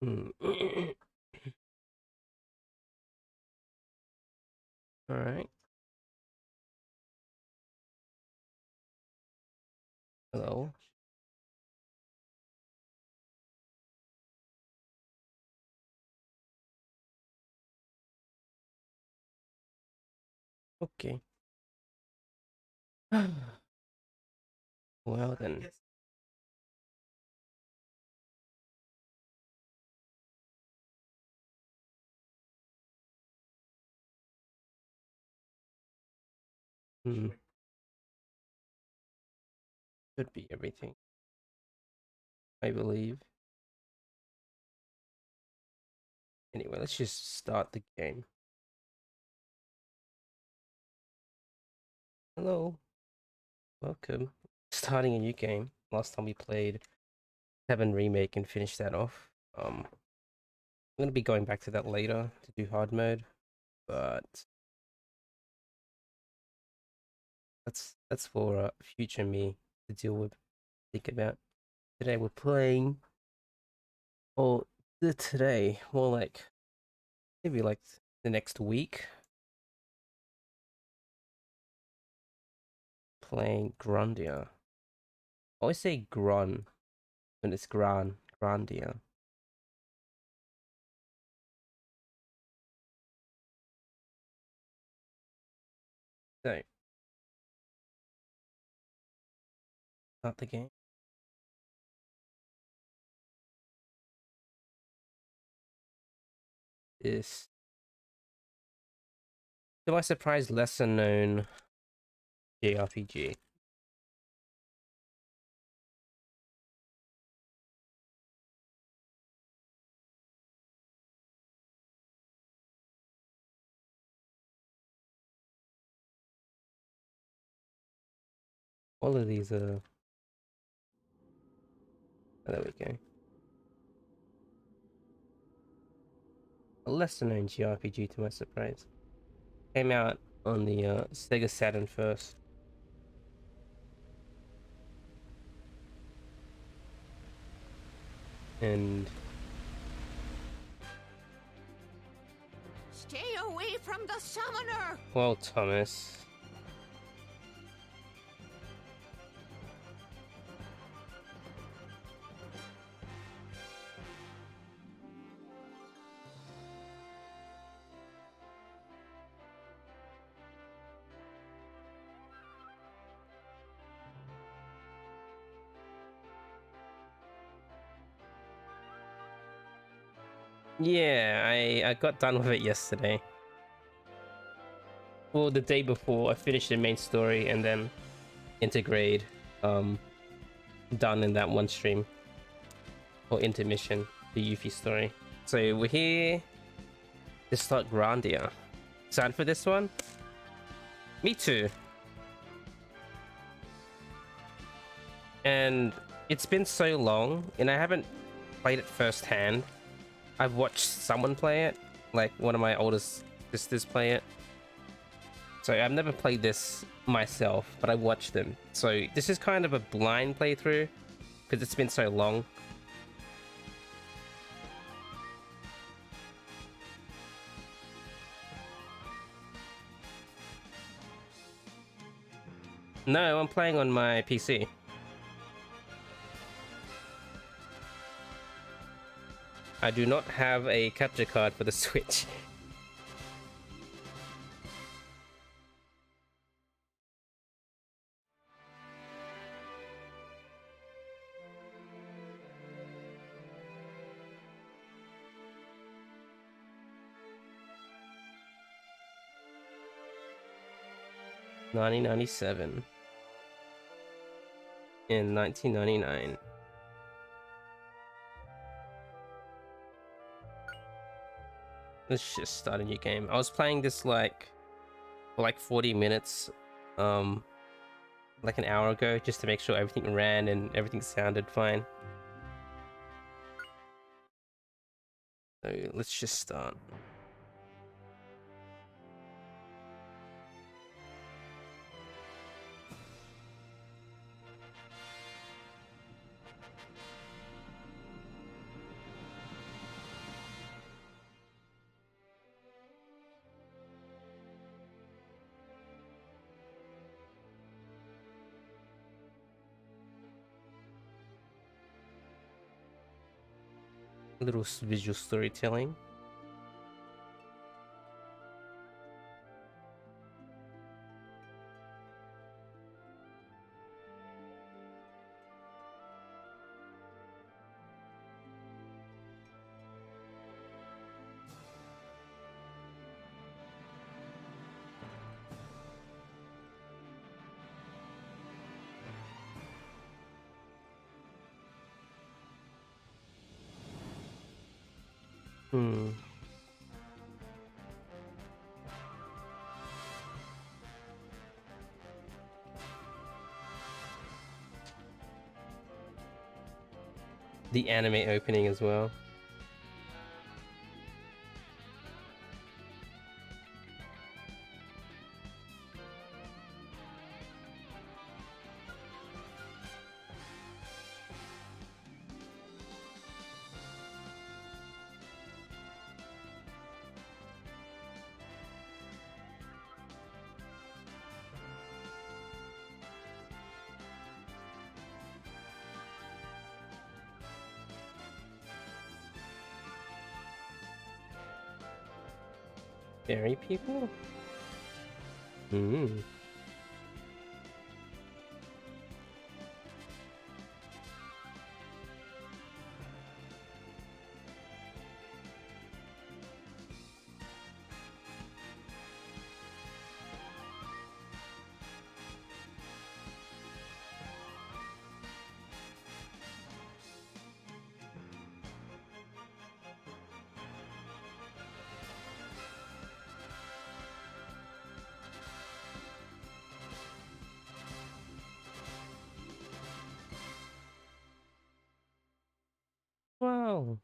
All right. Hello. Okay. Well then. Hmm. Could be everything, I believe. Anyway, let's just start the game. Hello. Welcome. Starting a new game. Last time we played 7 Remake and finished that off. I'm gonna be going back to that later to do hard mode, but that's for future me to deal with. Think about. Today we're playing, or today, more like maybe like the next week, playing Grandia. I always say Gron when it's Grandia. So, start the game. Is, to my surprise, lesser known JRPG. All of these are. Oh, there we go. A lesser known JRPG, to my surprise. Came out on the Sega Saturn first. And Stay away from the summoner! well, Thomas. Yeah, I got done with it yesterday. Well, the day before I finished the main story and then Intergrade done in that one stream, or intermission, the Yuffie story. So we're here to start Grandia. Excited for this one? Me too. And it's been so long and I haven't played it firsthand. I've watched someone play it, like one of my oldest sisters play it. So I've never played this myself, but I watched them. So this is kind of a blind playthrough because it's been so long. No, I'm playing on my PC. I do not have a capture card for the Switch. $1997 in 1999. Let's just start a new game. I was playing this like for like 40 minutes, um, like an hour ago, just to make sure everything ran and everything sounded fine. So let's just start. Little visual storytelling. Hmm. The anime opening as well. Fairy people? Hmm. Wow.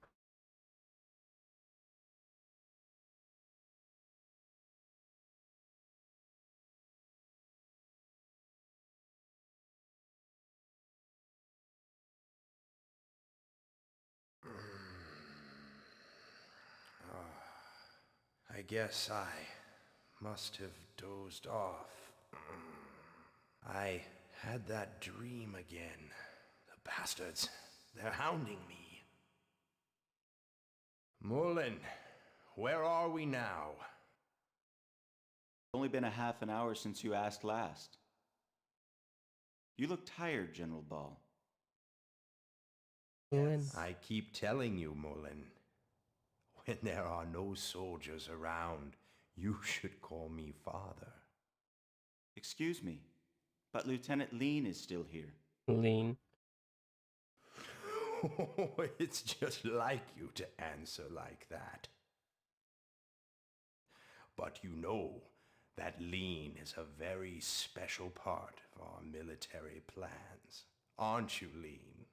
I guess I must have dozed off. I had that dream again. The bastards, they're hounding me. Mullen, where are we now? It's only been a half an hour since you asked last. You look tired, General Ball. Mullen. I keep telling you, Mullen. When there are no soldiers around, you should call me father. Excuse me, but Lieutenant Lean is still here. Lean. It's just like you to answer like that. But you know that Lean is a very special part of our military plans. Aren't you, Lean?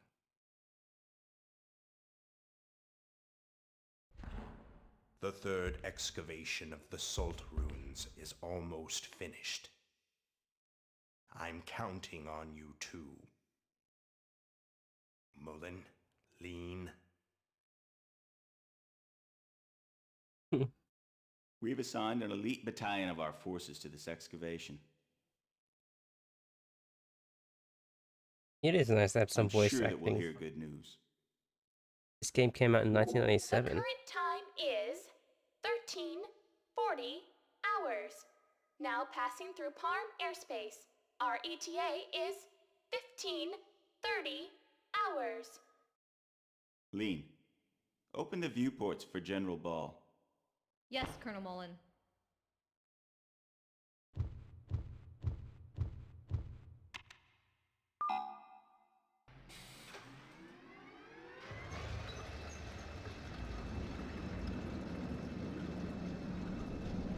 The third excavation of the Salt Ruins is almost finished. I'm counting on you too. Mullen, Lean. We've assigned an elite battalion of our forces to this excavation. It is nice to have some I'm voice sure that we'll acting. hear good news. This game came out in The 1997. current time is 13:40 hours. Now passing through Parm airspace. Our ETA is 15:30 hours. Lean, open the viewports for General Ball. Yes, Colonel Mullen.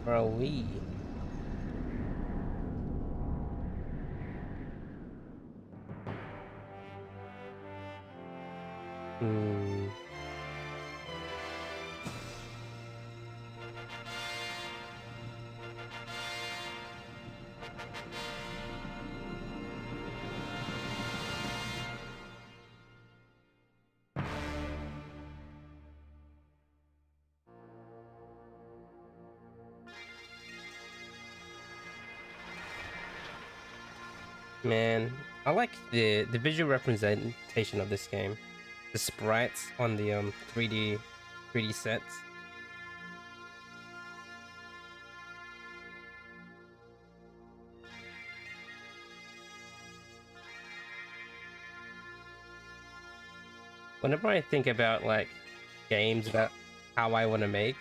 Where are we? Hmm. Man, I like the visual representation of this game. the sprites on the 3D sets. Whenever I think about like games about how I want to make,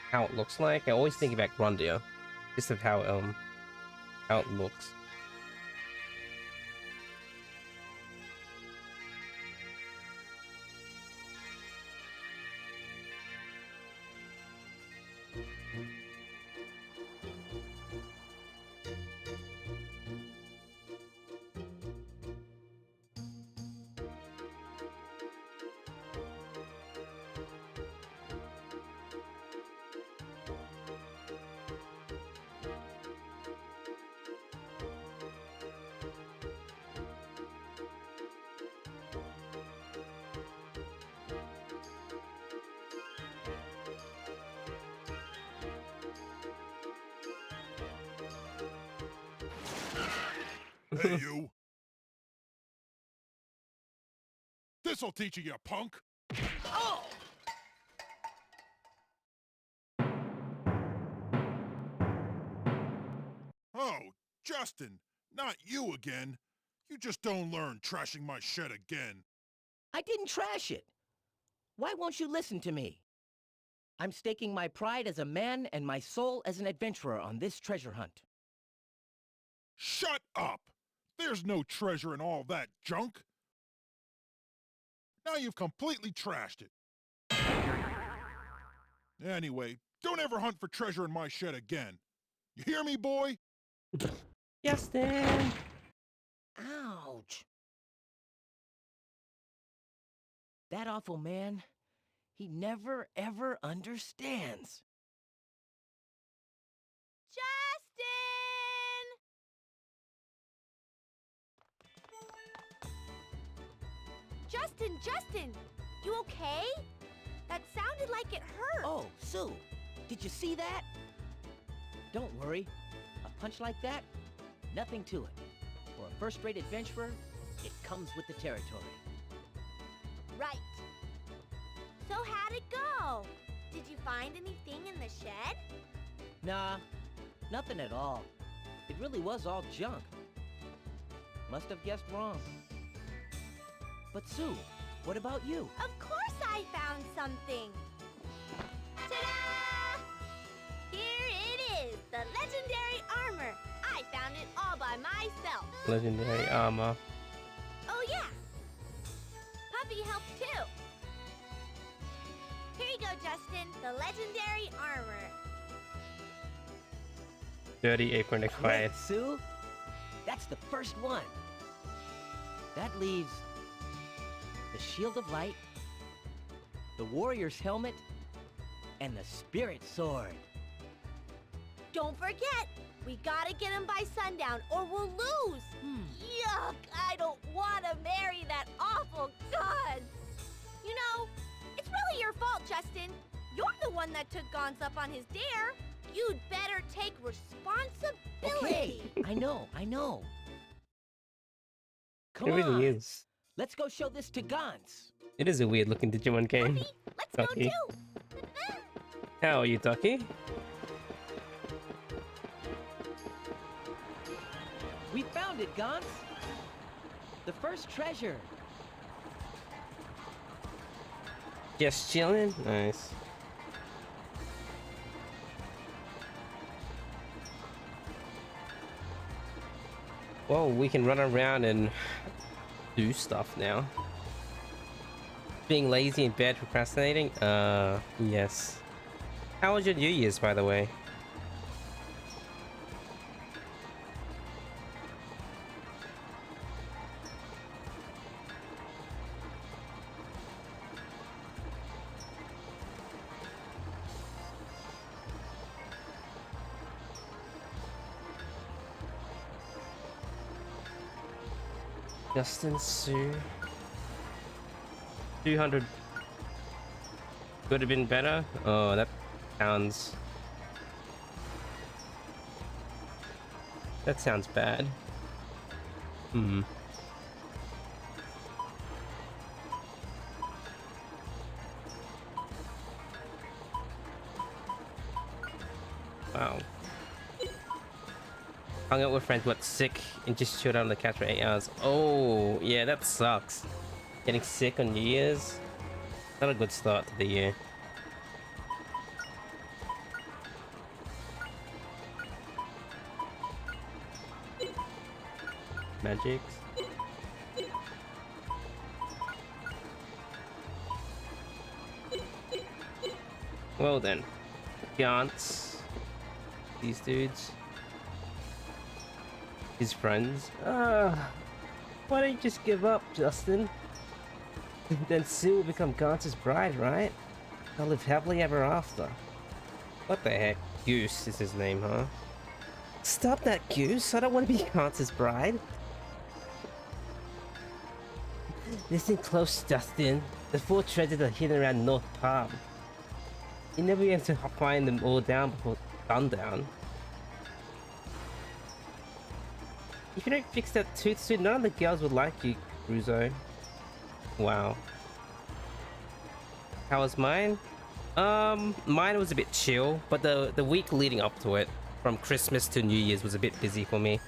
how it looks like, I always think about Grandia, just of how it looks. Hey, you! This'll teach you, you punk! Oh! Oh, Justin! Not you again! You just don't learn trashing my shed again. I didn't trash it. Why won't you listen to me? I'm staking my pride as a man and my soul as an adventurer on this treasure hunt. Shut up! There's no treasure in all that junk! Now you've completely trashed it. Anyway, don't ever hunt for treasure in my shed again. You hear me, boy? Justin! Ouch. That awful man, he never ever understands. Justin! Justin! You okay? That sounded like it hurt. Oh, Sue, did you see that? Don't worry. A punch like that, nothing to it. For a first-rate adventurer, it comes with the territory. Right. So how'd it go? Did you find anything in the shed? Nah, nothing at all. It really was all junk. Must have guessed wrong. But Sue, what about you? Of course I found something. Ta-da! Here it is, the legendary armor. I found it all by myself. Legendary armor. Oh yeah. Puppy helped too. Here you go, Justin. The legendary armor. Dirty apron Great, acquired. Sue. That's the first one. That leaves the Shield of Light, the Warrior's Helmet, and the Spirit Sword. Don't forget, we gotta get him by sundown or we'll lose. Yuck, I don't want to marry that awful god. You know, it's really your fault, Justin. You're the one that took Gons up on his dare. You'd better take responsibility. Okay, I know. Come It really on, is. let's go show this to Gons. It is a weird looking Digimon game. Puppy, let's go Ducky. too. How are you, Ducky? We found it, Gons. The first treasure. Just chilling? Nice. Whoa, we can run around and do stuff now. Being lazy in bed, procrastinating? Yes. How was your New Year's, by the way? Justin Sue. 200 could have been better. Oh, that sounds bad. Wow. Hung out with friends, got sick, and just chilled out on the couch for 8 hours. Oh, yeah, that sucks. Getting sick on New Year's. Not a good start to the year. Magics. Well then, Gantz, these dudes, his friends. Why don't you just give up, Justin? Then Sue will become Gantz's bride, right? They'll live happily ever after. What the heck? Goose is his name, huh? Stop that, Goose! I don't want to be Gantz's bride. Listen close, Justin. The 4 treasures are hidden around North Palm. You never be able to find them all down before sundown. If you don't fix that tooth soon, none of the girls would like you, Crusoe. Wow. How was mine? Mine was a bit chill, but the week leading up to it, from Christmas to New Year's, was a bit busy for me.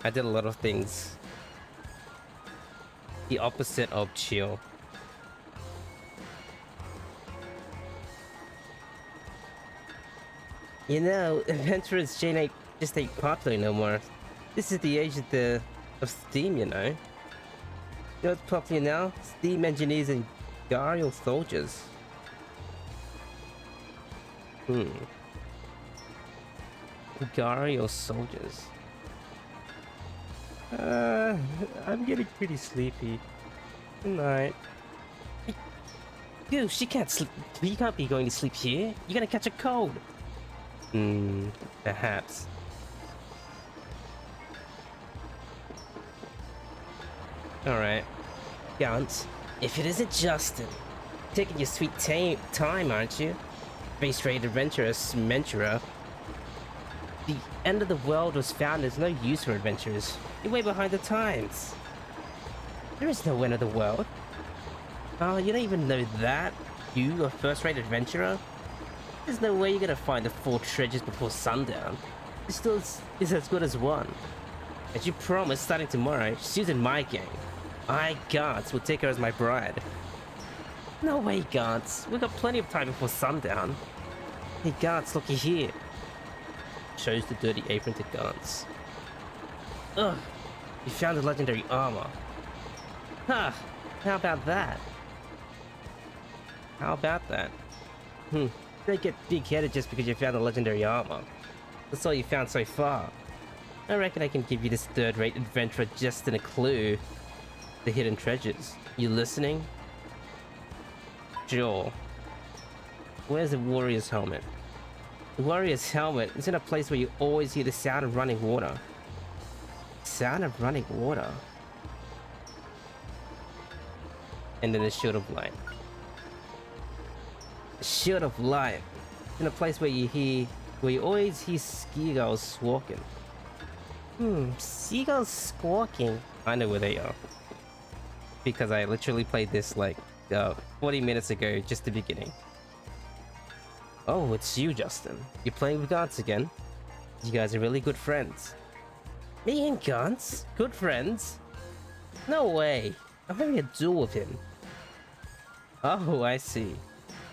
I did a lot of things. The opposite of chill. You know, adventurers just ain't popular no more. This is the age of Steam, you know. You know what's popular now? Steam engineers and Garial soldiers. Garial soldiers. I'm getting pretty sleepy. Good night. Hey, Goose, you can't sleep. You can't be going to sleep here. You're gonna catch a cold. Perhaps. Alright. Gantz, if it isn't Justin, taking your sweet time, aren't you? Space-rated adventurous Mentura. The end of the world was found. There's no use for adventurers. You're way behind the times. There is no end of the world. Oh, you don't even know that? You, a first-rate adventurer? There's no way you're gonna find the 4 treasures before sundown. It still is as good as one. As you promised, starting tomorrow, she's in my gang. I, Gantz, will take her as my bride. No way, Gantz. We've got plenty of time before sundown. Hey, Gantz, looky here. Shows the dirty apron to Gantz. Ugh, you found the legendary armor. Huh, how about that? How about that? Don't get big-headed just because you found the legendary armor. That's all you found so far. I reckon I can give you this third-rate adventurer just in a clue. The hidden treasures. You listening? Sure. Where's the warrior's helmet? The warrior's helmet is in a place where you always hear the sound of running water. Sound of running water? And then the shield of light. The shield of light. In a place where you always hear seagulls squawking. Seagulls squawking. I know where they are. Because I literally played this like 40 minutes ago, just the beginning. Oh, it's you, Justin. You're playing with Gantz again. You guys are really good friends. Me and Gantz? Good friends? No way. I'm having a duel with him. Oh, I see.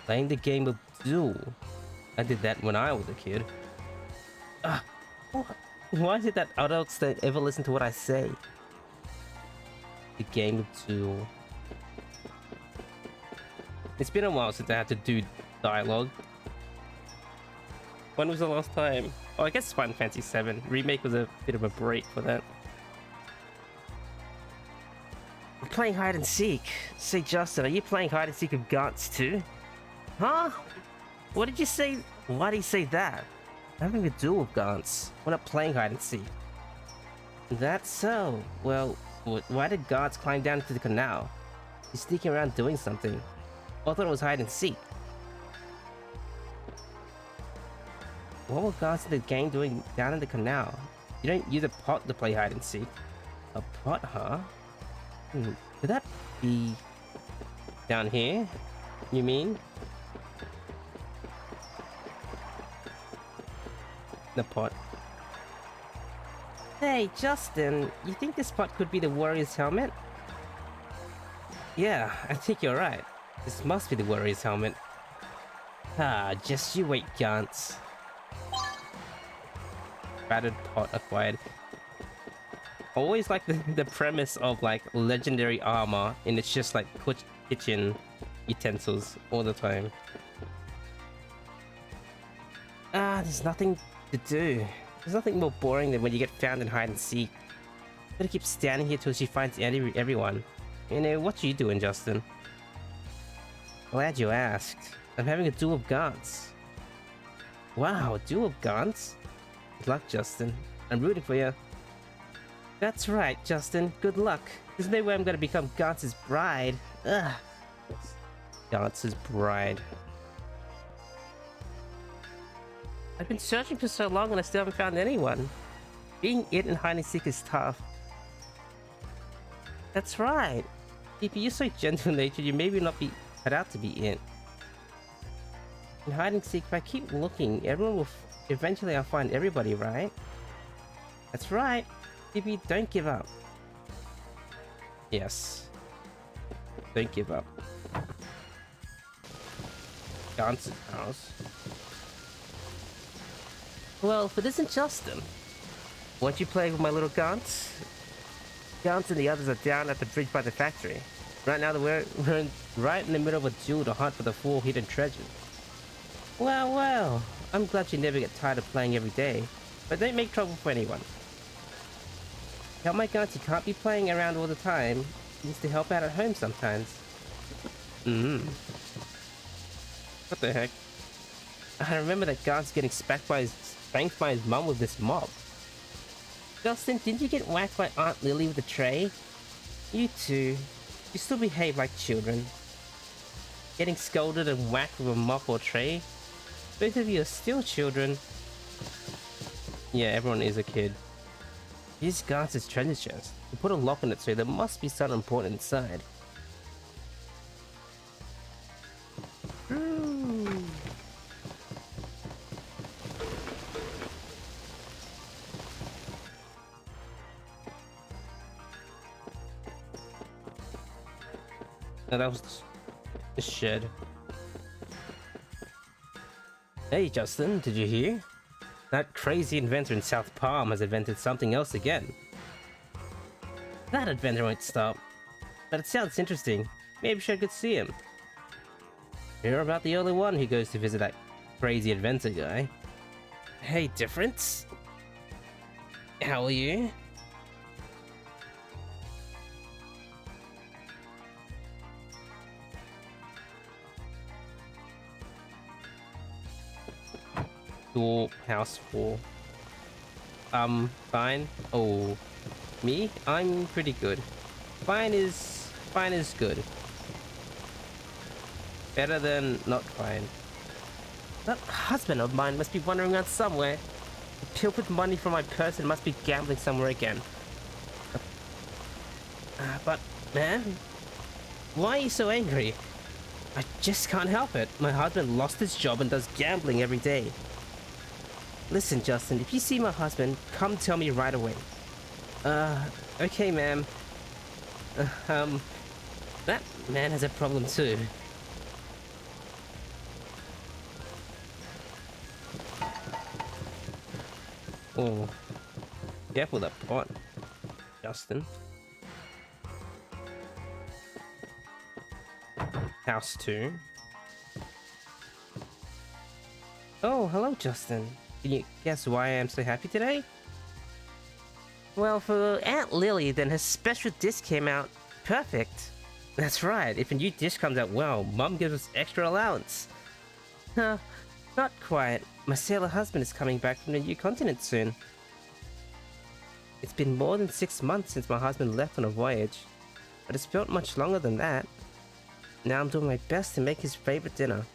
Playing the game of duel. I did that when I was a kid. Why did that adults don't ever listen to what I say? The game of duel. It's been a while since I had to do dialogue. When was the last time? Oh, I guess Final Fantasy VII. Remake was a bit of a break for that. I'm playing hide and seek. Say, Justin, are you playing hide and seek with Gantz too? Huh? What did you say? Why did you say that? I'm having a duel with Gantz. We're not playing hide and seek. That's so. Well, why did Gantz climb down into the canal? He's sneaking around doing something. I thought it was hide and seek. What were Gantz and the gang doing down in the canal? You don't use a pot to play hide and seek. A pot, huh? Could that be down here? You mean? the pot. Hey, Justin, you think this pot could be the warrior's helmet? Yeah, I think you're right. This must be the warrior's helmet. Ah, just you wait, Gantz. Battered pot acquired. Always like the premise of like legendary armor, and it's just like kitchen utensils all the time. Ah, there's nothing to do. There's nothing more boring than when you get found in hide and seek. Gotta keep standing here till she finds everyone. You know, what you doing, Justin? Glad you asked. I'm having a duel of Gantz. Wow, a duel of Gantz? Good luck, Justin. I'm rooting for you. That's right, Justin. Good luck. There's no way I'm gonna become Gantz's bride. Ugh. Gantz's bride. I've been searching for so long and I still haven't found anyone. Being it in hide and seek is tough. That's right. If you're so gentle-natured, you maybe not be cut out to be it. In hide and seek, if I keep looking, everyone will. Eventually, I'll find everybody, right? That's right. Phoebe, don't give up. Yes. Don't give up. Gantz's house. Well, if it isn't Justin, won't you play with my little Gantz? Gantz and the others are down at the bridge by the factory. Right now, we're right in the middle of a duel to hunt for the 4 hidden treasures. Well, well, I'm glad you never get tired of playing every day, but don't make trouble for anyone. Tell my Gantz he can't be playing around all the time. He needs to help out at home sometimes. What the heck? I remember that Gantz getting spanked by his mum with this mop. Justin, didn't you get whacked by Aunt Lily with a tray? You too. You still behave like children. Getting scolded and whacked with a mop or tray? Both of you are still children. Yeah, everyone is a kid. Here's Gantz's treasure chest. You put a lock on it, so there must be something important inside. No, that was the shed. Hey, Justin, did you hear? That crazy inventor in South Palm has invented something else again. That inventor won't stop. But it sounds interesting. Maybe I could see him. You're about the only one who goes to visit that crazy inventor guy. Hey, Difference? How are you? Door house 4. Fine. Oh, me? I'm pretty good. Fine is good. Better than not fine. That husband of mine must be wandering around somewhere. The pilfered money from my purse and must be gambling somewhere again. But, man, why are you so angry? I just can't help it. My husband lost his job and does gambling every day. Listen, Justin, if you see my husband, come tell me right away. Okay, ma'am. That man has a problem too. Oh, careful that pot, Justin. House 2. Oh, hello, Justin. Can you guess why I am so happy today? Well, for Aunt Lily, then her special dish came out perfect. That's right, if a new dish comes out well, Mum gives us extra allowance. Not quite. My sailor husband is coming back from the new continent soon. It's been more than 6 months since my husband left on a voyage, but it's felt much longer than that. Now I'm doing my best to make his favorite dinner.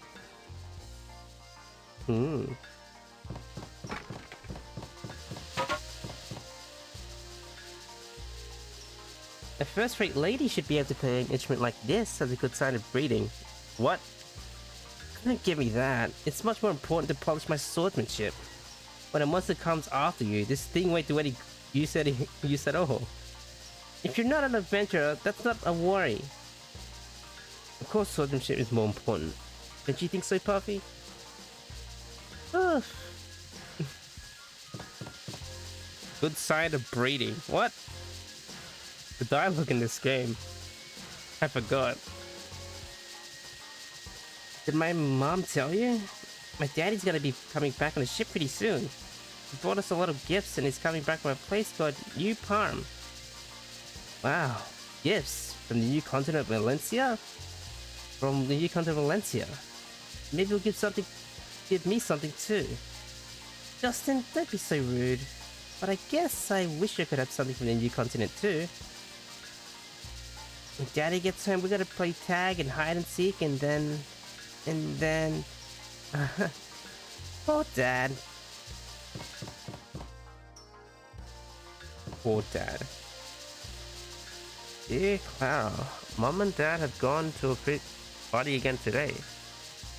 A first-rate lady should be able to play an instrument like this as a good sign of breeding. What? Don't give me that. It's much more important to polish my swordsmanship. when a monster comes after you, this thing won't do any use at all. If you're not an adventurer, that's not a worry. Of course, swordsmanship is more important. Don't you think so, Puffy? Ugh. Good sign of breeding. What? The dialogue in this game. I forgot. Did my mom tell you? My daddy's gonna be coming back on a ship pretty soon. He brought us a lot of gifts and he's coming back from a place called New Parm. Wow, gifts from the new continent of Valencia? From the new continent of Valencia. Maybe he'll give me something too. Justin, don't be so rude. But I guess I wish I could have something from the new continent too. When Daddy gets home, we're gonna play tag and hide and seek and then... Poor Dad. Poor Dad. Dear Clara, Mom and Dad have gone to a party again today.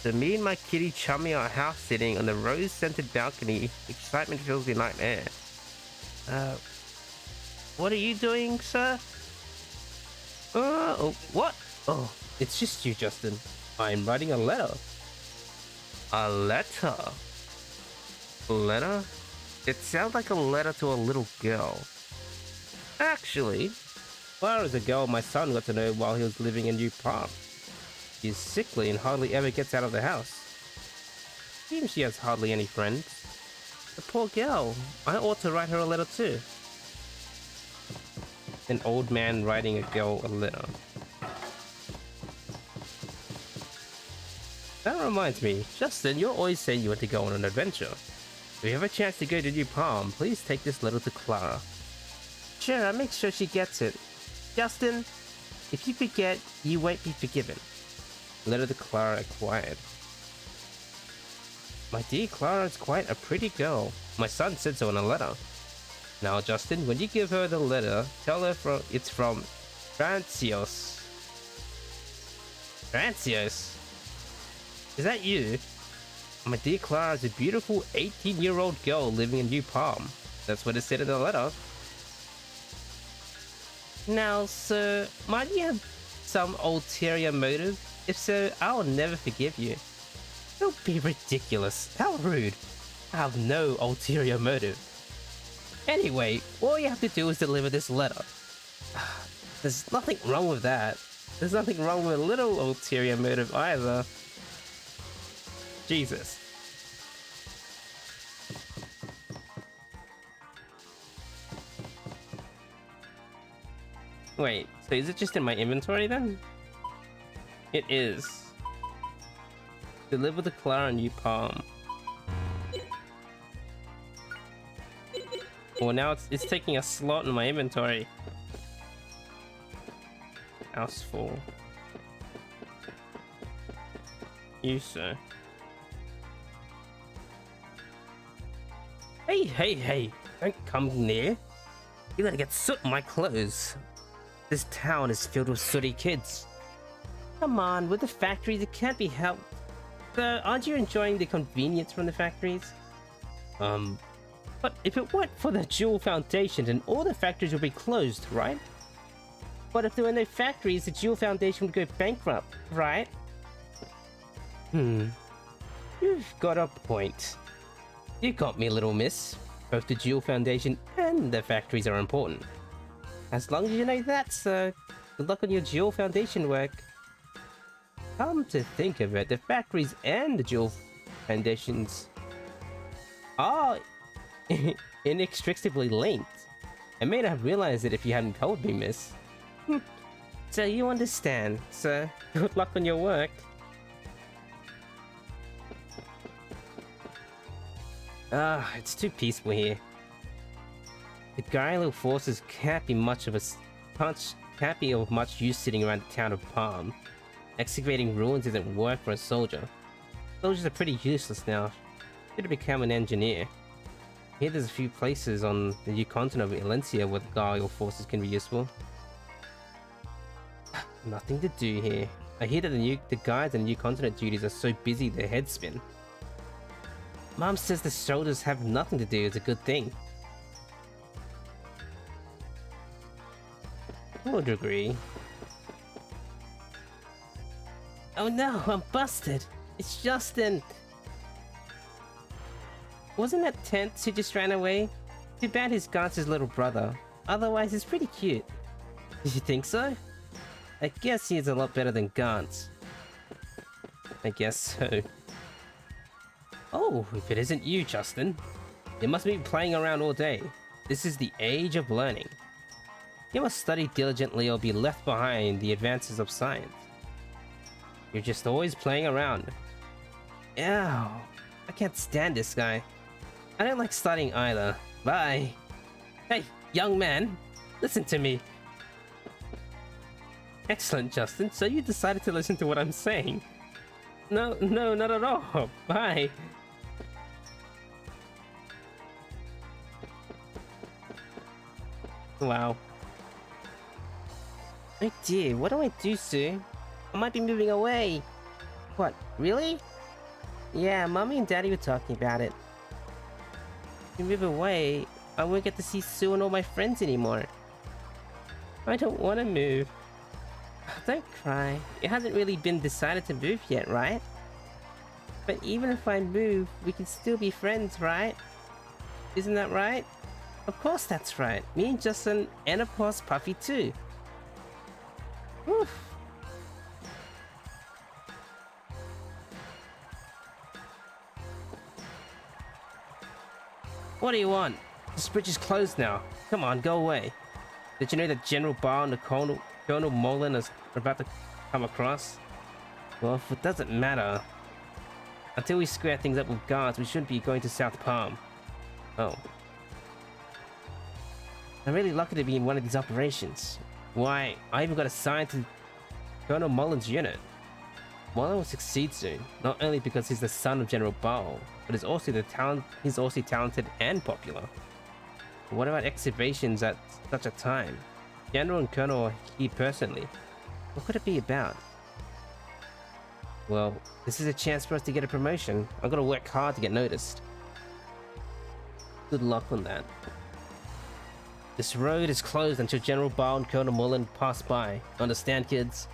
So me and my kitty Chummy are house sitting on the rose-scented balcony. Excitement fills the night air. What are you doing, sir? What? Oh, it's just you, Justin. I'm writing a letter. A letter? A letter? It sounds like a letter to a little girl. Actually, Clara is a girl my son got to know while he was living in New Park. She's sickly and hardly ever gets out of the house. Seems she has hardly any friends. The poor girl. I ought to write her a letter too. An old man writing a girl a letter. That reminds me, Justin, you're always saying you want to go on an adventure. If you have a chance to go to New Palm, please take this letter to Clara. Sure, I'll make sure she gets it. Justin, if you forget, you won't be forgiven. Letter to Clara acquired. My dear Clara is quite a pretty girl. My son said so in a letter. Now, Justin, when you give her the letter, tell her it's from Francios. Francios? Is that you? My dear Clara is a beautiful 18-year-old girl living in New Palm. That's what it said in the letter. Now, sir, might you have some ulterior motive? If so, I'll never forgive you. Don't be ridiculous. How rude. I have no ulterior motive. Anyway, all you have to do is deliver this letter. There's nothing wrong with that. There's nothing wrong with a little ulterior motive either. Jesus. Wait, so is it just in my inventory then? It is. Deliver the Clara New Palm. Well, now it's taking a slot in my inventory. House full. You, sir. Hey, don't come near. You're gonna get soot in my clothes. This town is filled with sooty kids. Come on, with the factories it can't be helped. Sir, aren't you enjoying the convenience from the factories? But if it weren't for the Jewel Foundation, then all the factories would be closed, right? But if there were no factories, the Jewel Foundation would go bankrupt, right? You've got a point. You got me, little miss. Both the Jewel Foundation and the factories are important. As long as you know that, sir, good luck on your Jewel Foundation work. Come to think of it, the factories and the Jewel Foundations are inextricably linked. I may not have realized it if you hadn't told me, miss. So you understand, sir. Good luck on your work. It's too peaceful here. The guerrilla forces can't be of much use sitting around the town of Palm. Excavating ruins isn't work for a soldier. Soldiers are pretty useless now. Should have become an engineer. Here there's a few places on the new continent of Valencia where the guerrilla forces can be useful. Nothing to do here. I hear that the guys on the new continent duties are so busy their heads spin. Mom says the shoulders have nothing to do. It's a good thing. I would agree. Oh no, I'm busted. It's Justin. Wasn't that Tense who just ran away? Too bad he's Gaunt's little brother. Otherwise, he's pretty cute. Did you think so? I guess he's a lot better than Gaunt. I guess so. Oh, if it isn't you, Justin. You must be playing around all day. This is the age of learning. You must study diligently or be left behind the advances of science. You're just always playing around. Ew, I can't stand this guy. I don't like studying either. Bye. Hey, young man, listen to me. Excellent, Justin. So you decided to listen to what I'm saying. No, not at all. Bye. Wow. Oh dear, what do I do, Sue? I might be moving away. What, really? Yeah, Mommy and Daddy were talking about it. If we move away, I won't get to see Sue and all my friends anymore. I don't want to move. Don't cry. It hasn't really been decided to move yet, right? But even if I move, we can still be friends, right? Isn't that right? Of course that's right. Me and Justin, and of course Puffy too. Woof. What do you want? This bridge is closed now. Come on, go away. Did you know that General Barr and the Colonel Mullen are about to come across? Well, it doesn't matter. Until we square things up with guards, we shouldn't be going to South Palm. Oh. I'm really lucky to be in one of these operations. Why, I even got assigned to Colonel Mullen's unit. Mullen will succeed soon, not only because he's the son of General Barr, but he's also talented and popular. But what about exhibitions at such a time? General and Colonel are here personally. What could it be about? Well, this is a chance for us to get a promotion. I've got to work hard to get noticed. Good luck on that. This road is closed until General Barr and Colonel Mullen pass by. Understand, kids?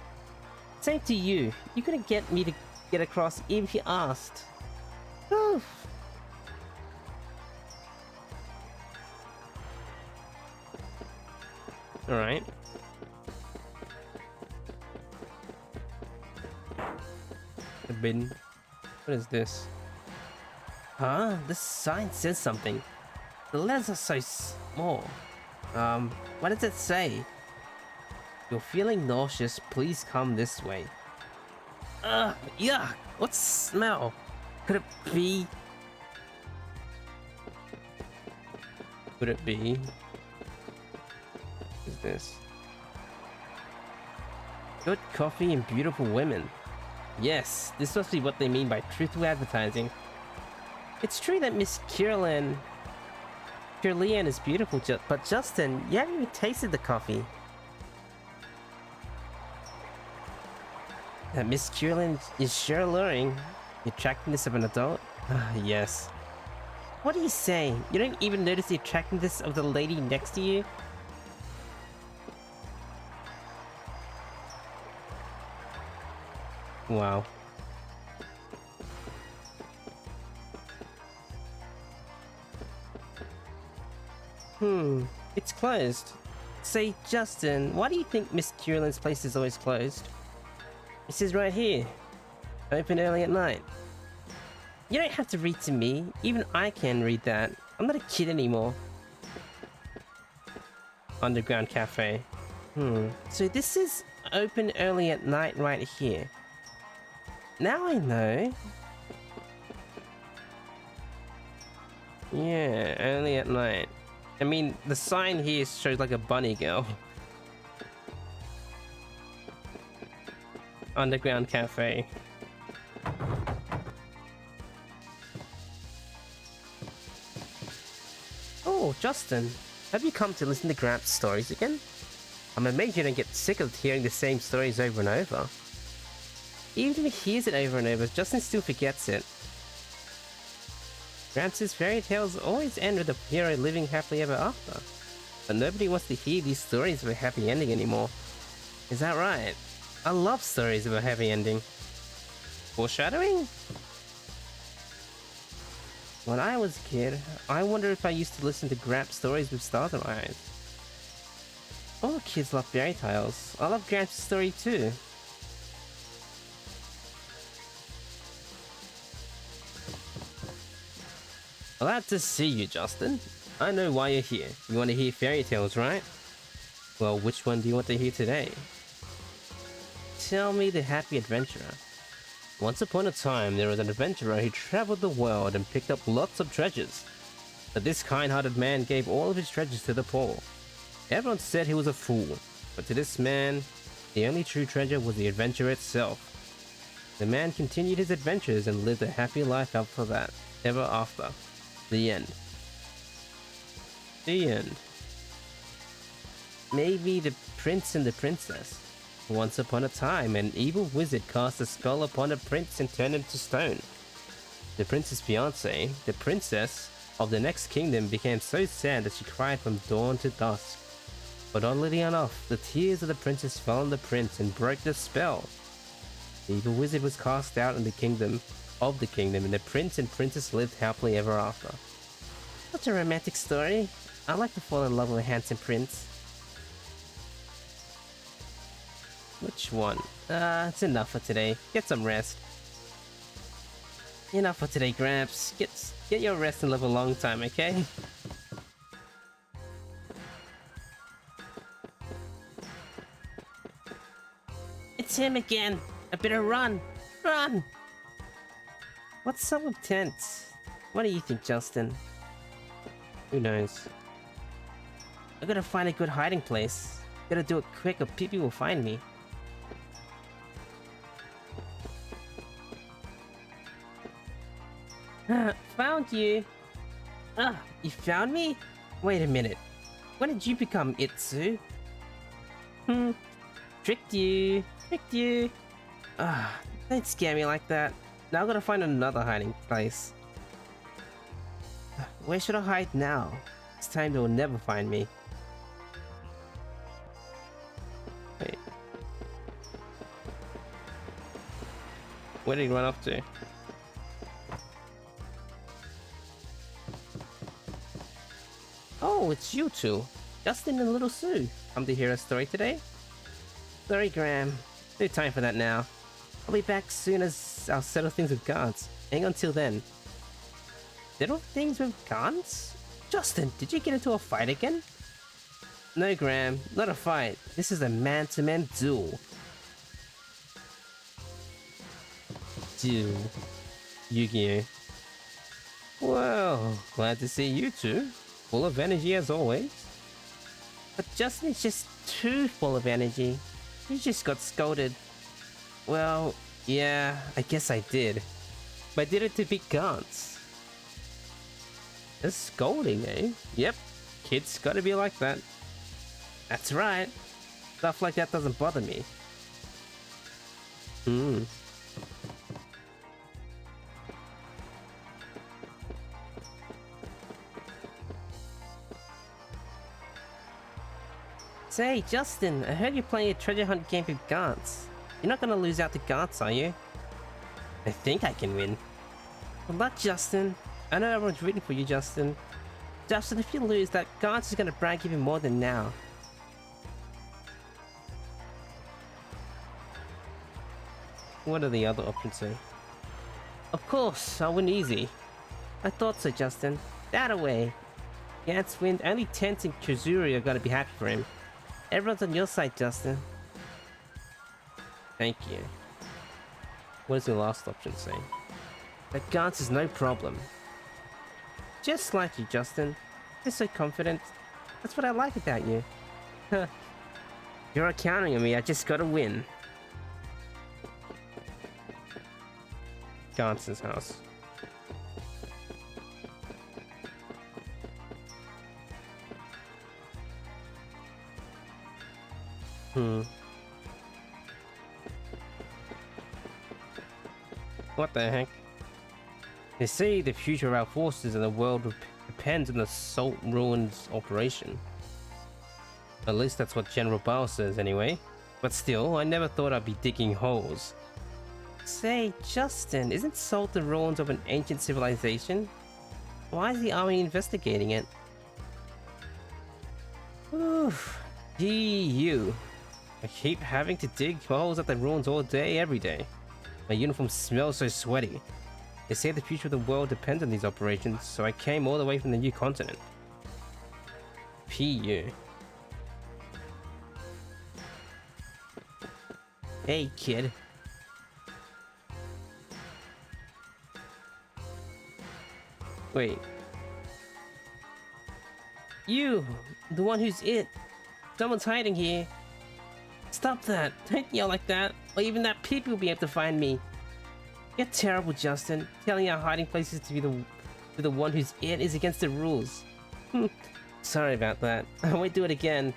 Same to you. You couldn't get me to get across even if you asked. Oof. Alright. The bin. What is this? Huh? This sign says something. The letters are so small. What does it say? You're feeling nauseous, please come this way. Ugh, yuck! What smell? Could it be? Could it be? What is this? Good coffee and beautiful women. Yes, this must be what they mean by truthful advertising. It's true that Miss Curleanne is beautiful, but Justin, you haven't even tasted the coffee. That Miss Curleanne is sure alluring. The attractiveness of an adult? Ah, yes. What are you saying? You don't even notice the attractiveness of the lady next to you? Wow. It's closed. Say, Justin, why do you think Miss Curleanne's place is always closed? It says right here. Open early at night. You don't have to read to me. Even I can read that. I'm not a kid anymore. Underground cafe. So this is open early at night right here. Now I know. Yeah, early at night. I mean, the sign here shows like a bunny girl. Underground cafe. Oh, Justin, have you come to listen to Gramps' stories again? I'm amazed you don't get sick of hearing the same stories over and over. Even if he hears it over and over, Justin still forgets it. Gramps' fairy tales always end with the hero living happily ever after. But nobody wants to hear these stories of a happy ending anymore. Is that right? I love stories of a happy ending. Foreshadowing? When I was a kid, I wonder if I used to listen to Gramps stories with stars in my eyes. All kids love fairy tales. I love Gramps' story too. Glad to see you, Justin. I know why you're here. You want to hear fairy tales, right? Well, which one do you want to hear today? Tell me the Happy Adventurer. Once upon a time, there was an adventurer who traveled the world and picked up lots of treasures. But this kind-hearted man gave all of his treasures to the poor. Everyone said he was a fool, but to this man, the only true treasure was the adventure itself. The man continued his adventures and lived a happy life after that, ever after. The end. The end. Maybe the prince and the princess. Once upon a time, an evil wizard cast a spell upon a prince and turned him to stone. The prince's fiancée, the princess of the next kingdom, became so sad that she cried from dawn to dusk. But oddly enough, the tears of the princess fell on the prince and broke the spell. The evil wizard was cast out in the kingdom, and the prince and princess lived happily ever after. Such a romantic story. I'd like to fall in love with a handsome prince. Which one? It's enough for today. Get some rest. Enough for today, Gramps. Get your rest and live a long time, okay? It's him again! I better run! Run! What's so intense? What do you think, Justin? Who knows? I gotta find a good hiding place. Gotta do it quick or people will find me. Found you! You found me? Wait a minute. When did you become Itsu? Tricked you! Tricked you! Don't scare me like that. Now I gotta find another hiding place. Where should I hide now? This time they will never find me. Wait. Where did he run off to? Oh, it's you two. Justin and Little Sue. Come to hear a story today? Sorry, Graham. No time for that now. I'll be back soon as I'll settle things with guards. Hang on till then. Settle things with guards? Justin, did you get into a fight again? No, Graham. Not a fight. This is a man-to-man duel. Duel. Yu-Gi-Oh! Well, glad to see you two. Full of energy as always. But Justin is just too full of energy. He just got scolded. Well, yeah, I guess I did. But I did it to beat guards. That's scolding, eh? Yep, kids gotta be like that. That's right. Stuff like that doesn't bother me. Say, Justin, I heard you're playing a treasure hunt game with guards. You're not gonna lose out to guards, are you? I think I can win. Good luck, Justin. I know everyone's rooting for you, Justin. Justin, if you lose, that guards is gonna brag even more than now. What are the other options say? Of course, I'll win easy. I thought so, Justin. That away. Gantz wins. Only Tent and Kazuri are gonna be happy for him. Everyone's on your side, Justin. Thank you. What does the last option say? That Gantz is no problem. Just like you, Justin. You're so confident. That's what I like about you. You're not counting on me, I just gotta win. Gantz's house. What the heck? They say the future of our forces in the world depends on the Salt Ruins operation. At least that's what General Bao says anyway. But still, I never thought I'd be digging holes. Say, Justin, isn't Salt the ruins of an ancient civilization? Why is the army investigating it? Oof. Gee, you. I keep having to dig holes at the ruins all day, every day. My uniform smells so sweaty. They say the future of the world depends on these operations, so I came all the way from the new continent. PU. Hey, kid. Wait. You! The one who's it! Someone's hiding here! Stop that! Don't yell like that, or even that people will be able to find me! You're terrible, Justin. Telling our hiding places to be the one who's it is against the rules. Sorry about that. I won't do it again.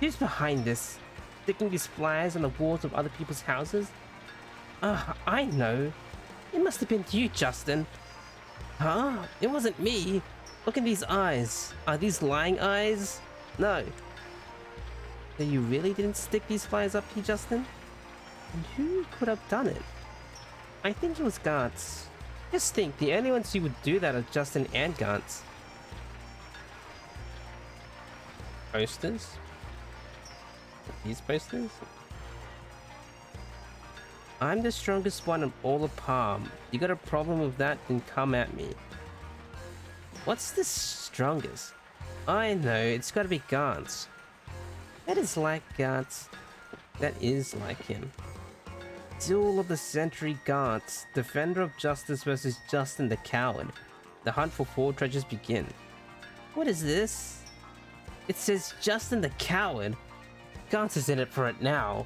Who's behind this? Sticking these flyers on the walls of other people's houses? I know. It must have been you, Justin. Huh? It wasn't me. Look at these eyes. Are these lying eyes? No. So you really didn't stick these flyers up here, Justin? And who could have done it? I think it was Gantz. Just think, the only ones who would do that are Justin and Gantz. Posters? These posters? I'm the strongest one of all of Palm. You got a problem with that, then come at me. What's the strongest? I know, it's gotta be Gantz. That is like Gantz. That is like him. Duel of the Century Gantz. Defender of Justice versus Justin the Coward. The hunt for 4 treasures begin. What is this? It says Justin the Coward. Gantz is in it for it now.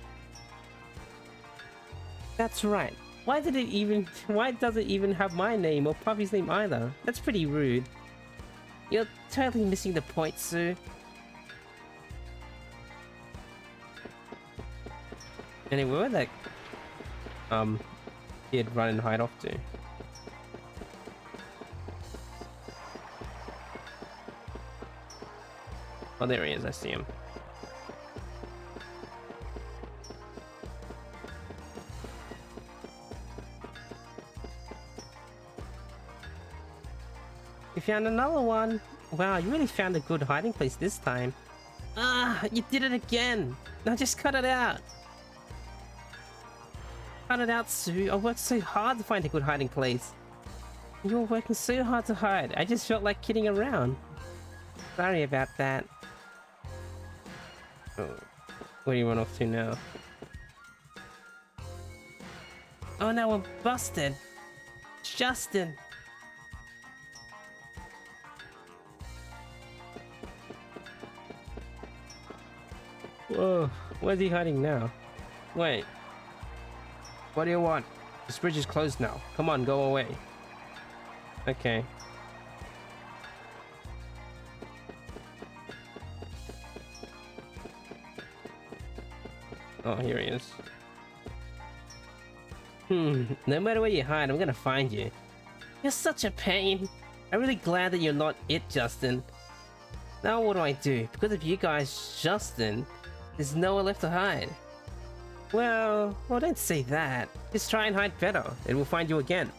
That's right. Why does it even have my name or Puffy's name either? That's pretty rude. You're totally missing the point, Sue. Anyway, where that kid run and hide off to? Oh, there he is. I see him. You found another one. Wow, you really found a good hiding place this time. Ah, you did it again. Now just cut it out. Cut it out, Sue. I worked so hard to find a good hiding place. You were working so hard to hide. I just felt like kidding around. Sorry about that. Oh, where do you run off to now? Oh no, we're busted. Justin. Whoa, where's he hiding now? Wait. What do you want? This bridge is closed now. Come on, go away. Okay. Oh, here he is. No matter where you hide, I'm gonna find you. You're such a pain. I'm really glad that you're not it, Justin. Now what do I do? Because of you guys, Justin, there's nowhere left to hide. Well, don't say that. Just try and hide better, and we'll find you again.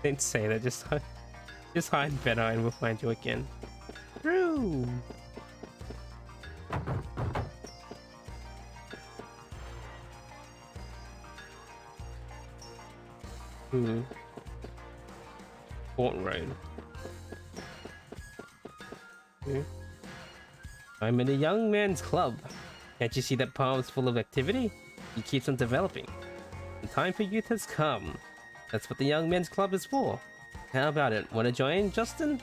Don't say that, just hide better and we'll find you again. True. Port Road. I'm in a young man's club. Can't you see that palm's full of activity? He keeps on developing. The time for youth has come. That's what the young men's club is for. How about it? Want to join, Justin?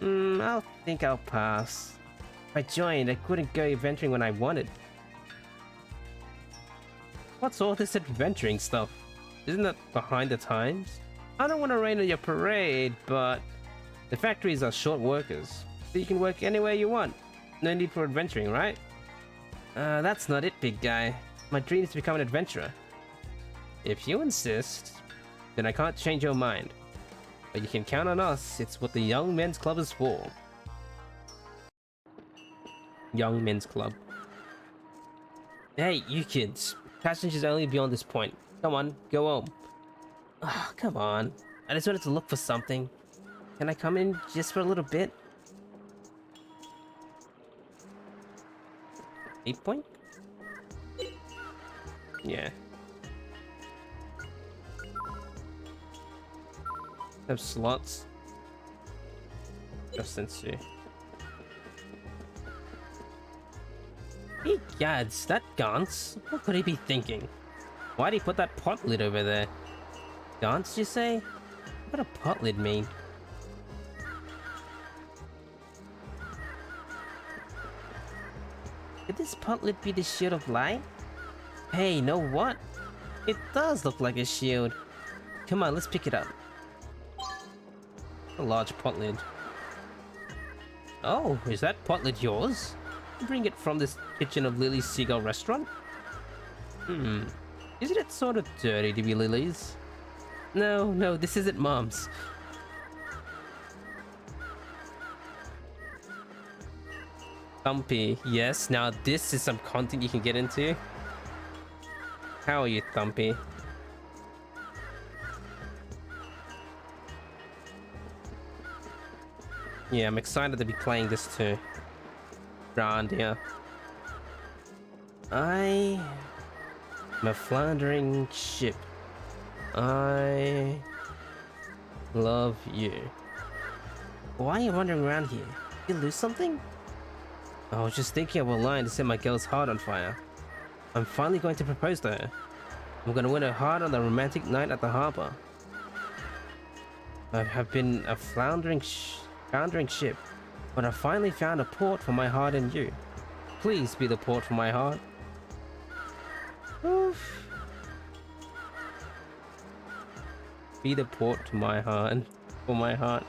I think I'll pass. If I joined, I couldn't go adventuring when I wanted. What's all this adventuring stuff? Isn't that behind the times? I don't want to rain on your parade, but the factories are short workers. So you can work anywhere you want. No need for adventuring, right? That's not it, big guy. My dream is to become an adventurer. If you insist, then I can't change your mind. But you can count on us. It's what the Young Men's Club is for. Young Men's Club. Hey, you kids. Passengers only beyond this point. Come on, go home. Oh, come on. I just wanted to look for something. Can I come in just for a little bit? 8 point? Yeah. Have slots. Just see. Hey gods, that Gantz? What could he be thinking? Why'd he put that pot lid over there? Gantz, you say? What a pot lid mean? Could this pot lid be the shield of light? Hey, know what? It does look like a shield. Come on, let's pick it up. A large pot lid. Oh, is that pot lid yours? Bring it from this kitchen of Lily's Seagull restaurant? Isn't it sort of dirty to be Lily's? No, this isn't Mom's. Thumpy, yes, now this is some content you can get into. How are you, Thumpy? Yeah, I'm excited to be playing this too. Grandia. I am a floundering ship. I love you. Why are you wandering around here? Did you lose something? I was just thinking of a line to set my girl's heart on fire. I'm finally going to propose to her. I'm going to win her heart on the romantic night at the harbor. I have been a floundering ship, but I finally found a port for my heart and you. Please be the port for my heart. Oof. Be the port to my heart, for my heart.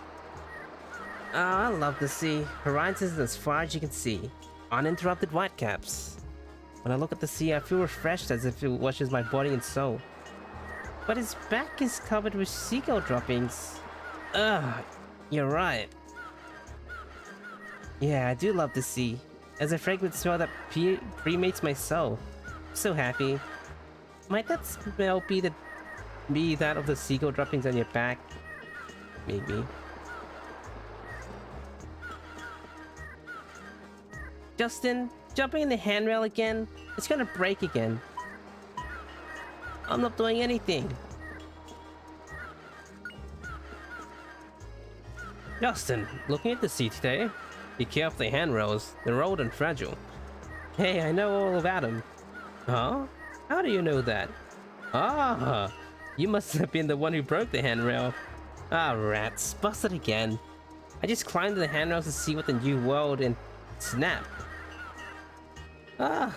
Oh, I love the sea. Horizons as far as you can see. Uninterrupted whitecaps. When I look at the sea, I feel refreshed as if it washes my body and soul. But its back is covered with seagull droppings. Ugh, you're right. Yeah, I do love the sea. As a fragrant smell that cremates my soul. I'm so happy. Might that smell be that of the seagull droppings on your back? Maybe. Justin, jumping in the handrail again? It's gonna break again. I'm not doing anything. Justin, looking at the sea today? Be careful the handrails. They're old and fragile. Hey, I know all about them. Huh? How do you know that? Ah, you must have been the one who broke the handrail. Ah, rats. Busted again. I just climbed the handrails to see what the new world and snap. Ah,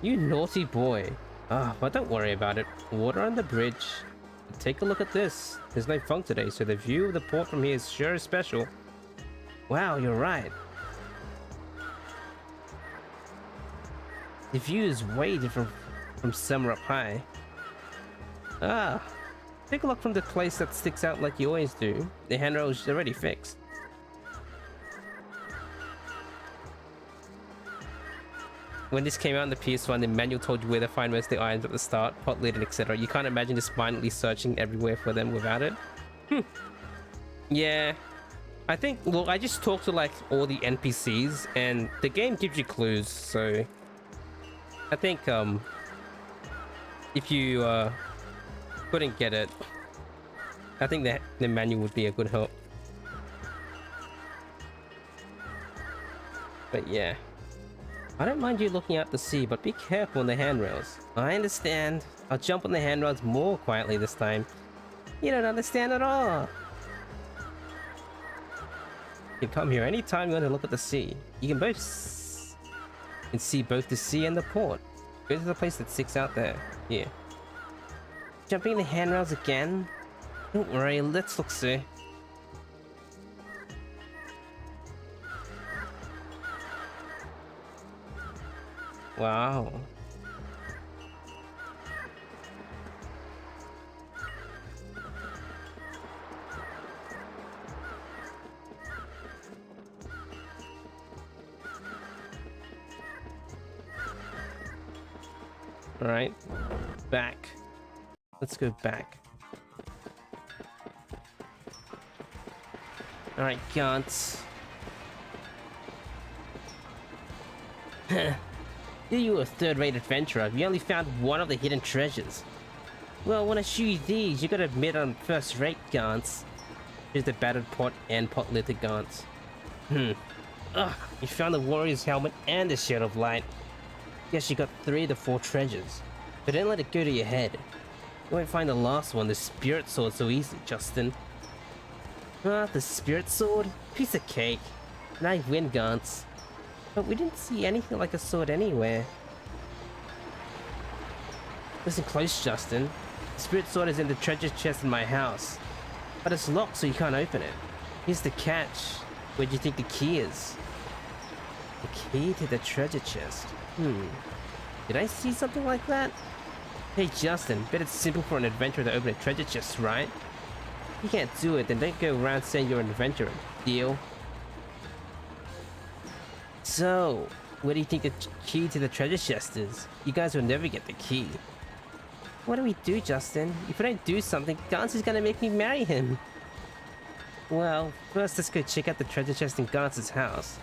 you naughty boy. Ah, but don't worry about it. Water on the bridge. Take a look at this. There's no fog today, so the view of the port from here is sure special. Wow, you're right. The view is way different from somewhere up high. Ah, take a look from the place that sticks out like you always do. The handrail is already fixed. When this came out in the PS1, the manual told you where to find most of the items at the start, pot lid and etc. You can't imagine just mindlessly searching everywhere for them without it. Yeah. I think, well, I just talked to like all the NPCs and the game gives you clues, so I think if you couldn't get it, I think that the manual would be a good help. But yeah. I don't mind you looking out the sea, but be careful on the handrails. I understand. I'll jump on the handrails more quietly this time. You don't understand at all. You can come here anytime you want to look at the sea. You can see both the sea and the port. Go to the place that sticks out there. Here. Jumping the handrails again? Don't worry, let's look see. Wow. All right, back. Let's go back. All right, Gantz. You a third-rate adventurer. You only found one of the hidden treasures. Well, when I show you these, you gotta admit I'm first-rate, Gantz. Here's the battered pot and pot lid to Gantz. Ugh, you found the warrior's helmet and the shield of light. Guess you got 3 of the 4 treasures. But don't let it go to your head. You won't find the last one, the spirit sword, so easily, Justin. Ah, the spirit sword? Piece of cake. And I win, Gantz. But we didn't see anything like a sword anywhere. Listen close, Justin. The spirit sword is in the treasure chest in my house. But it's locked, so you can't open it. Here's the catch. Where do you think the key is? The key to the treasure chest. Did I see something like that? Hey Justin, bet it's simple for an adventurer to open a treasure chest, right? If you can't do it, then don't go around saying you're an adventurer. Deal? So, where do you think the key to the treasure chest is? You guys will never get the key. What do we do, Justin? If I don't do something, Gantz is gonna make me marry him. Well, first let's go check out the treasure chest in Gantz's house.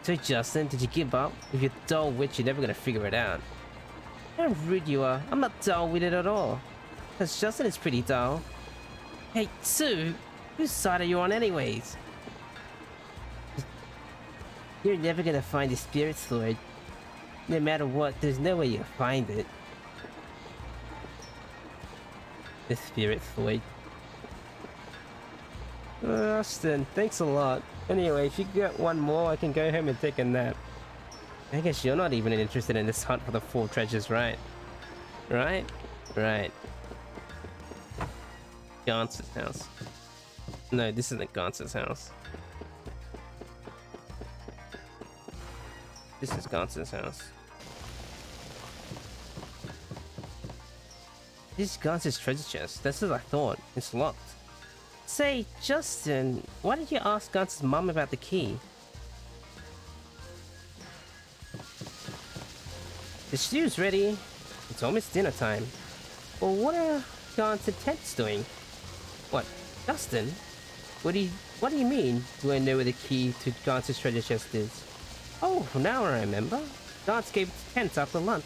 So Justin, did you give up? If you're dull witch, you're never gonna figure it out. How rude you are. I'm not dull with it at all. Because Justin is pretty dull. Hey, Sue! Whose side are you on anyways? You're never gonna find the spirit sword. No matter what, there's no way you'll find it. The spirit sword. Justin, thanks a lot. Anyway, if you get one more, I can go home and take a nap. I guess you're not even interested in this hunt for the 4 treasures, right? Right? Right. Gantz's house. No, this isn't Gantz's house. This is Gantz's house. This is Gantz's treasure chest. That's what I thought. It's locked. Say, Justin, why did you ask Gantz's mom about the key? The stew's ready. It's almost dinner time. Well, what are Gantz and Ted's doing? What, Justin? What do you mean? Do I know where the key to Gantz's treasure chest is? Oh, now I remember. Gantz gave it to Tent after lunch.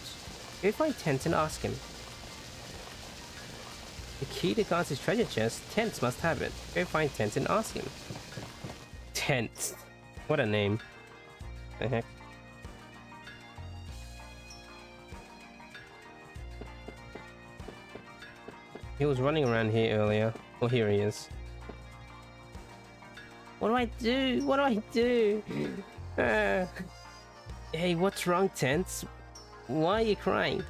Go find Tent and ask him. The key to Gantz's treasure chest, Tent must have it. Go find Tent and ask him. Tent. What a name. The heck? He was running around here earlier. Oh, here he is. What do I do? What do I do? Hey, what's wrong, Tent? Why are you crying?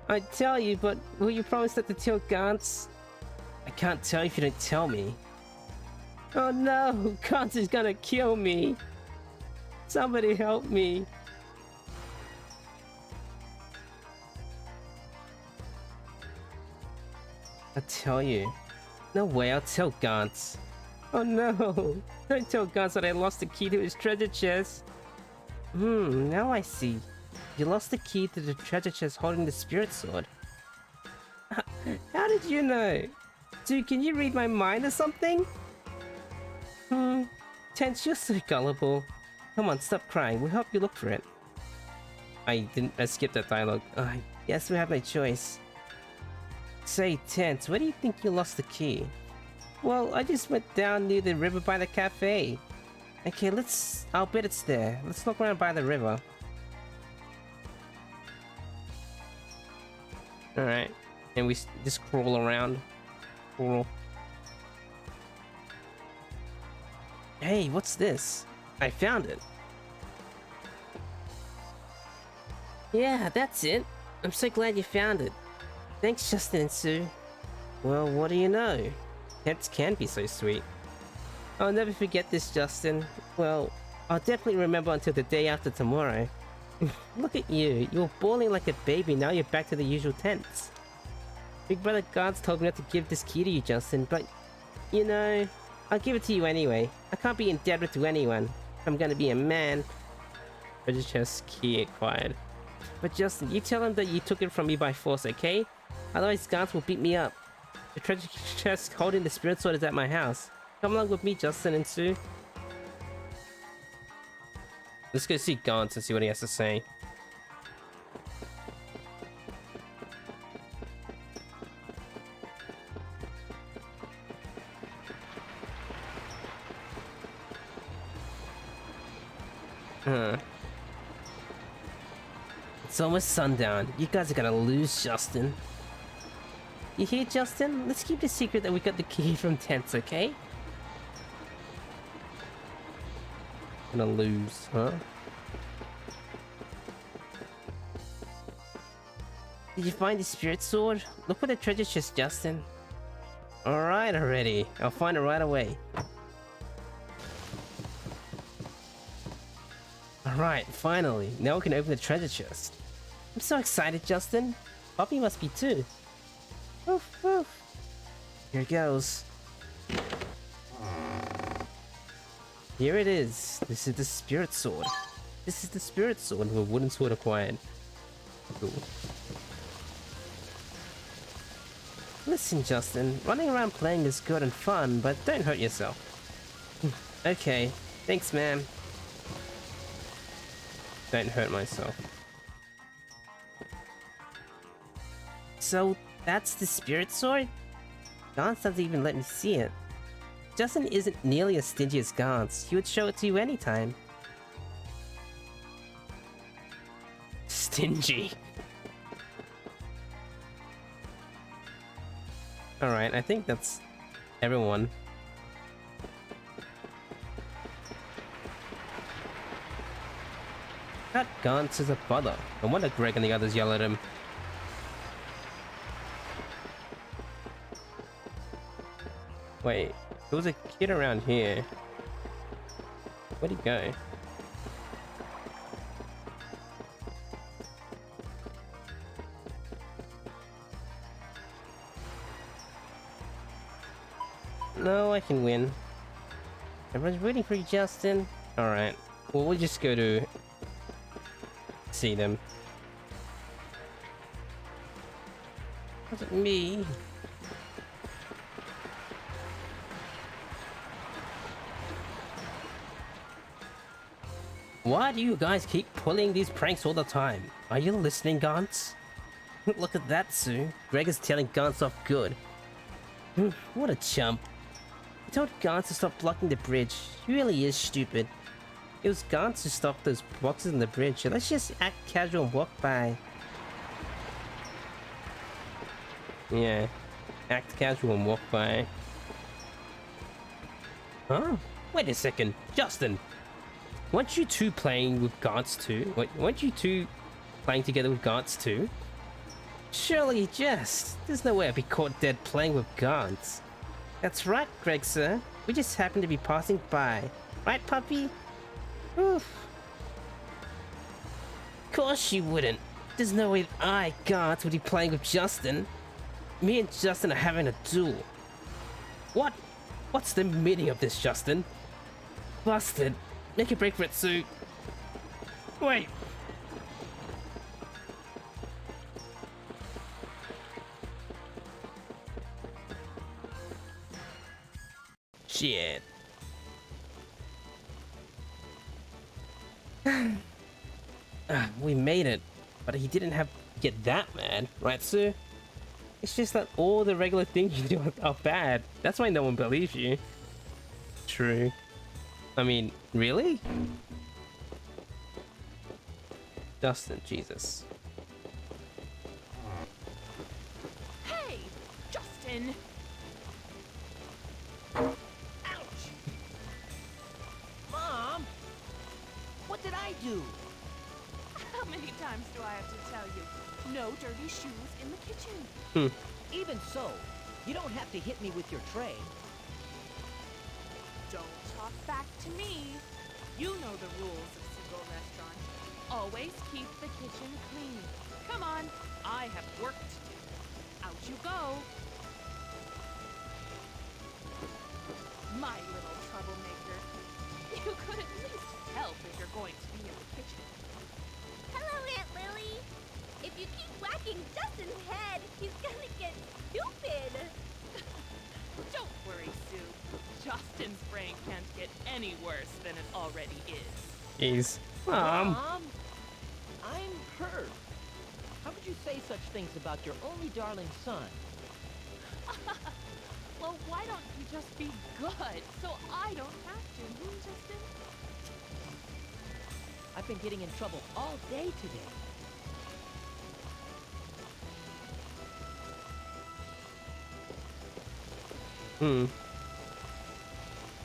I'd tell you, but will you promise not to tell Gantz? I can't tell if you don't tell me. Oh no, Gantz is gonna kill me. Somebody help me. I'll tell you. No way, I'll tell Gantz. Oh no, don't tell Gantz that I lost the key to his treasure chest. Now I see. You lost the key to the treasure chest holding the spirit sword. How did you know? Dude, can you read my mind or something? Tense, you're so gullible. Come on, stop crying. We'll help you look for it. I skipped that dialogue. I guess we have no choice. Say, Tense, where do you think you lost the key? Well, I just went down near the river by the cafe. Okay, I'll bet it's there. Let's look around by the river. Alright, and we just crawl around. Crawl. Hey, what's this? I found it. Yeah, that's it. I'm so glad you found it. Thanks, Justin and Sue. Well, what do you know? Pets can be so sweet. I'll never forget this, Justin. Well, I'll definitely remember until the day after tomorrow. Look at you. You were bawling like a baby, now you're back to the usual tense. Big brother guards told me not to give this key to you, Justin, but... You know... I'll give it to you anyway. I can't be indebted to anyone. I'm gonna be a man. Treasure chest key acquired. But Justin, you tell him that you took it from me by force, okay? Otherwise guards will beat me up. The treasure chest holding the spirit sword is at my house. Come along with me, Justin and Sue. Let's go see Gaunt and see what he has to say. It's almost sundown. You guys are gonna lose, Justin. You hear, Justin? Let's keep the secret that we got the key from tents, okay? Gonna lose, huh? Did you find the spirit sword? Look for the treasure chest, Justin. Alright already. I'll find it right away. Alright, finally. Now we can open the treasure chest. I'm so excited, Justin. Poppy must be too. Woof, woof. Here it goes. Here it is. This is the spirit sword. This is the spirit sword with a wooden sword acquired. Cool. Listen, Justin. Running around playing is good and fun, but don't hurt yourself. Okay. Thanks, ma'am. Don't hurt myself. So, that's the spirit sword? Gans doesn't even let me see it. Justin isn't nearly as stingy as Gans. He would show it to you anytime. Stingy. Alright, I think that's everyone. That Gans is a bother. No wonder Greg and the others yell at him. Wait, there was a kid around here. Where'd he go? No, I can win. Everyone's rooting for you, Justin. Alright, well, we'll just go to see them. Wasn't me. Why do you guys keep pulling these pranks all the time? Are you listening, Gantz? Look at that, Sue. Greg is telling Gantz off good. What a chump. He told Gantz to stop blocking the bridge. He really is stupid. It was Gantz who stopped those boxes in the bridge, so let's just act casual and walk by. Yeah, act casual and walk by. Huh? Wait a second, Justin! Weren't you two playing with Gantz too? Weren't you two playing together with Gantz too? Surely you jest. There's no way I'd be caught dead playing with Gantz. That's right, Greg, sir. We just happened to be passing by. Right, puppy? Oof. Of course you wouldn't. There's no way I, Gantz, would be playing with Justin. Me and Justin are having a duel. What? What's the meaning of this, Justin? Busted. Make a break for it, Sue. Wait. Shit. We made it, but he didn't have to get that mad, right, Sue? It's just that all the regular things you do are bad. That's why no one believes you. True. I mean, really? Justin, Jesus. Hey, Justin! Ouch! Mom! What did I do? How many times do I have to tell you? No dirty shoes in the kitchen. Even so, you don't have to hit me with your tray. Don't talk back to me. You know the rules of single restaurant. Always keep the kitchen clean. Come on, I have work to do. Out you go. My little troublemaker. You could at least help if you're going to be in the kitchen. Hello, Aunt Lily. If you keep whacking Justin's head, he's gonna get stupid. Don't worry, Sue. Justin's brain can't get any worse than it already is. Jeez. Mom. I'm hurt. How could you say such things about your only darling son? Well, why don't you just be good so I don't have to, Justin? I've been getting in trouble all day today.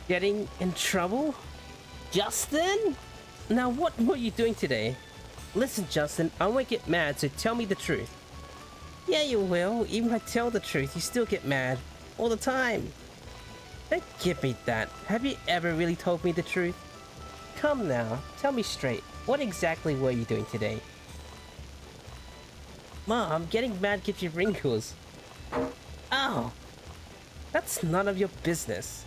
Getting in trouble? Justin? Now what were you doing today? Listen, Justin, I won't get mad, so tell me the truth. Yeah, you will. Even if I tell the truth, you still get mad. All the time. Don't give me that. Have you ever really told me the truth? Come now, tell me straight. What exactly were you doing today? Mom, getting mad gives you wrinkles. Oh, that's none of your business.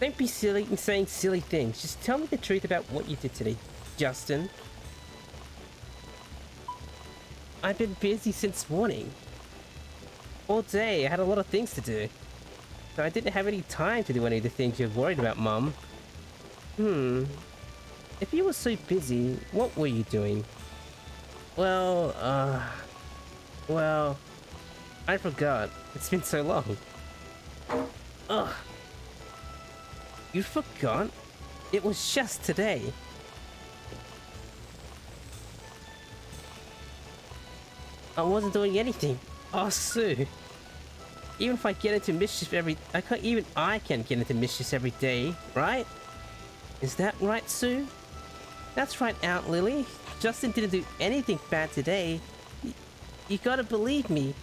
Don't be silly and saying silly things. Just tell me the truth about what you did today, Justin. I've been busy since morning. All day, I had a lot of things to do. So I didn't have any time to do any of the things you're worried about, Mom. If you were so busy, what were you doing? Well, I forgot. It's been so long. Ugh. You forgot? It was just today. I wasn't doing anything. Oh, Sue. Even if I get into mischief I can't get into mischief every day, right? Is that right, Sue? That's right, Aunt Lily. Justin didn't do anything bad today. You gotta believe me.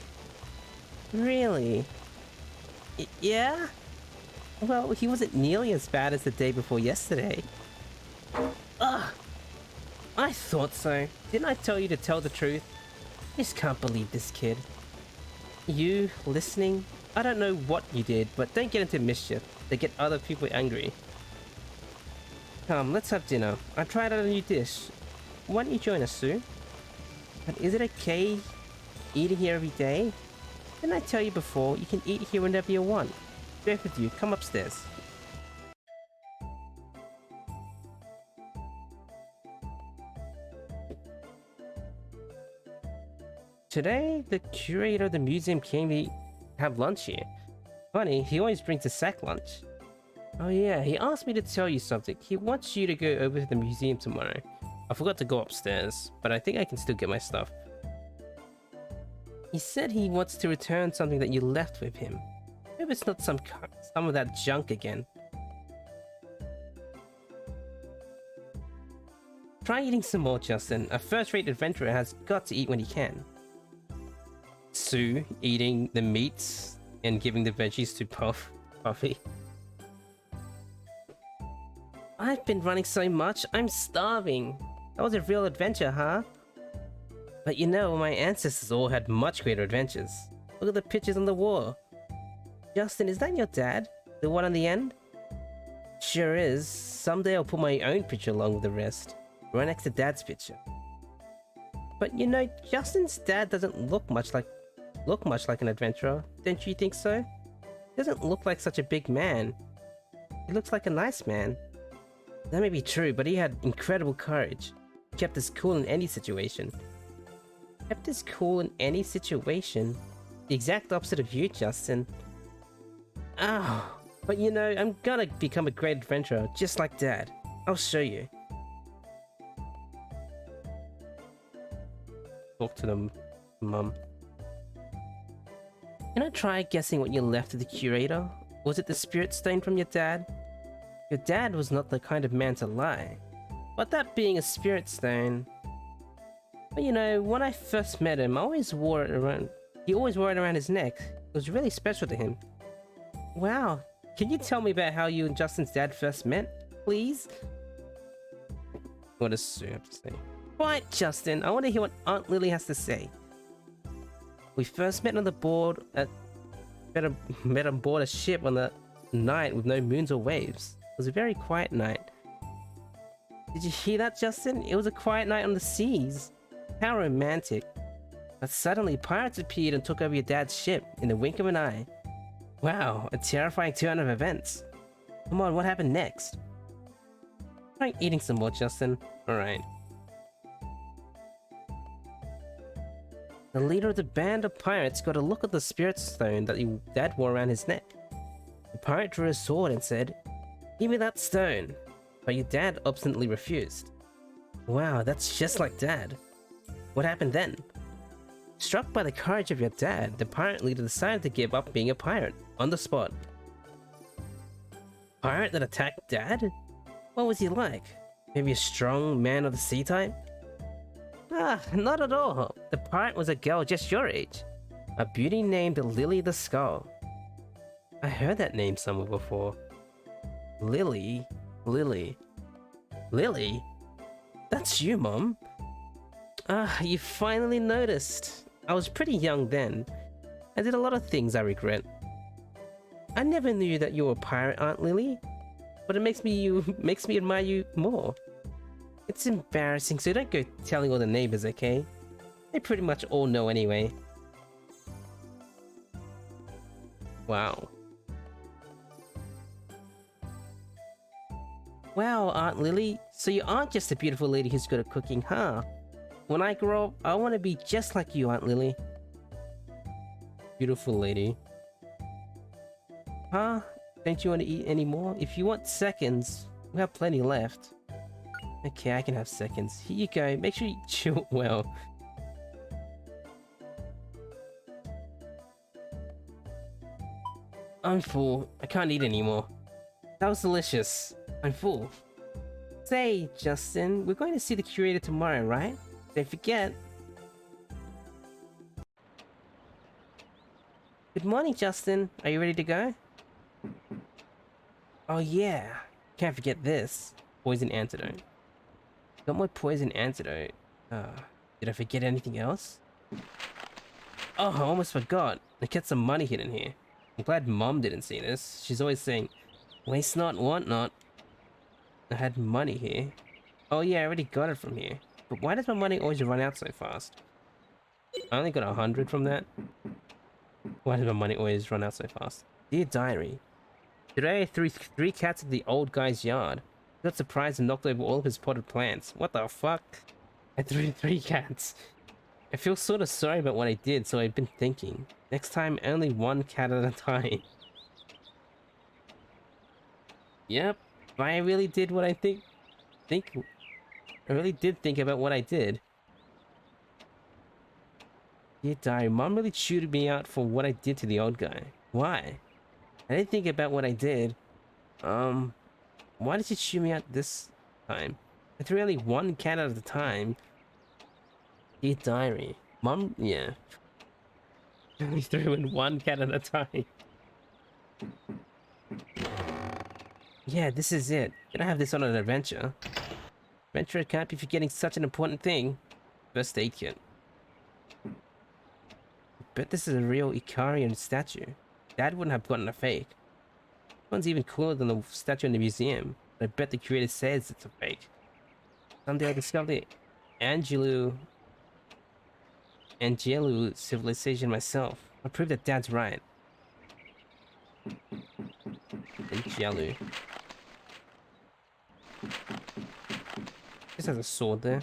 Really? Yeah? Well, he wasn't nearly as bad as the day before yesterday. Ugh! I thought so. Didn't I tell you to tell the truth? I just can't believe this kid. You listening? I don't know what you did, but don't get into mischief. They get other people angry. Come, let's have dinner. I tried out a new dish. Why don't you join us, Sue? But is it okay eating here every day? Didn't I tell you before, you can eat here whenever you want. Both of you, come upstairs. Today, the curator of the museum came to have lunch here. Funny, he always brings a sack lunch. Oh yeah, he asked me to tell you something. He wants you to go over to the museum tomorrow. I forgot to go upstairs, but I think I can still get my stuff. He said he wants to return something that you left with him. Hope it's not some of that junk again. Try eating some more, Justin. A first-rate adventurer has got to eat when he can. Sue eating the meats and giving the veggies to Puffy. I've been running so much, I'm starving. That was a real adventure, huh? But you know, my ancestors all had much greater adventures. Look at the pictures on the wall. Justin, is that your dad? The one on the end? Sure is. Someday I'll put my own picture along with the rest. Right next to Dad's picture. But you know, Justin's dad doesn't look much like an adventurer. Don't you think so? He doesn't look like such a big man. He looks like a nice man. That may be true, but he had incredible courage. He kept us cool in any situation. Kept us cool in any situation? The exact opposite of you, Justin. Oh, but you know, I'm gonna become a great adventurer, just like Dad. I'll show you. Talk to them, Mum. Can I try guessing what you left to the curator? Was it the spirit stone from your dad? Your dad was not the kind of man to lie. But that being a spirit stone... But you know, when I first met him, he always wore it around his neck. It was really special to him. Wow, can you tell me about how you and Justin's dad first met, please? What does Sue have to say? Quiet, Justin. I want to hear what Aunt Lily has to say. We first met on the board at met on board a ship on the night with no moons or waves. It was a very quiet night. Did you hear that, Justin? It was a quiet night on the seas. How romantic. But suddenly pirates appeared and took over your dad's ship in the wink of an eye. Wow, a terrifying turn of events. Come on, what happened next? Try eating some more, Justin. Alright. The leader of the band of pirates got a look at the spirit stone that your dad wore around his neck. The pirate drew a sword and said, "Give me that stone." But your dad obstinately refused. Wow, that's just like Dad. What happened then? Struck by the courage of your dad, the pirate leader decided to give up being a pirate, on the spot. Pirate that attacked Dad? What was he like? Maybe a strong man of the sea type? Ah, not at all. The pirate was a girl just your age. A beauty named Lily the Skull. I heard that name somewhere before. Lily? Lily? That's you, Mom. Ah, you finally noticed. I was pretty young then. I did a lot of things I regret. I never knew that you were a pirate, Aunt Lily. But it makes me admire you more. It's embarrassing, so don't go telling all the neighbors, okay? They pretty much all know anyway. Wow. Wow, Aunt Lily. So you aren't just a beautiful lady who's good at cooking, huh? When I grow up, I want to be just like you, Aunt Lily. Beautiful lady. Huh? Don't you want to eat any more? If you want seconds, we have plenty left. Okay, I can have seconds. Here you go. Make sure you chew it well. I'm full. I can't eat anymore. That was delicious. I'm full. Say, Justin, we're going to see the curator tomorrow, right? Don't forget. Good morning, Justin. Are you ready to go? Oh yeah. Can't forget this. Poison antidote. Got my poison antidote. Did I forget anything else? Oh, I almost forgot. I kept some money hidden here. I'm glad Mom didn't see this. She's always saying, waste not, want not. I had money here. Oh yeah, I already got it from here. But why does my money always run out so fast? I only got 100 from that. Why does my money always run out so fast? Dear Diary. Today I threw 3 cats at the old guy's yard. He got surprised and knocked over all of his potted plants. What the fuck? I threw 3 cats. I feel sort of sorry about what I did, so I've been thinking. Next time, only 1 cat at a time. Yep, I really did what I I really did think about what I did. Dear Diary, Mom really chewed me out for what I did to the old guy. Why? I didn't think about what I did. Why did she chew me out this time? I threw only 1 cat at a time. Dear Diary. Mom, yeah. I only threw in 1 cat at a time. Yeah, this is it. Gonna have this on an adventure. Adventurer can't be forgetting such an important thing. First aid kit. Bet this is a real Icarian statue. Dad wouldn't have gotten a fake. This one's even cooler than the statue in the museum. But I bet the creator says it's a fake. Someday I'll discover the Angelu civilization myself. I'll prove that Dad's right. Angelu. Just has a sword there.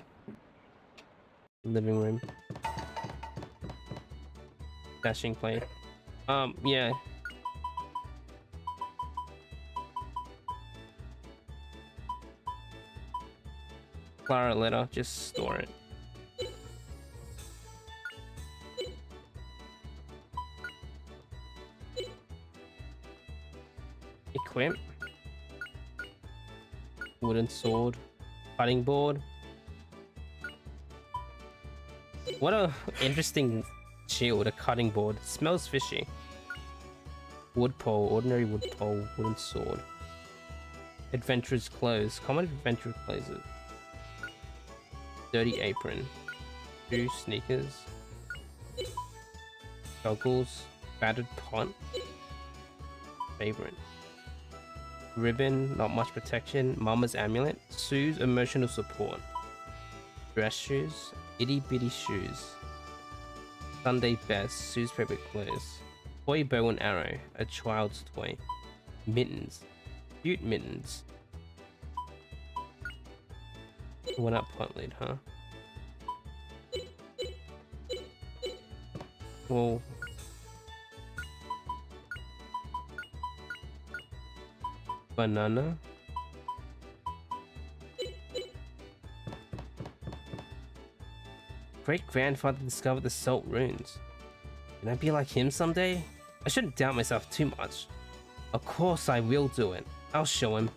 Living room. Dashing play. Yeah. Clara letter, just store it. Equip. Wooden sword. Cutting board. What a interesting shield, a cutting board. Smells fishy. Wood pole, ordinary wood pole, wooden sword. Adventurer's clothes. Common adventurer clothes. Dirty apron. 2 sneakers. Goggles. Battered pot. Favorite. Ribbon, not much protection. Mama's amulet. Sue's emotional support. Dress shoes. Itty bitty shoes. Sunday best. Sue's favorite clothes. Toy bow and arrow. A child's toy. Mittens. Cute mittens. Went up pot lid, huh? Well, banana. Great grandfather discovered the salt runes. Can I be like him someday? I shouldn't doubt myself too much. Of course I will do it. I'll show him.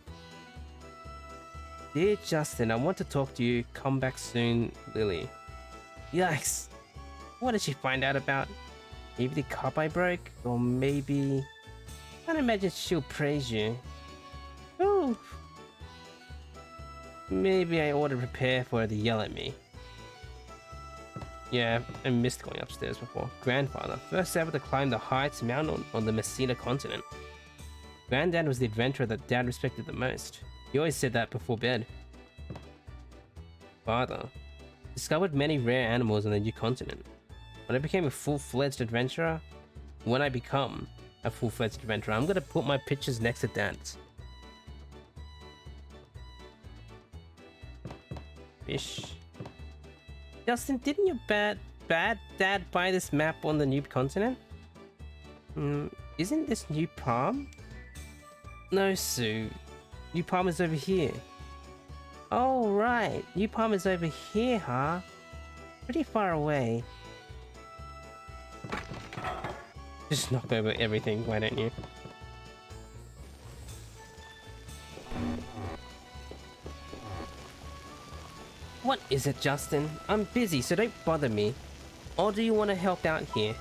Dear Justin, I want to talk to you. Come back soon, Lily. Yikes. What did she find out about? Maybe the cup I broke? Or maybe... I can't imagine she'll praise you. Ooh. Maybe I ought to prepare for her to yell at me. Yeah, I missed going upstairs before. Grandfather, first ever to climb the highest mountain on the Messina continent. Granddad was the adventurer that Dad respected the most. He always said that before bed. Father, discovered many rare animals on the new continent. When I became a full-fledged adventurer, when I become a full-fledged adventurer, I'm gonna put my pictures next to Dad's. Fish. Justin, didn't your bad dad buy this map on the new continent? Isn't this New Palm? No, Sue. New Palm is over here. Oh, right. New Palm is over here, huh? Pretty far away. Just knock over everything, why don't you? What is it, Justin? I'm busy, so don't bother me. Or do you want to help out here?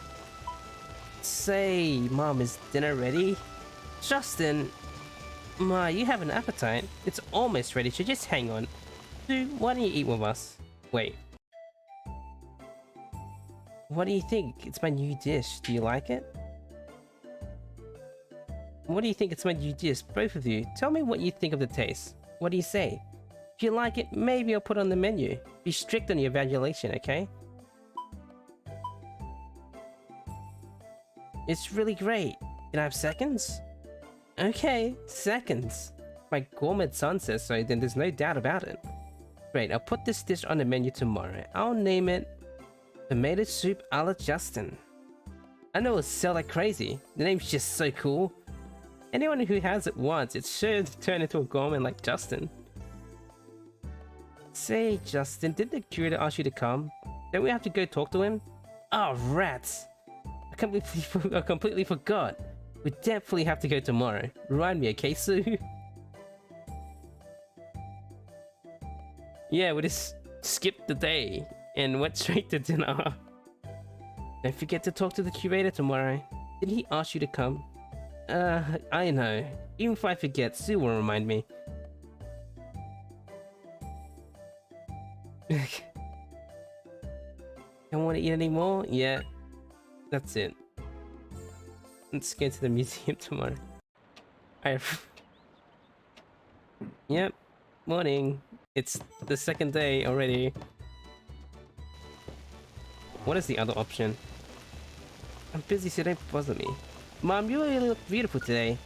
Say, Mom, is dinner ready? Justin! Ma, you have an appetite. It's almost ready, so just hang on. Dude, why don't you eat with us? Wait. What do you think? It's my new dish. Do you like it? What do you think? It's my new dish? Both of you. Tell me what you think of the taste. What do you say? If you like it, maybe I'll put it on the menu. Be strict on your evaluation, okay? It's really great. Can I have seconds? Okay, seconds. My gourmet son says so, then there's no doubt about it. Great, I'll put this dish on the menu tomorrow. I'll name it Tomato Soup a la Justin. I know it'll sell like crazy. The name's just so cool. Anyone who has it once, it's sure to turn into a gourmet like Justin. Say, Justin, did the curator ask you to come? Don't we have to go talk to him? Oh, rats! I completely forgot. We definitely have to go tomorrow. Remind me, okay, Sue? Yeah, we just skipped the day and went straight to dinner. Don't forget to talk to the curator tomorrow. Did he ask you to come? I know. Even if I forget, Sue will remind me. Don't want to eat anymore? Yeah. That's it. Let's go to the museum tomorrow. Yep. Morning. It's the second day already. What is the other option? I'm busy, so don't bother me. Mom, you really look beautiful today.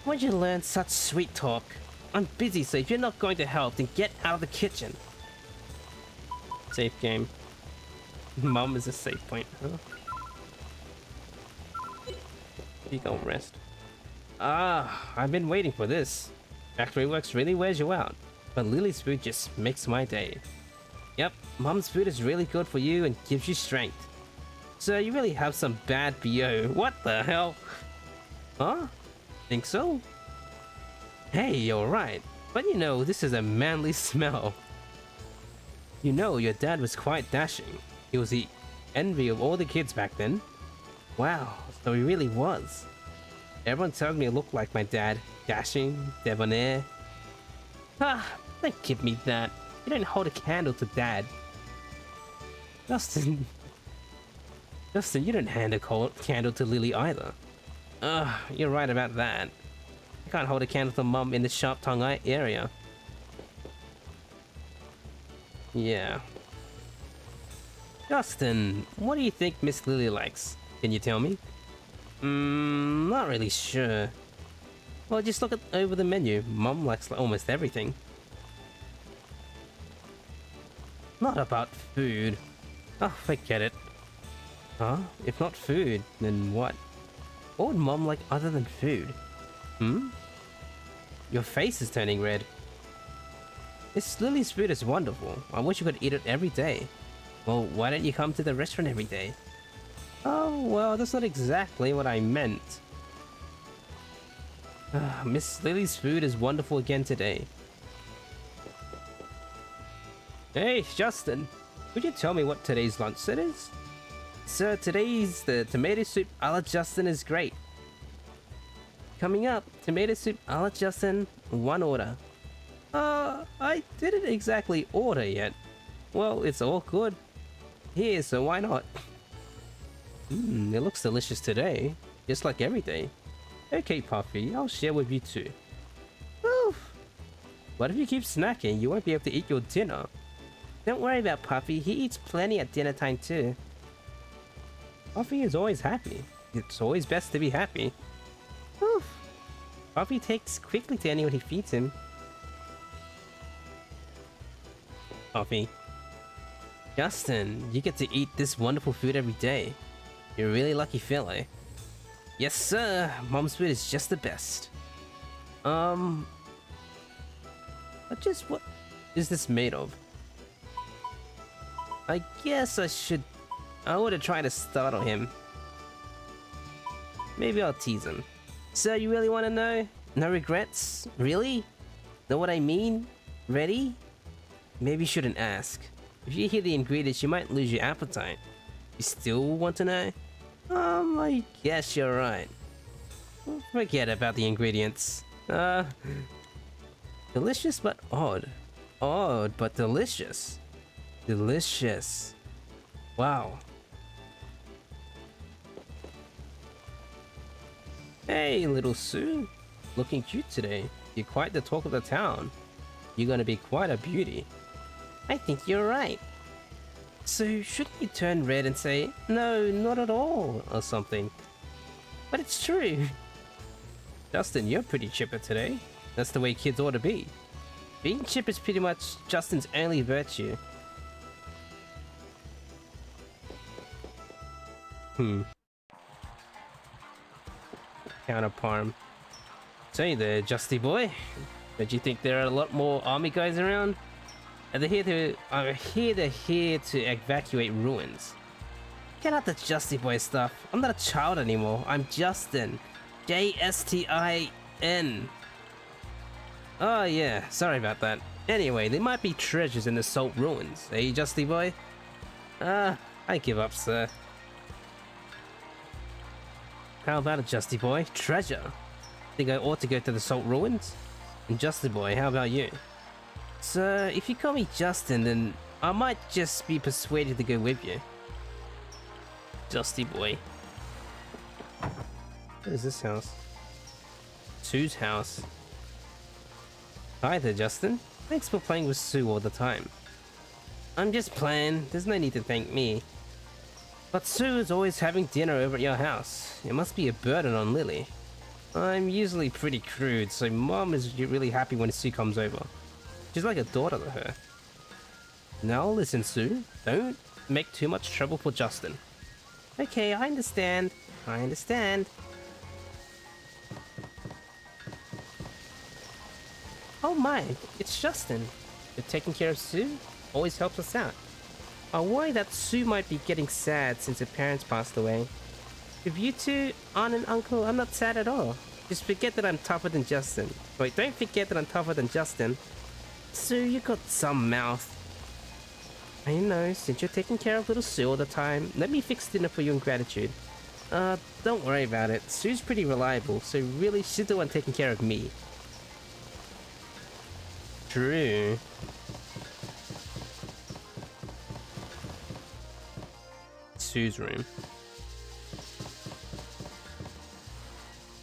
Where'd you learn such sweet talk? I'm busy, so if you're not going to help, then get out of the kitchen. Safe game. Mom is a safe point, huh? You go rest. Ah, I've been waiting for this. Factory works really wears you out, but Lily's food just makes my day. Yep, Mom's food is really good for you and gives you strength. So you really have some bad BO. What the hell? Huh? Think so? Hey, you're right. But you know, this is a manly smell. You know, your dad was quite dashing. He was the envy of all the kids back then. Wow, so he really was. Everyone tells me I look like my dad. Dashing, debonair. Ah, don't give me that. You don't hold a candle to Dad. Justin. Justin, you don't hand a candle to Lily either. Ugh, you're right about that. You can't hold a candle to Mum in the sharp tongue area. Yeah. Justin, what do you think Miss Lily likes? Can you tell me? Not really sure. Well, just look over the menu. Mum likes almost everything. Not about food. Oh, forget it. Huh? If not food, then what? What would Mom like other than food? Hmm? Your face is turning red. Miss Lily's food is wonderful. I wish you could eat it every day. Well, why don't you come to the restaurant every day? Oh, well, that's not exactly what I meant. Miss Lily's food is wonderful again today. Hey, Justin. Could you tell me what today's lunch set is? Sir, today's the tomato soup a la Justin is great. Coming up, tomato soup a la Justin, one order. I didn't exactly order yet. Well, it's all good. Here, so why not? It looks delicious today, just like every day. Okay, Puffy, I'll share with you too. Oof. But if you keep snacking, you won't be able to eat your dinner. Don't worry about Puffy, he eats plenty at dinner time too. Puffy is always happy. It's always best to be happy. Oof. Puffy takes quickly to anyone who feeds him. Puffy. Justin, you get to eat this wonderful food every day. You're a really lucky fellow. Yes, sir. Mom's food is just the best. What is this made of? I guess I would have tried to startle him. Maybe I'll tease him. So you really want to know? No regrets? Really? Know what I mean? Ready? Maybe you shouldn't ask. If you hear the ingredients, you might lose your appetite. You still want to know? I guess you're right. Forget about the ingredients. Delicious but odd. Odd but delicious. Delicious. Wow. Hey, little Sue. Looking cute today. You're quite the talk of the town. You're gonna be quite a beauty. I think you're right. So shouldn't you turn red and say, no, not at all, or something? But it's true. Justin, you're pretty chipper today. That's the way kids ought to be. Being chipper is pretty much Justin's only virtue. Counterpalm. Say there, Justy boy. Don't you think there are a lot more army guys around? And they're here to evacuate ruins. Get out the Justy boy stuff. I'm not a child anymore. I'm Justin. Justin. Oh yeah, sorry about that. Anyway, there might be treasures in the salt ruins. Hey, Justy boy? I give up, sir. How about it, Justy boy? Treasure? Think I ought to go to the salt ruins? And Justy boy, how about you? So, if you call me Justin, then I might just be persuaded to go with you. Justy boy. What is this house? Sue's house. Hi there, Justin. Thanks for playing with Sue all the time. I'm just playing. There's no need to thank me. But Sue is always having dinner over at your house. It must be a burden on Lily. I'm usually pretty crude, so Mom is really happy when Sue comes over. She's like a daughter to her. Now listen, Sue. Don't make too much trouble for Justin. Okay, I understand. I understand. Oh my, it's Justin. You're taking care of Sue? Always helps us out. I worry that Sue might be getting sad since her parents passed away. If you two aren't an uncle, I'm not sad at all. Just forget that I'm tougher than Justin. Wait, don't forget that I'm tougher than Justin. Sue, you got some mouth. I know, since you're taking care of little Sue all the time, let me fix dinner for you in gratitude. Don't worry about it. Sue's pretty reliable, so really she's the one taking care of me. True. Sue's room.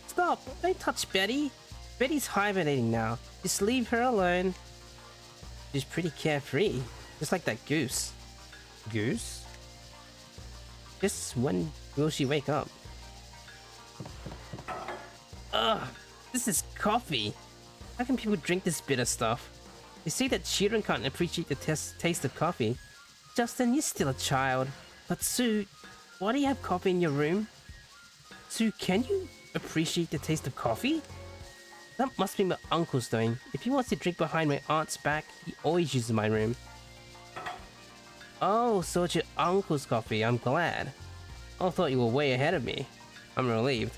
Stop! Don't touch Betty! Betty's hibernating now. Just leave her alone. She's pretty carefree. Just like that goose. Goose? Just when will she wake up? Ugh! This is coffee! How can people drink this bitter stuff? They say that children can't appreciate the taste of coffee. Justin, you're still a child. But Sue, why do you have coffee in your room? Sue, can you appreciate the taste of coffee? That must be my uncle's doing. If he wants to drink behind my aunt's back, he always uses my room. Oh, so it's your uncle's coffee. I'm glad. I thought you were way ahead of me. I'm relieved.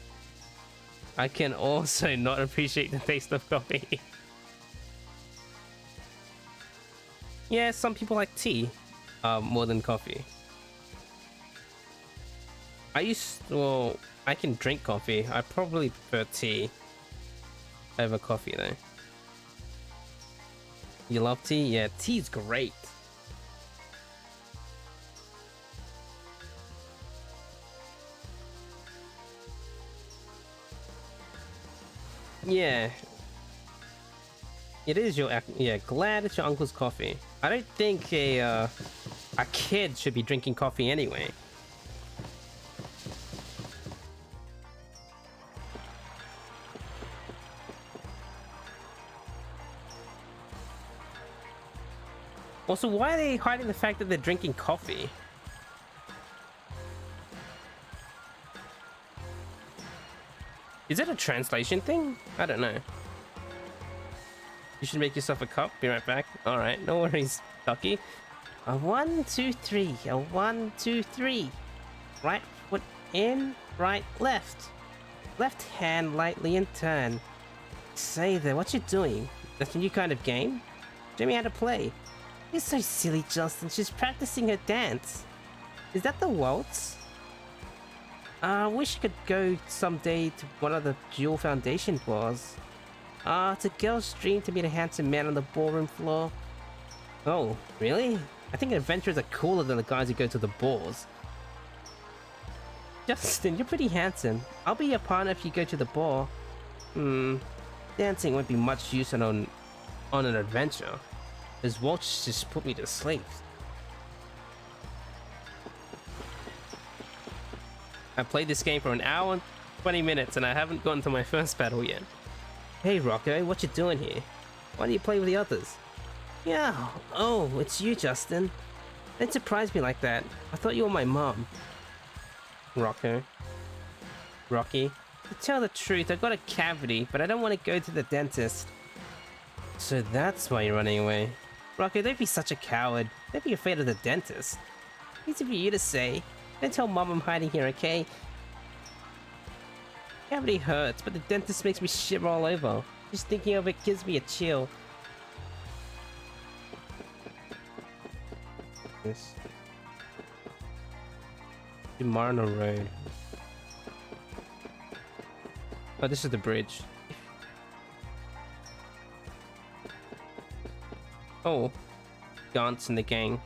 I can also not appreciate the taste of coffee. Yeah, some people like tea more than coffee. Well, I can drink coffee. I probably prefer tea over coffee though. You love tea? Yeah, tea's great. Yeah. It is your... Yeah, glad it's your uncle's coffee. I don't think a kid should be drinking coffee anyway. Also, why are they hiding the fact that they're drinking coffee? Is it a translation thing? I don't know. You should make yourself a cup. Be right back. Alright, no worries, Ducky. A 1, 2, 3. A 1, 2, 3. Right foot in, right, left. Left hand lightly and turn. Say there, what you doing? That's a new kind of game? Show me how to play. You're so silly, Justin. She's practicing her dance. Is that the waltz? I wish I could go someday to one of the Jewel Foundation bars. It's a girl's dream to meet a handsome man on the ballroom floor. Oh, really? I think adventurers are cooler than the guys who go to the balls. Justin, you're pretty handsome. I'll be your partner if you go to the ball. Dancing won't be much use on an adventure. His waltz just put me to sleep. I played this game for an hour and 20 minutes and I haven't gotten to my first battle yet. Hey Rocco, what you doing here? Why do you play with the others? Yeah, oh, it's you, Justin. Don't surprise me like that. I thought you were my mom. Rocco. Rocky. To tell the truth, I got a cavity, but I don't want to go to the dentist. So that's why you're running away. Rocco, don't be such a coward. Don't be afraid of the dentist. Easy for you to say. Don't tell Mom I'm hiding here, okay? Cavity hurts, but the dentist makes me shiver all over. Just thinking of it gives me a chill. This. Marno Road. Oh, this is the bridge. Oh, Gaunt's and the gang.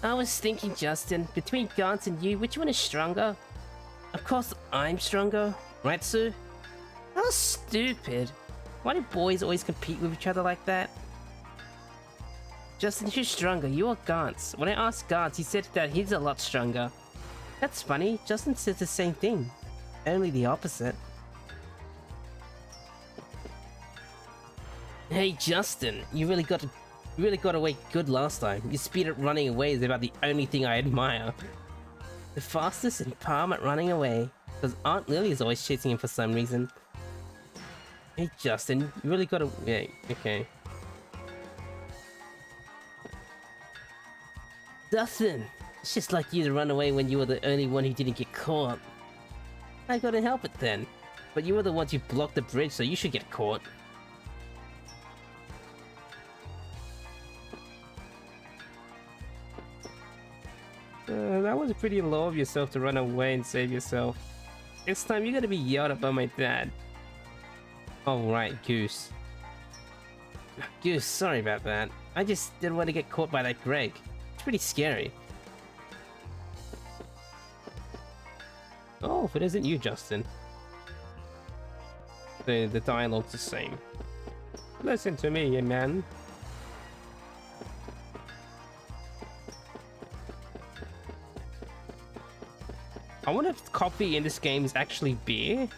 I was thinking, Justin, between Gaunt and you, which one is stronger? Of course I'm stronger, right, Sue? How stupid. Why do boys always compete with each other like that? Justin, who's stronger, you or Gaunt? When I asked Gaunt, he said that he's a lot stronger. That's funny, Justin says the same thing. Only the opposite. Hey Justin, you really got away good last time. Your speed at running away is about the only thing I admire. The fastest and palm at running away. Because Aunt Lily is always chasing him for some reason. Hey Justin, you really got away. Okay. Justin, it's just like you to run away when you were the only one who didn't get caught. I couldn't help it then. But you were the ones who blocked the bridge, so you should get caught. That was pretty low of yourself to run away and save yourself. Next time you're gonna be yelled at by my dad. Oh right, Goose. Goose, sorry about that. I just didn't want to get caught by that Greg. It's pretty scary. Oh, if it isn't you, Justin. The dialogue's the same. Listen to me, man. I wonder if coffee in this game is actually beer?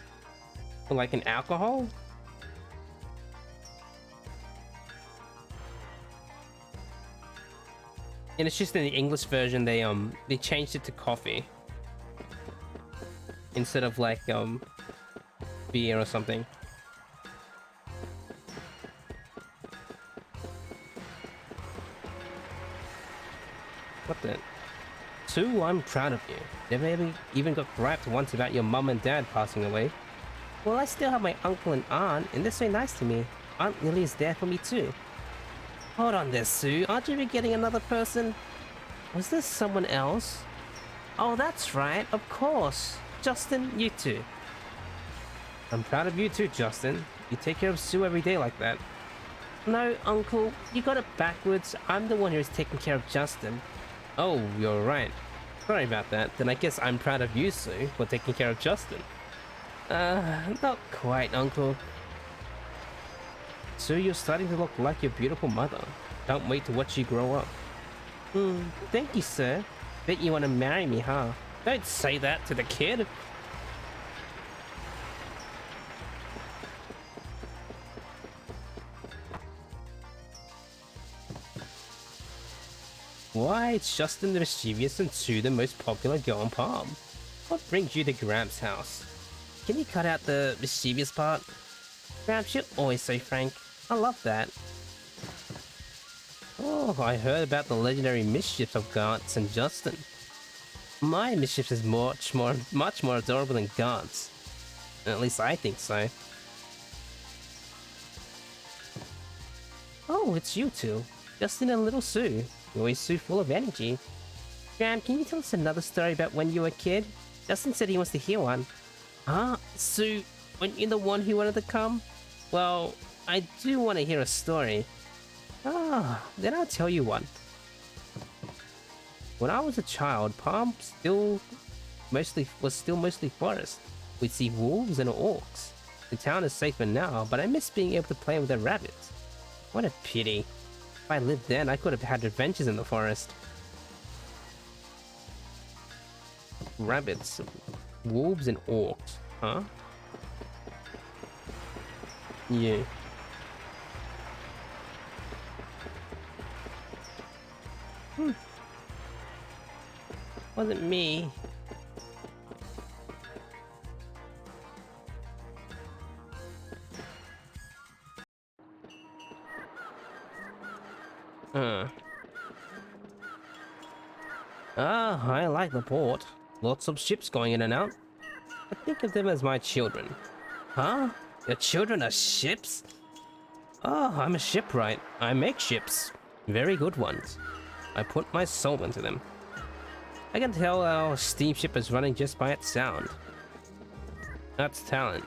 Or like an alcohol? And it's just in the English version they changed it to coffee. Instead of like beer or something. What the? Sue, I'm proud of you. Never ever even got griped once about your mum and dad passing away. Well, I still have my uncle and aunt, and they're so nice to me. Aunt Lily is there for me too. Hold on there, Sue. Aren't you forgetting another person? Was there someone else? Oh, that's right. Of course. Justin, you too. I'm proud of you too, Justin. You take care of Sue every day like that. No, Uncle. You got it backwards. I'm the one who is taking care of Justin. Oh, you're right. Sorry about that. Then I guess I'm proud of you, Sue, for taking care of Justin. Not quite, Uncle. Sue, you're starting to look like your beautiful mother. Can't wait to watch you grow up. Thank you, sir. Bet you want to marry me, huh? Don't say that to the kid. Why, it's Justin the Mischievous and Sue the most popular girl on Palm. What brings you to Gramps' house? Can you cut out the mischievous part? Gramps, you're always so frank. I love that. Oh, I heard about the legendary mischiefs of Gantz and Justin. My mischief is much more adorable than Gantz. At least I think so. Oh, it's you two. Justin and little Sue. You're always so full of energy. Graham, can you tell us another story about when you were a kid? Justin said he wants to hear one. Huh? Sue, weren't you the one who wanted to come? Well, I do want to hear a story. Then I'll tell you one. When I was a child, Palm was still mostly forest. We'd see wolves and orcs. The town is safer now, but I miss being able to play with the rabbits. What a pity. If I lived then, I could have had adventures in the forest. Rabbits, wolves and orcs, huh? Yeah. Wasn't me. I like the port. Lots of ships going in and out. I think of them as my children. Huh? Your children are ships? Oh, I'm a shipwright. I make ships. Very good ones. I put my soul into them. I can tell our steamship is running just by its sound. That's talent.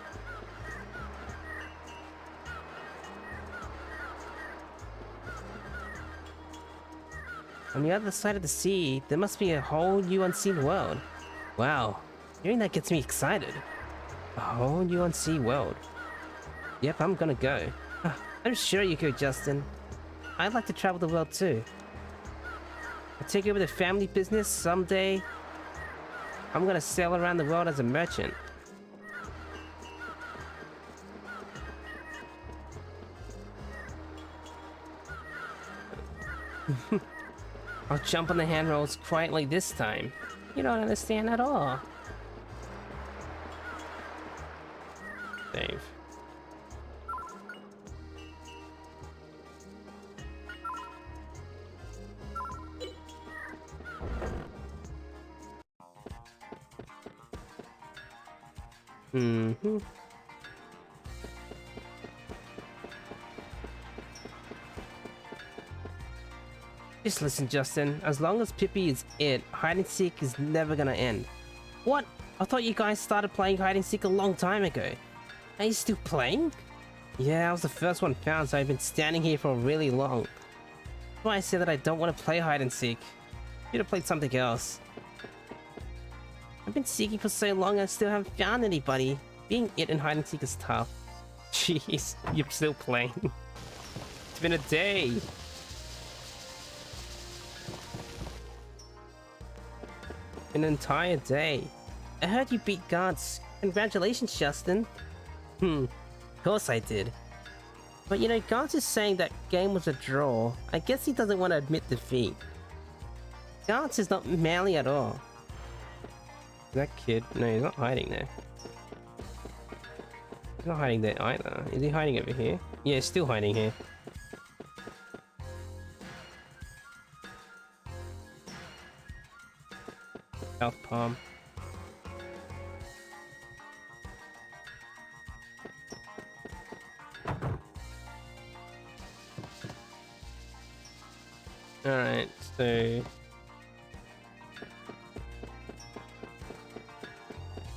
On the other side of the sea, there must be a whole new unseen world. Wow, hearing that gets me excited. A whole new unseen world. Yep, I'm gonna go. I'm sure you could, Justin. I'd like to travel the world too. I'll take over the family business someday. I'm gonna sail around the world as a merchant. I'll jump on the handrails quietly this time. You don't understand at all. Dave. Just listen, Justin. As long as Pippi is it, hide and seek is never gonna end. What? I thought you guys started playing hide and seek a long time ago. Are you still playing? Yeah, I was the first one found, so I've been standing here for really long. That's why I said that I don't want to play hide and seek. Should have played something else. I've been seeking for so long I still haven't found anybody. Being it in hide and seek is tough. Jeez, you're still playing. It's been a day. An entire day. I heard you beat guards. Congratulations, Justin. Of course I did. But you know, Gantz is saying that game was a draw. I guess he doesn't want to admit defeat. Gantz is not manly at all. That kid, no, he's not hiding there. He's not hiding there either. Is he hiding over here? Yeah, he's still hiding here. South Palm. Alright, so...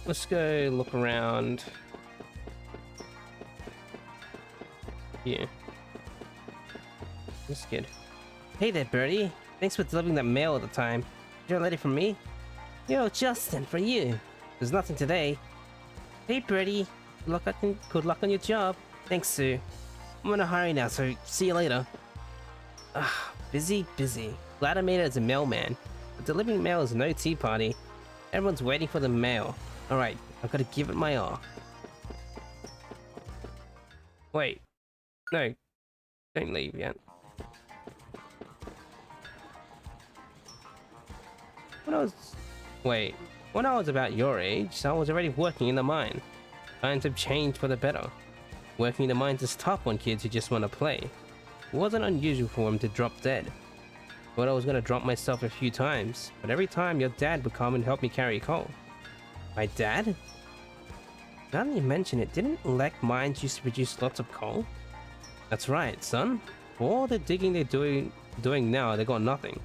let's go look around. Yeah. That's good. Hey there, Birdie. Thanks for delivering that mail at the time. You're a lady from me? Yo, Justin, for you. There's nothing today. Hey, Birdie. Good luck on your job. Thanks, Sue. I'm in a hurry now, so see you later. Busy. Glad I made it as a mailman. But delivering mail is no tea party. Everyone's waiting for the mail. Alright, I've got to give it my all. Wait. No. Don't leave yet. When I was about your age, I was already working in the mine. Times have changed for the better. Working in the mines is tough on kids who just want to play. It wasn't unusual for him to drop dead. Thought I was going to drop myself a few times, but every time your dad would come and help me carry coal. My dad? Now that you mention it, didn't Lek mines used to produce lots of coal? That's right, son. For all the digging they're doing now, they got nothing.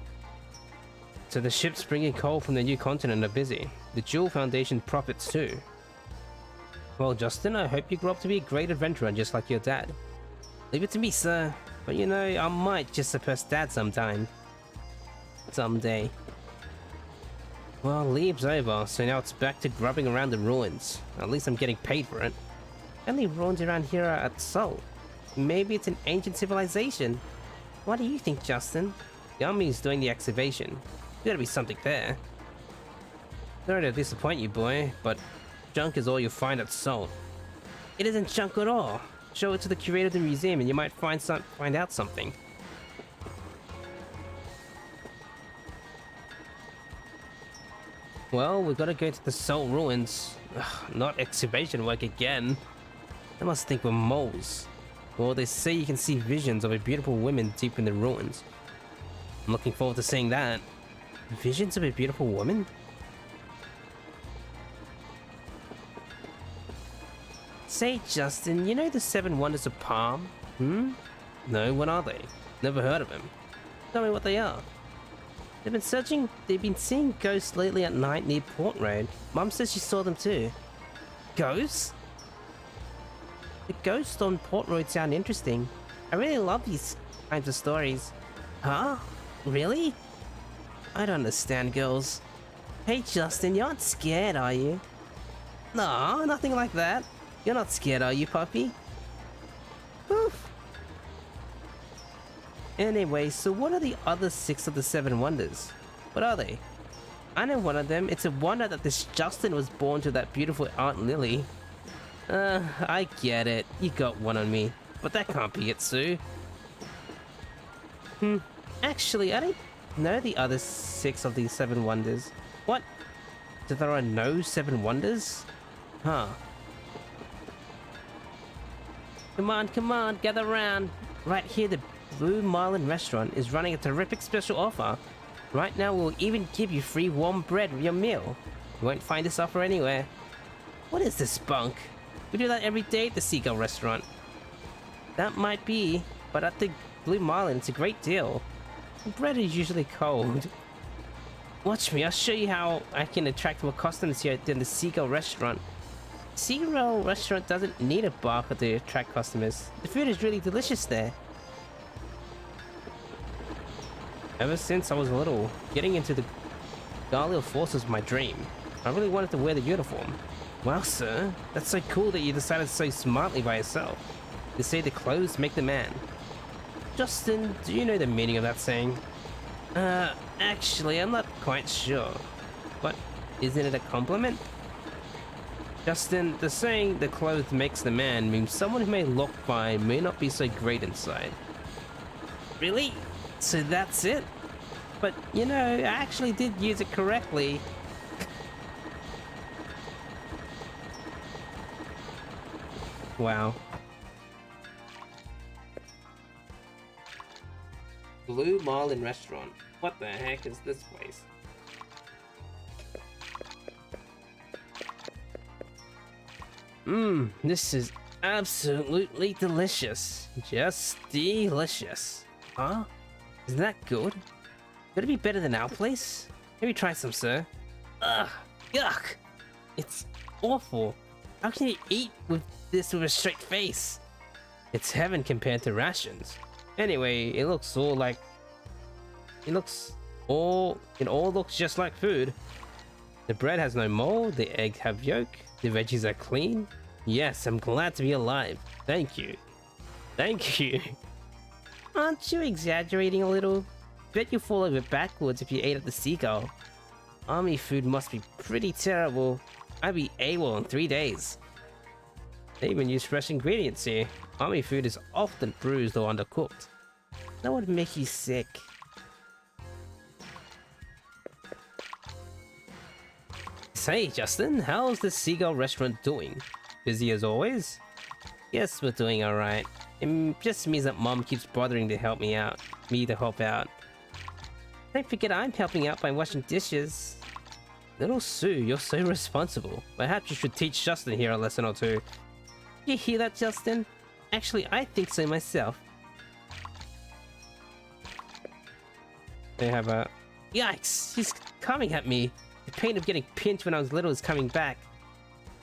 So the ships bringing coal from the new continent are busy. The Jewel Foundation profits too. Well, Justin, I hope you grow up to be a great adventurer just like your dad. Leave it to me, sir. But you know, I might just surpass dad sometime. Someday. Well, leave's over, so now it's back to grubbing around the ruins. At least I'm getting paid for it. Only ruins around here are at Seoul. Maybe it's an ancient civilization. What do you think, Justin? The army's doing the excavation. There's gotta be something there. Sorry to disappoint you, boy, but junk is all you'll find at Seoul. It isn't junk at all. Show it to the curator of the museum and you might find out something. Well, we've got to go to the Seoul ruins. Ugh, not excavation work again. They must think we're moles. Well, they say you can see visions of a beautiful woman deep in the ruins. I'm looking forward to seeing that. Visions of a beautiful woman? Say, Justin, you know the 7 Wonders of Palm? No, what are they? Never heard of them. Tell me what they are. They've been seeing ghosts lately at night near Port Road. Mum says she saw them too. Ghosts? The ghosts on Port Road sound interesting. I really love these kinds of stories. Huh? Really? I don't understand, girls. Hey Justin, you aren't scared, are you? No, nothing like that. You're not scared, are you, puppy? Oof. Anyway, so what are the other 6 of the 7 wonders? What are they? I know one of them. It's a wonder that this Justin was born to that beautiful Aunt Lily. I get it. You got one on me. But that can't be it, Sue. Actually, I don't know the other 6 of these 7 wonders. What? So there are no 7 wonders? Huh. Come on, gather around. Right here, the Blue Marlin restaurant is running a terrific special offer. Right now, we'll even give you free warm bread with your meal. You won't find this offer anywhere. What is this bunk? We do that every day at the Seagull restaurant. That might be, but at the Blue Marlin, it's a great deal. The bread is usually cold. Watch me, I'll show you how I can attract more customers here than the Seagull restaurant. Seagull restaurant doesn't need a bar to attract customers. The food is really delicious there. Ever since I was little, getting into the Galil Force was my dream. I really wanted to wear the uniform. Well, sir, that's so cool that you decided so smartly by yourself. They say the clothes make the man. Justin, do you know the meaning of that saying? Actually, I'm not quite sure. But isn't it a compliment? Justin, the saying the clothes makes the man means someone who may look fine may not be so great inside. Really? So that's it? But, you know, I actually did use it correctly. Wow. Blue Marlin Restaurant. What the heck is this place? This is absolutely delicious. Just delicious. Huh? Is that good? Could it be better than our place? Maybe try some, sir. Ugh! Yuck! It's awful. How can you eat with this with a straight face? It's heaven compared to rations. Anyway, it looks all like... It all looks just like food. The bread has no mold, the eggs have yolk, the veggies are clean. Yes, I'm glad to be alive. Thank you. Thank you. Aren't you exaggerating a little? Bet you fall over backwards if you ate at the Seagull. Army food must be pretty terrible. I'd be AWOL in 3 days. They even use fresh ingredients here. Army food is often bruised or undercooked. That would make you sick. Say, Justin, how's the Seagull restaurant doing? Busy as always? Yes, we're doing alright. It just means that Mom keeps bothering to help me out. Don't forget I'm helping out by washing dishes. Little Sue, you're so responsible. Perhaps you should teach Justin here a lesson or two. You hear that, Justin? Actually, I think so myself. They have a... Yikes! He's coming at me. The pain of getting pinched when I was little is coming back.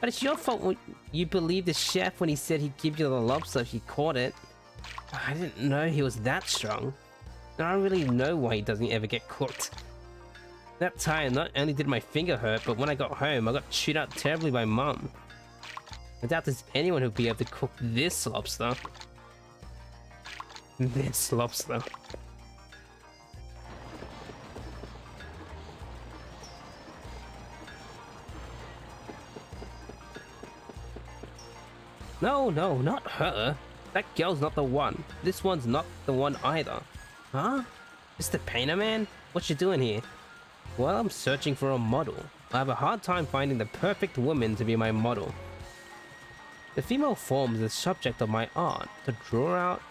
But it's your fault when you believed the chef when he said he'd give you the lobster if you caught it. I didn't know he was that strong. I don't really know why he doesn't ever get cooked. That time, not only did my finger hurt, but when I got home, I got chewed out terribly by Mum. I doubt there's anyone who'd be able to cook this lobster. This lobster. No, not her. That girl's not the one. This one's not the one either. Huh? Mr. Painter Man? What you doing here? Well, I'm searching for a model. I have a hard time finding the perfect woman to be my model. The female form is the subject of my art. To draw out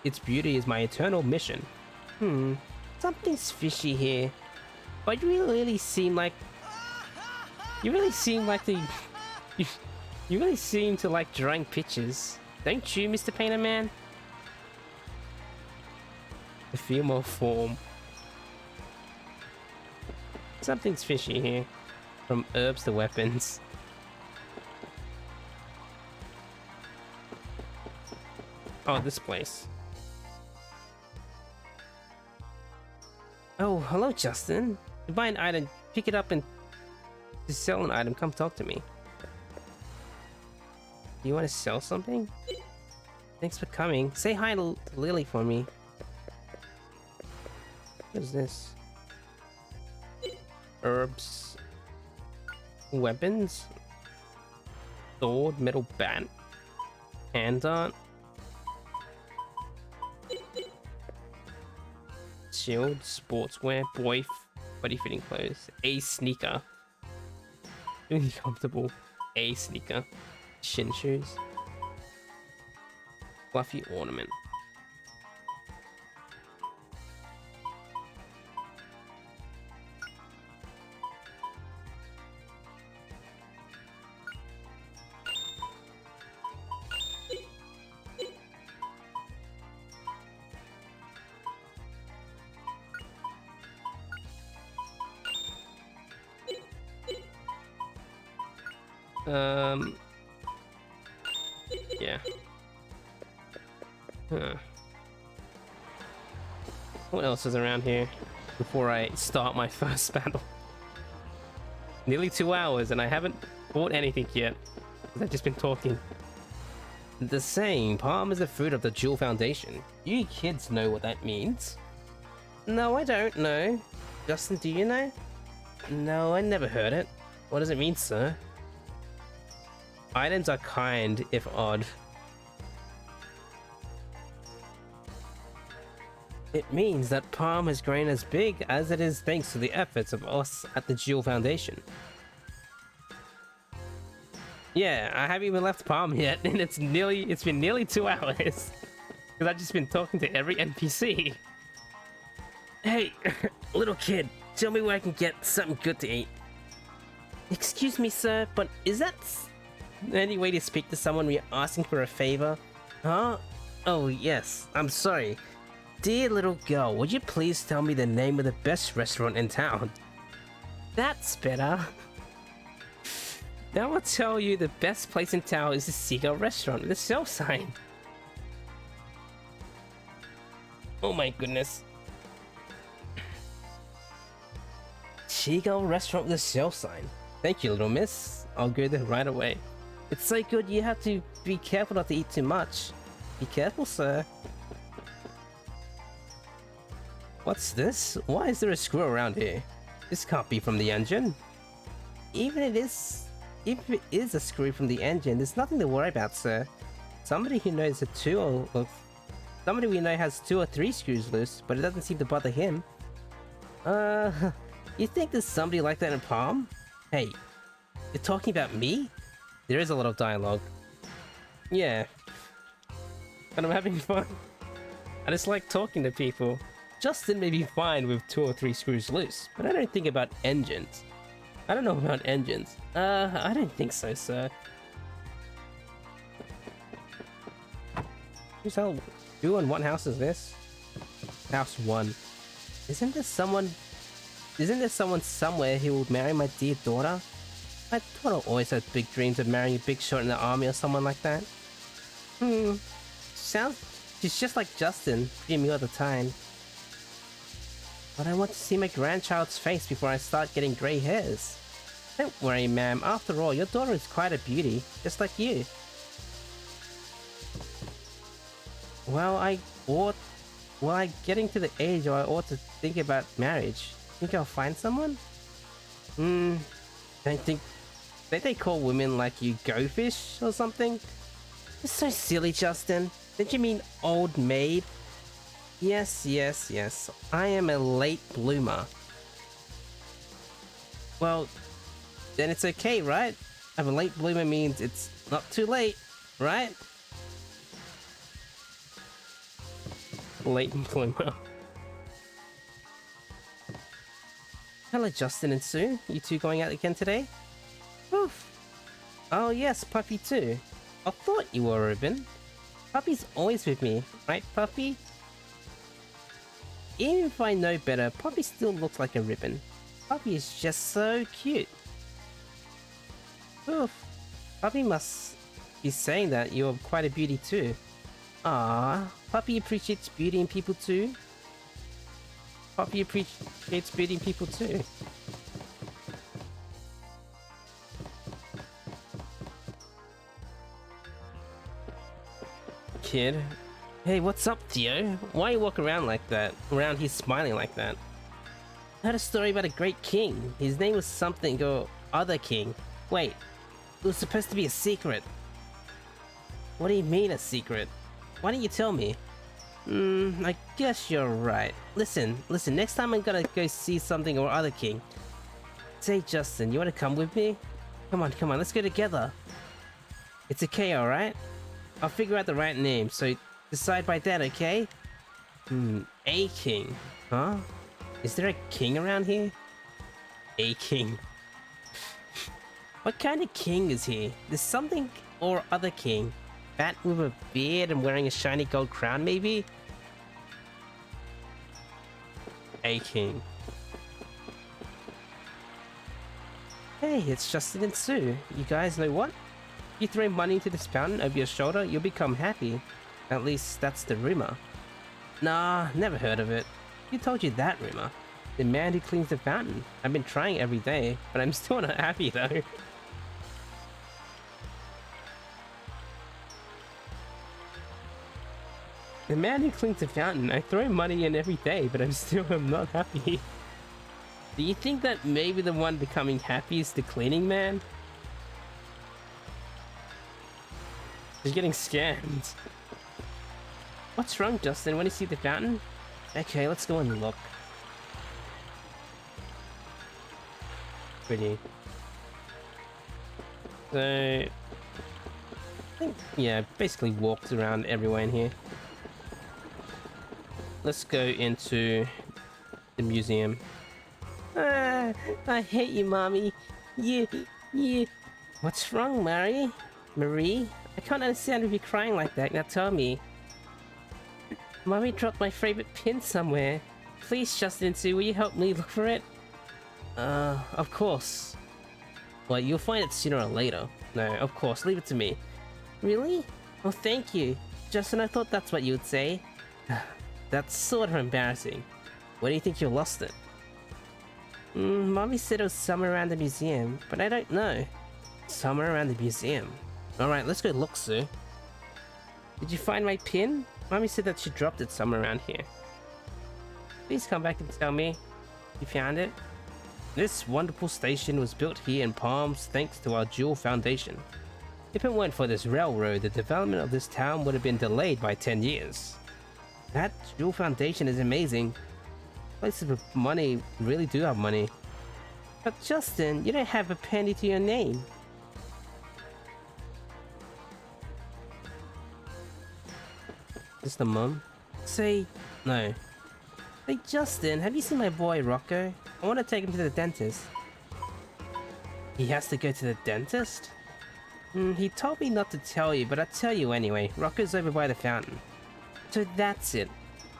its beauty is my eternal mission. Something's fishy here. But you really seem like... You really seem to like drawing pictures. Don't you, Mr. Painter Man? The female form. Something's fishy here. From herbs to weapons. Oh, this place. Oh, hello, Justin. You buy an item, pick it up, and to sell an item, come talk to me. You want to sell something? Thanks for coming. Say hi to Lily for me. What is this? Herbs. Weapons. Sword, metal bat. Hand art. Shield, sportswear, body fitting clothes. A sneaker. Really comfortable. A sneaker. Shin shoes. Fluffy ornament. Yeah. Huh. What else is around here before I start my first battle? Nearly 2 hours and I haven't bought anything yet. I've just been talking. The saying, palm is the fruit of the Jewel Foundation. You kids know what that means? No, I don't know. Justin, do you know? No, I never heard it. What does it mean, sir? Items are kind, if odd. It means that Palm has grown as big as it is thanks to the efforts of us at the Jewel Foundation. Yeah, I haven't even left Palm yet, and it's been nearly 2 hours. Because I've just been talking to every NPC. Hey, little kid, tell me where I can get something good to eat. Excuse me, sir, but is that any way to speak to someone when you're asking for a favor? Huh? Oh, yes, I'm sorry. Dear little girl, would you please tell me the name of the best restaurant in town? That's better. Now I'll tell you the best place in town is the Seagull Restaurant with a sale sign. Oh my goodness. Seagull Restaurant with a sale sign. Thank you, little miss. I'll go there right away. It's so good you have to be careful not to eat too much. Be careful, sir. What's this? Why is there a screw around here? This can't be from the engine. Even if it is a screw from the engine, there's nothing to worry about, sir. Somebody who knows somebody we know has 2 or 3 screws loose, but it doesn't seem to bother him. You think there's somebody like that in Palm? Hey, you're talking about me? There is a lot of dialogue. Yeah. And I'm having fun. I just like talking to people. Justin may be fine with 2 or 3 screws loose, but I don't think about engines. I don't know about engines. I don't think so, sir. Who and what house is this? House 1. Isn't there someone somewhere who will marry my dear daughter? My daughter always had big dreams of marrying a big shot in the army or someone like that. She's just like Justin, dreaming all the time. But I want to see my grandchild's face before I start getting grey hairs. Don't worry, ma'am. After all, your daughter is quite a beauty, just like you. Well, I'm getting to the age where I ought to think about marriage. Think I'll find someone? Don't they call women like you go fish or something? It's so silly, Justin. Did you mean old maid? Yes. I am a late bloomer. Well, then it's okay, right? I'm a late bloomer means it's not too late, right? Late bloomer. Hello, Justin and Sue. You two going out again today? Oof. Oh yes, Puppy too. I thought you were a ribbon. Puppy's always with me, right, Puppy? Even if I know better, Puppy still looks like a ribbon. Puppy is just so cute. Oof. Puppy must be saying that you're quite a beauty too. Ah, Puppy appreciates beauty in people too. Puppy appreciates beauty in people too. Kid. Hey, what's up, Theo? Why you walk around like that? Around here smiling like that? I heard a story about a great king. His name was something or other king. Wait, it was supposed to be a secret. What do you mean a secret? Why don't you tell me? I guess you're right. Listen, next time I'm gonna go see something or other king. Say, Justin, you wanna come with me? Come on, let's go together. It's okay, alright? I'll figure out the right name, so decide by that, okay? A king, huh? Is there a king around here? A king. What kind of king is he? There's something or other king. Fat with a beard and wearing a shiny gold crown, maybe? A king. Hey, it's Justin and Sue. You guys know what? If you throw money into this fountain over your shoulder, you'll become happy. At least, that's the rumor. Nah, never heard of it. Who told you that rumor? The man who cleans the fountain. I've been trying every day, but I'm still not happy though. The man who cleans the fountain. I throw money in every day, but I'm still not happy. Do you think that maybe the one becoming happy is the cleaning man? He's getting scammed. What's wrong, Justin? Want to see the fountain? Okay, let's go and look. Pretty. So, I think, yeah, basically walked around everywhere in here. Let's go into the museum. Ah, I hate you, Mommy. You. What's wrong, Marie? I can't understand if you're crying like that. Now tell me. Mommy dropped my favorite pin somewhere. Please, Justin, Sue, will you help me look for it? Of course. Well, you'll find it sooner or later. No, of course, leave it to me. Really? Oh, thank you. Justin, I thought that's what you would say. That's sort of embarrassing. Where do you think you lost it? Mommy said it was somewhere around the museum, but I don't know. Somewhere around the museum. Alright, let's go look, Sue. Did you find my pin? Mommy said that she dropped it somewhere around here. Please come back and tell me you found it. This wonderful station was built here in Palms thanks to our Jewel Foundation. If it weren't for this railroad, the development of this town would have been delayed by 10 years. That Jewel Foundation is amazing. Places with money really do have money. But Justin, you don't have a penny to your name. Is this the mum? Say, no. Hey Justin, have you seen my boy Rocco? I want to take him to the dentist. He has to go to the dentist? He told me not to tell you, but I'll tell you anyway. Rocco's over by the fountain. So that's it.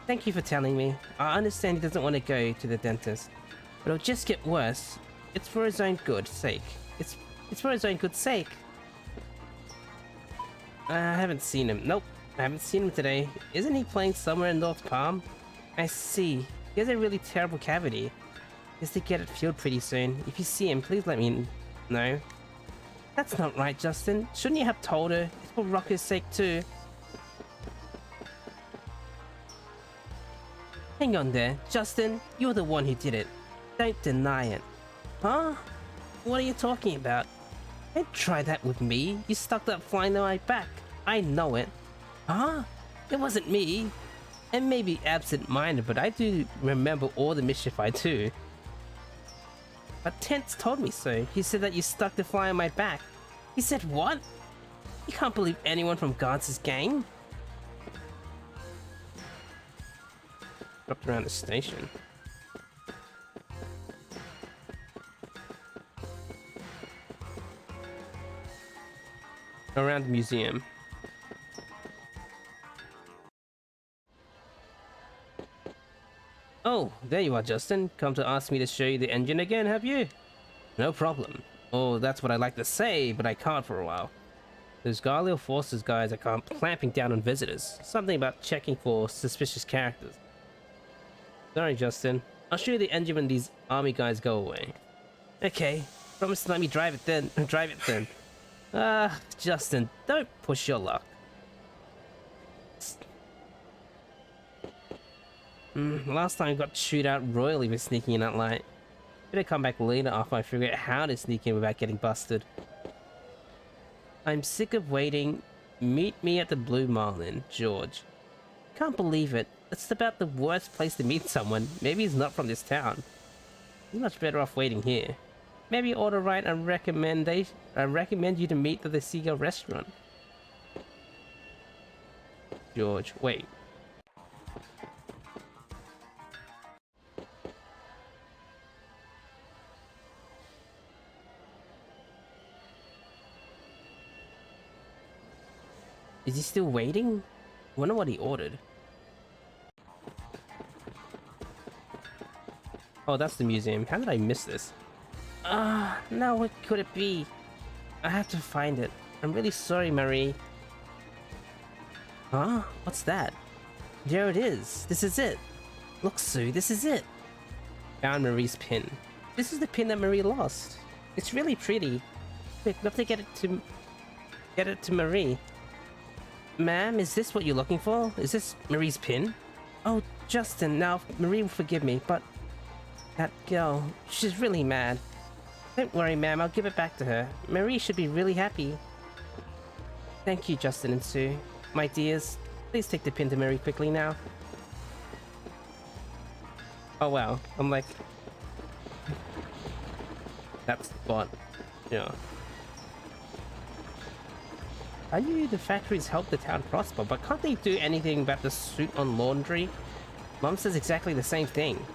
Thank you for telling me. I understand he doesn't want to go to the dentist, but it'll just get worse. It's for his own good sake. It's for his own good sake. I haven't seen him. Nope, I haven't seen him today. Isn't he playing somewhere in North Palm? I see. He has a really terrible cavity. He has to get it filled pretty soon. If you see him, please let me know. That's not right, Justin. Shouldn't you have told her? It's for Rocco's sake too. Hang on there, Justin, you're the one who did it. Don't deny it. Huh? What are you talking about? Don't try that with me. You stuck that fly in my back. I know it. Huh? It wasn't me. And maybe absent-minded, but I do remember all the mischief I do. But Tense told me so. He said that you stuck the fly on my back. He said what? You can't believe anyone from Gaunt's gang. Dropped around the station. Around the museum. Oh, there you are, Justin. Come to ask me to show you the engine again, have you? No problem. Oh, that's what I'd like to say, but I can't for a while. Those Galileo Forces guys are clamping down on visitors. Something about checking for suspicious characters. Sorry, Justin. I'll show you the engine when these army guys go away. Okay. Promise to let me drive it then. Justin, don't push your luck. Last time I got chewed out royally for sneaking in that light. Better come back later after I figure out how to sneak in without getting busted. I'm sick of waiting. Meet me at the Blue Marlin, George. Can't believe it. It's about the worst place to meet someone. Maybe he's not from this town. He's much better off waiting here. Maybe you ought to write a recommendation. I recommend you to meet at the Seagull restaurant. George, wait. Is he still waiting? Wonder what he ordered. Oh, that's the museum. How did I miss this? Now what could it be? I have to find it. I'm really sorry, Marie. Huh? What's that? There it is. This is it. Look, Sue, this is it. Found Marie's pin. This is the pin that Marie lost. It's really pretty. Quick, we have to get it to Marie. Ma'am, is this what you're looking for? Is this Marie's pin? Oh, Justin, now Marie will forgive me, but that girl, she's really mad. Don't worry, ma'am, I'll give it back to her. Marie should be really happy. Thank you, Justin and Sue. My dears, please take the pin to Marie quickly now. Oh wow, I'm like... That's what... Yeah. I knew the factories help the town prosper, but can't they do anything about the suit on laundry? Mom says exactly the same thing.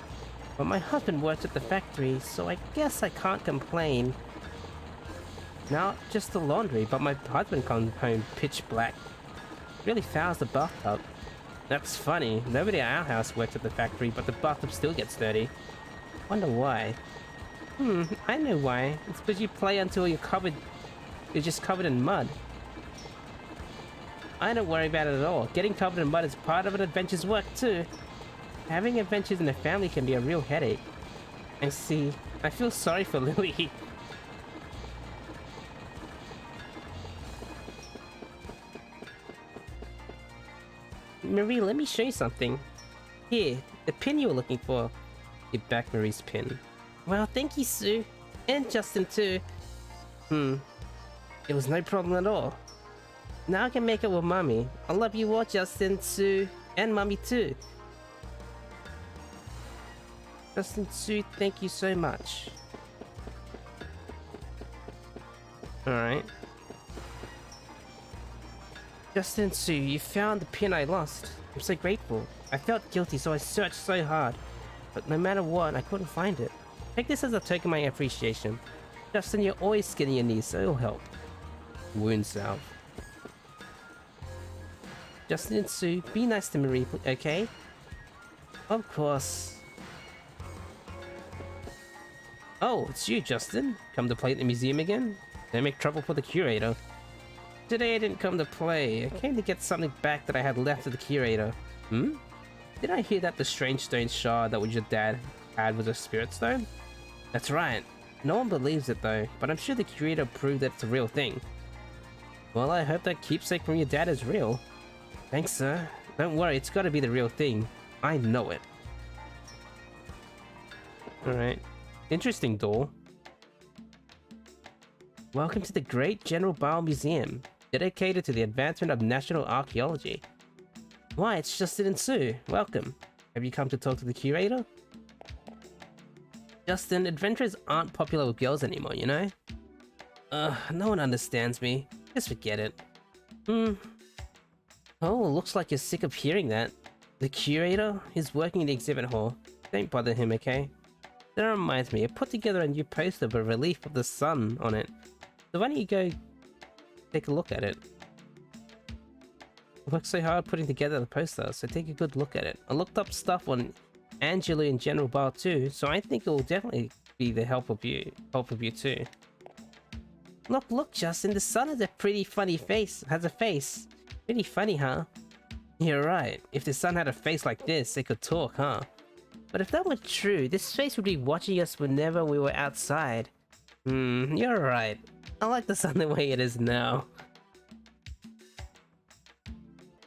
But my husband works at the factory, so I guess I can't complain. Now, just the laundry, but my husband comes home pitch black. Really fouls the bathtub. That's funny. Nobody at our house works at the factory, but the bathtub still gets dirty. Wonder why. I know why. It's because you play until you're just covered in mud. I don't worry about it at all. Getting covered in mud is part of an adventure's work too. Having adventures in a family can be a real headache. I see. I feel sorry for Lily. Marie, let me show you something. Here, the pin you were looking for. Give back Marie's pin. Well, thank you, Sue. And Justin too. It was no problem at all. Now I can make it with Mommy. I love you all, Justin, Sue, and Mommy too. Justin, Sue, thank you so much. Alright. Justin, Sue, you found the pin I lost. I'm so grateful. I felt guilty, so I searched so hard. But no matter what, I couldn't find it. Take this as a token of my appreciation. Justin, you're always skinning your knees, so it'll help. Wound salve. Justin and Sue, be nice to Marie, okay? Of course. Oh, it's you, Justin. Come to play at the museum again? Don't make trouble for the curator. Today I didn't come to play. I came to get something back that I had left of the curator. Did I hear that the strange stone shard that your dad had was a spirit stone? That's right. No one believes it though, but I'm sure the curator proved that it's a real thing. Well, I hope that keepsake from your dad is real. Thanks, sir. Don't worry, it's gotta be the real thing. I know it. Alright. Interesting door. Welcome to the Great General Bao Museum, dedicated to the advancement of national archaeology. Why, it's Justin and Sue. Welcome. Have you come to talk to the curator? Justin, adventurers aren't popular with girls anymore, you know? No one understands me. Just forget it. Oh, looks like you're sick of hearing that. The curator is working in the exhibit hall. Don't bother him, okay? That reminds me, I put together a new poster with a relief of the sun on it. So why don't you go take a look at it? I worked so hard putting together the poster, so take a good look at it. I looked up stuff on Angela and General Bar too, so I think it will definitely be the help of you too. Look, Justin, the sun has a pretty funny face. Pretty funny, huh? You're right. If the sun had a face like this, it could talk, huh? But if that were true, this face would be watching us whenever we were outside. You're right. I like the sun the way it is now.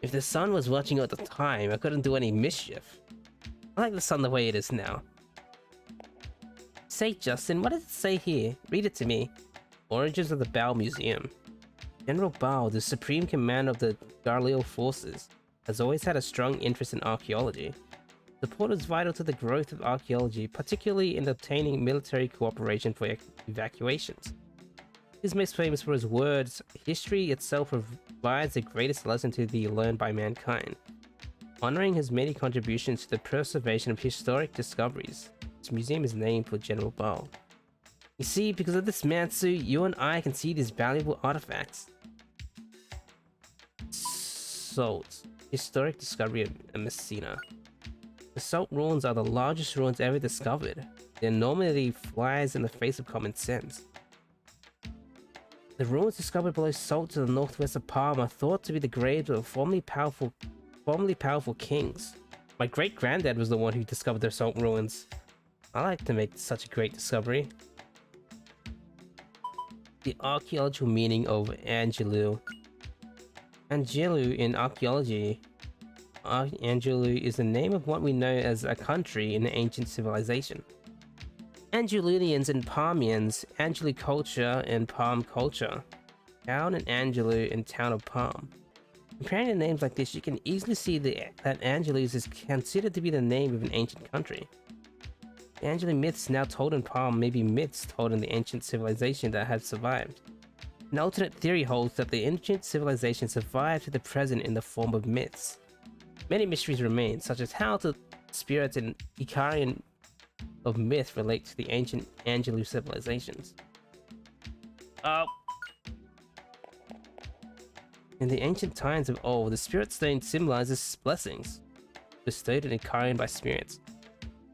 If the sun was watching all the time, I couldn't do any mischief. I like the sun the way it is now. Say, Justin, what does it say here? Read it to me. Origins of the Bao Museum. General Bao, the supreme commander of the Galileo forces, has always had a strong interest in archaeology. Support is vital to the growth of archaeology, particularly in obtaining military cooperation for evacuations. He is most famous for his words, "History itself provides the greatest lesson to be learned by mankind." Honoring his many contributions to the preservation of historic discoveries, this museum is named for General Bao. You see, because of this man, Sue, you and I can see these valuable artifacts. Salt. Historic discovery of Messina. The salt ruins are the largest ruins ever discovered. The enormity flies in the face of common sense. The ruins discovered below Salt to the northwest of Palm are thought to be the graves of formerly powerful kings. My great-granddad was the one who discovered the Salt ruins. I like to make such a great discovery. The archaeological meaning of Angelou. Angelou in archaeology. Angelou is the name of what we know as a country in the ancient civilization. Angelulians and Palmians, Angelou culture and Palm culture. Town and Angelou and town of Palm. Comparing the names like this, you can easily see that Angelus is considered to be the name of an ancient country. The Angelou myths now told in Palm may be myths told in the ancient civilization that have survived. An alternate theory holds that the ancient civilization survived to the present in the form of myths. Many mysteries remain, such as how the spirits and Icarian of myth relate to the ancient Angelou civilizations. In the ancient times of old, the spirit stone symbolizes blessings bestowed in Icarian by spirits.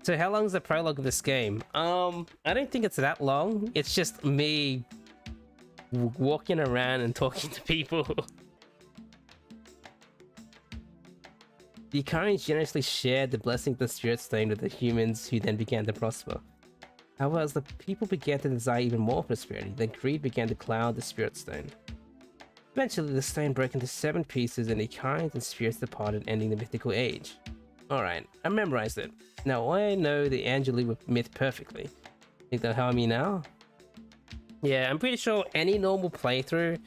So how long is the prologue of this game? I don't think it's that long. It's just me walking around and talking to people. The Icarians generously shared the blessing of the spirit stone with the humans, who then began to prosper. However, as the people began to desire even more prosperity, then greed began to cloud the spirit stone. Eventually, the stone broke into 7 pieces and Icarians and spirits departed, ending the mythical age. Alright, I memorized it. Now I know the Angelou myth perfectly. Think they'll help me now? Yeah, I'm pretty sure any normal playthrough,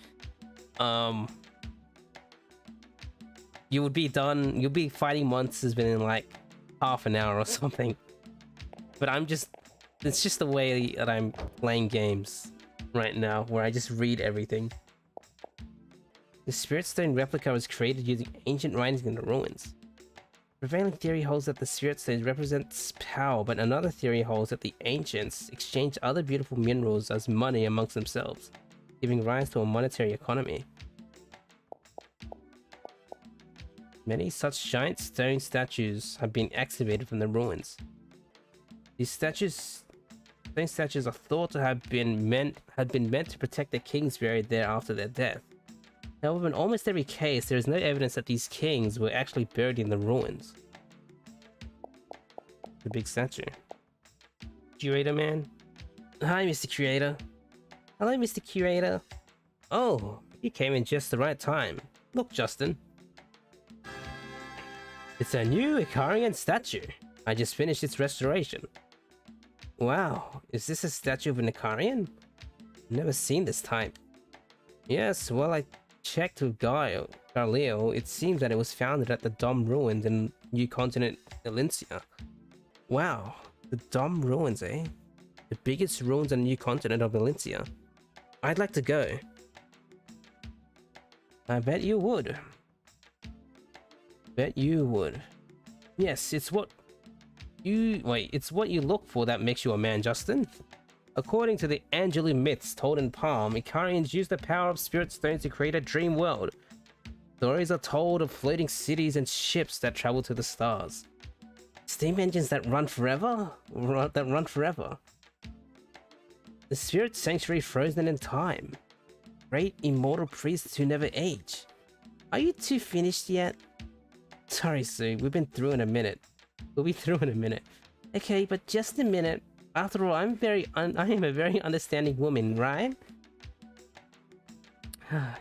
you would be done, you'll be fighting monsters within like half an hour or something. But it's just the way that I'm playing games right now, where I just read everything. The Spirit Stone replica was created using ancient writings in the ruins. The prevailing theory holds that the Spirit Stone represents power, but another theory holds that the ancients exchanged other beautiful minerals as money amongst themselves, giving rise to a monetary economy. Many such giant stone statues have been excavated from the ruins. These stone statues are thought to have been meant to protect the kings buried there after their death. However, in almost every case, there is no evidence that these kings were actually buried in the ruins. The big statue. Curator man? Hi, Mr. Curator. Hello, Mr. Curator. Oh, you came in just the right time. Look, Justin. It's a new Icarian statue. I just finished its restoration. Wow, is this a statue of an Icarian? Never seen this type. Yes, well, I checked with Galileo. It seems that it was founded at the Dom Ruins in New Continent, Valencia. Wow, the Dom Ruins, eh? The biggest ruins on the New Continent of Valencia. I'd like to go. I bet you would. Bet you would. Yes, it's what you look for that makes you a man, Justin. According to the Angelou myths told in Palm, Icarians use the power of spirit stones to create a dream world. Stories are told of floating cities and ships that travel to the stars. Steam engines that run forever? The spirit sanctuary frozen in time. Great immortal priests who never age. Are you two finished yet? Sorry, Sue, we've been through in a minute. We'll be through in a minute. Okay, but just a minute. After all, I am a very understanding woman, right?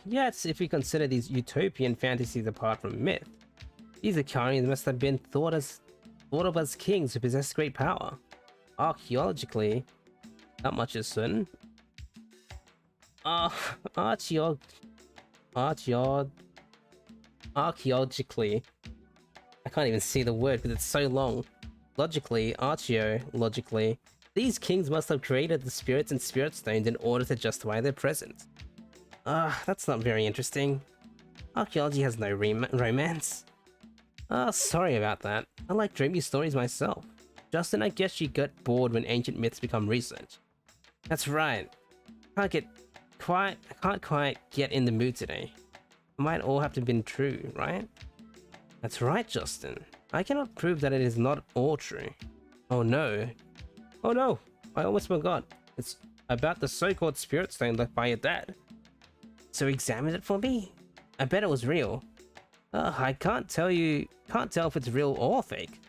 Yes, if we consider these utopian fantasies apart from myth. These Icarians must have been thought of as kings who possess great power. Archaeologically, not much is certain. Archaeologically, I can't even see the word because it's so long. Logically, these kings must have created the spirits and spirit stones in order to justify their presence. That's not very interesting. Archaeology has no romance. Sorry about that. I like dreamy stories myself. Justin, I guess you get bored when ancient myths become research. That's right. I can't quite get in the mood today. It might all have to have been true, right? That's right, Justin. I cannot prove that it is not all true. Oh no. Oh no! I almost forgot. It's about the so-called spirit stone left by your dad. So examine it for me? I bet it was real. I can't tell if it's real or fake.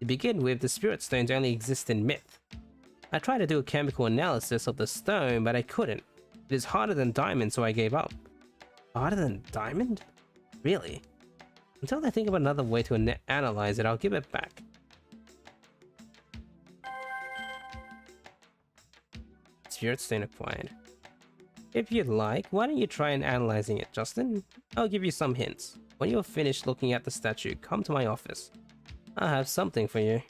To begin with, the spirit stones only exist in myth. I tried to do a chemical analysis of the stone, but I couldn't. It is harder than diamond, so I gave up. Harder than diamond? Really? Until I think of another way to analyze it, I'll give it back. Spirit stone acquired. If you'd like, why don't you try and analyzing it, Justin? I'll give you some hints. When you're finished looking at the statue, come to my office. I have something for you.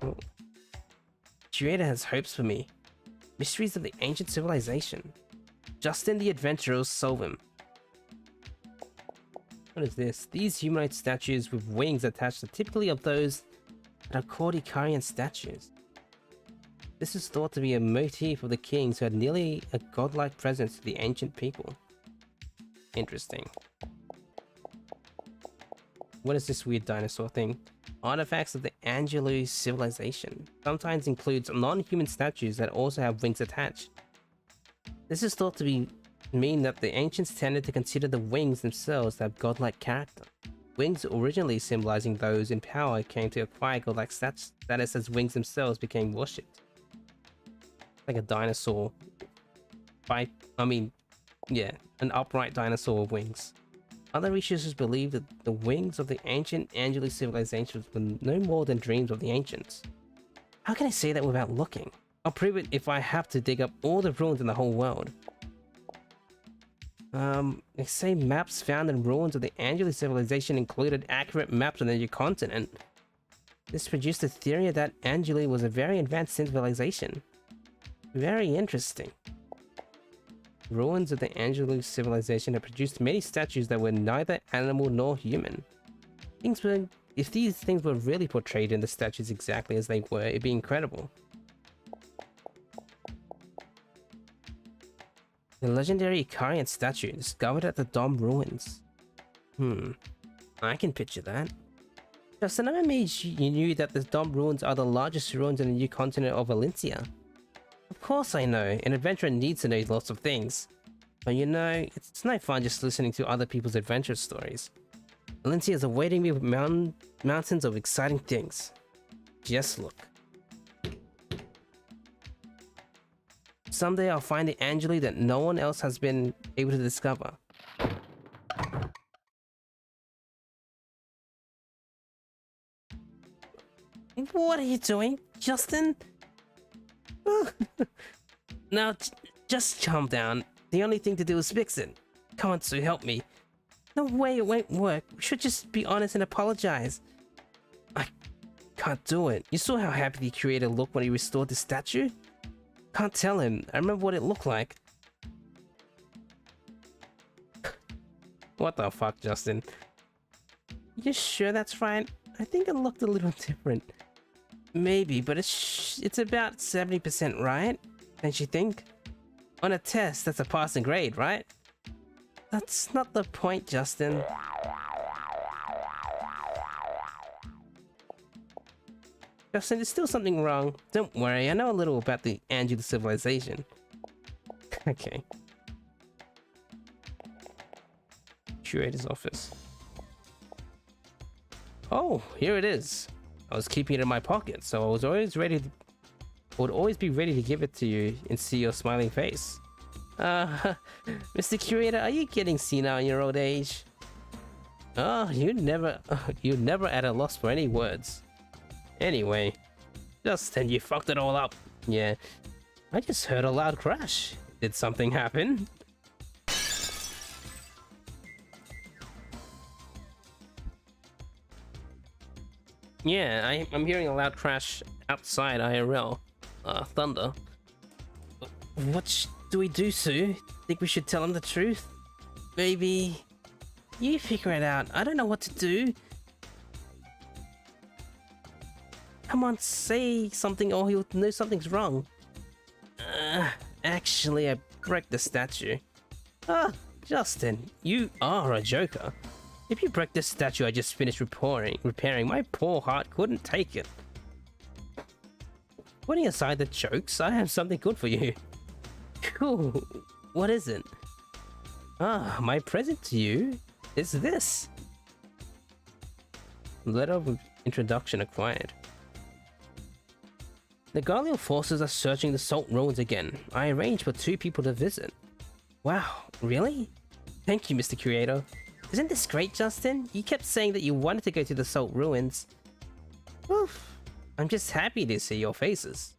Oh. Curator has hopes for me. Mysteries of the ancient civilization. Justin the adventurer will solve him. What is this? These humanoid statues with wings attached are typically of those that are called Icarian statues. This is thought to be a motif of the kings who had nearly a godlike presence to the ancient people. Interesting. What is this weird dinosaur thing? Artifacts of the Angelou civilization. Sometimes includes non-human statues that also have wings attached. This is thought to mean that the ancients tended to consider the wings themselves to have godlike character. Wings originally symbolizing those in power came to acquire godlike status as wings themselves became worshipped. Like a dinosaur. An upright dinosaur with wings. Other researchers believe that the wings of the ancient Angelou civilizations were no more than dreams of the ancients. How can I say that without looking? I'll prove it if I have to dig up all the ruins in the whole world. They say maps found in ruins of the Angelou civilization included accurate maps of the new continent. This produced the theory that Angelou was a very advanced civilization. Very interesting. Ruins of the Angelou civilization have produced many statues that were neither animal nor human. If these things were really portrayed in the statues exactly as they were, it'd be incredible. The legendary Icarian statue discovered at the Dom ruins. I can picture that. Justin, I made you knew that the Dom ruins are the largest ruins in the new continent of Valencia. Of course I know, an adventurer needs to know lots of things. But you know, it's no fun just listening to other people's adventure stories. Valencia is awaiting me with mountains of exciting things. Just look. Someday I'll find the Angelou that no one else has been able to discover. What are you doing, Justin? Now, just calm down. The only thing to do is fix it. Come on, Sue, help me. No way, it won't work. We should just be honest and apologize. I can't do it. You saw how happy the creator looked when he restored the statue? Can't tell him. I remember what it looked like. What the fuck, Justin? You sure that's right? I think it looked a little different. Maybe, but it's about 70% right? Don't you think? On a test, that's a passing grade, right? That's not the point, Justin. Justin, there's still something wrong. Don't worry, I know a little about the Angelou civilization. Okay. Curator's office. Oh, here it is. I was keeping it in my pocket, so I was always ready to... would always be ready to give it to you and see your smiling face. Mr. Curator, are you getting senile in your old age? Oh, you're never at a loss for any words. Anyway, Justin, you fucked it all up. Yeah, I just heard a loud crash. Did something happen? Yeah, I'm hearing a loud crash outside IRL. Thunder. What do we do, Sue? Think we should tell him the truth? Maybe... you figure it out. I don't know what to do. Come on, say something or he'll know something's wrong. Actually, I broke the statue. Justin, you are a joker. If you break this statue I just finished repairing, my poor heart couldn't take it. Putting aside the jokes, I have something good for you. Cool. What is it? My present to you is this. Letter of introduction acquired. The Gallian forces are searching the Salt Ruins again. I arranged for 2 people to visit. Wow, really? Thank you, Mr. Curator. Isn't this great, Justin? You kept saying that you wanted to go to the Salt Ruins. Oof. I'm just happy to see your faces.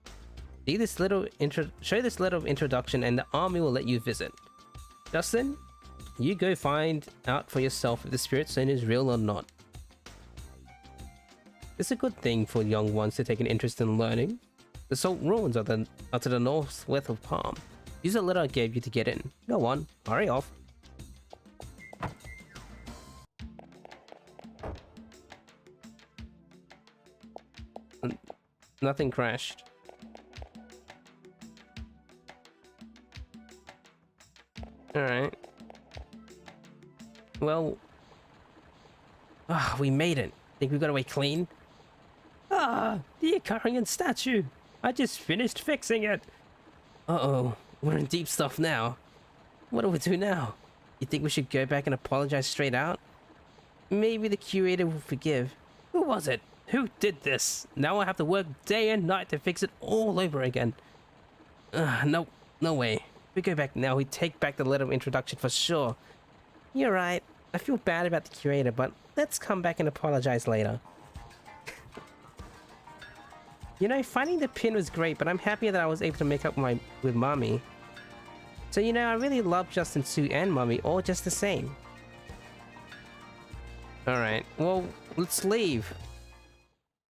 Show this letter of introduction and the army will let you visit. Justin, you go find out for yourself if the Spirit Stone is real or not. It's a good thing for young ones to take an interest in learning. The Salt Ruins are to the northwest of Palm. Use the letter I gave you to get in. Go on, hurry off. Nothing crashed. Alright. Well... we made it. Think we got away clean? The Ikarian statue! I just finished fixing it! Uh-oh. We're in deep stuff now. What do we do now? You think we should go back and apologize straight out? Maybe the curator will forgive. Who was it? Who did this? Now I have to work day and night to fix it all over again. No way. If we go back now, we take back the letter of introduction for sure. You're right. I feel bad about the curator, but let's come back and apologize later. You know, finding the pin was great, but I'm happy that I was able to make up with Mommy. So, you know, I really love Justin, Sue, and Mommy, all just the same. Alright, well, let's leave.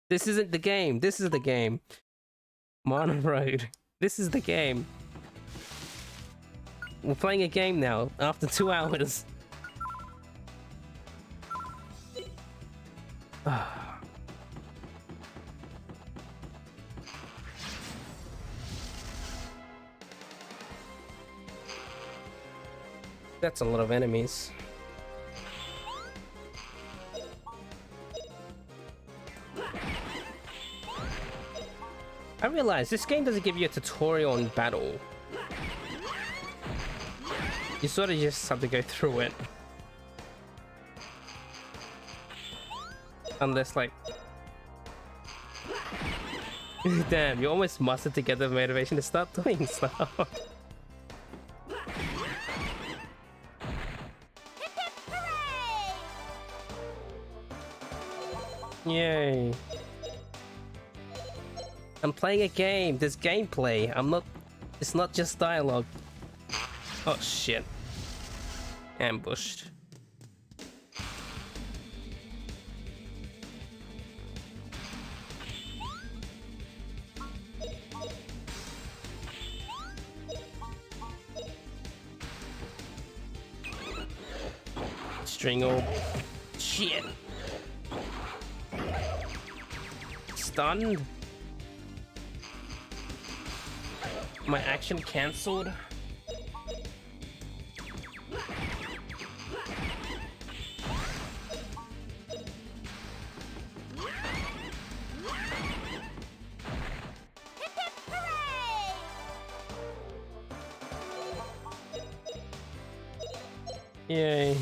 This isn't the game. This is the game. Mana Road. This is the game. We're playing a game now, after 2 hours. That's a lot of enemies. I realize this game doesn't give you a tutorial on battle. You sort of just have to go through it. Unless, like... Damn, you almost mustered together the motivation to start doing stuff. Yay. I'm playing a game. There's gameplay. It's not just dialogue. Oh shit. Ambushed. String orb. Shit. Stunned. My action cancelled. Yay.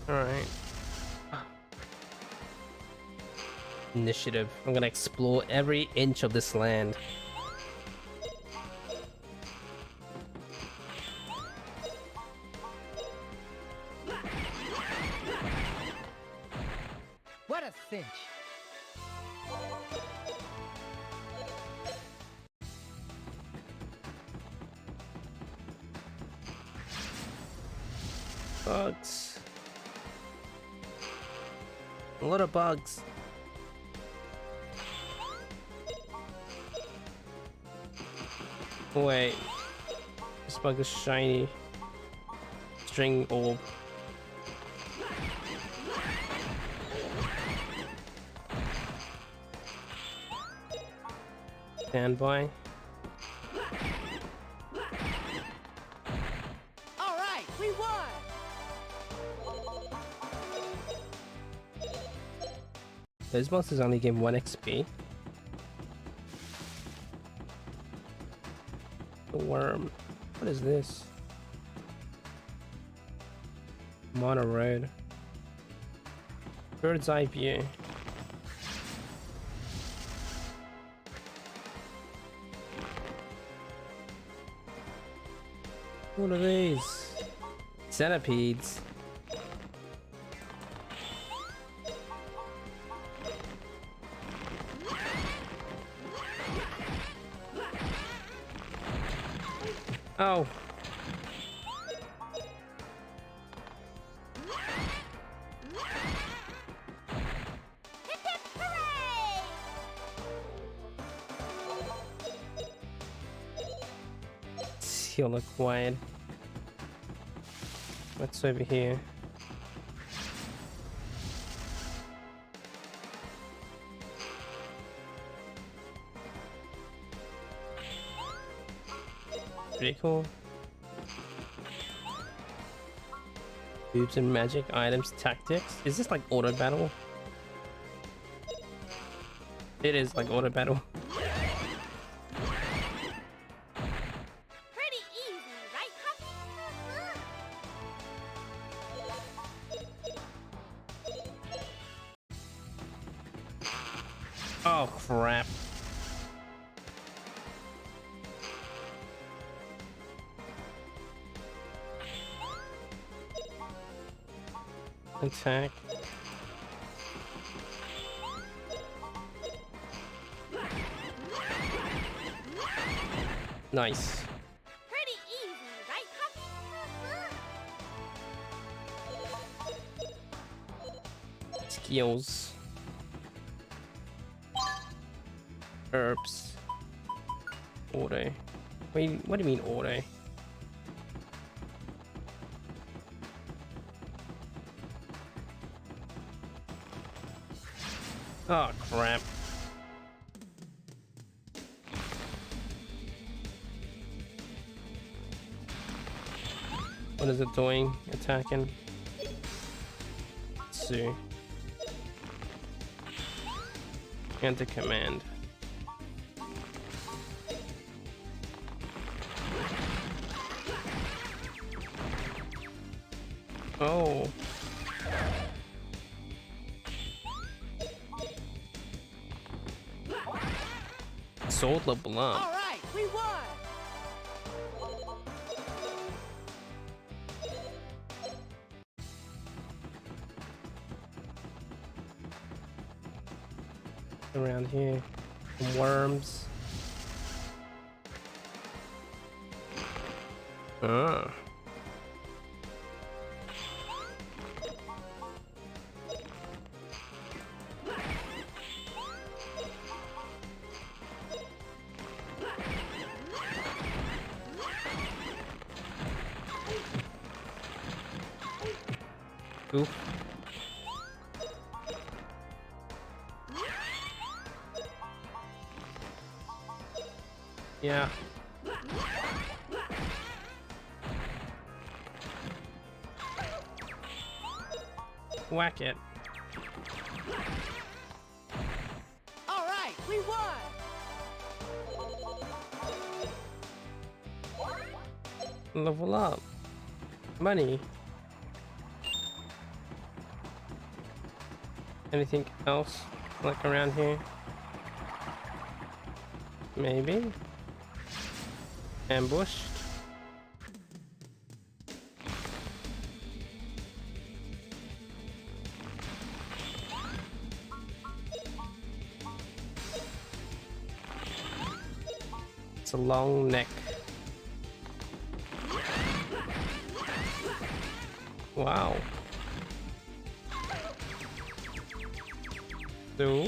Alright. Initiative. I'm gonna explore every inch of this land. What a cinch! Bugs. A lot of bugs. Wait. This bug is shiny. String orb. Stand by. All right, we won! Those monsters only give 1 XP. The worm. What is this? I'm on a road. Bird's eye view. What are these? Centipedes. Oh. Hip hip hooray! Seal acquired. What's over here? Pretty cool. Boobs and magic items tactics. Is this like auto battle? It is like auto battle. Pretty easy, right, Huff? Oh crap. Attack. Nice. Pretty easy, right, Huff? Skills. Herbs. Auto. Wait, what do you mean auto? Oh crap. What is it doing? Attacking? Let's see. Enter command. Oh. Sword level up. All right, we won. Around here. Some worms. Ah. Oof. Yeah. Whack it. All right, we won. Level up. Money. Anything else like around here? Maybe. Ambushed. It's a long neck. Wow. So,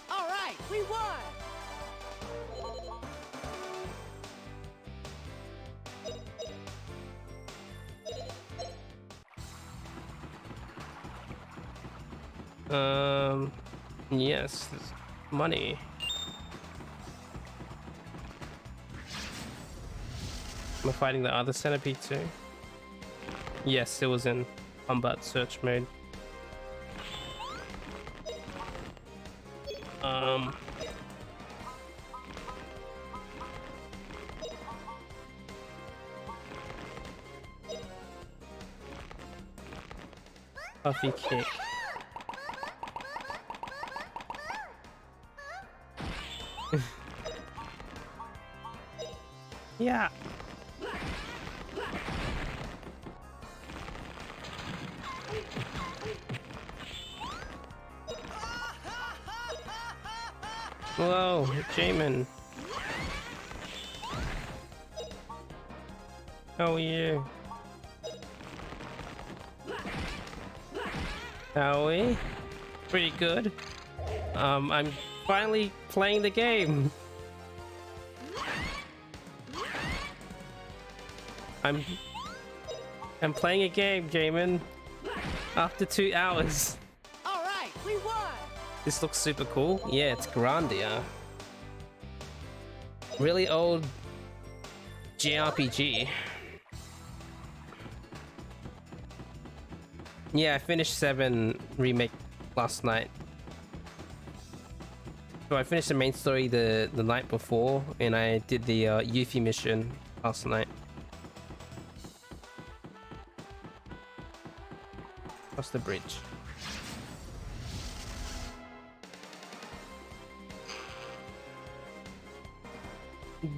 All right, we won. yes, there's money. Am I fighting the other centipede too? Yes, it was in combat search mode. Puffy kick. Yeah. Whoa, Jamin. How are you? How are we? Pretty good. I'm finally playing the game. I'm playing a game, Jamin. After 2 hours. All right, we won. This looks super cool. Yeah, it's Grandia. Really old JRPG. Yeah, I finished 7 Remake last night. So I finished the main story the night before, and I did the Yuffie mission last night. Across the bridge.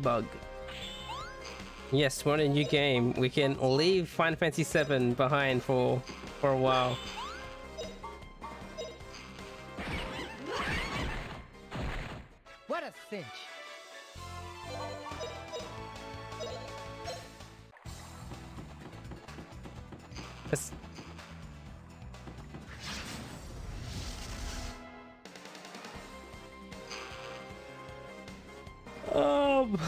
Bug. Yes, we're on a new game. We can leave Final Fantasy VII behind for a while. What a cinch. It's...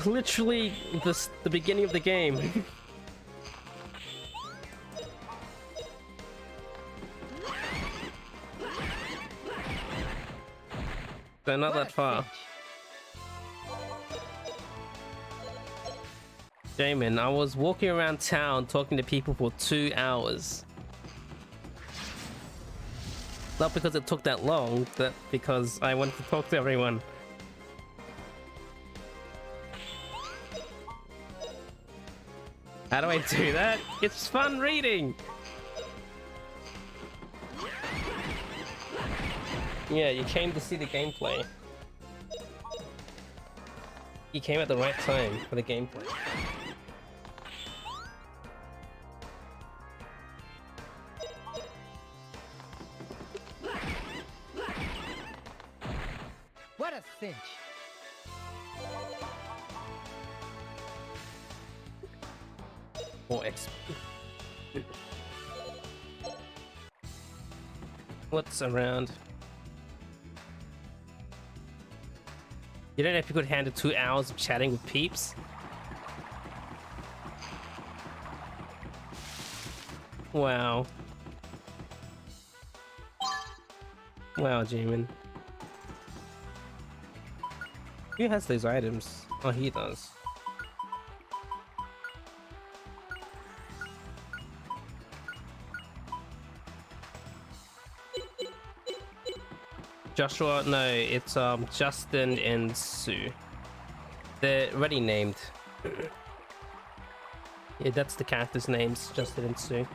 literally the beginning of the game. So not that far. Jamin, I was walking around town talking to people for 2 hours. Not because it took that long, but because I wanted to talk to everyone. How do I do that? It's fun reading! Yeah, you came to see the gameplay. You came at the right time for the gameplay. What a cinch. Or XP. What's around? You don't know if you could handle 2 hours of chatting with peeps? Wow. Wow, Jamin. Who has those items? Oh, he does. Joshua, no, it's Justin and Sue. They're already named. Yeah, that's the characters' names, Justin and Sue.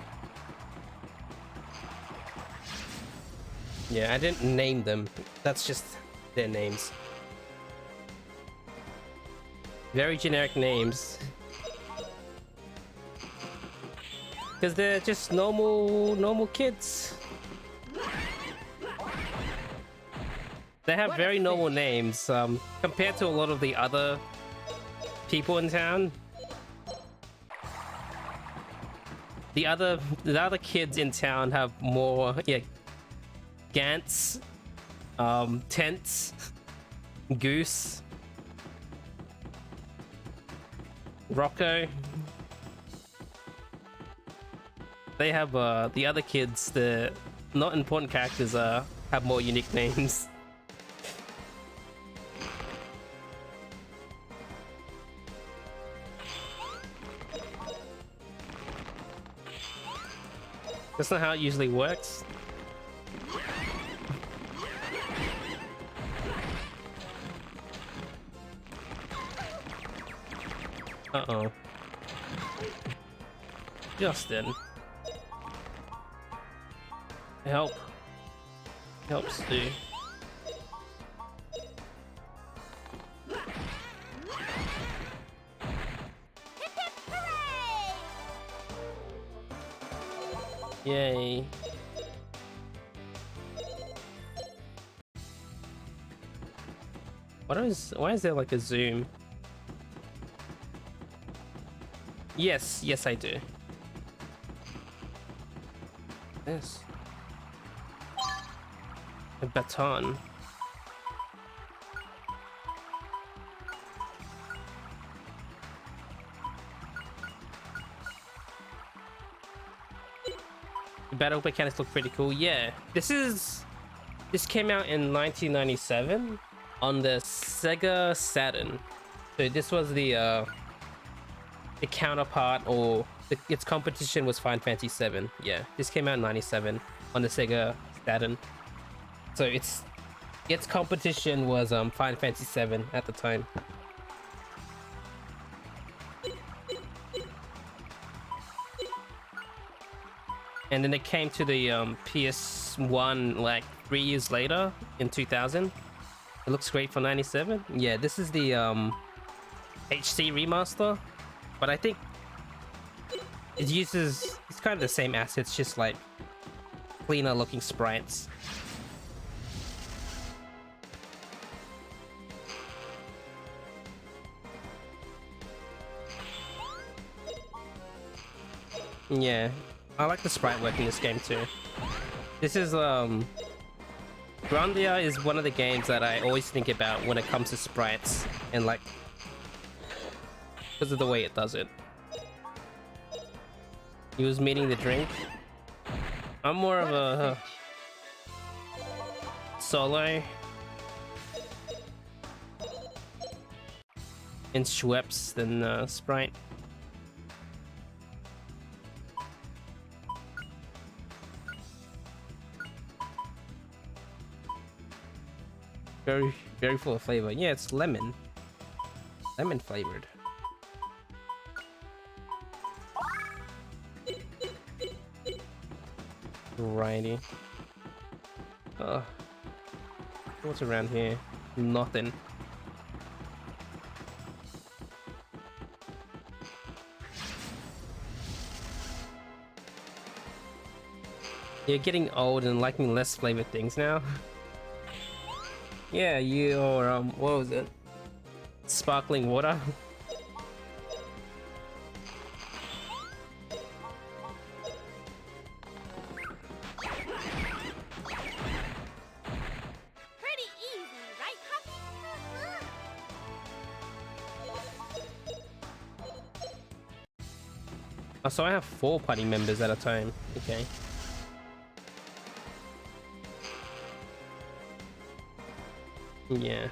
Yeah, I didn't name them. That's just their names. Very generic names. Because they're just normal kids. They have very normal names compared to a lot of the other people in town. The other kids in town have more, yeah, Gantz, Tents, Goose, Rocco. They have the other kids, the not important characters, have more unique names. That's not how it usually works. Uh-oh. Help. Help, Stu. Hip hip hooray! Yay. Why is there like a zoom? Yes, yes I do. Yes. A baton. The battle mechanics look pretty cool. Yeah. This came out in 1997 on the Sega Saturn. So this was the counterpart, or its competition was Final Fantasy 7. Yeah, this came out in 97 on the Sega Saturn. So its competition was Final Fantasy 7 at the time. And then it came to the PS1 like 3 years later in 2000. It looks great for 97. Yeah, this is the HC remaster, but I think it's kind of the same assets, just like cleaner looking sprites. Yeah, I like the sprite work in this game too. This is Grandia is one of the games that I always think about when it comes to sprites, and like because of the way it does it. He was meeting the drink. I'm more of a solo in Schweppes than Sprite. Very, very full of flavor. Yeah, it's lemon flavored. Righty. What's around here? Nothing. You're getting old and liking less flavored things now. Yeah, you're what was it? Sparkling water. Pretty easy, right, Puppy? Oh, so I have 4 party members at a time. Okay. Yeah.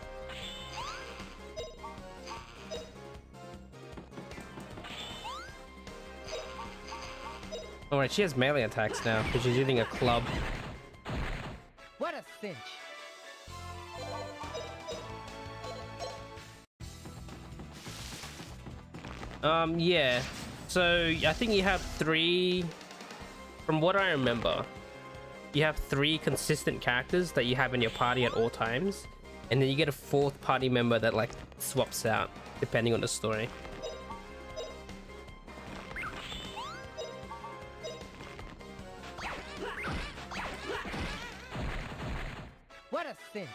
Alright, she has melee attacks now because she's using a club. What a cinch. Yeah. So I think you have 3, from what I remember, you have 3 consistent characters that you have in your party at all times, and then you get a 4th party member that like swaps out depending on the story. What a cinch.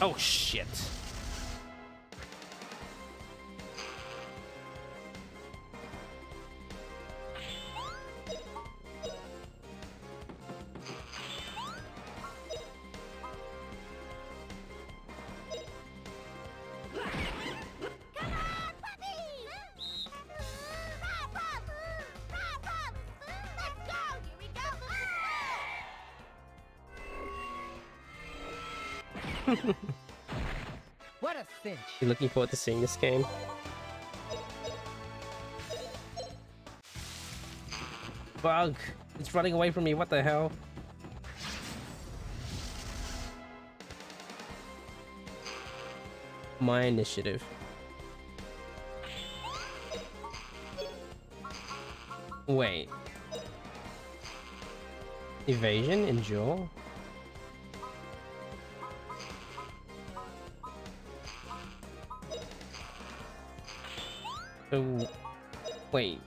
Oh shit. What a cinch. You looking forward to seeing this game? Bug! It's running away from me, what the hell? My initiative. Wait. Evasion? Endure? Oh, wait.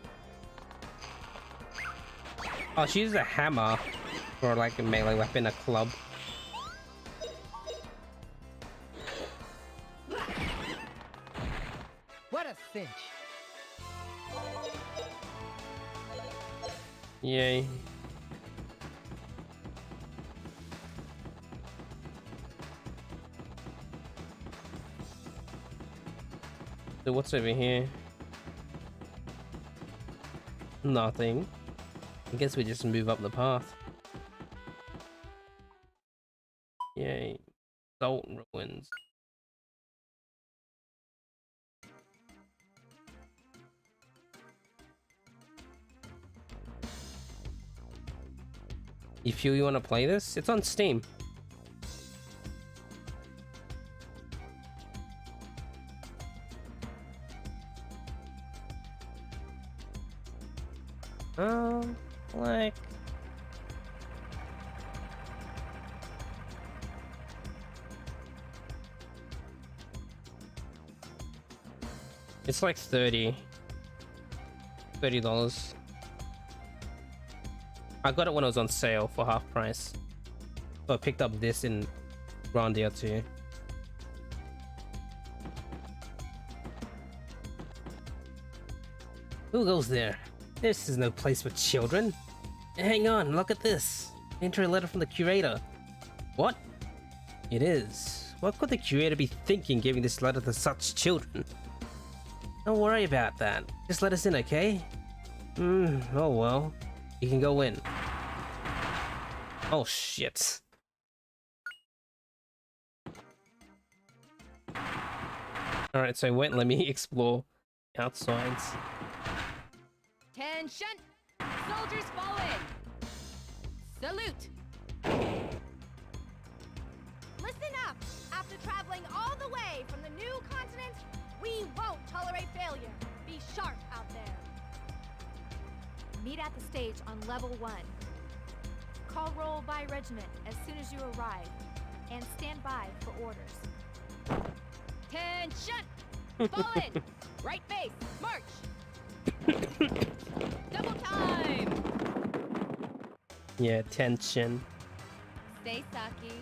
Oh, she uses a hammer for like a melee weapon, a club. What a cinch. Yay. So what's over here? Nothing. I guess we just move up the path. Yay. Salt ruins. You feel you want to play this? It's on Steam. Like... It's like $30. I got it when it was on sale for half price. So I picked up this in Grandia too. Who goes there? This is no place for children. Hang on, look at this. Enter a letter from the curator. What? It is. What could the curator be thinking giving this letter to such children? Don't worry about that. Just let us in, okay? Oh well. You can go in. Oh shit. Alright, so wait, let me explore outsides. Attention! Soldiers fall in! Salute! Listen up! After traveling all the way from the new continent, we won't tolerate failure. Be sharp out there. Meet at the stage on level 1. Call roll by regiment as soon as you arrive, and stand by for orders. Attention! Fall in! Right base, march! Double time! Yeah, tension. Stay, Saki.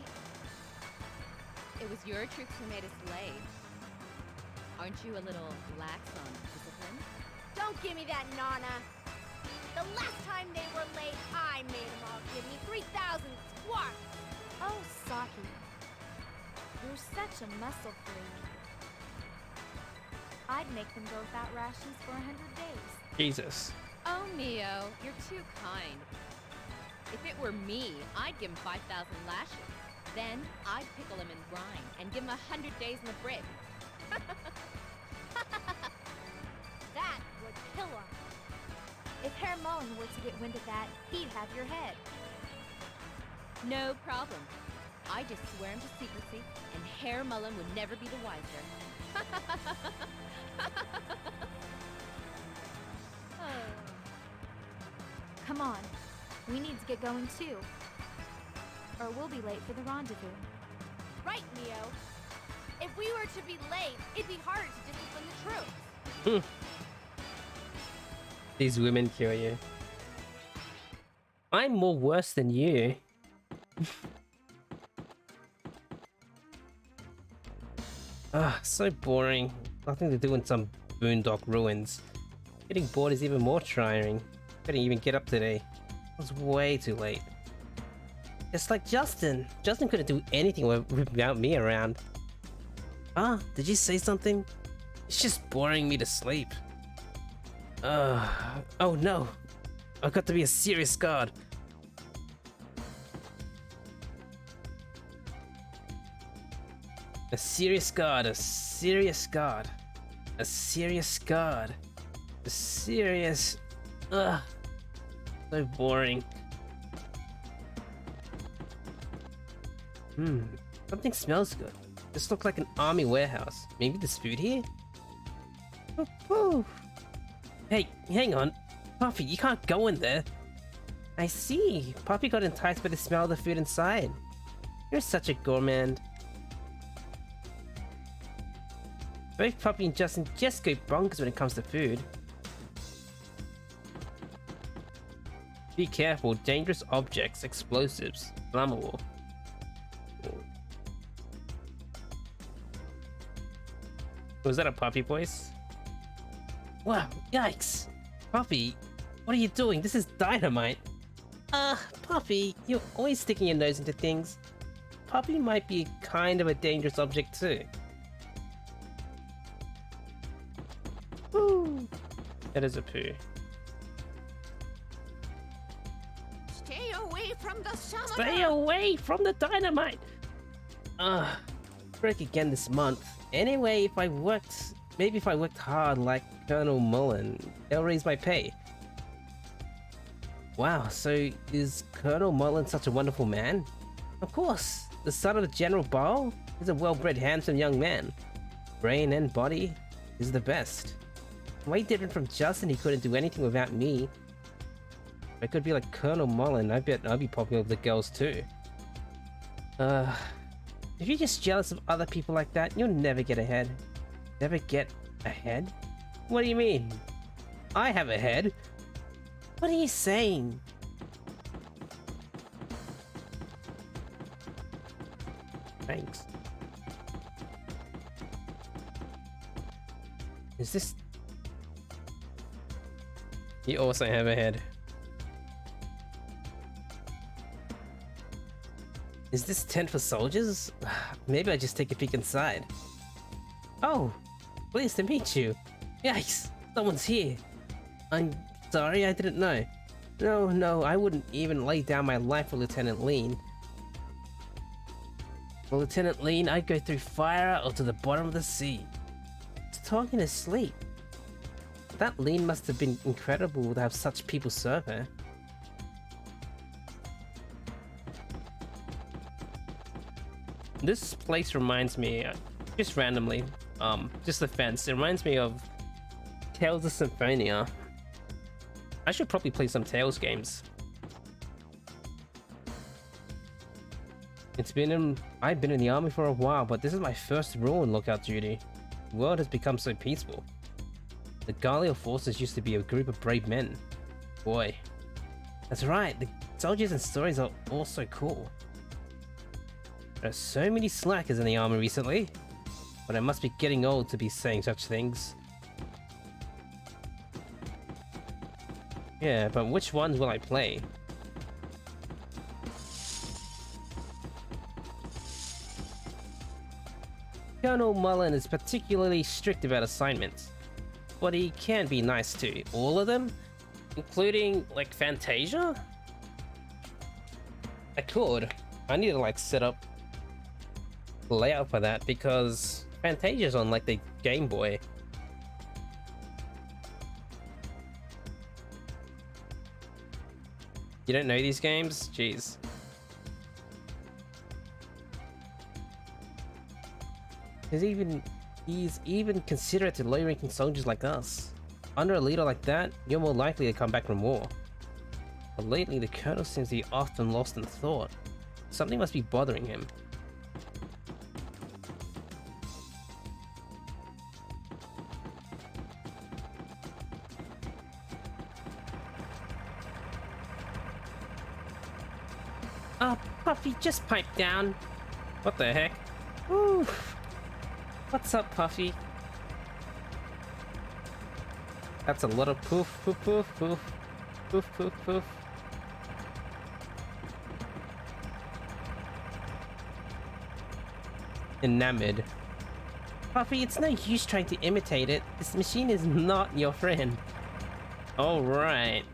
It was your troops who made us late. Aren't you a little lax on discipline? Don't give me that, Nana. The last time they were late, I made them all give me 3,000 squarks. Oh, Saki. You're such a muscle freak. I'd make them go without rations for 100 days. Jesus. Oh, Neo, you're too kind. If it were me, I'd give him 5,000 lashes. Then I'd pickle him in brine and give him 100 days in the brig. That would kill him. If Herr Mullen were to get wind of that, he'd have your head. No problem. I just swear him to secrecy, and Herr Mullen would never be the wiser. Come on. We need to get going too. Or we'll be late for the rendezvous. Right, Neo. If we were to be late, it'd be harder to discipline the troops. These women kill you. I'm more worse than you. Ah, so boring. Nothing to do in some boondock ruins. Getting bored is even more trying. Couldn't even get up today. I was way too late. It's like Justin. Justin couldn't do anything without me around. Ah, did you say something? It's just boring me to sleep. Oh no. I've got to be a serious guard. A serious guard, a serious guard. A serious guard. A serious... Ugh. So boring. Something smells good. This looks like an army warehouse. Maybe there's food here? Hey, hang on. Puffy, you can't go in there. I see. Puffy got enticed by the smell of the food inside. You're such a gourmand. Both Puppy and Justin just go bonkers when it comes to food. Be careful, dangerous objects, explosives, flammable. Was that a Puppy voice? Wow, yikes! Puppy, what are you doing? This is dynamite! Puppy, you're always sticking your nose into things. Puppy might be kind of a dangerous object too. Woo! That is a poo. Stay away from the summoner! Stay away from the dynamite! Break again this month. Anyway, maybe if I worked hard like Colonel Mullen, they'll raise my pay. Wow, so is Colonel Mullen such a wonderful man? Of course, the son of the General Ball is a well-bred, handsome young man. Brain and body is the best. Way different from Justin, he couldn't do anything without me. I could be like Colonel Mullen, I bet I'd be popular with the girls too. If you're just jealous of other people like that, you'll never get ahead. Never get ahead? What do you mean? I have a head. What are you saying? Thanks. Is this... You also have a head. Is this tent for soldiers? Maybe I just take a peek inside. Oh, pleased to meet you. Yikes, someone's here. I'm sorry, I didn't know. No, I wouldn't even lay down my life for Lieutenant Lean. For Lieutenant Lean, I'd go through fire or to the bottom of the sea. He's talking his sleep. That Lean must have been incredible to have such people serve her. This place reminds me, just randomly, just the fence, it reminds me of Tales of Symphonia. I should probably play some Tales games. I've been in the army for a while, but this is my first ruin lookout duty. The world has become so peaceful. The Galio forces used to be a group of brave men. Boy. That's right, the soldiers and stories are all so cool. There are so many slackers in the army recently, but I must be getting old to be saying such things. Yeah, but which ones will I play? Colonel Mullen is particularly strict about assignments, but he can be nice too. All of them? Including, like, Fantasia? I could. I need to, like, set up the layout for that, because Fantasia's on, like, the Game Boy. You don't know these games? Jeez. He's even considerate to low-ranking soldiers like us. Under a leader like that, you're more likely to come back from war. But lately, the colonel seems to be often lost in thought. Something must be bothering him. Puffy, just pipe down. What the heck? Ooh. What's up, Puffy? That's a lot of poof, poof, poof, poof, poof, poof, poof. Enamored. Puffy, it's no use trying to imitate it. This machine is not your friend. Alright.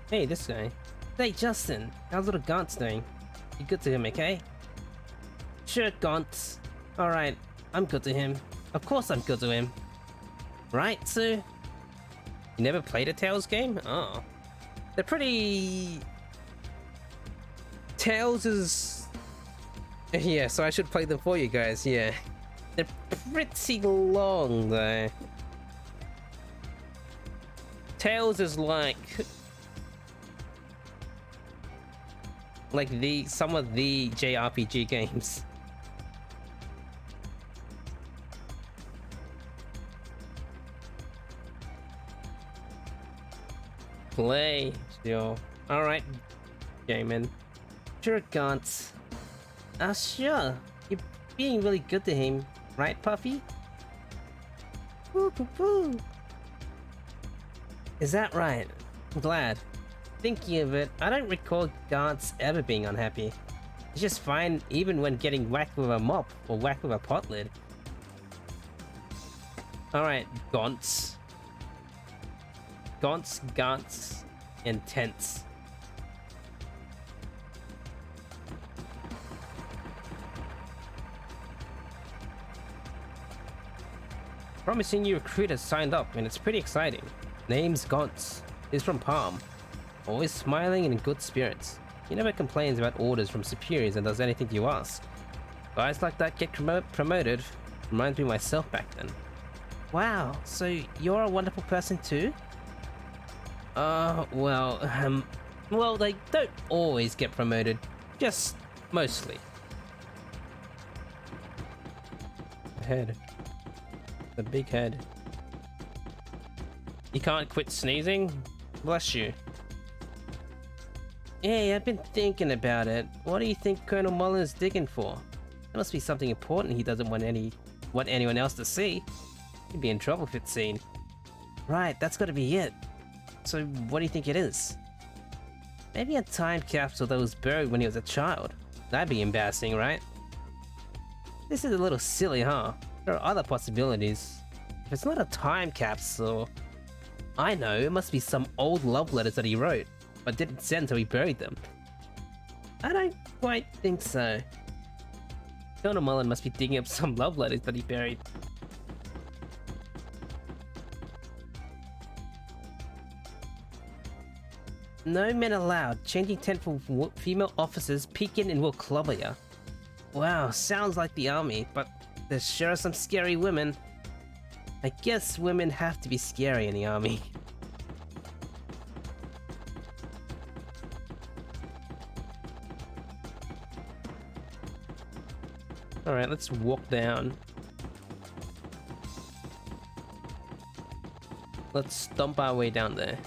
Hey, this guy. Hey, Justin. How's little Gaunt's doing? You good to him, okay? Sure, Gaunt. Alright, I'm good to him. Of course I'm good to him. Right, Sue? You never played a Tales game? Oh. They're pretty... Tails is... Yeah, so I should play them for you guys, yeah. They're pretty long, though. Tails is like some of the JRPG games. Play, sure. Alright, Jamin. Sure, Gauntz. Sure. You're being really good to him, right, Puffy? Woo poo poo. Is that right? I'm glad. Thinking of it, I don't recall Gauntz ever being unhappy. He's just fine even when getting whacked with a mop or whacked with a pot lid. Alright, Gauntz. Gauntz, and Tense. Promising new recruit has signed up and it's pretty exciting. Name's Gauntz. He's from Palm. Always smiling and in good spirits. He never complains about orders from superiors and does anything you ask. Guys like that get promoted. Reminds me of myself back then. Wow, so you're a wonderful person too? Well, they don't always get promoted. Just mostly. Head. The big head. You can't quit sneezing? Bless you. Hey, I've been thinking about it. What do you think Colonel Mullen's digging for? There must be something important he doesn't want anyone else to see. He'd be in trouble if it's seen. Right, that's gotta be it. So what do you think it is? Maybe a time capsule that was buried when he was a child. That'd be embarrassing, right? This is a little silly, huh? There are other possibilities. If it's not a time capsule, I know, it must be some old love letters that he wrote, but didn't send so he buried them. I don't quite think so. Colonel Mullen must be digging up some love letters that he buried. No men allowed. Changing tent for female officers. Peek in and we'll clobber ya. Wow, sounds like the army, but there sure are some scary women. I guess women have to be scary in the army. Alright, let's walk down. Let's stomp our way down there.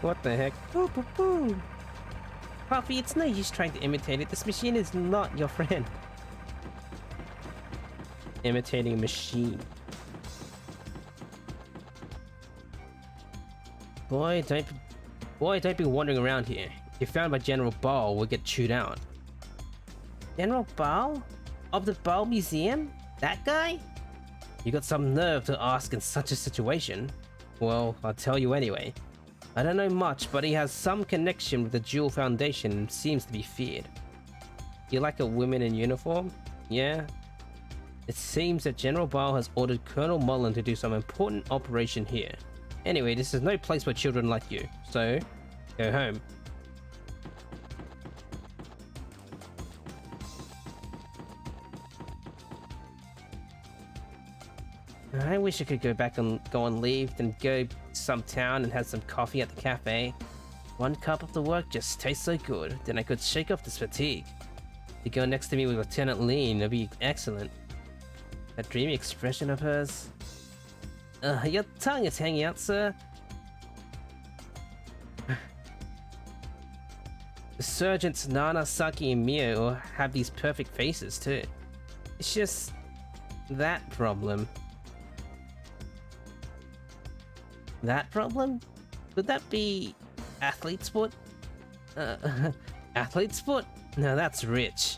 What the heck? Boo boo boo! Puffy, it's no use trying to imitate it. This machine is not your friend. Imitating a machine. Boy, don't be wandering around here. If you're found by General Ball, we'll get chewed out. General Ball? Of the Ball Museum? That guy? You got some nerve to ask in such a situation. Well, I'll tell you anyway. I don't know much, but he has some connection with the Jewel Foundation and seems to be feared. You like a woman in uniform? Yeah? It seems that General Ball has ordered Colonel Mullen to do some important operation here. Anyway, this is no place for children like you, so go home. I wish I could go back and go on leave, then go to some town and have some coffee at the cafe. One cup of the work just tastes so good, then I could shake off this fatigue. To go next to me with Lieutenant Lean, it'd be excellent. That dreamy expression of hers. Your tongue is hanging out, sir. The sergeants Nana, Saki, and Mio have these perfect faces too. It's just that problem. That problem? Could that be athlete's foot? Athlete's foot? No, that's rich.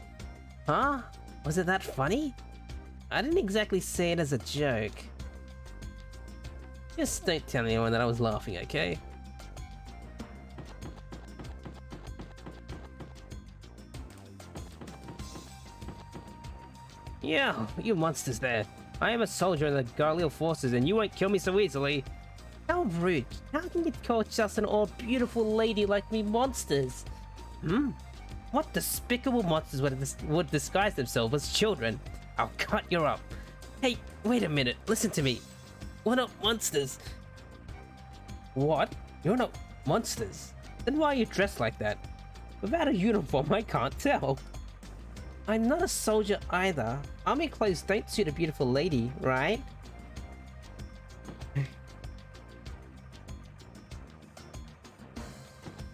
Huh? Was it that funny? I didn't exactly say it as a joke. Just don't tell anyone that I was laughing, okay? Yeah, you monsters there. I am a soldier in the Galil forces and you won't kill me so easily. How rude. How can you call Justin or a beautiful lady like me monsters? What despicable monsters would disguise themselves as children? I'll cut you up. Hey, wait a minute. Listen to me. We're not monsters. What? You're not monsters? Then why are you dressed like that? Without a uniform, I can't tell. I'm not a soldier either. Army clothes don't suit a beautiful lady, right?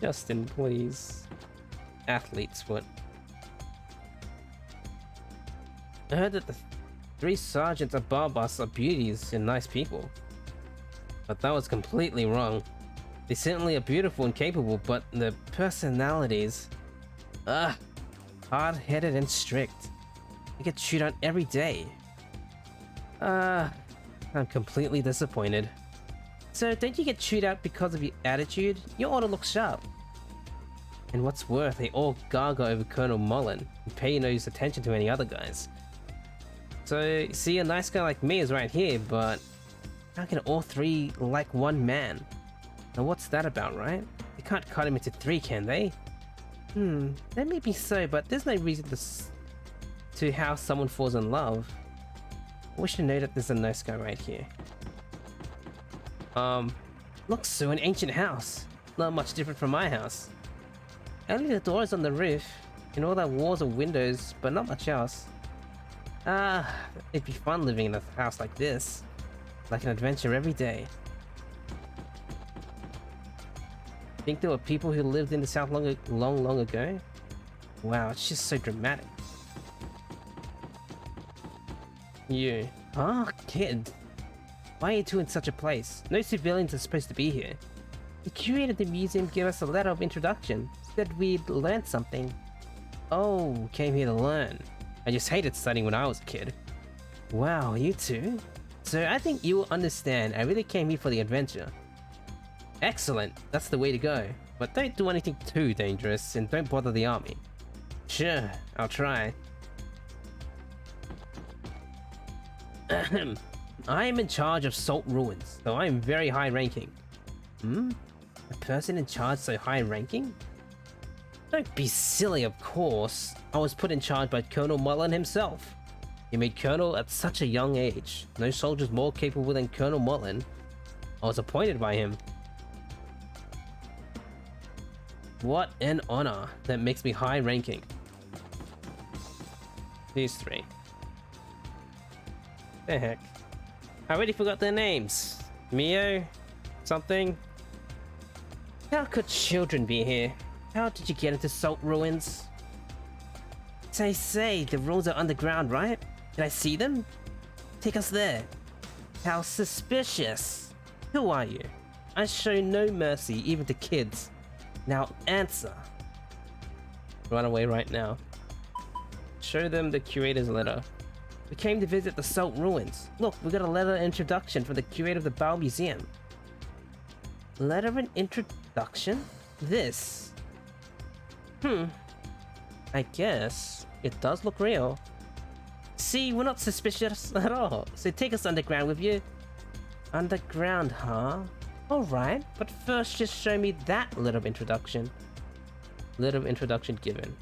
Justin, please. Athlete's foot. I heard that the 3 sergeants above us are beauties and nice people. But that was completely wrong. They certainly are beautiful and capable, but their personalities... hard-headed and strict. They get chewed on every day. I'm completely disappointed. So, don't you get chewed out because of your attitude? You ought to look sharp. And what's worse, they all gaga over Colonel Mullen and pay no attention to any other guys. So, see, a nice guy like me is right here, but how can all 3 like one man? Now what's that about, right? They can't cut him into 3, can they? That may be so, but there's no reason to how someone falls in love. I wish to know that there's a nice guy right here. Looks so an ancient house. Not much different from my house. Only the doors on the roof, and all that walls and windows, but not much else. It'd be fun living in a house like this. Like an adventure every day. Think there were people who lived in the South long ago? Wow, it's just so dramatic. You. Kid. Why are you two in such a place? No civilians are supposed to be here. The curator of the museum gave us a letter of introduction. Said we'd learn something. Oh, came here to learn. I just hated studying when I was a kid. Wow, you two? So I think you will understand. I really came here for the adventure. Excellent, that's the way to go. But don't do anything too dangerous and don't bother the army. Sure, I'll try. I am in charge of Salt Ruins, so I am very high ranking. A person in charge so high ranking? Don't be silly, of course. I was put in charge by Colonel Mullen himself. He made Colonel at such a young age. No soldier's more capable than Colonel Mullen. I was appointed by him. What an honor. That makes me high ranking. These 3. The heck. I already forgot their names. Mio? Something? How could children be here? How did you get into Salt Ruins? Say, the ruins are underground, right? Can I see them? Take us there. How suspicious. Who are you? I show no mercy, even to kids. Now answer. Run away right now. Show them the curator's letter. We came to visit the Salt Ruins. Look, we got a letter of introduction from the curator of the Bow Museum. Letter of an introduction? This. I guess. It does look real. See, we're not suspicious at all. So take us underground with you. Underground, huh? Alright, but first just show me that letter of introduction. Letter of introduction given.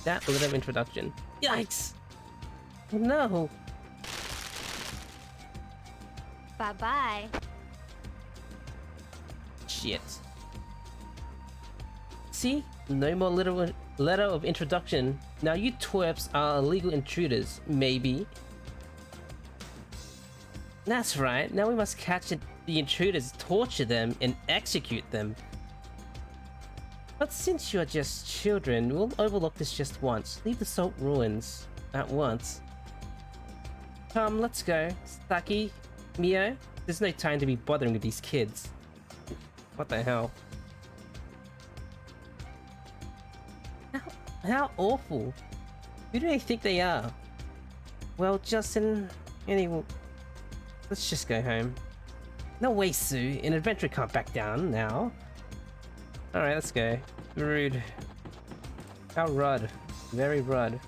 That letter of introduction. Yikes! Oh, no! Bye-bye. Shit. See? No more letter of introduction. Now you twerps are illegal intruders, maybe. That's right, now we must catch the intruders, torture them, and execute them. But since you're just children, we'll overlook this just once. Leave the Salt Ruins at once. Come, let's go. Saki, Mio, there's no time to be bothering with these kids. What the hell? How awful. Who do they think they are? Well, Justin, anyway, let's just go home. No way, Sue. An adventurer can't back down now. Alright, let's go. Rude. How rude. Very rude.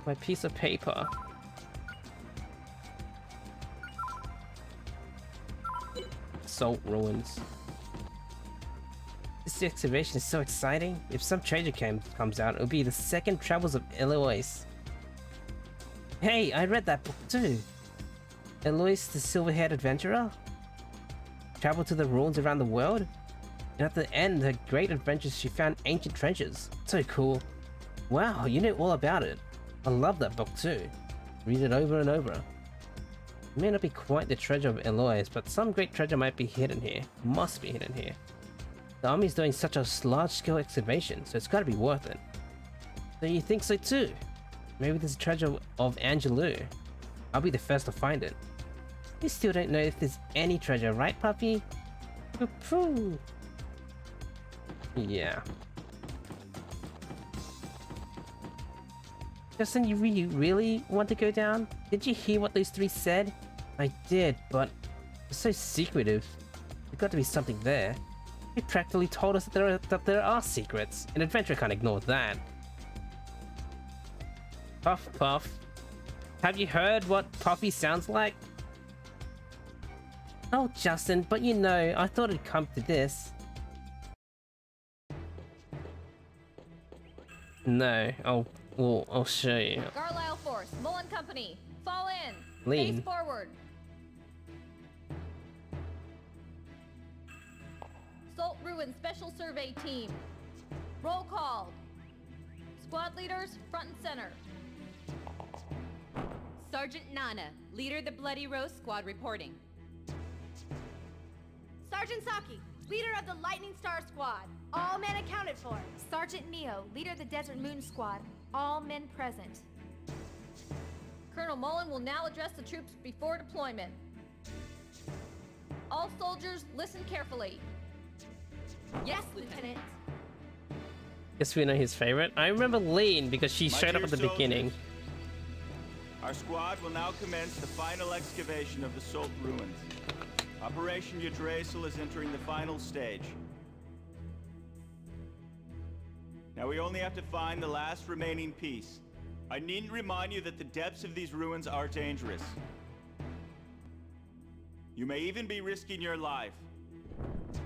My piece of paper. Salt ruins. This excavation is so exciting. If some treasure comes out, it'll be the second travels of Eloise. Hey, I read that book too. Eloise, the silver-haired adventurer, traveled to the ruins around the world, and at the end of her great adventures, she found ancient treasures. So cool. Wow, you know all about it. I love that book too. Read it over and over. It may not be quite the treasure of Eloise, but some great treasure might be hidden here. Must be hidden here. The army's doing such a large-scale excavation, so it's gotta be worth it. So you think so too? Maybe there's a treasure of Angelou. I'll be the first to find it. We still don't know if there's any treasure, right, puppy? Poo-poo. Yeah. Justin, you really want to go down? Did you hear what those three said? I did, but it's so secretive. There's got to be something there. They practically told us that there are secrets. An adventurer can't ignore that. Puff puff. Have you heard what Puffy sounds like? Oh, Justin, but you know, I thought it'd come to this. No, I'll show you. Carlisle Force, Mullen Company, fall in. Lean. Face forward. Salt Ruin Special Survey Team. Roll call. Squad leaders, front and center. Sergeant Nana, leader of the Bloody Rose Squad reporting. Sergeant Saki, leader of the Lightning Star Squad. All men accounted for. Sergeant Neo, leader of the Desert Moon Squad. All men present. Colonel Mullen will now address the troops before deployment. All soldiers, listen carefully. Yes, Lieutenant. Guess we know his favorite. I remember Lean because she My showed up dear at the soldiers, beginning. Our squad will now commence the final excavation of the Salt Ruins. Operation Yggdrasil is entering the final stage. Now we only have to find the last remaining piece. I needn't remind you that the depths of these ruins are dangerous. You may even be risking your life.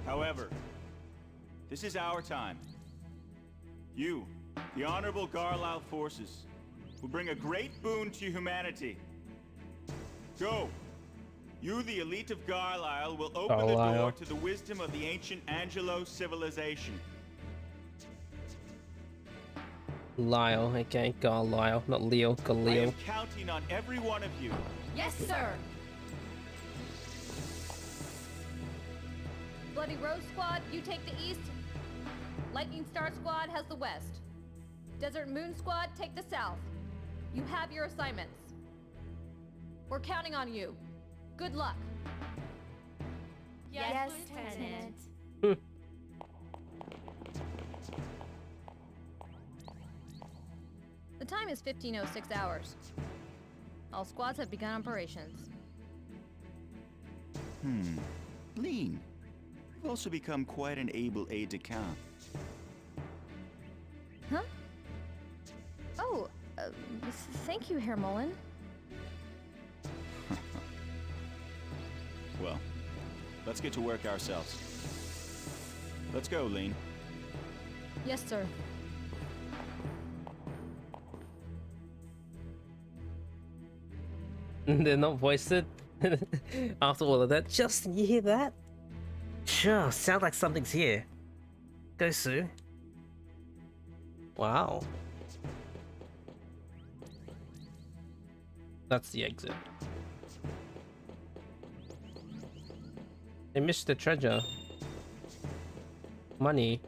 However, this is our time. You, the Honorable Carlisle Forces, will bring a great boon to humanity. Go! You, the elite of Carlisle, will open the door to the wisdom of the ancient Angelo civilization. Lyle, okay, Carlisle, not Leo, I Galileo. am counting on every one of you. Yes, sir. Bloody Rose Squad, you take the east. Lightning Star Squad has the west. Desert Moon Squad, take the south. You have your assignments. We're counting on you. Good luck. Yes, Lieutenant. The time is 15:06 hours. All squads have begun operations. Lean. You've also become quite an able aide-de-camp. Huh? Oh, thank you, Herr Mullen. Well, let's get to work ourselves. Let's go, Lean. Yes, sir. They're not voiced after all of that. Justin, you hear that? Sure, sounds like something's here. Go, Sue. Wow. That's the exit. They missed the treasure. Money.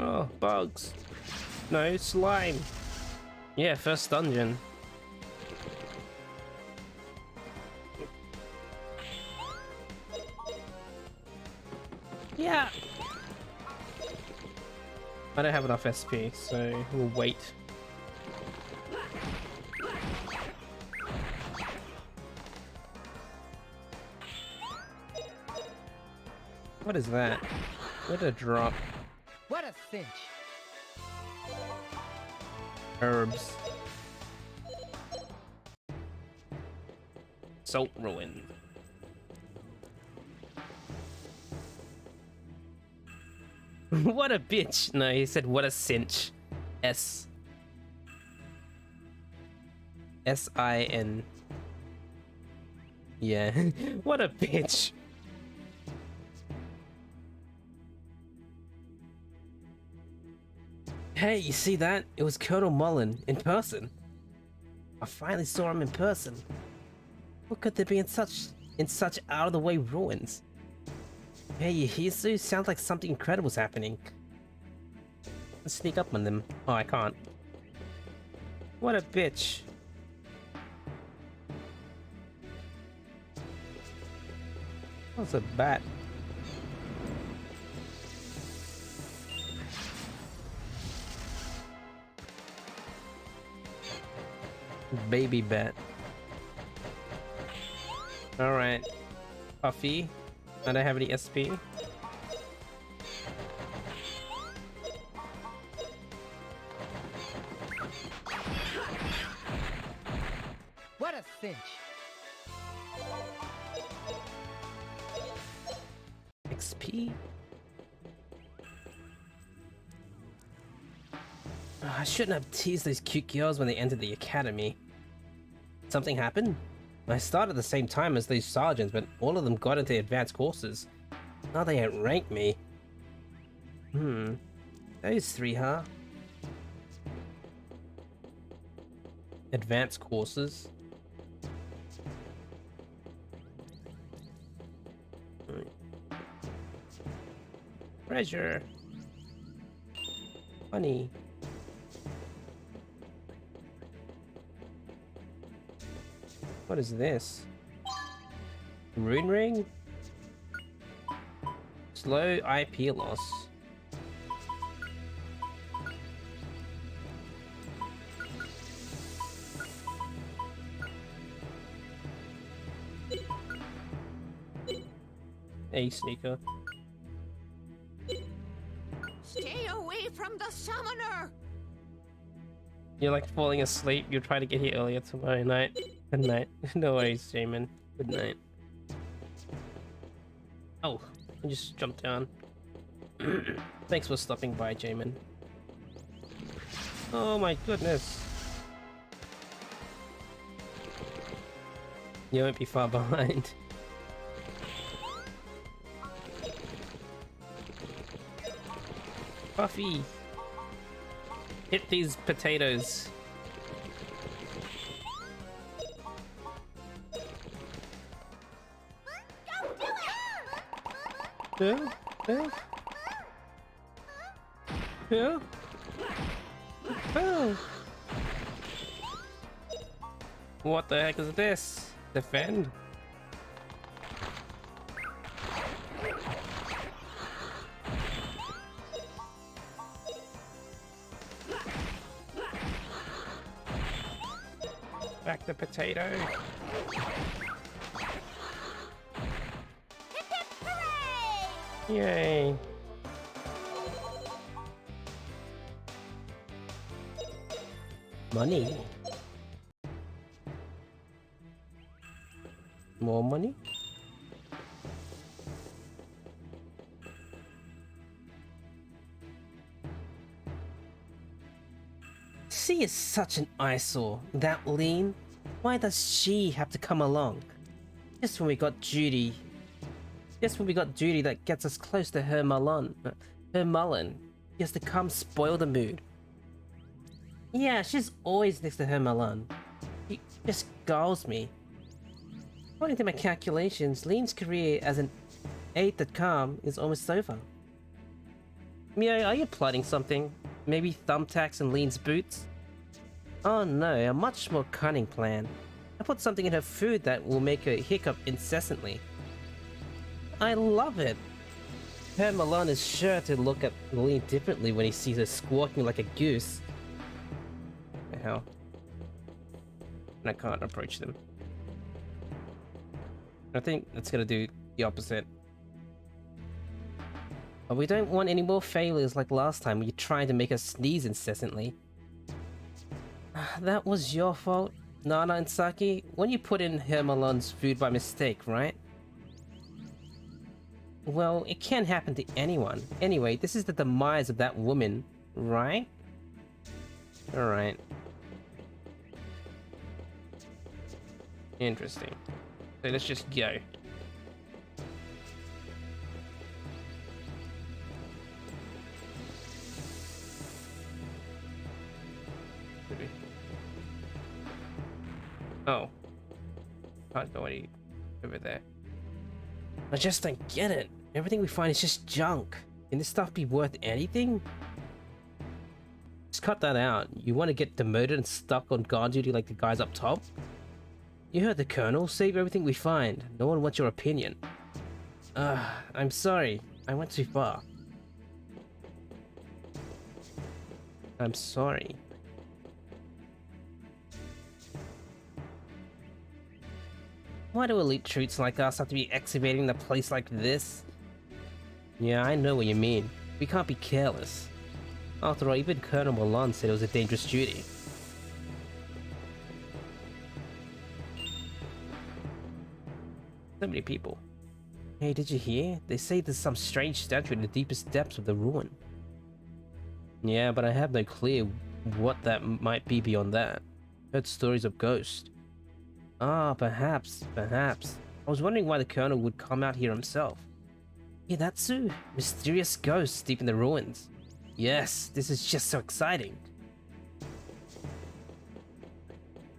Oh, bugs. No, slime. Yeah, first dungeon. Yeah. I don't have enough SP, so we'll wait. What is that? What a drop. What What a cinch. Herbs. Salt ruin. What a bitch. No, he said what a cinch. S-I-N. Yeah. What a bitch. Hey, you see that? It was Colonel Mullen in person. I finally saw him in person. What could there be in such out of the way ruins? Hey, you hear, Sue? Sounds like something incredible's happening. Let's sneak up on them. Oh, I can't. What a bitch. What's a bat? Baby bat. Alright. Puffy. I don't have any SP. What a cinch. XP? I shouldn't have teased those cute girls when they entered the academy. Something happened? I started at the same time as those sergeants, but all of them got into advanced courses. Now they outrank me. Those three, huh? Advanced courses? Treasure. Money. What is this? Rune ring? Slow IP loss. A sneaker. Stay away from the summoner! You're like falling asleep. You'll try to get here earlier tomorrow night. Good night. No worries, Jamin. Good night. Oh, I just jumped down. Thanks for stopping by, Jamin. Oh my goodness. You won't be far behind. Buffy! Hit these potatoes. Yeah? Yeah? Yeah? Oh! What the heck is this? Defend? Back the potato. Hooray! Yay. Money. More money? She is such an eyesore. That lean. Why does she have to come along? Just when we got duty that gets us close to her Mullen. He has to come spoil the mood. Yeah, she's always next to her Mullen. She just galls me. According to my calculations, Lean's career as an aide at Calm is almost over. Mio, are you plotting something? Maybe thumbtacks and Lean's boots? Oh no, a much more cunning plan. I put something in her food that will make her hiccup incessantly. I love it! Herr Malone is sure to look at Lean differently when he sees her squawking like a goose. The hell? And I can't approach them. I think that's gonna do the opposite. But we don't want any more failures like last time when you tried to make us sneeze incessantly. That was your fault, Nana and Saki, when you put in Hermelon's food by mistake, right? Well, it can't happen to anyone. Anyway, this is the demise of that woman, right? Alright. Interesting. So let's just go. Oh. Can't go any over there. I just don't get it. Everything we find is just junk. Can this stuff be worth anything? Just cut that out. You want to get demoted and stuck on guard duty like the guys up top? You heard the Colonel. Save everything we find. No one wants your opinion. I'm sorry. I went too far. I'm sorry. Why do elite troops like us have to be excavating the place like this? Yeah, I know what you mean. We can't be careless. After all, even Colonel Milan said it was a dangerous duty. So many people. Hey, did you hear? They say there's some strange statue in the deepest depths of the ruin. Yeah, but I have no clue what that might be beyond that. Heard stories of ghosts. Ah, perhaps. I was wondering why the Colonel would come out here himself. Hidatsu? Mysterious ghosts deep in the ruins. Yes, this is just so exciting.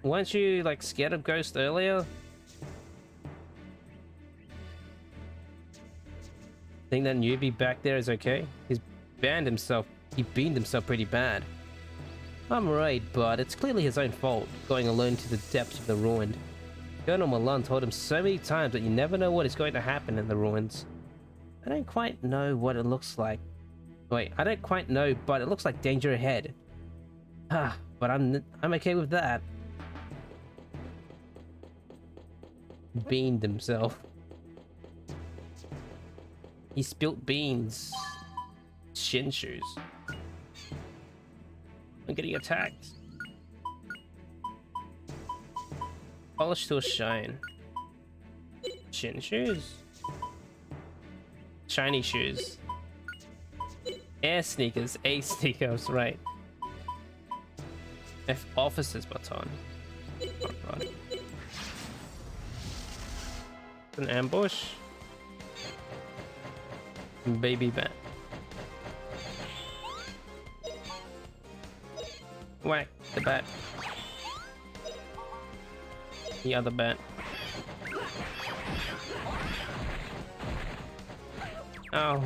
Weren't you, like, scared of ghosts earlier? Think that newbie back there is okay? He beamed himself pretty bad. I'm right, but it's clearly his own fault, going alone to the depths of the ruin. Colonel Milan told him so many times that you never know what is going to happen in the ruins. I don't quite know what it looks like. Wait, I don't quite know, but it looks like danger ahead. But I'm okay with that. Beaned himself. He spilt beans. Shin shoes. I'm getting attacked. Polish to a shine. Shin shoes. Shiny shoes. Air sneakers. A sneakers, right. F officer's baton. Oh god. An ambush. Baby bat. Whack the bat. The other bat. Oh.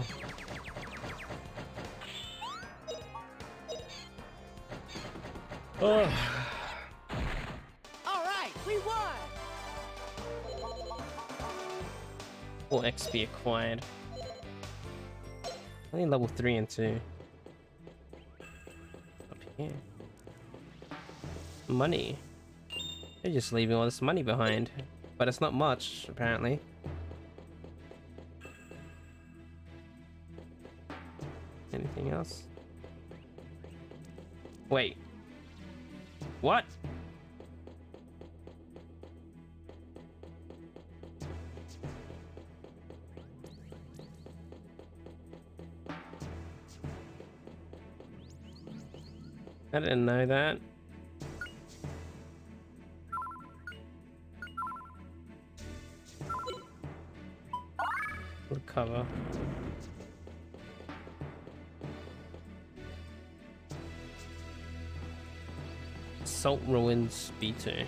Oh. All right, we won. Full XP acquired. Only level 3 and 2. Up here. Money. They're just leaving all this money behind. But it's not much, apparently. Anything else? Wait. What? I didn't know that. Good cover. Salt Ruins B2.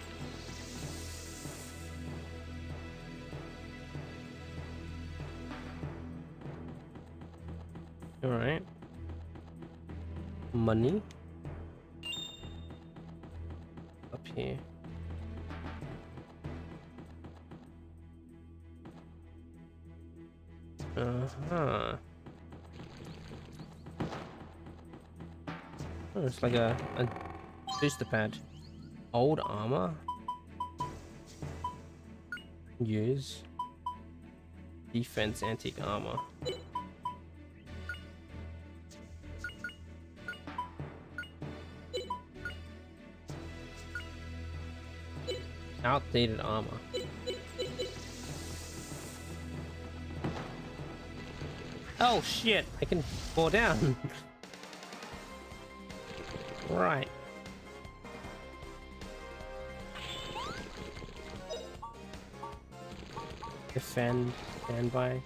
Alright. Money. Up here. Uh-huh. Oh, it's like a booster pad. Old armor. Use. Defense antique armor. Outdated armor. Oh shit, I can fall down. Right. Defend, standby.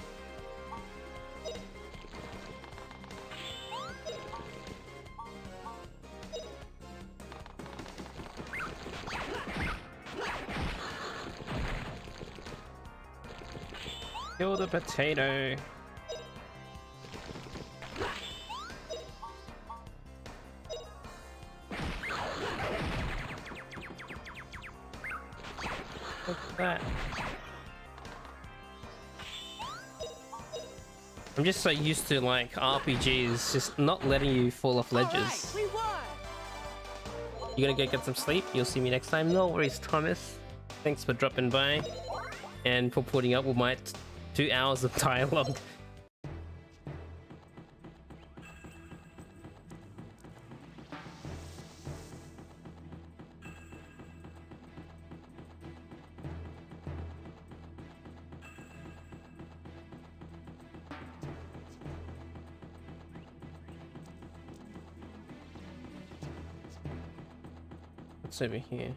Kill the potato. What's that? I'm just so used to like RPGs just not letting you fall off ledges. Right, we won. You gonna go get some sleep? You'll see me next time. No worries, Thomas. Thanks for dropping by and for putting up with my 2 hours of dialogue. What's over here?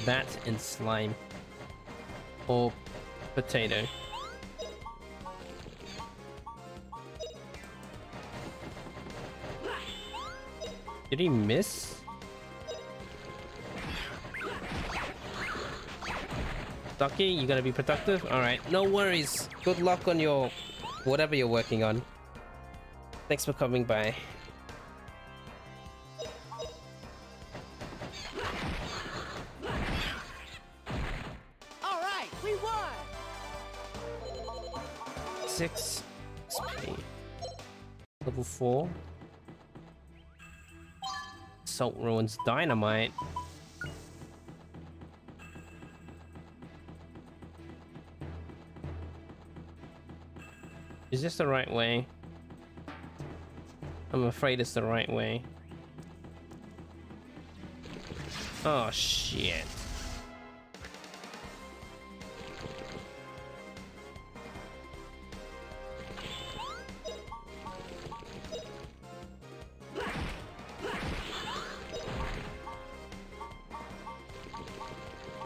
Bat and slime. Or potato. Did he miss? Ducky, you gonna be productive? Alright, no worries. Good luck on your whatever you're working on. Thanks for coming by. All right, we won. 6 XP. Level 4. Salt Ruins Dynamite. Is this the right way? I'm afraid it's the right way. Oh shit.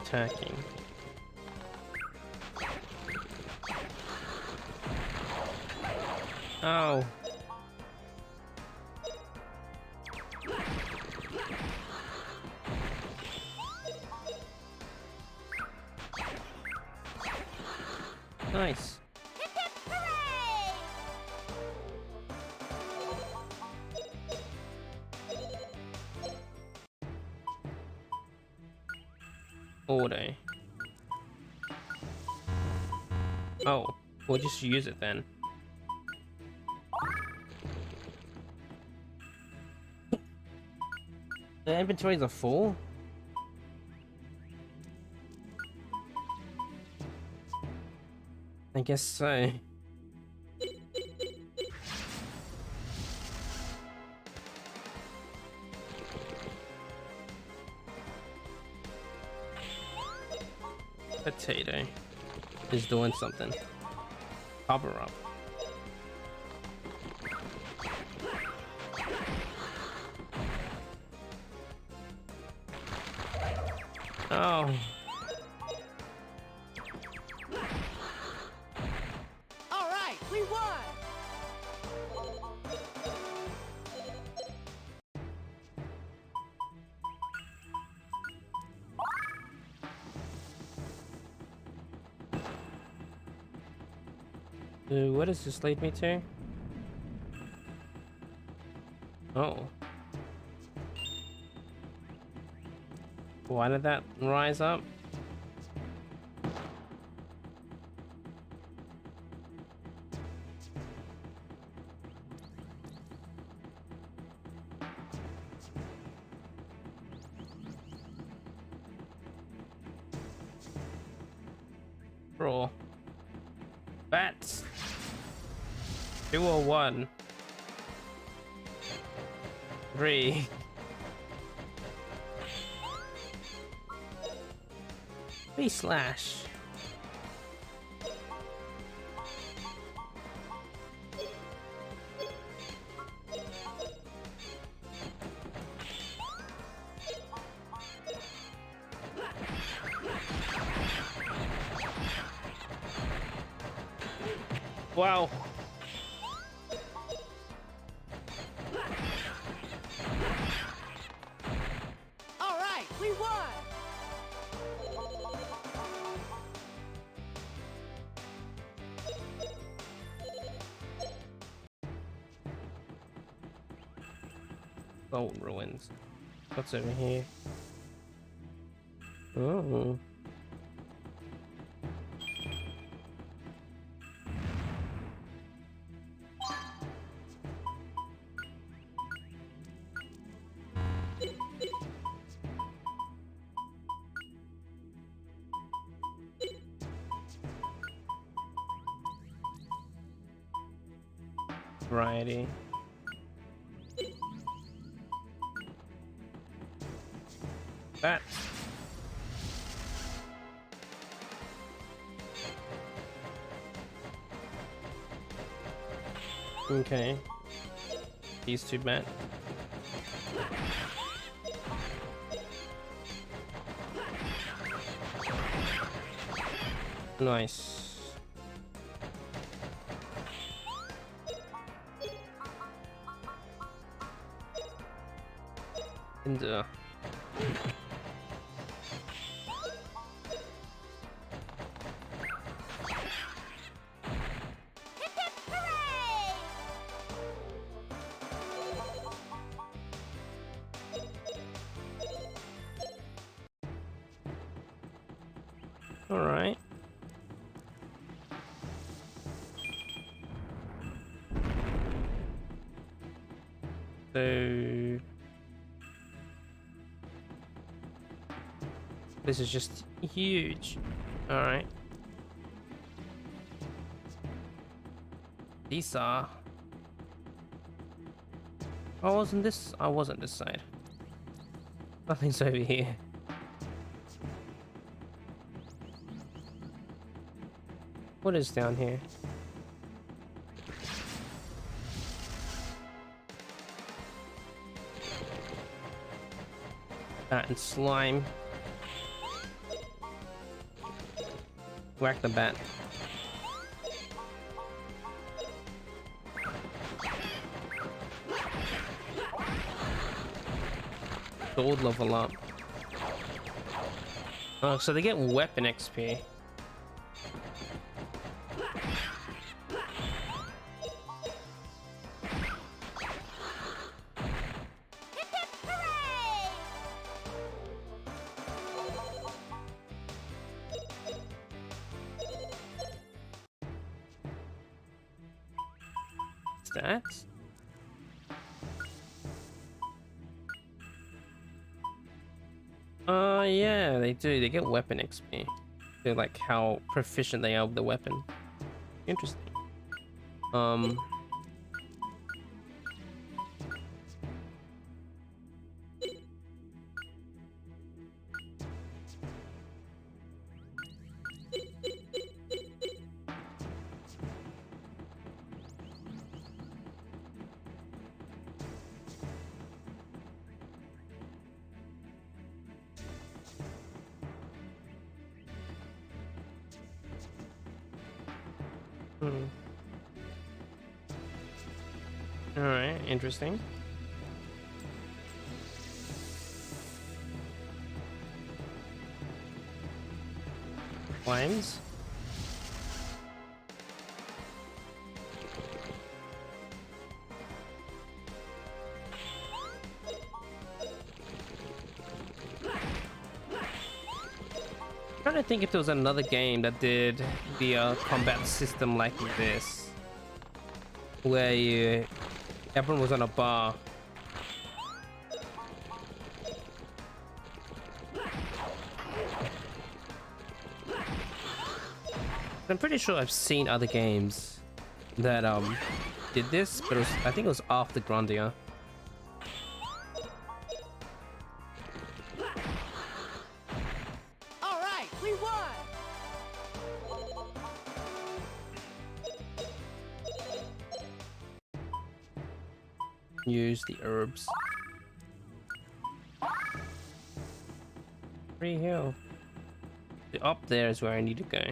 Attacking. Oh. Nice. Hip hip hooray! Order. Oh, we'll just use it then. The inventories are full? I guess so. Potato is doing something. Cover up. Oh. All right, we won. What does this lead me to? Oh. Why did that rise up? Roll. Bats. 201. 3. Face slash. Wow. All right, we won! Gold ruins. What's over here? Oh. Variety. That. Okay. These two bat. Nice. And Hip hip hooray! all right. So this is just huge. All right. These are. I wasn't this side. Nothing's over here. What is down here? Bat and slime. Whack the bat. Gold level up. Oh, so they get weapon XP. Hip hip hooray! Stats? Yeah, they do. They get weapon XP. They're like how proficient they are with the weapon. Interesting. Alright, interesting. Flames. Trying to think if there was another game that did the combat system like this, where everyone was on a bar. I'm pretty sure I've seen other games that did this, but I think it was after Grandia. All right, we won! use the herbs. Free hill. Up there is where I need to go.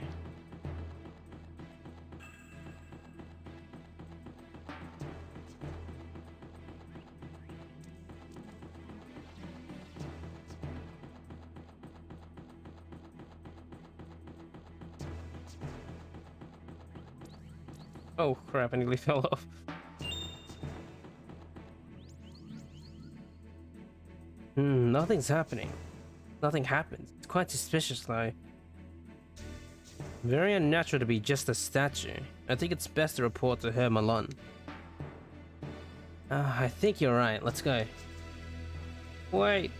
Oh crap, I nearly fell off. Nothing's happening. Nothing happens. It's quite suspicious though. Very unnatural to be just a statue. I think it's best to report to Herr Malone. I think you're right. Let's go. Wait.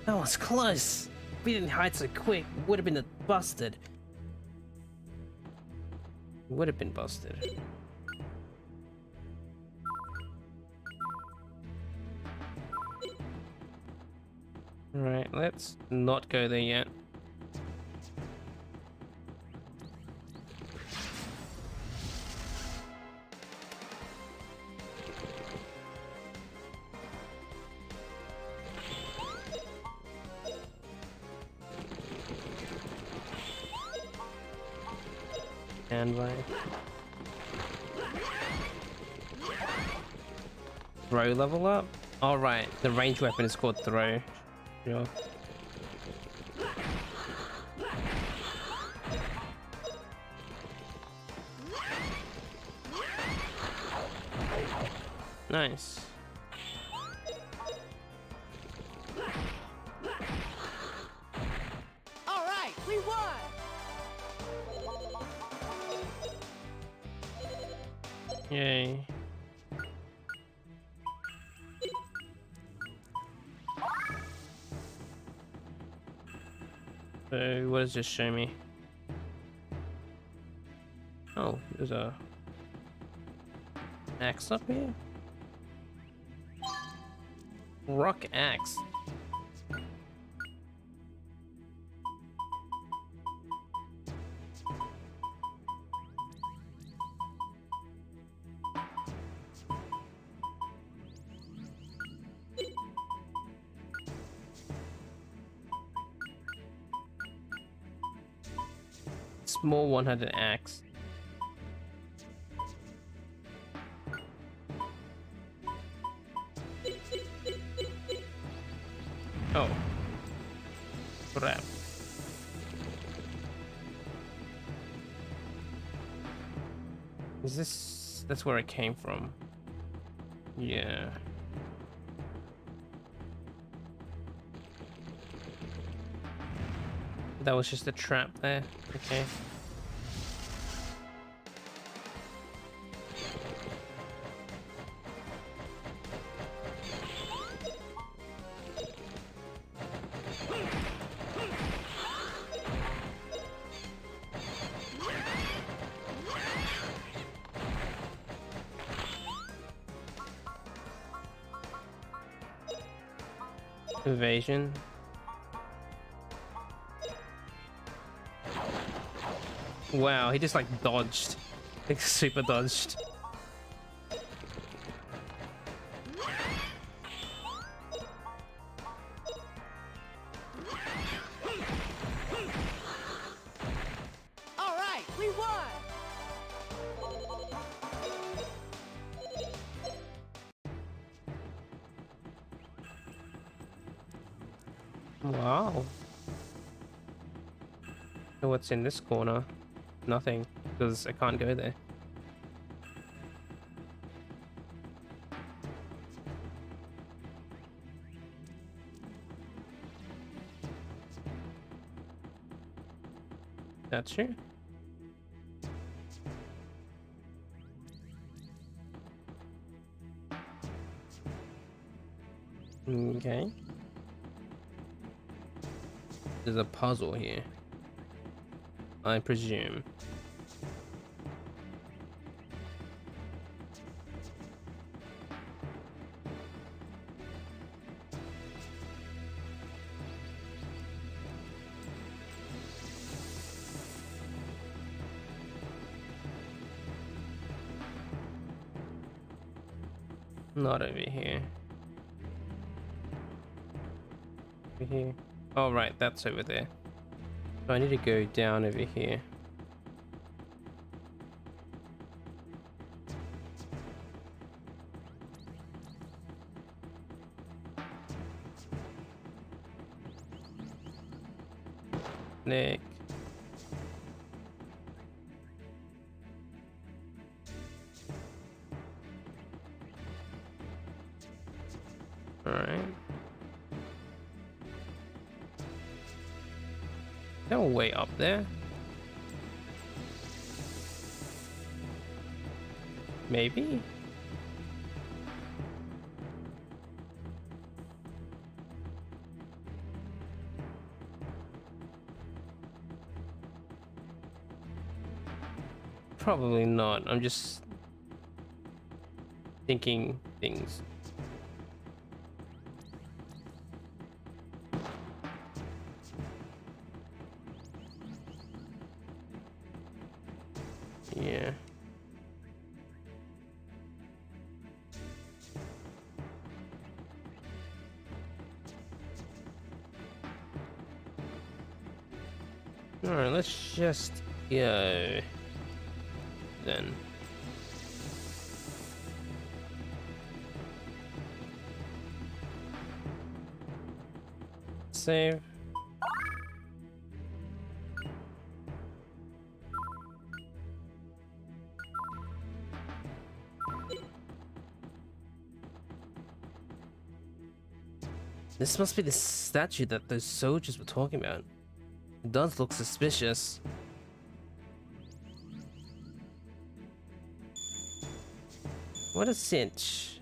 That was close. If we didn't hide so quick, would have been busted. Would have been busted. Alright, let's not go there yet. And by throw level up? Alright, the ranged weapon is called throw. Yeah. Nice. All right, we won. Yay. So what does this show me? Oh, there's a axe up here? Rock axe. Small one-handed axe. Oh. Crap. Is this... That's where it came from. Yeah. That was just a trap there. Okay. Evasion. Wow, he just like dodged. Like super dodged. All right, we won. Wow. So what's in this corner? Nothing, because I can't go there. That's true. Okay. There's a puzzle here, I presume. Not over here. Over here. Oh, right, that's over there. So I need to go down over here. Nick. All right. They're way up there. Maybe? Probably not. I'm just thinking things. Yeah. All right, let's just go then. Save. This must be the statue that those soldiers were talking about. It does look suspicious. What a cinch.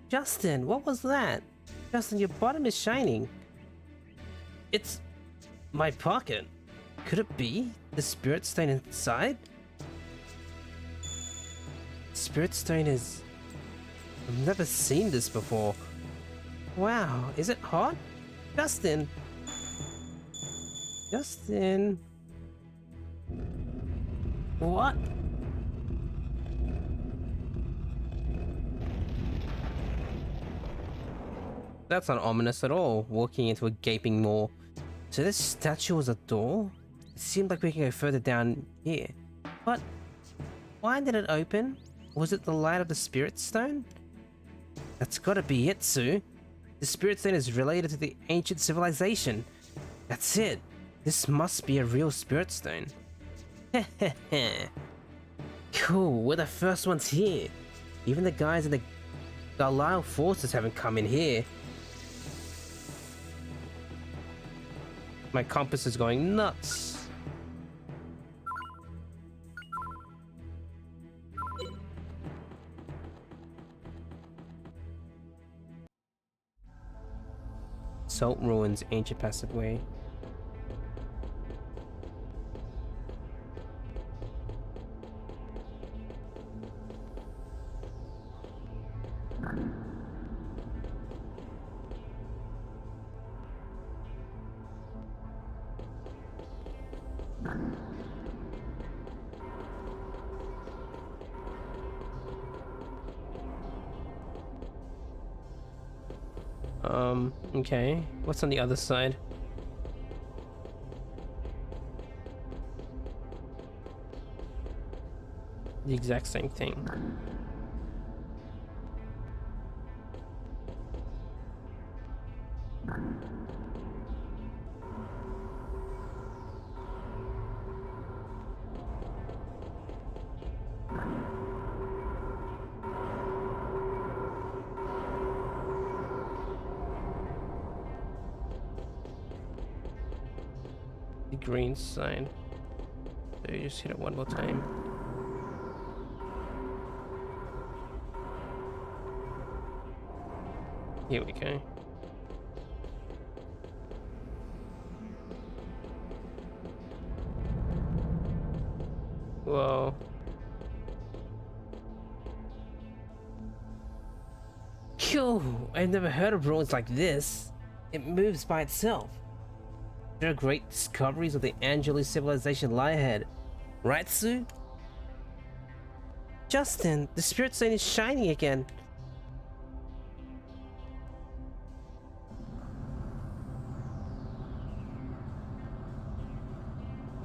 Justin, what was that? Justin, your bottom is shining. It's my pocket. Could it be the spirit stone inside? Spirit stone is... I've never seen this before. Wow, is it hot? Justin! Justin! What? That's not ominous at all, walking into a gaping maw. So this statue was a door? It seemed like we can go further down here. But why did it open? Was it the light of the spirit stone? That's gotta be it, Sue. The spirit stone is related to the ancient civilization. That's it. This must be a real spirit stone. Heh. Cool, we're the first ones here. Even the guys in the Galile forces haven't come in here. My compass is going nuts. Salt ruins ancient passageway. Okay. What's on the other side? The exact same thing. The green sign. So you just hit it one more time. Here we go. Whoa. Cool! I've never heard of ruins like this. It moves by itself. There are great discoveries of the Angelus civilization lie ahead. Right, Sue? Justin, the spirit stone is shining again.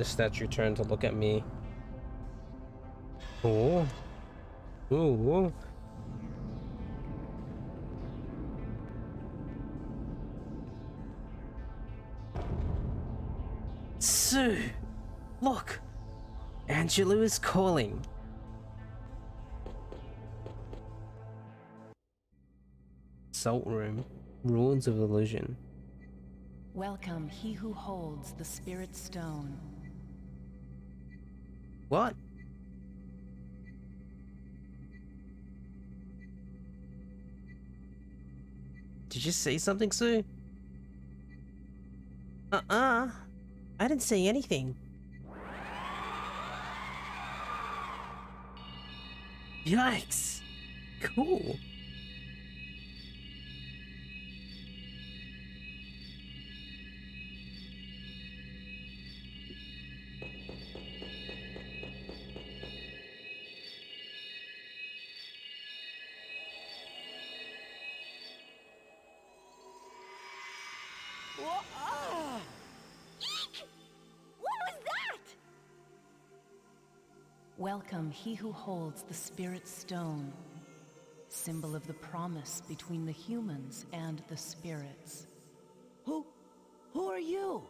statue turned to look at me. Oh. Ooh. Sue! Look! Angelo is calling. Salt Room. Ruins of Illusion. Welcome, he who holds the Spirit Stone. What? Did you say something, Sue? I didn't say anything. Yikes! Cool. Eek! What was that? Welcome, he who holds the Spirit Stone, symbol of the promise between the humans and the spirits. Who are you?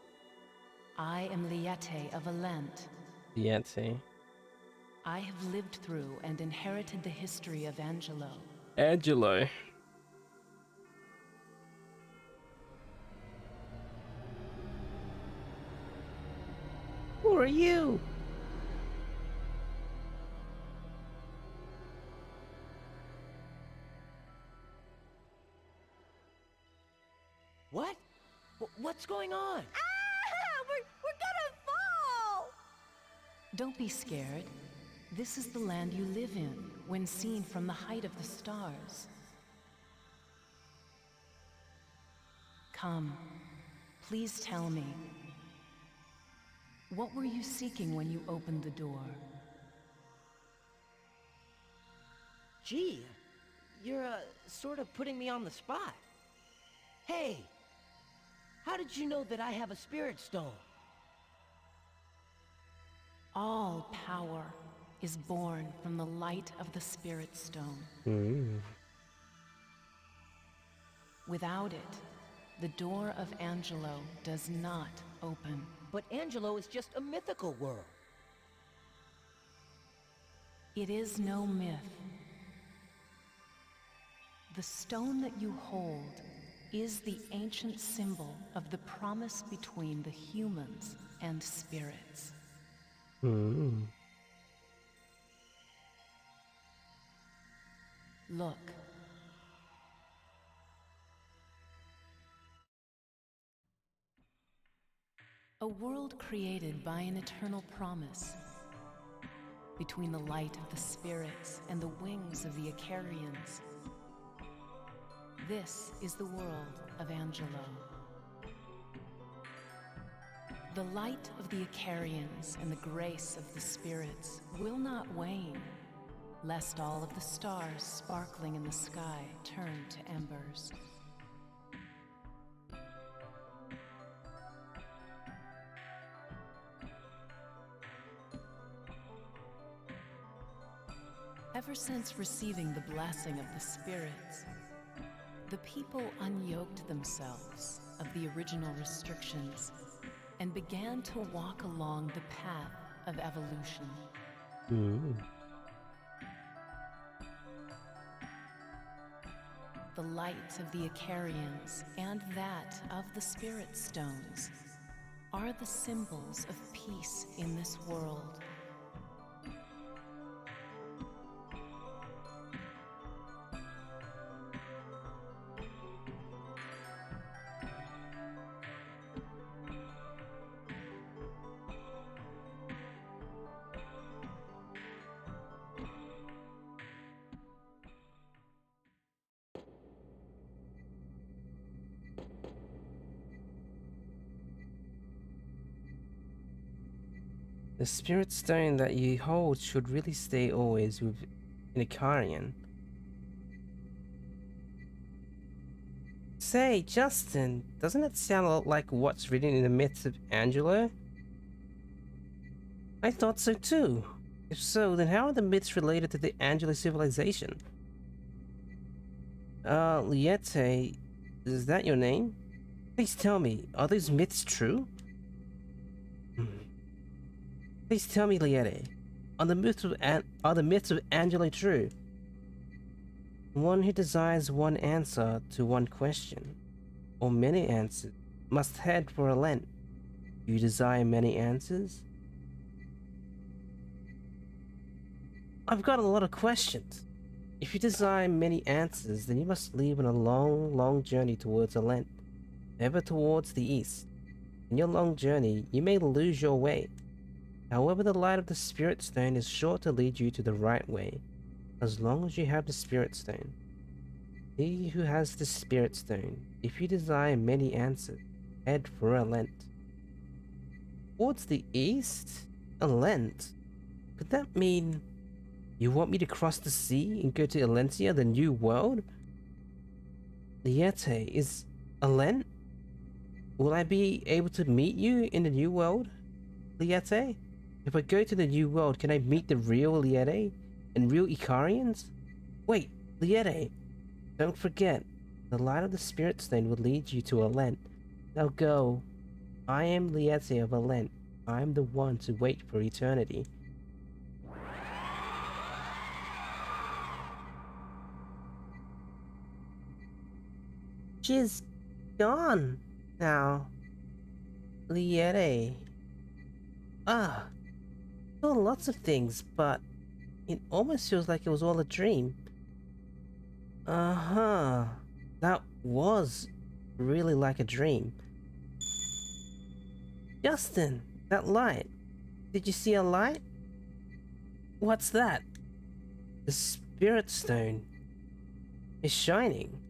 I am Liete of Alent. Yancy. I have lived through and inherited the history of Angelo. Angelo. Who are you? What? What's going on? We're gonna fall! Don't be scared. This is the land you live in, when seen from the height of the stars. Come, please tell me. What were you seeking when you opened the door? Gee, you're sort of putting me on the spot. Hey, how did you know that I have a Spirit Stone? All power is born from the light of the Spirit Stone. Without it, the door of Angelo does not open. But Angelo is just a mythical world. It is no myth. The stone that you hold is the ancient symbol of the promise between the humans and spirits. Look. A world created by an eternal promise. Between the light of the spirits and the wings of the Icarians. This is the world of Angelo. The light of the Icarians and the grace of the spirits will not wane, lest all of the stars sparkling in the sky turn to embers. Ever since receiving the blessing of the spirits, the people unyoked themselves of the original restrictions and began to walk along the path of evolution. The light of the Icarians and that of the Spirit Stones are the symbols of peace in this world. The spirit stone that you hold should really stay always with an Icarian. Say, Justin, doesn't it sound a lot like what's written in the myths of Angelo? I thought so too. If so, then how are the myths related to the Angelo civilization? Liete, is that your name? Please tell me, are those myths true? Please tell me, Liete, are the myths of Angelo true? One who desires one answer to one question, or many answers, must head for a Lent. Do you desire many answers? I've got a lot of questions. If you desire many answers, then you must leave on a long, long journey towards a Lent, ever towards the east. In your long journey, you may lose your way. However, the light of the Spirit Stone is sure to lead you to the right way, as long as you have the Spirit Stone. He who has the Spirit Stone, if you desire many answers, head for a Lent. Towards the east? A Lent? Could that mean you want me to cross the sea and go to Elentia, the new world? Liete, is a Lent? Will I be able to meet you in the new world, Liete? If I go to the new world, can I meet the real Liete and real Icarians? Wait, Liete, don't forget, the light of the Spirit Stone will lead you to Alent. Now go. I am Liete of Alent. I am the one to wait for eternity. She's gone now. Liete. Saw lots of things, but it almost feels like it was all a dream. That was really like a dream. Justin, that light. Did you see a light? What's that? The Spirit Stone is shining.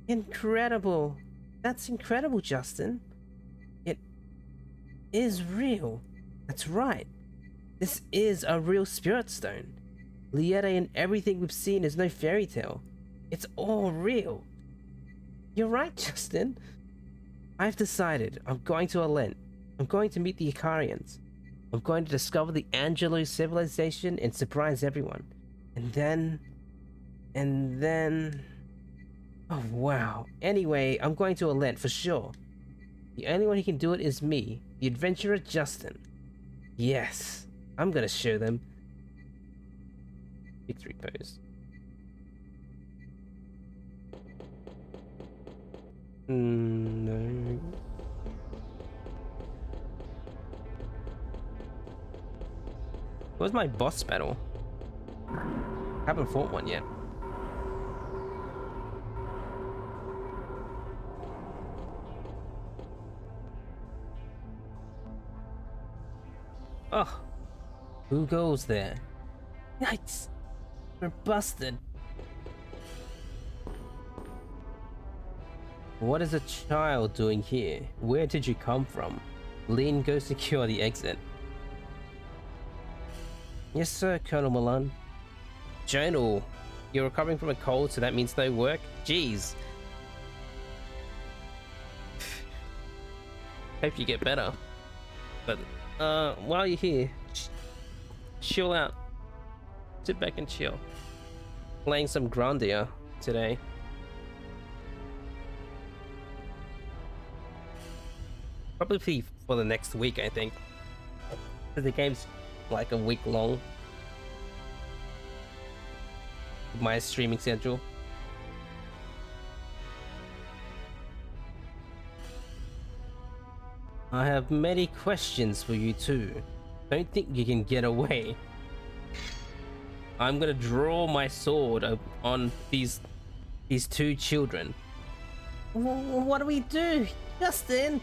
Incredible. That's incredible, Justin. It is real. That's right. This is a real Spirit Stone. Liete and everything we've seen is no fairy tale. It's all real. You're right, Justin. I've decided I'm going to Alent. I'm going to meet the Icarians. I'm going to discover the Angelo civilization and surprise everyone. And then... Oh, wow. Anyway, I'm going to Alent for sure. The only one who can do it is me, the adventurer Justin. Yes, I'm gonna show them. Victory pose. No. Where's my boss battle? Haven't fought one yet. Oh, who goes there? Yikes, we're busted. What is a child doing here? Where did you come from? Lean, go secure the exit. Yes, sir, Colonel Milan. Journal, you're recovering from a cold, so that means no work? Jeez. Hope you get better. But, while you're here, chill out. Sit back and chill. Playing some Grandia today. Probably for the next week, I think. Because the game's like a week long. My streaming schedule. I have many questions for you too. Don't think you can get away. I'm gonna draw my sword on these two children. What do we do, Justin?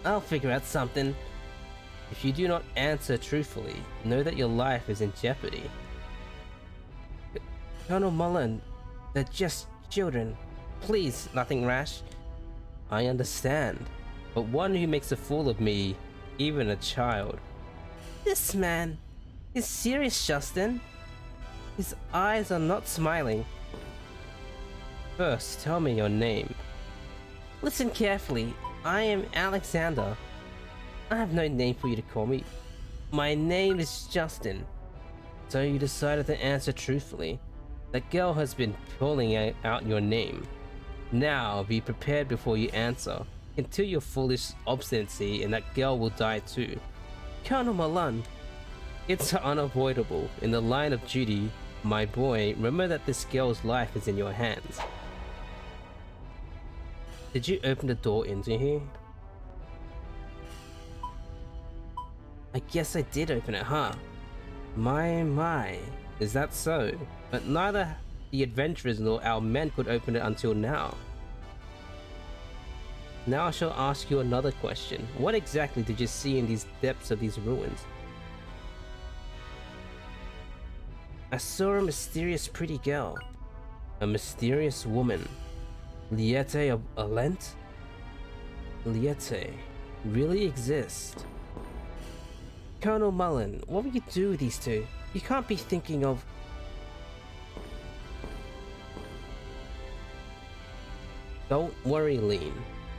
I'll figure out something. If you do not answer truthfully, know that your life is in jeopardy. Colonel Mullen, they're just children. Please, nothing rash. I understand. But one who makes a fool of me, even a child. This man is serious, Justin. His eyes are not smiling. First, tell me your name. Listen carefully. I am Alexander. I have no name for you to call me. My name is Justin. So you decided to answer truthfully. That girl has been calling out your name. Now be prepared before you answer. Until your foolish obstinacy and that girl will die too. Colonel Malan, it's unavoidable. In the line of duty, my boy, remember that this girl's life is in your hands. Did you open the door into here? I guess I did open it, huh? My, is that so? But neither the adventurers nor our men could open it until now. Now I shall ask you another question. What exactly did you see in these depths of these ruins? I saw a mysterious pretty girl. A mysterious woman. Liette of Alent? Liette really exist? Colonel Mullen, what will you do with these two? You can't be thinking of... Don't worry, Lean.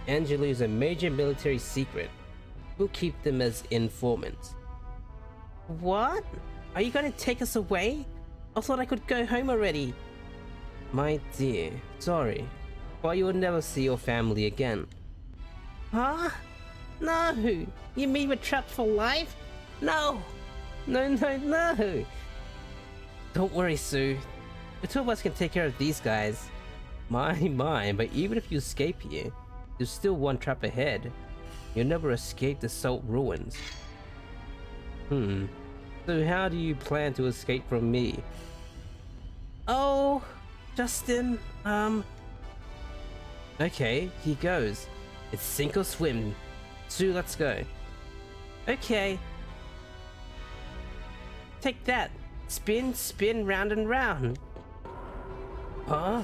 Angela is a major military secret. We'll keep them as informants. What? Are you going to take us away? I thought I could go home already. My dear, sorry, but you will never see your family again. Huh? No! You mean we're trapped for life? No! No! Don't worry, Sue. The two of us can take care of these guys. My, but even if you escape here, there's still one trap ahead. You'll never escape the Salt Ruins. So how do you plan to escape from me? Oh, Justin, okay, here goes. It's sink or swim. Sue, let's go. Okay. Take that. Spin, round and round. Huh?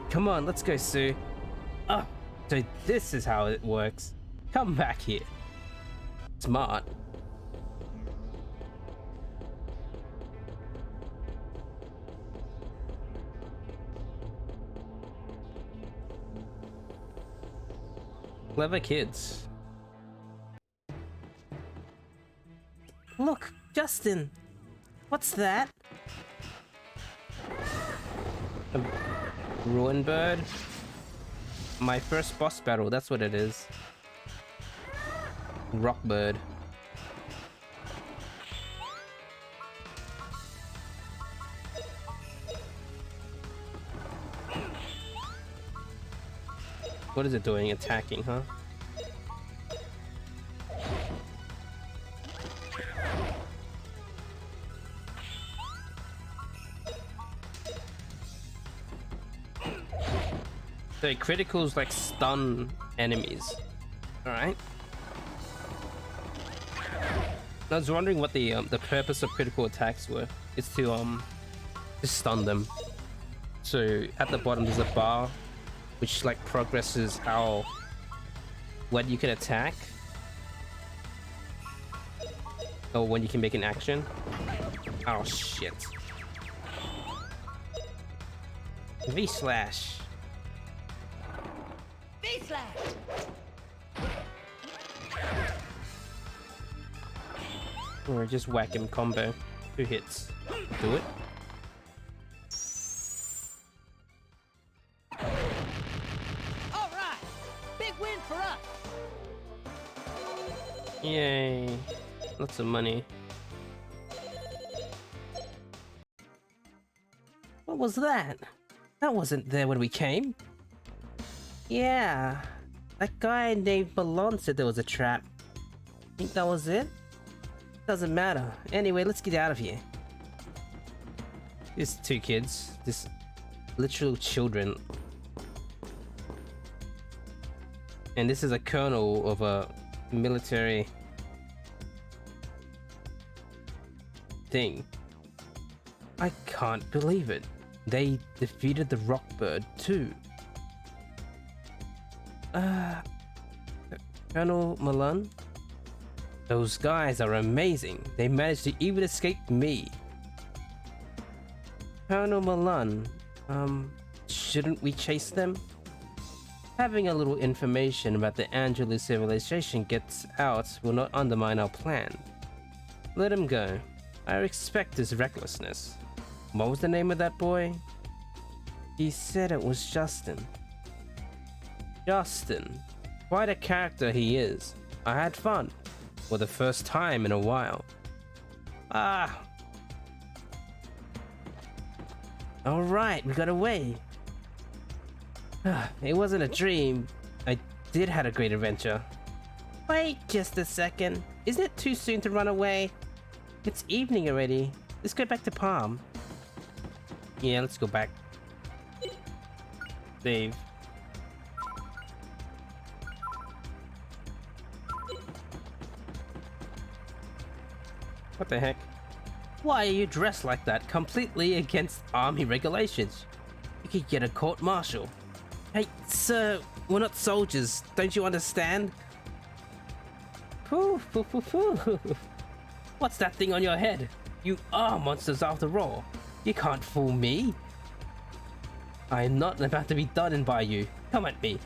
Come on, let's go, Sue. Oh, so this is how it works. Come back here. Smart. Clever kids. Look, Justin. What's that? A ruin bird? My first boss battle, that's what it is. Rock bird. What is it doing? Attacking, huh? So criticals like stun enemies. Alright. I was wondering what the purpose of critical attacks were. It's to stun them. So at the bottom there's a bar which like progresses how when you can attack or when you can make an action. Oh shit. V-slash. V-slash. Or just whack him combo. 2 hits. Do it. All right. Big win for us. Yay. Lots of money. What was that? That wasn't there when we came. Yeah. That guy named Balon said there was a trap. Think that was it? Doesn't matter. Anyway, let's get out of here. These 2 kids. This literal children. And this is a colonel of a military thing. I can't believe it. They defeated the Rockbird too. Colonel Malan? Those guys are amazing. They managed to even escape me. Colonel Malan, shouldn't we chase them? Having a little information about the Angelus civilization gets out will not undermine our plan. Let him go. I respect his recklessness. What was the name of that boy? He said it was Justin. Justin. Quite a character he is. I had fun. For the first time in a while. Ah. Alright, we got away. It wasn't a dream. I did have a great adventure. Wait just a second. Isn't it too soon to run away? It's evening already. Let's go back to Palm. Yeah, let's go back. Save. What the heck? Why are you dressed like that? Completely against army regulations. You could get a court-martial. Hey, sir, we're not soldiers. Don't you understand? Pooh, pooh, pooh, pooh. What's that thing on your head? You are monsters after all. You can't fool me. I am not about to be done by you. Come at me.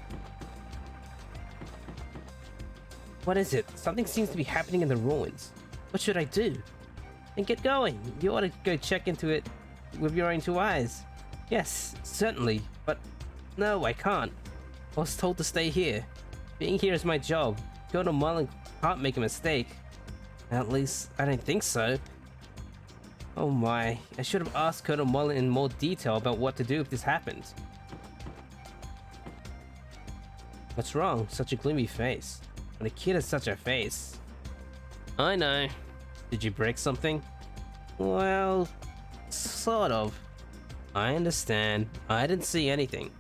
What is it? Something seems to be happening in the ruins. What should I do? Then get going. You ought to go check into it with your own two eyes. Yes, certainly, but no, I can't. I was told to stay here. Being here is my job. Colonel Mullen can't make a mistake. At least, I don't think so. Oh my, I should have asked Colonel Mullen in more detail about what to do if this happens. What's wrong? Such a gloomy face. When a kid has such a face. I know. Did you break something? Well, sort of. I understand. I didn't see anything.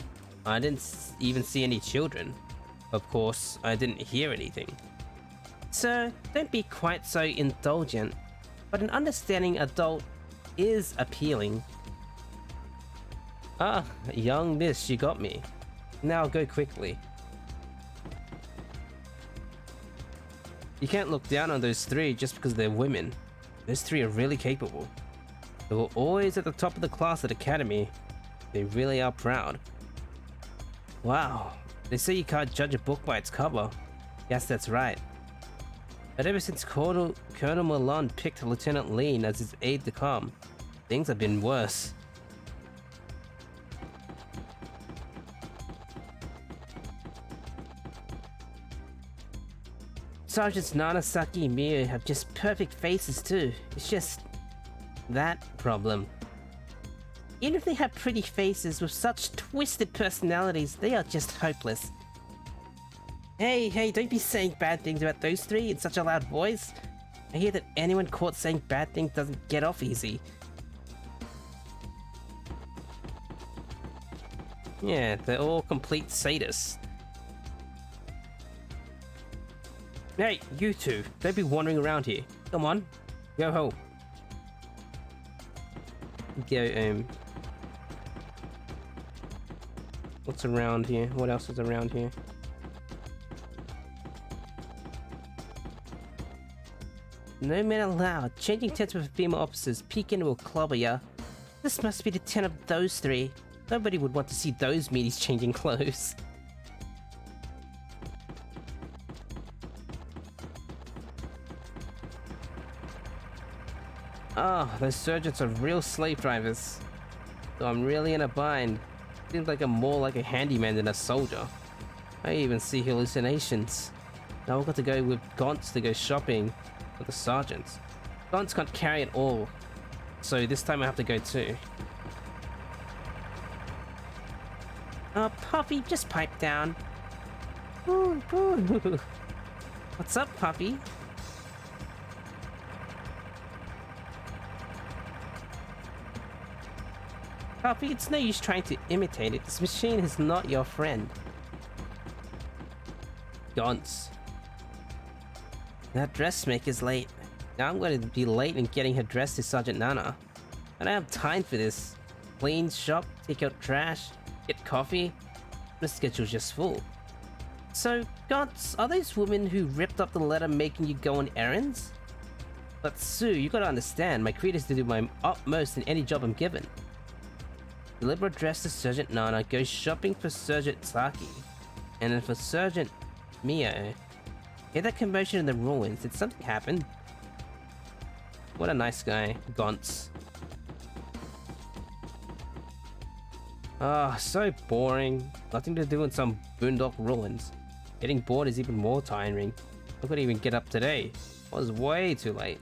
I didn't even see any children. Of course, I didn't hear anything. So, don't be quite so indulgent. But an understanding adult is appealing. Ah, young miss, you got me. Now go quickly. You can't look down on those three just because they're women. Those three are really capable. They were always at the top of the class at Academy. They really are proud. Wow, they say you can't judge a book by its cover. Yes, that's right. But ever since Colonel Milan picked Lieutenant Lean as his aide-de-camp, things have been worse. Sergeants Nanasaki and Miu have just perfect faces too. It's just that problem. Even if they have pretty faces with such twisted personalities, they are just hopeless. Hey, don't be saying bad things about those three in such a loud voice. I hear that anyone caught saying bad things doesn't get off easy. Yeah, they're all complete sadists. Hey, you two, don't be wandering around here. Come on, go home. Go home. What's around here? What else is around here? No men allowed. Changing tents with female officers. Peek into a clobber ya. This must be the tent of those three. Nobody would want to see those meaties changing clothes. Oh, those sergeants are real slave drivers. So I'm really in a bind. Seems like I'm more like a handyman than a soldier. I even see hallucinations. Now I've got to go with Gauntz to go shopping with the sergeants. Gauntz can't carry it all, so this time I have to go too. Puffy, just pipe down. Ooh, ooh. What's up, Puffy? Puffy, it's no use trying to imitate it. This machine is not your friend. Gauntz. That dressmaker's late. Now I'm going to be late in getting her dressed to Sergeant Nana. I don't have time for this. Clean, shop, take out trash, get coffee. The schedule's just full. So, Gauntz, are those women who ripped up the letter making you go on errands? But Sue, you gotta understand, my creed is to do my utmost in any job I'm given. Deliver a dress to Sergeant Nana, go shopping for Sergeant Saki. And then for Sergeant Mio, hear that commotion in the ruins. Did something happen? What a nice guy, Gauntz. Ah, so boring. Nothing to do in some boondock ruins. Getting bored is even more tiring. I couldn't even get up today. I was way too late.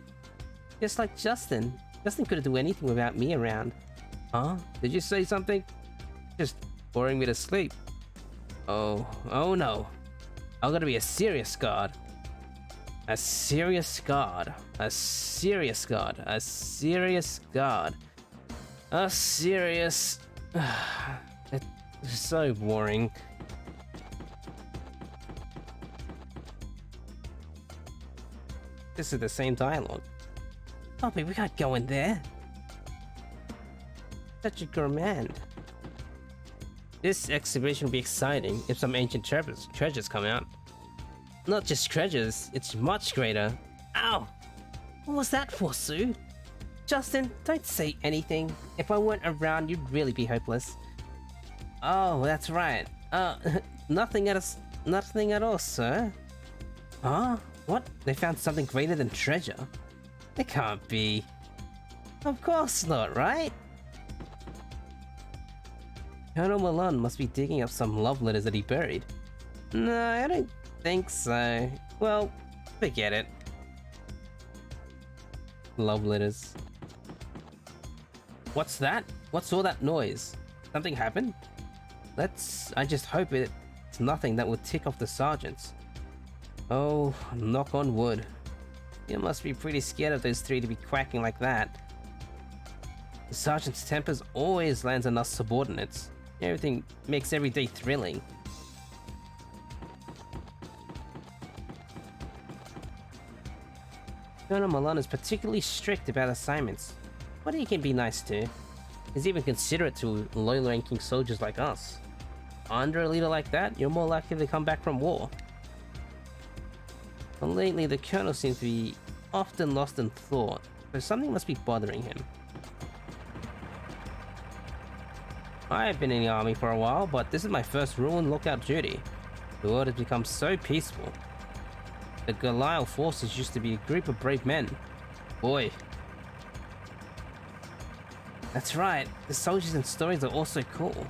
Just like Justin. Justin couldn't do anything without me around. Huh? Did you say something? Just boring me to sleep. Oh no. I'm gonna be a serious guard. A serious guard. A serious guard. A serious guard. A serious... It's so boring. This is the same dialogue. Poppy, we can't go in there. Such a command. This exhibition will be exciting if some ancient treasures come out. Not just treasures, it's much greater. Ow! What was that for, Sue? Justin, don't say anything. If I weren't around, you'd really be hopeless. Oh, that's right. Nothing at all, sir. Huh? What? They found something greater than treasure? It can't be. Of course not, right? Colonel Milan must be digging up some love letters that he buried. No, I don't think so. Well, forget it. Love letters. What's that? What's all that noise? Something happened? I just hope it's nothing that will tick off the sergeants. Oh, knock on wood. You must be pretty scared of those three to be quacking like that. The sergeant's tempers always lands on us subordinates. Everything makes every day thrilling. Colonel Milan is particularly strict about assignments, but he can be nice too. He's even considerate to low-ranking soldiers like us. Under a leader like that, you're more likely to come back from war. But lately, the colonel seems to be often lost in thought, so something must be bothering him. I have been in the army for a while, but this is my first ruin lookout duty. The world has become so peaceful. The Goliath forces used to be a group of brave men. Boy. That's right, the soldiers and stories are also cool.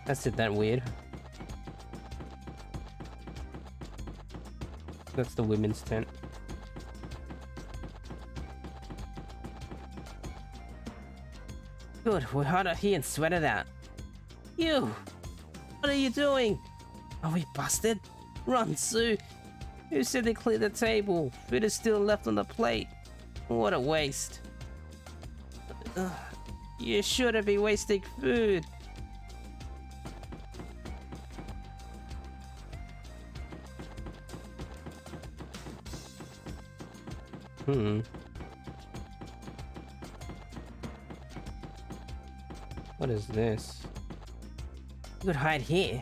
That's it, that weird. That's the women's tent. Good, we're hard out here and sweat it out. You! What are you doing? Are we busted? Run, Sue! Who said they cleared the table? Food is still left on the plate. What a waste. You shouldn't be wasting food. What is this? You could hide here.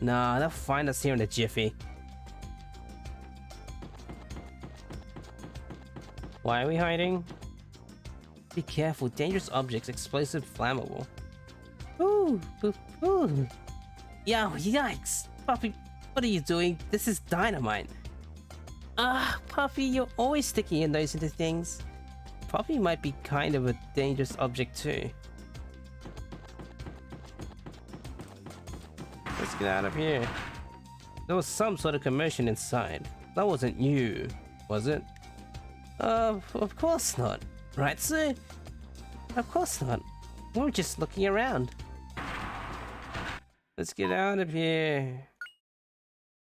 Nah, they'll find us here in a jiffy. Why are we hiding? Be careful, dangerous objects, explosive, flammable. Ooh, ooh, ooh. Yo, yikes! Puffy, what are you doing? This is dynamite. Puffy, you're always sticking your nose into things. Puffy might be kind of a dangerous object too. Let's get out of here. There was some sort of commotion inside. That wasn't you, was it? Of course not. Right, sir? Of course not. We were just looking around. Let's get out of here.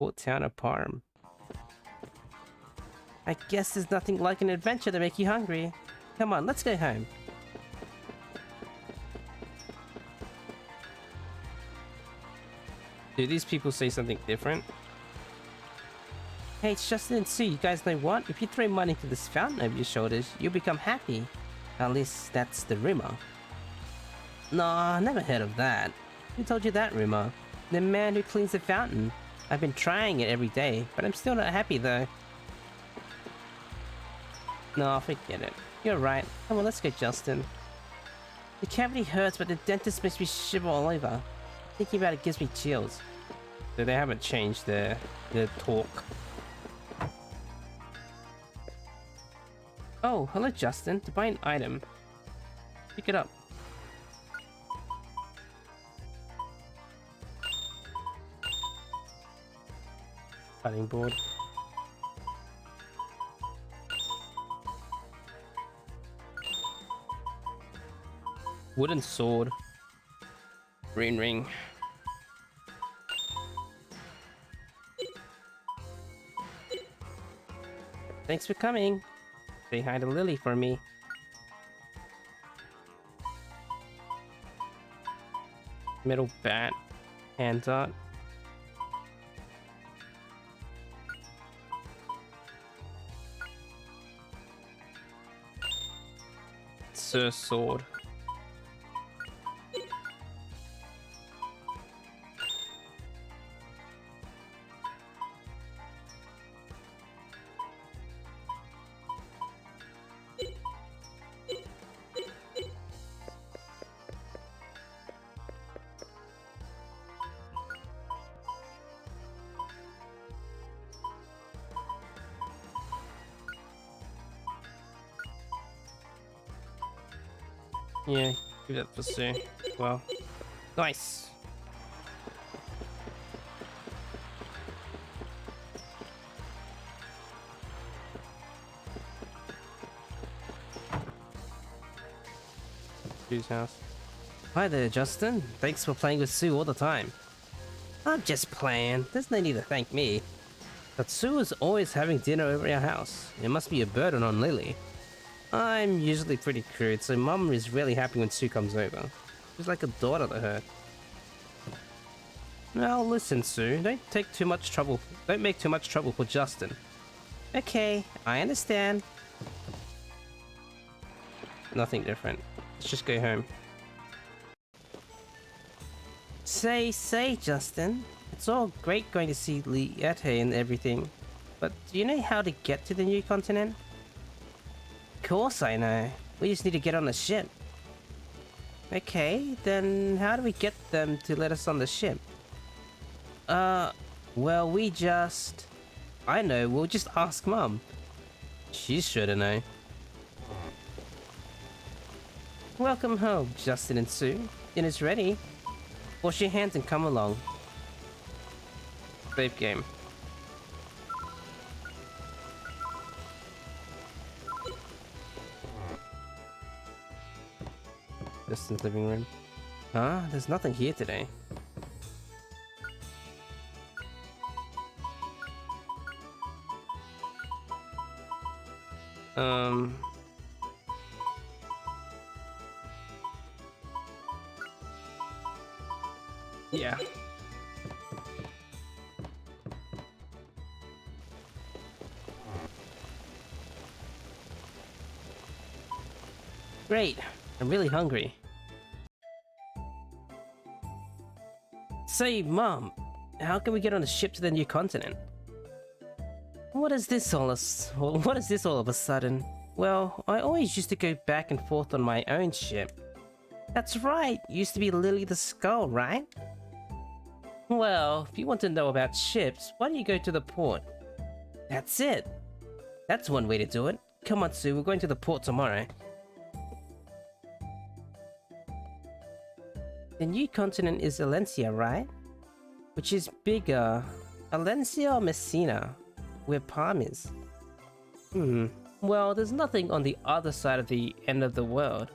Port town of Parm. I guess there's nothing like an adventure to make you hungry. Come on, let's go home. Do these people say something different? Hey, it's Justin and Sue. You guys know what? If you throw money to this fountain over your shoulders, you'll become happy. At least that's the rumor. Nah, never heard of that. Who told you that rumor? The man who cleans the fountain. I've been trying it every day, but I'm still not happy though. No, forget it. You're right. Come on, let's go, Justin. The cavity hurts, but the dentist makes me shiver all over. Thinking about it gives me chills. So they haven't changed their talk. Oh, hello Justin. To buy an item, pick it up. Cutting board. Wooden sword. Green ring. Thanks for coming. Say hi to Lily for me. Metal bat. Hand dot. Sir sword. Yeah, give that for Sue. Well, nice. Sue's house. Hi there, Justin. Thanks for playing with Sue all the time. I'm just playing. There's no need to thank me. But Sue is always having dinner over our house. It must be a burden on Lily. I'm usually pretty crude, so Mum is really happy when Sue comes over. She's like a daughter to her. Now listen, Sue, don't make too much trouble for Justin. Okay, I understand. Nothing different. Let's just go home. Say, Justin, it's all great going to see Liette and everything, but do you know how to get to the new continent? Of course I know. We just need to get on a ship. Okay, then how do we get them to let us on the ship? Well, I know, we'll just ask Mum. She's sure to know. Welcome home, Justin and Sue. Dinner's ready. Wash your hands and come along. Save game. Justin's living room. Huh? There's nothing here today. Yeah. Great. I'm really hungry. Say, Mom, how can we get on a ship to the new continent? What is this all of a sudden? Well, I always used to go back and forth on my own ship. That's right, used to be Lily the Skull, right? Well, if you want to know about ships, why don't you go to the port? That's it. That's one way to do it. Come on, Sue, we're going to the port tomorrow. The new continent is Alencia, right? Which is bigger, Alencia or Messina, where Palm is? Well, there's nothing on the other side of the end of the world.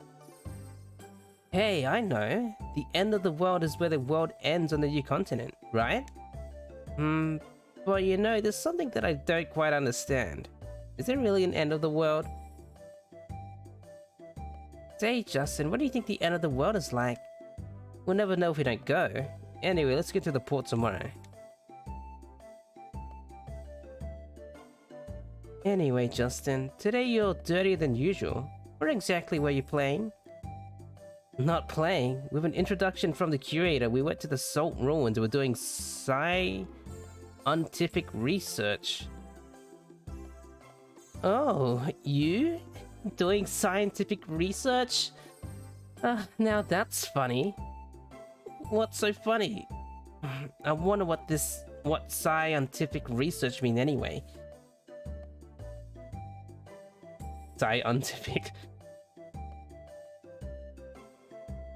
Hey, I know. The end of the world is where the world ends on the new continent, right? But you know, there's something that I don't quite understand. Is there really an end of the world? Say, Justin, what do you think the end of the world is like? We'll never know if we don't go. Anyway, let's get to the port tomorrow. Anyway, Justin, today you're dirtier than usual. Where exactly were you playing? Not playing. With an introduction from the curator, we went to the Salt Ruins and were doing scientific research. Oh, you? Doing scientific research? Now that's funny. What's so funny? I wonder what scientific research mean anyway. Scientific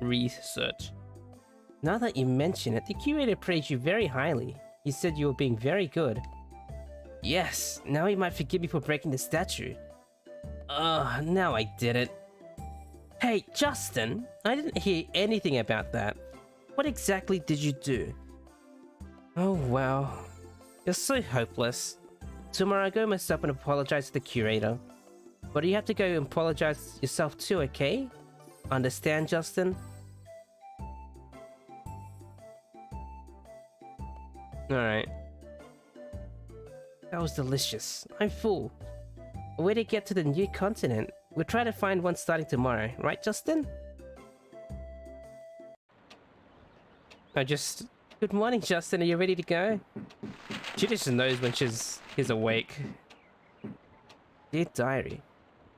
research. Now that you mention it, the curator praised you very highly. He said you were being very good. Yes, now he might forgive me for breaking the statue. Now I did it. Hey, Justin, I didn't hear anything about that. What exactly did you do? Oh, well. You're so hopeless. Tomorrow I go myself and apologize to the curator. But you have to go and apologize yourself too, okay? Understand, Justin? Alright. That was delicious. I'm full. A way to get to the new continent. We'll try to find one starting tomorrow, right, Justin? Good morning, Justin. Are you ready to go? She just knows when she's awake. Dear diary.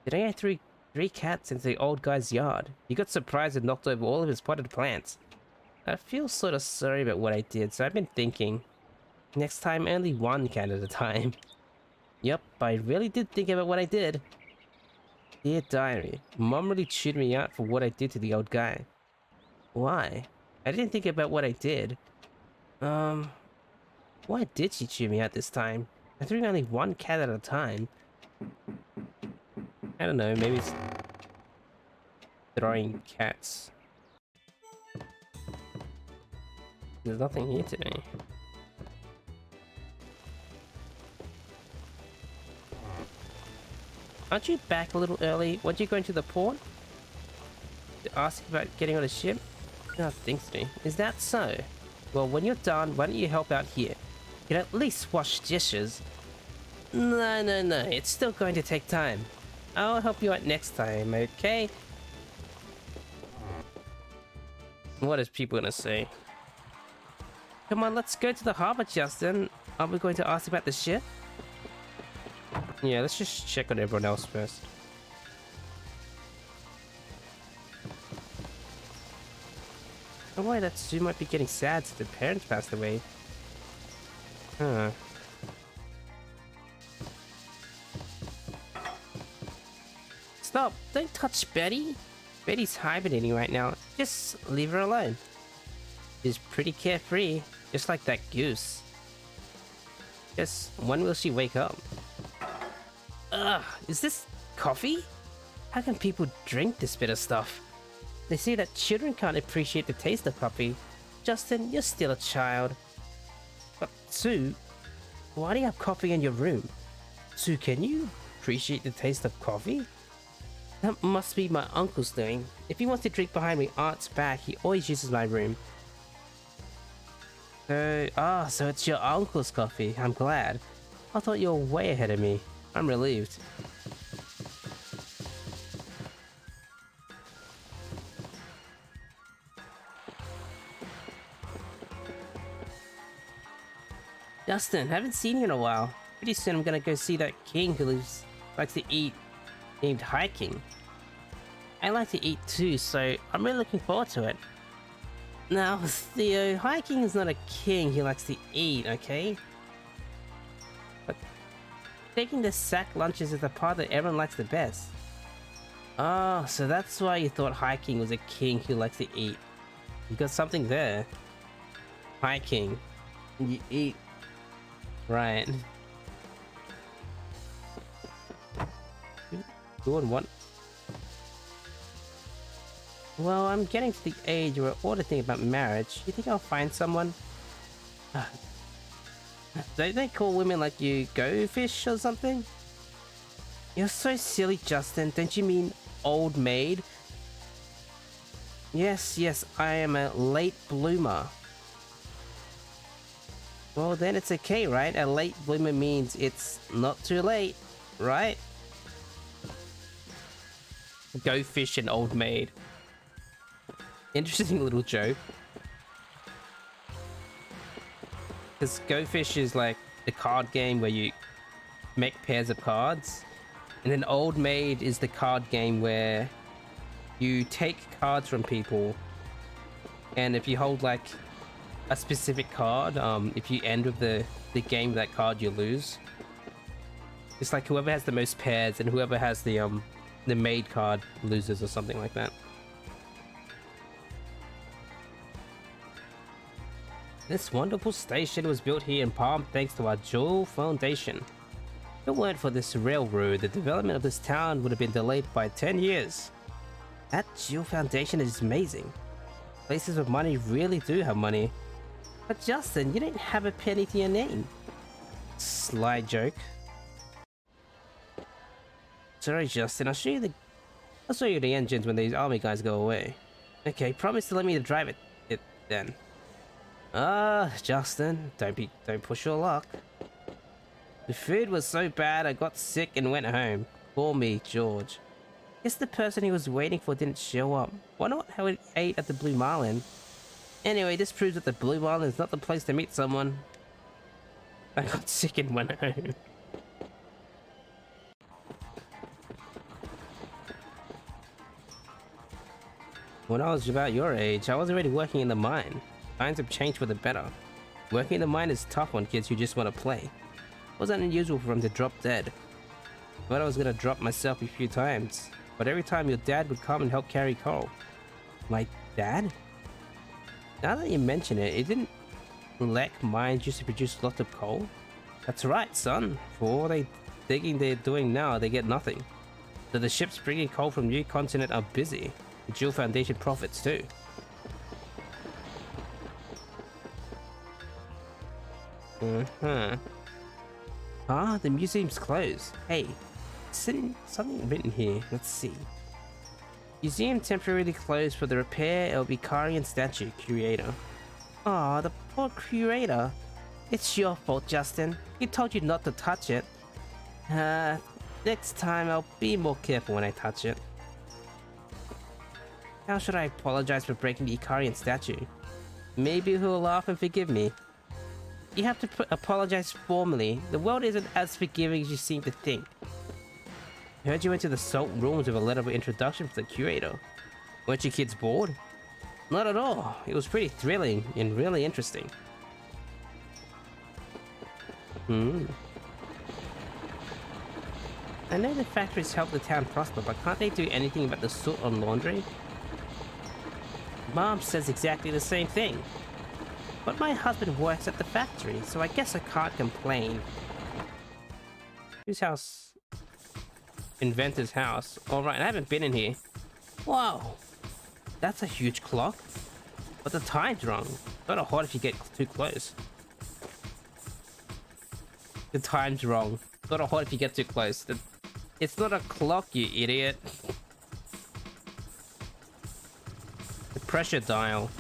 Today I threw 3 cats into the old guy's yard. He got surprised and knocked over all of his potted plants. I feel sort of sorry about what I did, so I've been thinking. Next time, only 1 cat at a time. Yep, I really did think about what I did. Dear diary, Mom really chewed me out for what I did to the old guy. Why? I didn't think about what I did. Why did she chew me out this time? I threw only 1 cat at a time. I don't know, maybe it's throwing cats. There's nothing here today. Aren't you back a little early? Weren't you going to the port? To ask about getting on a ship? I think so. Is that so? Well, when you're done, why don't you help out here? You can at least wash dishes. No, it's still going to take time. I'll help you out next time, okay? What is people gonna say? Come on, let's go to the harbor, Justin. Are we going to ask about the ship? Yeah, let's just check on everyone else first. Oh, why that Sue might be getting sad since her parents passed away. Huh. Stop! Don't touch Betty! Betty's hibernating right now. Just leave her alone. She's pretty carefree, just like that goose. Just when will she wake up? Ugh, is this coffee? How can people drink this bitter stuff? They say that children can't appreciate the taste of coffee. Justin, you're still a child. But Sue, why do you have coffee in your room? Sue, can you appreciate the taste of coffee? That must be my uncle's doing. If he wants to drink behind my aunt's back, he always uses my room. So it's your uncle's coffee. I'm glad. I thought you were way ahead of me. I'm relieved. Justin, haven't seen you in a while. Pretty soon I'm gonna go see that king who likes to eat, named Hiking. I like to eat too, so I'm really looking forward to it. Now, Theo, Hiking is not a king who likes to eat, okay? But taking the sack lunches is the part that everyone likes the best. Oh, so that's why you thought Hiking was a king who likes to eat. You got something there. Hiking. You eat. Right. Doing what? Well, I'm getting to the age where all the thing about marriage. You think I'll find someone? Don't they call women like you go fish or something? You're so silly, Justin. Don't you mean old maid? Yes, I am a late bloomer. Well, then it's okay, right? A late bloomer means it's not too late, right? Go fish and old maid. Interesting little joke. Because Go Fish is like the card game where you make pairs of cards. And then Old Maid is the card game where you take cards from people. And if you hold like a specific card. If you end with the game with that card, you lose. It's like whoever has the most pairs and whoever has the maid card loses or something like that. This wonderful station was built here in Palm thanks to our Jewel Foundation. If it weren't for this railroad, the development of this town would have been delayed by 10 years. That Jewel Foundation is amazing. Places with money really do have money. But Justin, you don't have a penny to your name. Sly joke. Sorry, Justin. I'll show you the engines when these army guys go away. Okay, promise to let me drive it then. Justin, don't push your luck. The food was so bad I got sick and went home. Poor me, George. Guess the person he was waiting for didn't show up. Wonder what how he ate at the Blue Marlin. Anyway, this proves that the Blue Marlin is not the place to meet someone. I got sick and went home. When I was about your age, I was already working in the mine. Times have changed for the better. Working in the mine is tough on kids who just want to play. It wasn't unusual for them to drop dead. I thought I was gonna drop myself a few times, but every time your dad would come and help carry coal. My dad? Now that you mention it, it didn't Lek mines used to produce lots of coal? That's right, son. For all the digging they're doing now, they get nothing. So the ships bringing coal from New Continent are busy. The Jewel Foundation profits too. Ah, the museum's closed. Hey, something written here. Let's see. Museum temporarily closed for the repair of Ikarian statue, curator. Aw, the poor curator. It's your fault, Justin. He told you not to touch it. Next time I'll be more careful when I touch it. How should I apologize for breaking the Ikarian statue? Maybe he'll laugh and forgive me. You have to apologize formally. The world isn't as forgiving as you seem to think. I heard you went to the Salt Rooms with a letter of introduction for the curator. Weren't you kids bored? Not at all. It was pretty thrilling and really interesting. I know the factories help the town prosper, but can't they do anything about the soot on laundry? Mom says exactly the same thing. But my husband works at the factory, so I guess I can't complain. Whose house? Inventor's house. Alright, I haven't been in here. Wow! That's a huge clock. But the time's wrong. Sort of hot if you get too close. The time's wrong. Sort of hot if you get too close. It's not a clock, you idiot. The pressure dial.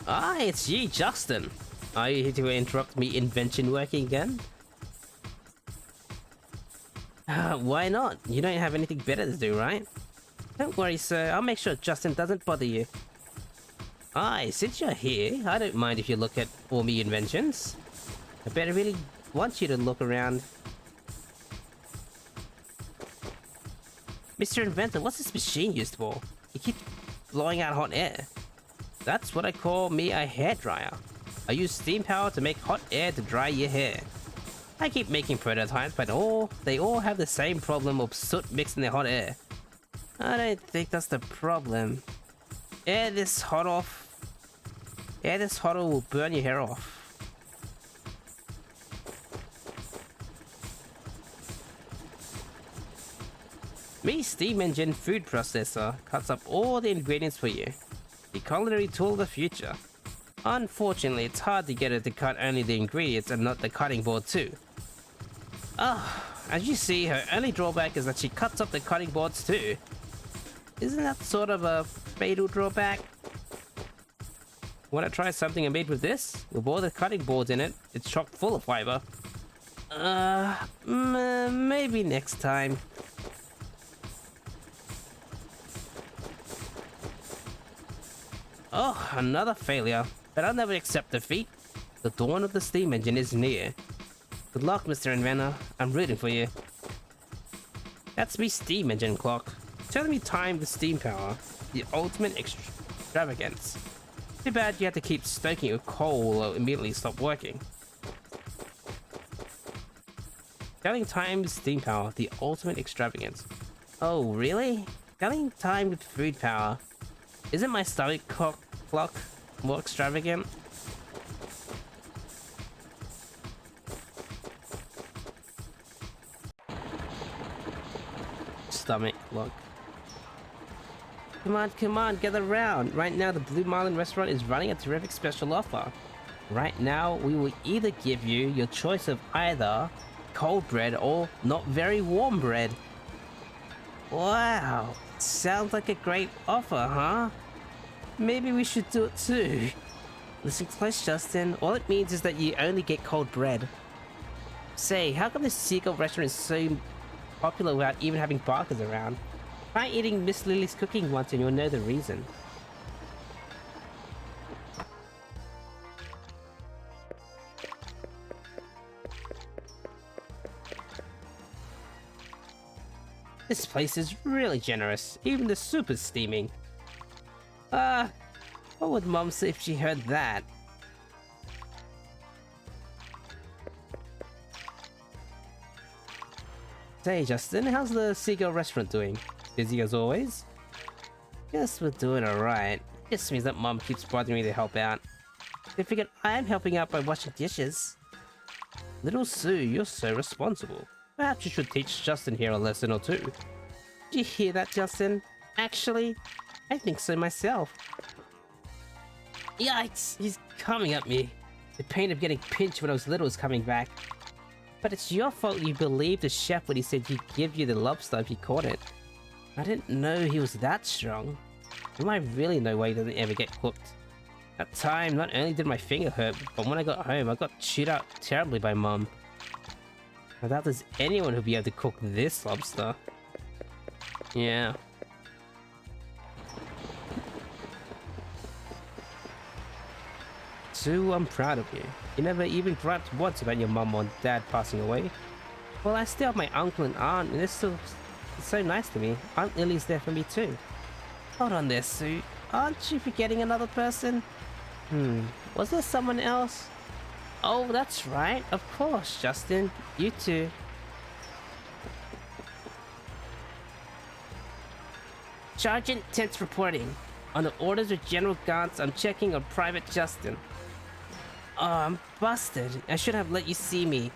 Ah, it's you, Justin. Are you here to interrupt me invention working again? Why not? You don't have anything better to do, right? Don't worry, sir. I'll make sure Justin doesn't bother you. Aye, since you're here, I don't mind if you look at all me inventions. I bet I really want you to look around. Mr. Inventor, what's this machine used for? You keep blowing out hot air. That's what I call me a hairdryer. I use steam power to make hot air to dry your hair. I keep making prototypes, but they all have the same problem of soot mixed in the hot air. I don't think that's the problem. Air this hotter will burn your hair off. Me steam engine food processor cuts up all the ingredients for you. The culinary tool of the future. Unfortunately, it's hard to get it to cut only the ingredients and not the cutting board too. As you see, her only drawback is that she cuts up the cutting boards too. Isn't that sort of a fatal drawback? Wanna try something I made with this? With all the cutting boards in it, it's chock full of fiber. Maybe next time. Oh, another failure. But I'll never accept defeat. The dawn of the steam engine is near. Good luck, Mr. Inventor. I'm rooting for you. That's me steam engine clock. Telling me time with steam power. The ultimate extravagance. Too bad you have to keep stoking it with coal or immediately stop working. Scaling time with steam power, the ultimate extravagance. Oh, really? Scaling time with food power. Isn't my stomach clock more extravagant? Stomach clock. Come on, gather round. Right now, the Blue Marlin restaurant is running a terrific special offer. Right now, we will either give you your choice of either cold bread or not very warm bread. Wow, sounds like a great offer, huh? Maybe we should do it too. Listen close, Justin. All it means is that you only get cold bread. Say, how come this seagull restaurant is so popular without even having barkers around? Try eating Miss Lily's cooking once and you'll know the reason. This place is really generous. Even the soup is steaming. What would Mom say if she heard that? Say, Justin, how's the Seagull restaurant doing? Busy as always? Guess we're doing alright. Just means that Mom keeps bothering me to help out. They figured I am helping out by washing dishes. Little Sue, you're so responsible. Perhaps you should teach Justin here a lesson or two. Did you hear that, Justin? Actually, I think so myself. Yikes! He's coming at me. The pain of getting pinched when I was little is coming back. But it's your fault you believed the chef when he said he'd give you the lobster if he caught it. I didn't know he was that strong. Well, I really know why he doesn't ever get cooked. That time, not only did my finger hurt, but when I got home, I got chewed out terribly by Mom. I doubt there's anyone who'd be able to cook this lobster. Yeah. Sue, I'm proud of you. You never even griped once about your mom or dad passing away. Well, I still have my uncle and aunt, and they're still so nice to me. Aunt Lily's there for me too. Hold on there, Sue. Aren't you forgetting another person? Was there someone else? Oh, that's right. Of course, Justin. You too. Sergeant Tense reporting. On the orders of General Gantz, I'm checking on Private Justin. Oh, I'm busted. I should have let you see me.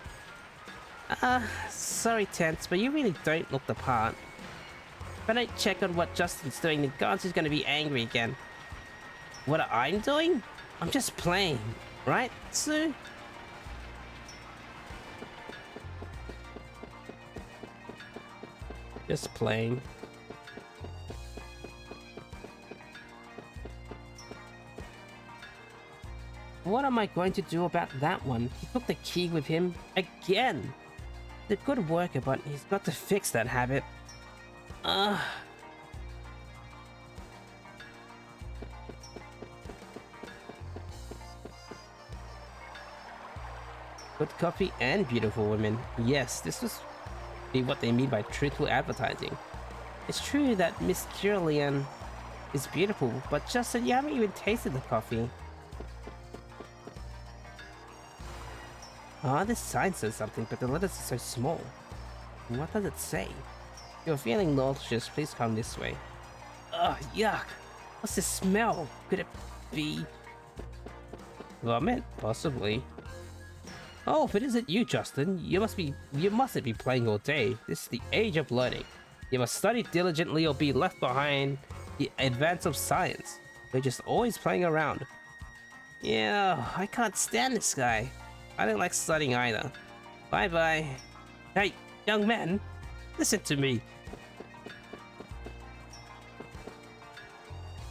Sorry, Tense, but you really don't look the part. If I don't check on what Justin's doing, then Gantz is going to be angry again. What I'm doing? I'm just playing. Right, Sue? Just playing. What am I going to do about that one? He took the key with him again. He's a good worker, but he's got to fix that habit. Good coffee and beautiful women. Yes, this was what they mean by truthful advertising. It's true that Miss Kirlian is beautiful, but Justin, you haven't even tasted the coffee. This sign says something, but the letters are so small. What does it say? If you're feeling nauseous, please come this way. Ugh, yuck! What's this smell? Could it be vomit? Possibly. Oh, if it isn't you, Justin, you mustn't be playing all day. This is the age of learning. You must study diligently or be left behind the advance of science. You're just always playing around. Yeah, I can't stand this guy. I don't like studying either. Bye-bye. Hey, young man, listen to me.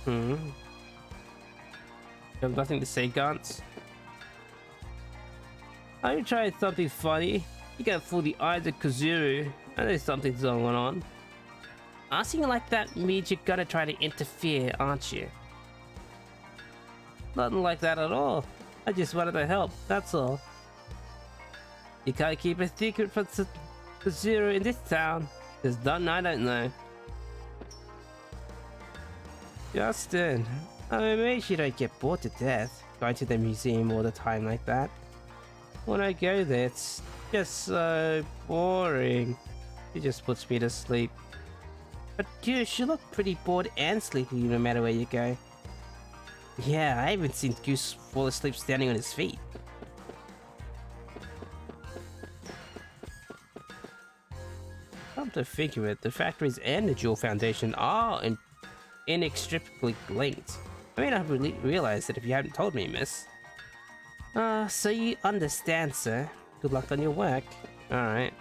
You have nothing to say, Gantz? Are you trying something funny? You can't fool the eyes of Kazuru. I know something's going on. Asking like that means you're gonna try to interfere, aren't you? Nothing like that at all. I just wanted to help, that's all. You can't keep a secret from Kazuru in this town. There's nothing I don't know. Justin, I mean, maybe you don't get bored to death going to the museum all the time like that. When I go there, it's just so boring. It just puts me to sleep. But Goose, you look pretty bored and sleepy no matter where you go. Yeah, I haven't seen Goose fall asleep standing on his feet. Come to think of it, the factories and the Jewel Foundation are inextricably linked. I may not have realized it if you hadn't told me, miss. So you understand, sir. Good luck on your work. Alright.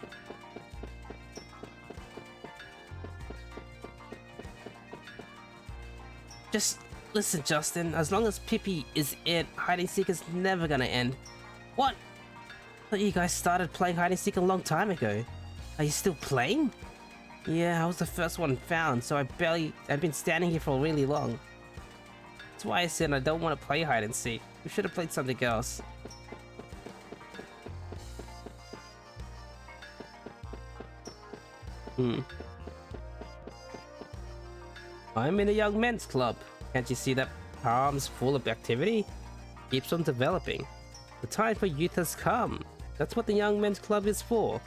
Just listen, Justin. As long as Pippi is it, hide and seek is never gonna end. What? I thought you guys started playing hide and seek a long time ago. Are you still playing? Yeah, I was the first one found, so I've been standing here for really long. That's why I said I don't want to play hide and seek. We should have played something else. I'm in a young men's club. Can't you see that palm's full of activity? Keeps on developing. The time for youth has come. That's what the young men's club is for.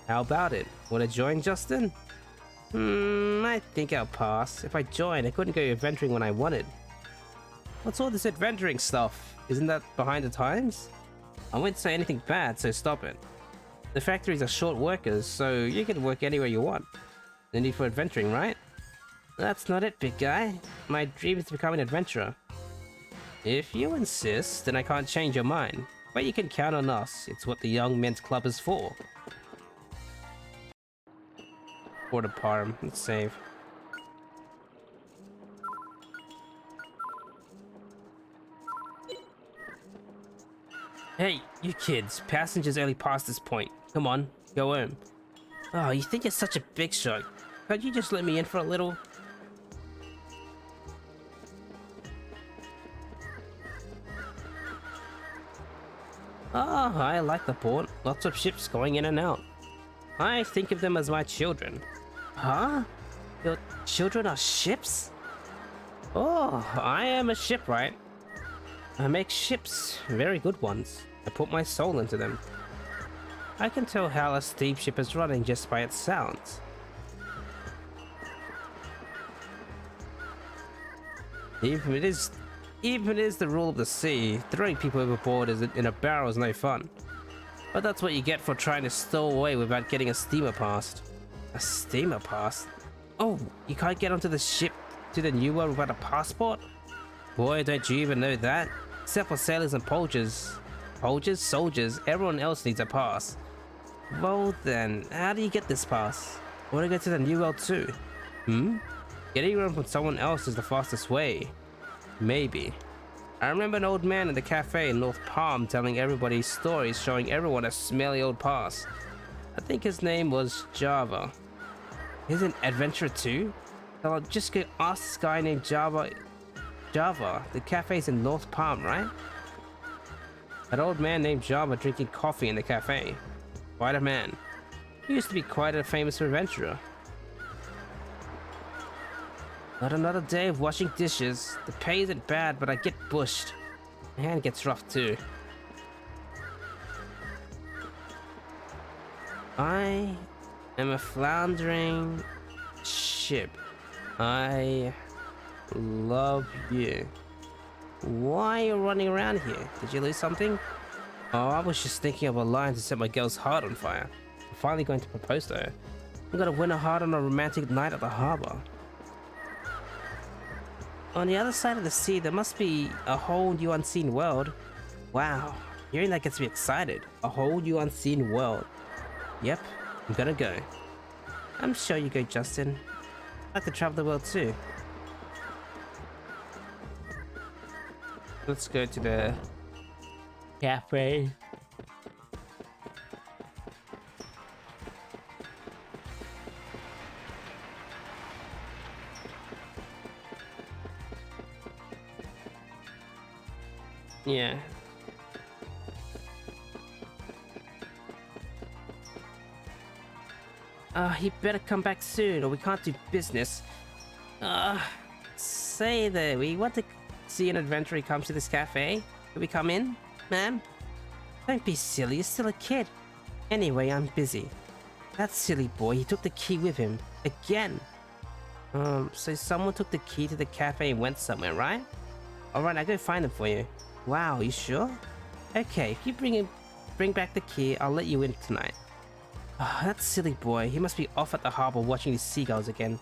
How about it? Want to join, Justin? I think I'll pass. If I join, I couldn't go adventuring when I wanted. What's all this adventuring stuff? Isn't that behind the times? I won't say anything bad, so stop it. The factories are short workers, so you can work anywhere you want. No need for adventuring, right? That's not it, big guy. My dream is to become an adventurer. If you insist, then I can't change your mind. But you can count on us. It's what the Young Men's Club is for. Port of Parm. Let's save. Hey, you kids. Passengers only past this point. Come on, go home. Oh, you think you're such a big shot. Can't you just let me in for a little? Oh, I like the port. Lots of ships going in and out. I think of them as my children. Huh? Your children are ships? Oh, I am a shipwright. I make ships, very good ones. I put my soul into them. I can tell how a steamship is running just by its sounds. Even if it is the rule of the sea, throwing people overboard in a barrel is no fun. But that's what you get for trying to stow away without getting a steamer pass. A steamer pass? Oh, you can't get onto the ship to the New World without a passport? Boy, don't you even know that? Except for sailors and poachers. Poachers? Soldiers? Everyone else needs a pass. Well then, how do you get this pass? I want to go to the New World too. Getting one from someone else is the fastest way. Maybe. I remember an old man in the cafe in North Palm telling everybody stories showing everyone a smelly old pass. I think his name was Java. He's an adventurer too? So I'll just go ask this guy named Java. Java, the cafe's in North Palm, right? An old man named Java drinking coffee in the cafe. Quite a man. He used to be quite a famous adventurer. Not another day of washing dishes. The pay isn't bad, but I get bushed. My hand gets rough too. I am a floundering ship. I love you. Why are you running around here? Did you lose something? Oh, I was just thinking of a line to set my girl's heart on fire. I'm finally going to propose to her. I'm gonna win her heart on a romantic night at the harbor. On the other side of the sea, there must be a whole new unseen world. Wow, hearing that gets me excited. A whole new unseen world. Yep, I'm gonna go. I'm sure you go, Justin. I'd like to travel the world too. Let's go to the cafe. Yeah. He better come back soon or we can't do business. Say there, we want to see an adventurer comes to this cafe? Can we come in, ma'am? Don't be silly, you're still a kid. Anyway, I'm busy. That silly boy, he took the key with him. Again. So someone took the key to the cafe and went somewhere, right? Alright, I'll go find him for you. Wow, you sure? Okay, if you bring back the key, I'll let you in tonight. Oh, that silly boy, he must be off at the harbor watching these seagulls again.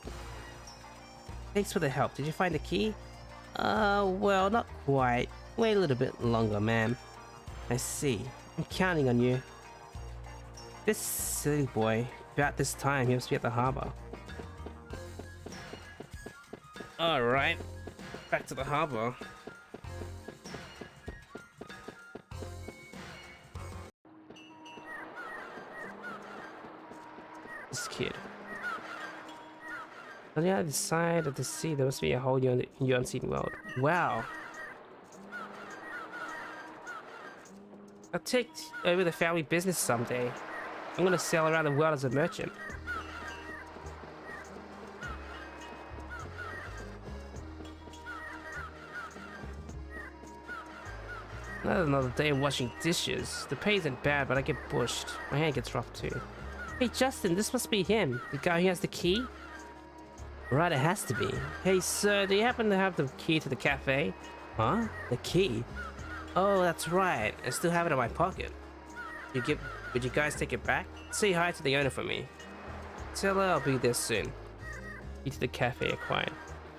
Thanks for the help. Did you find the key? Well, not quite. Wait a little bit longer, ma'am. I see. I'm counting on you. This silly boy, about this time, he must be at the harbor. Alright, back to the harbor. This kid. On the other side of the sea, there must be a whole new unseen world. Wow. I'll take over the family business someday. I'm gonna sail around the world as a merchant. Another day of washing dishes. The pay isn't bad, but I get bushed. My hand gets rough too. Hey Justin, this must be him. The guy who has the key? Right, it has to be. Hey sir, do you happen to have the key to the cafe? Huh? The key? Oh, that's right. I still have it in my pocket. Would you guys take it back? Say hi to the owner for me. Tell her I'll be there soon. Key to the cafe acquired.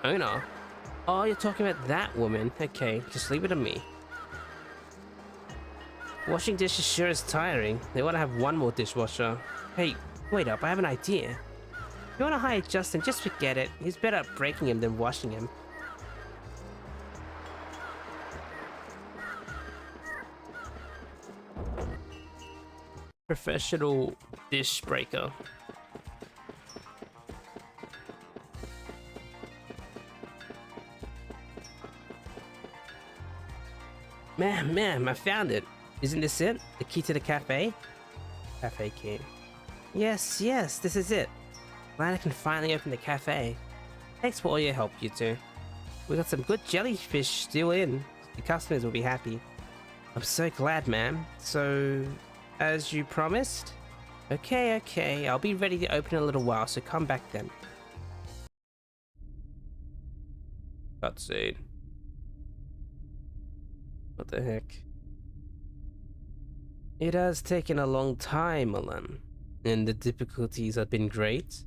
Owner? Oh, you're talking about that woman. Okay, just leave it to me. Washing dishes sure is tiring. They want to have one more dishwasher. Hey, wait up, I have an idea. If you want to hire Justin, just forget it. He's better at breaking him than washing him. Professional dish breaker. Ma'am, I found it. Isn't this it? The key to the cafe? Cafe key. Yes, this is it. Glad I can finally open the cafe. Thanks for all your help, you two. We got some good jellyfish still in. The customers will be happy. I'm so glad, ma'am. So, as you promised? Okay. I'll be ready to open in a little while, so come back then. Cutscene. What the heck? It has taken a long time, Milan, and the difficulties have been great.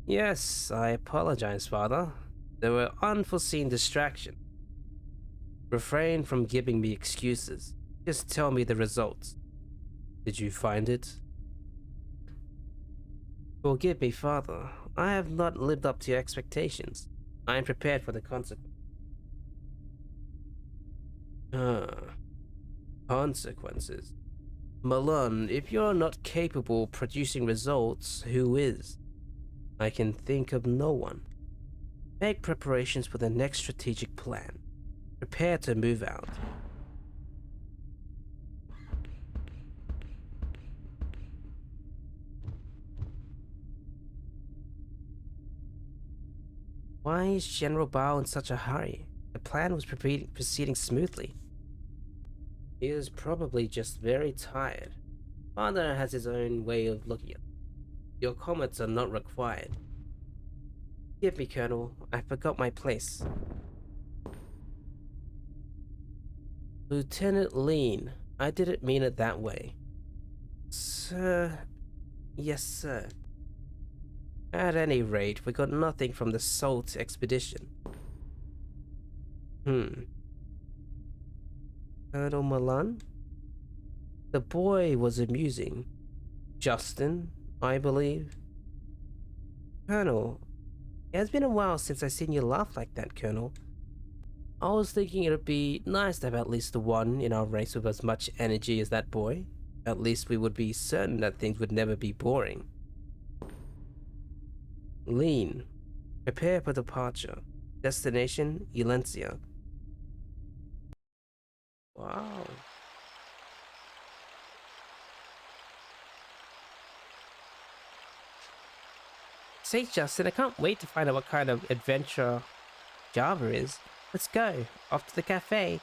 Yes, I apologize, Father. There were unforeseen distractions. Refrain from giving me excuses. Just tell me the results. Did you find it? Forgive me, Father. I have not lived up to your expectations. I am prepared for the consequences. Consequences. Milan, if you're not capable of producing results, who is? I can think of no one. Make preparations for the next strategic plan. Prepare to move out. Why is General Bao in such a hurry? The plan was proceeding smoothly. He is probably just very tired. Father has his own way of looking at it. Your comments are not required. Forgive me, Colonel. I forgot my place. Lieutenant Lean, I didn't mean it that way. Sir... Yes, sir. At any rate, we got nothing from the Salt expedition. Colonel Milan? The boy was amusing. Justin, I believe. Colonel, it has been a while since I've seen you laugh like that, Colonel. I was thinking it would be nice to have at least the one in our race with as much energy as that boy. At least we would be certain that things would never be boring. Lean. Prepare for departure. Destination, Elencia. Wow. Say, Justin, I can't wait to find out what kind of adventure Java is. Let's go. Off to the cafe.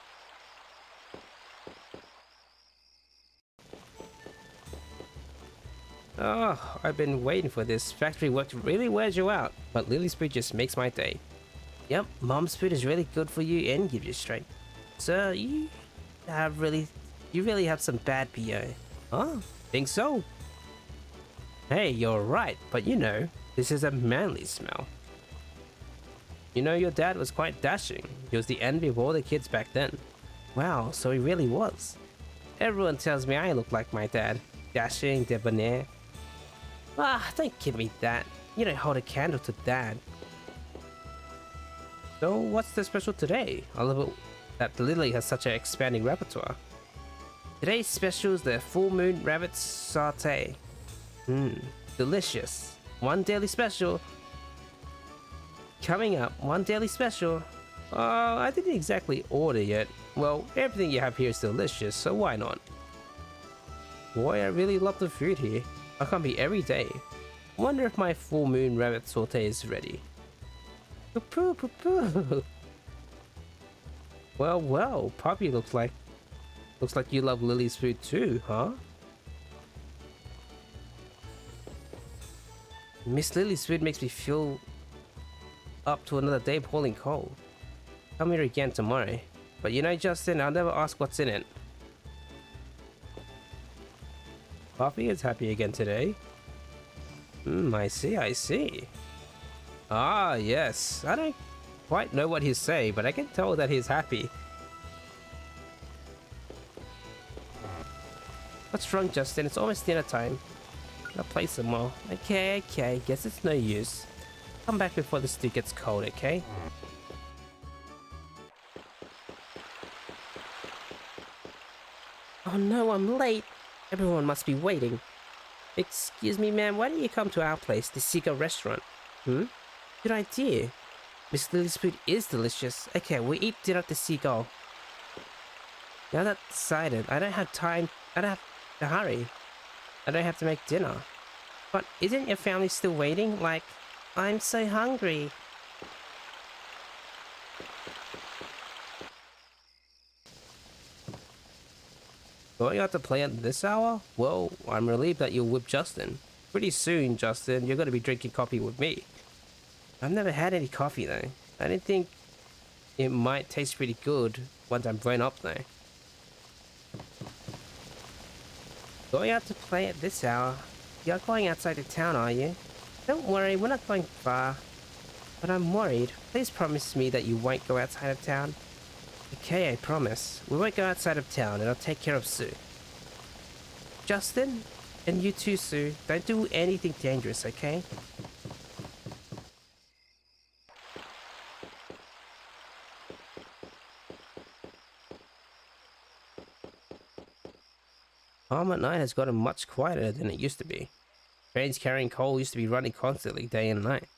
Oh, I've been waiting for this. Factory work really wears you out, but Lily's food just makes my day. Yep, Mom's food is really good for you and gives you strength. So you really have some bad PO. Huh? Think so? Hey, you're right, but you know, this is a manly smell. You know, your dad was quite dashing. He was the envy of all the kids back then. Wow, so he really was. Everyone tells me I look like my dad. Dashing, debonair. Ah, don't give me that. You don't hold a candle to Dad. So, what's the special today? I love it that Lily has such an expanding repertoire. Today's special is the full moon rabbit sauté. Delicious. One daily special. Coming up, one daily special. I didn't exactly order yet. Well, everything you have here is delicious, so why not? Boy, I really love the food here. I come here every day. Wonder if my full moon rabbit sauté is ready. Poo poo poo. Well, Poppy looks like you love Lily's food too, huh? Miss Lily's food makes me feel up to another day boiling cold. Come here again tomorrow. But you know, Justin, I'll never ask what's in it. Poppy is happy again today. I see. Ah, yes. I don't quite know what he's saying, but I can tell that he's happy. What's wrong, Justin? It's almost dinner time. I'll play some more. Okay. Guess it's no use. Come back before the stew gets cold, okay? Oh no, I'm late. Everyone must be waiting. Excuse me, ma'am, why don't you come to our place, the Seagull restaurant? Good idea. Miss Lily's food is delicious. Okay, we'll eat dinner at the Seagull. Now that's decided, I don't have time. I don't have to hurry. I don't have to make dinner. But isn't your family still waiting? Like, I'm so hungry. Going out to play at this hour? Well, I'm relieved that you'll whip Justin. Pretty soon, Justin, you're going to be drinking coffee with me. I've never had any coffee though. I didn't think it might taste pretty good once I'm grown up though. Going out to play at this hour? You're going outside of town, are you? Don't worry, we're not going far. But I'm worried. Please promise me that you won't go outside of town. Okay, I promise. We won't go outside of town and I'll take care of Sue. Justin? And you too, Sue. Don't do anything dangerous, okay? Home at night has gotten much quieter than it used to be. Trains carrying coal used to be running constantly, day and night.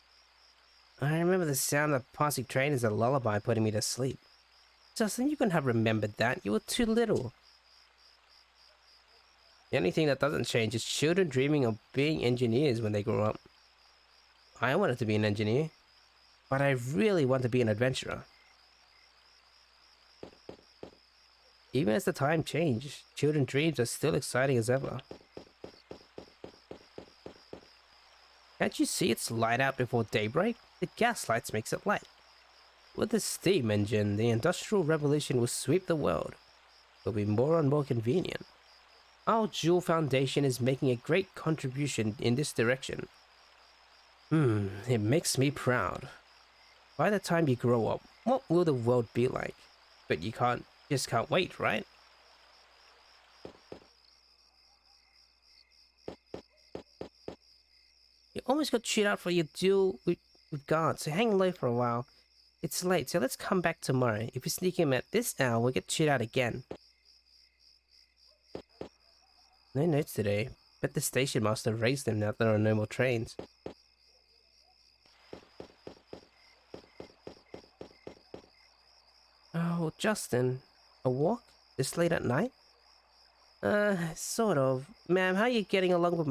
I remember the sound of passing train as a lullaby putting me to sleep. Justin, you couldn't have remembered that. You were too little. The only thing that doesn't change is children dreaming of being engineers when they grow up. I wanted to be an engineer, but I really want to be an adventurer. Even as the time changed, children's dreams are still exciting as ever. Can't you see it's light out before daybreak? The gas lights makes it light. With the steam engine, the Industrial Revolution will sweep the world. It will be more and more convenient. Our Jewel Foundation is making a great contribution in this direction. It makes me proud. By the time you grow up, what will the world be like? But you just can't wait, right? You almost got chewed out for your duel with guards, so hang low for a while. It's late, so let's come back tomorrow. If we sneak him at this hour, we'll get chewed out again. No notes today. Bet the station master raised them now that there are no more trains. Oh, Justin. A walk? This late at night? Sort of. Ma'am, how are you getting along with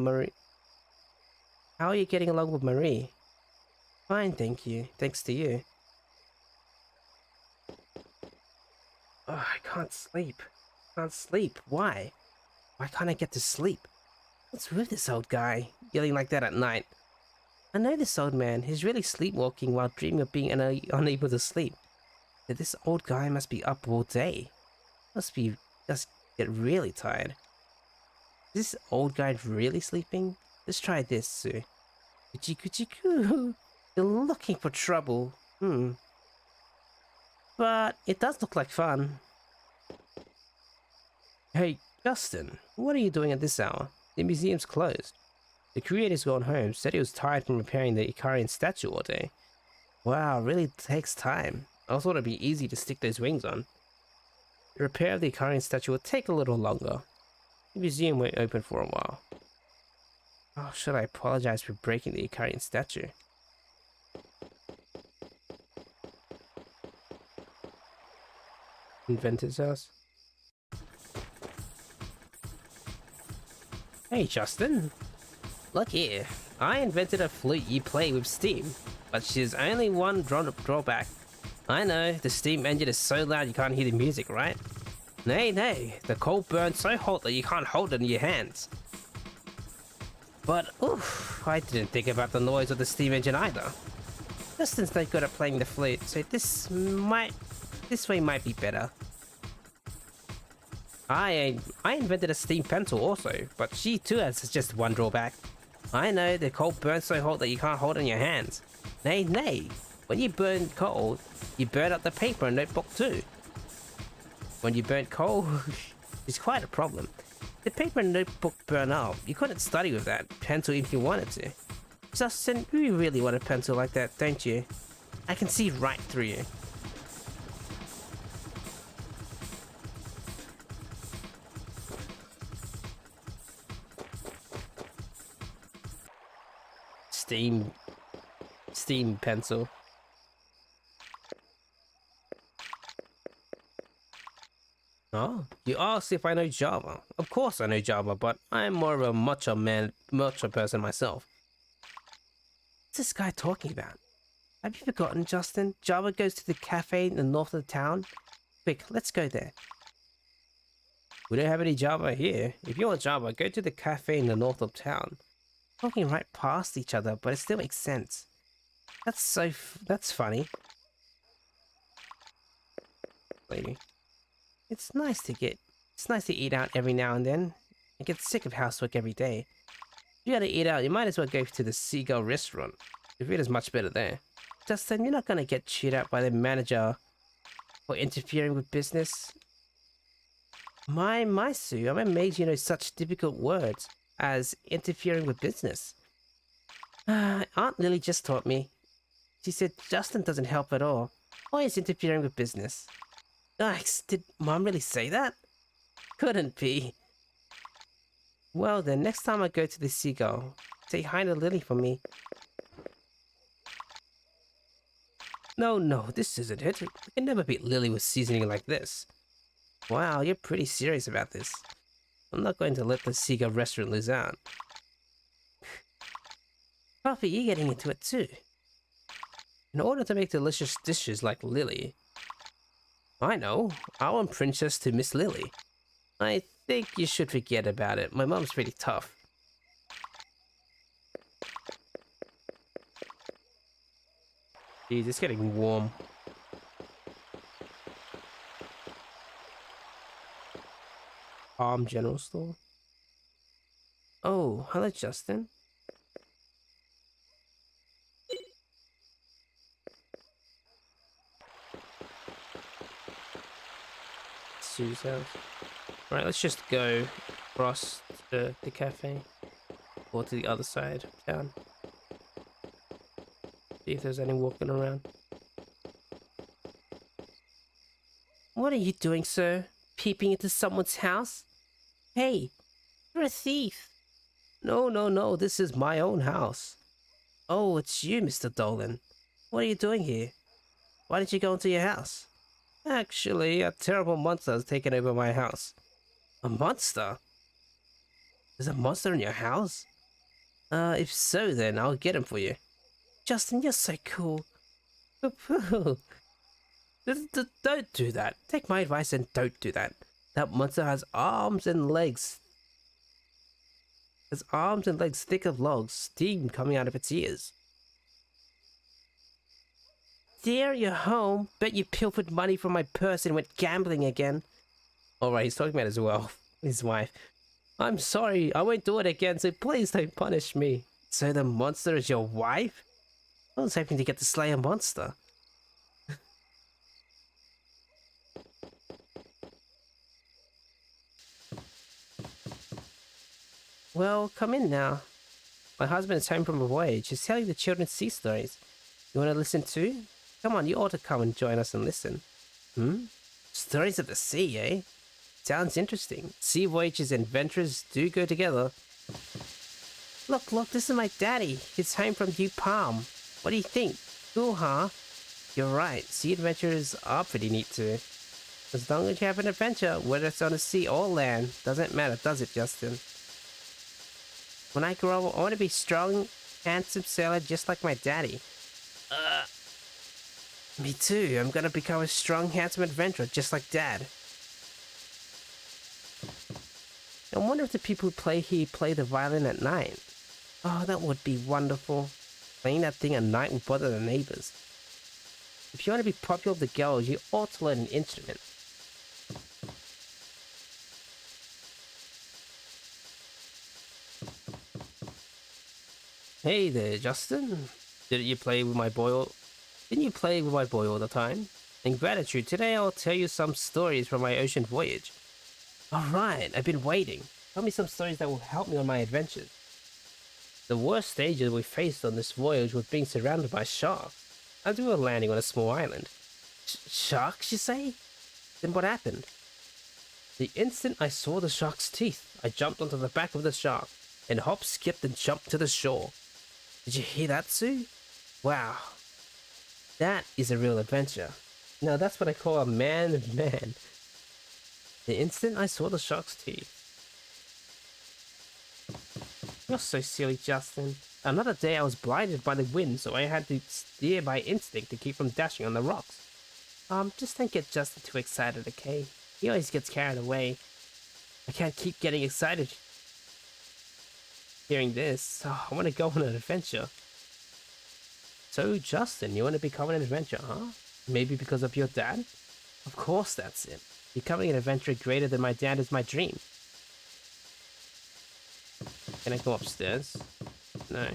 Marie? Fine, thank you. Thanks to you. I can't sleep. Can't sleep. Why? Why can't I get to sleep? What's with this old guy yelling like that at night? I know this old man. He's really sleepwalking while dreaming of being unable to sleep. But this old guy must be up all day. Just get really tired. Is this old guy really sleeping? Let's try this, Sue. Kuchi kuchi koo. You're looking for trouble. But it does look like fun. Hey, Justin, what are you doing at this hour? The museum's closed. The curator's gone home, said he was tired from repairing the Ikarian statue all day. Wow, really takes time. I thought it'd be easy to stick those wings on. The repair of the Ikarian statue will take a little longer. The museum won't open for a while. Oh, should I apologize for breaking the Ikarian statue? Inventor's house. Hey, Justin. Look here. I invented a flute you play with steam, but there's only one drawback. I know, the steam engine is so loud you can't hear the music, right? Nay, the coal burns so hot that you can't hold it in your hands. But, oof, I didn't think about the noise of the steam engine either. Justin's no good at playing the flute, so this way might be better. I invented a steam pencil also, but she too has just one drawback. I know, the coal burns so hot that you can't hold it in your hands. Nay, when you burn coal, you burn up the paper and notebook too. When you burn coal, it's quite a problem. The paper and notebook burn up. You couldn't study with that pencil if you wanted to. Justin, you really want a pencil like that, don't you? I can see right through you. Steam pencil. Oh, you asked if I know Java. Of course I know Java, but I'm more of a matcha person myself. What's this guy talking about? Have you forgotten, Justin? Java goes to the cafe in the north of the town. Quick, let's go there. We don't have any Java here. If you want Java, go to the cafe in the north of town. Talking right past each other, but it still makes sense. That's funny. Lady. It's nice to eat out every now and then. I get sick of housework every day. If you gotta eat out, you might as well go to the Seagull restaurant. The food is much better there. Justin, you're not gonna get chewed out by the manager for interfering with business. My Sue, I'm amazed you know such difficult words as interfering with business. Aunt Lily just taught me. She said Justin doesn't help at all. Always interfering with business. Yikes, did Mom really say that? Couldn't be. Well then, next time I go to the Seagull, say hi to Lily for me. No, this isn't it. We can never beat Lily with seasoning like this. Wow, you're pretty serious about this. I'm not going to let the Seagull restaurant lose out. Puffy, you're getting into it too. In order to make delicious dishes like Lily. I know, I want Princess to Miss Lily. I think you should forget about it. My mom's pretty tough. Jeez, it's getting warm. General Store. Oh, hello, Justin. Sue's house. Right, let's just go across the cafe or to the other side of town. See if there's any walking around. What are you doing, sir? Peeping into someone's house? Hey, you're a thief. No, this is my own house. Oh, it's you, Mr. Dolan. What are you doing here? Why didn't you go into your house? Actually, a terrible monster has taken over my house. A monster? There's a monster in your house? If so, then I'll get him for you. Justin, you're so cool. Don't do that. Take my advice and don't do that. That monster has arms and legs. Has arms and legs thick of logs, steam coming out of its ears. Dear, you're home. Bet you pilfered money from my purse and went gambling again. Alright, he's talking about his wife. I'm sorry, I won't do it again, so please don't punish me. So the monster is your wife? I was hoping to get to slay a monster. Well, come in now. My husband is home from a voyage. He's telling the children sea stories. You want to listen too? Come on, you ought to come and join us and listen. Stories of the sea, eh? Sounds interesting. Sea voyages and adventures do go together. Look, this is my daddy. He's home from New Palm. What do you think? Cool, huh? You're right. Sea adventures are pretty neat too. As long as you have an adventure, whether it's on the sea or land, doesn't matter, does it, Justin? When I grow up, I want to be strong, handsome sailor just like my daddy. Me too. I'm gonna become a strong, handsome adventurer just like Dad. I wonder if the people who play here play the violin at night. Oh, that would be wonderful. Playing that thing at night would bother the neighbors. If you want to be popular with the girls, you ought to learn an instrument. Hey there, Justin. Didn't you play with my boy all the time? In gratitude, today I'll tell you some stories from my ocean voyage. Alright, I've been waiting. Tell me some stories that will help me on my adventures. The worst danger we faced on this voyage was being surrounded by sharks, as we were landing on a small island. Sharks, you say? Then what happened? The instant I saw the shark's teeth, I jumped onto the back of the shark, and hop, skipped, and jumped to the shore. Did you hear that, Sue? Wow. That is a real adventure. Now that's what I call a man of man. The instant I saw the shark's teeth. You're so silly, Justin. Another day I was blinded by the wind, so I had to steer by instinct to keep from dashing on the rocks. Just don't get Justin too excited, okay? He always gets carried away. I can't keep getting excited hearing this. Oh, I want to go on an adventure. So, Justin, you want to become an adventurer, huh? Maybe because of your dad? Of course that's it. Becoming an adventurer greater than my dad is my dream. Can I go upstairs? No.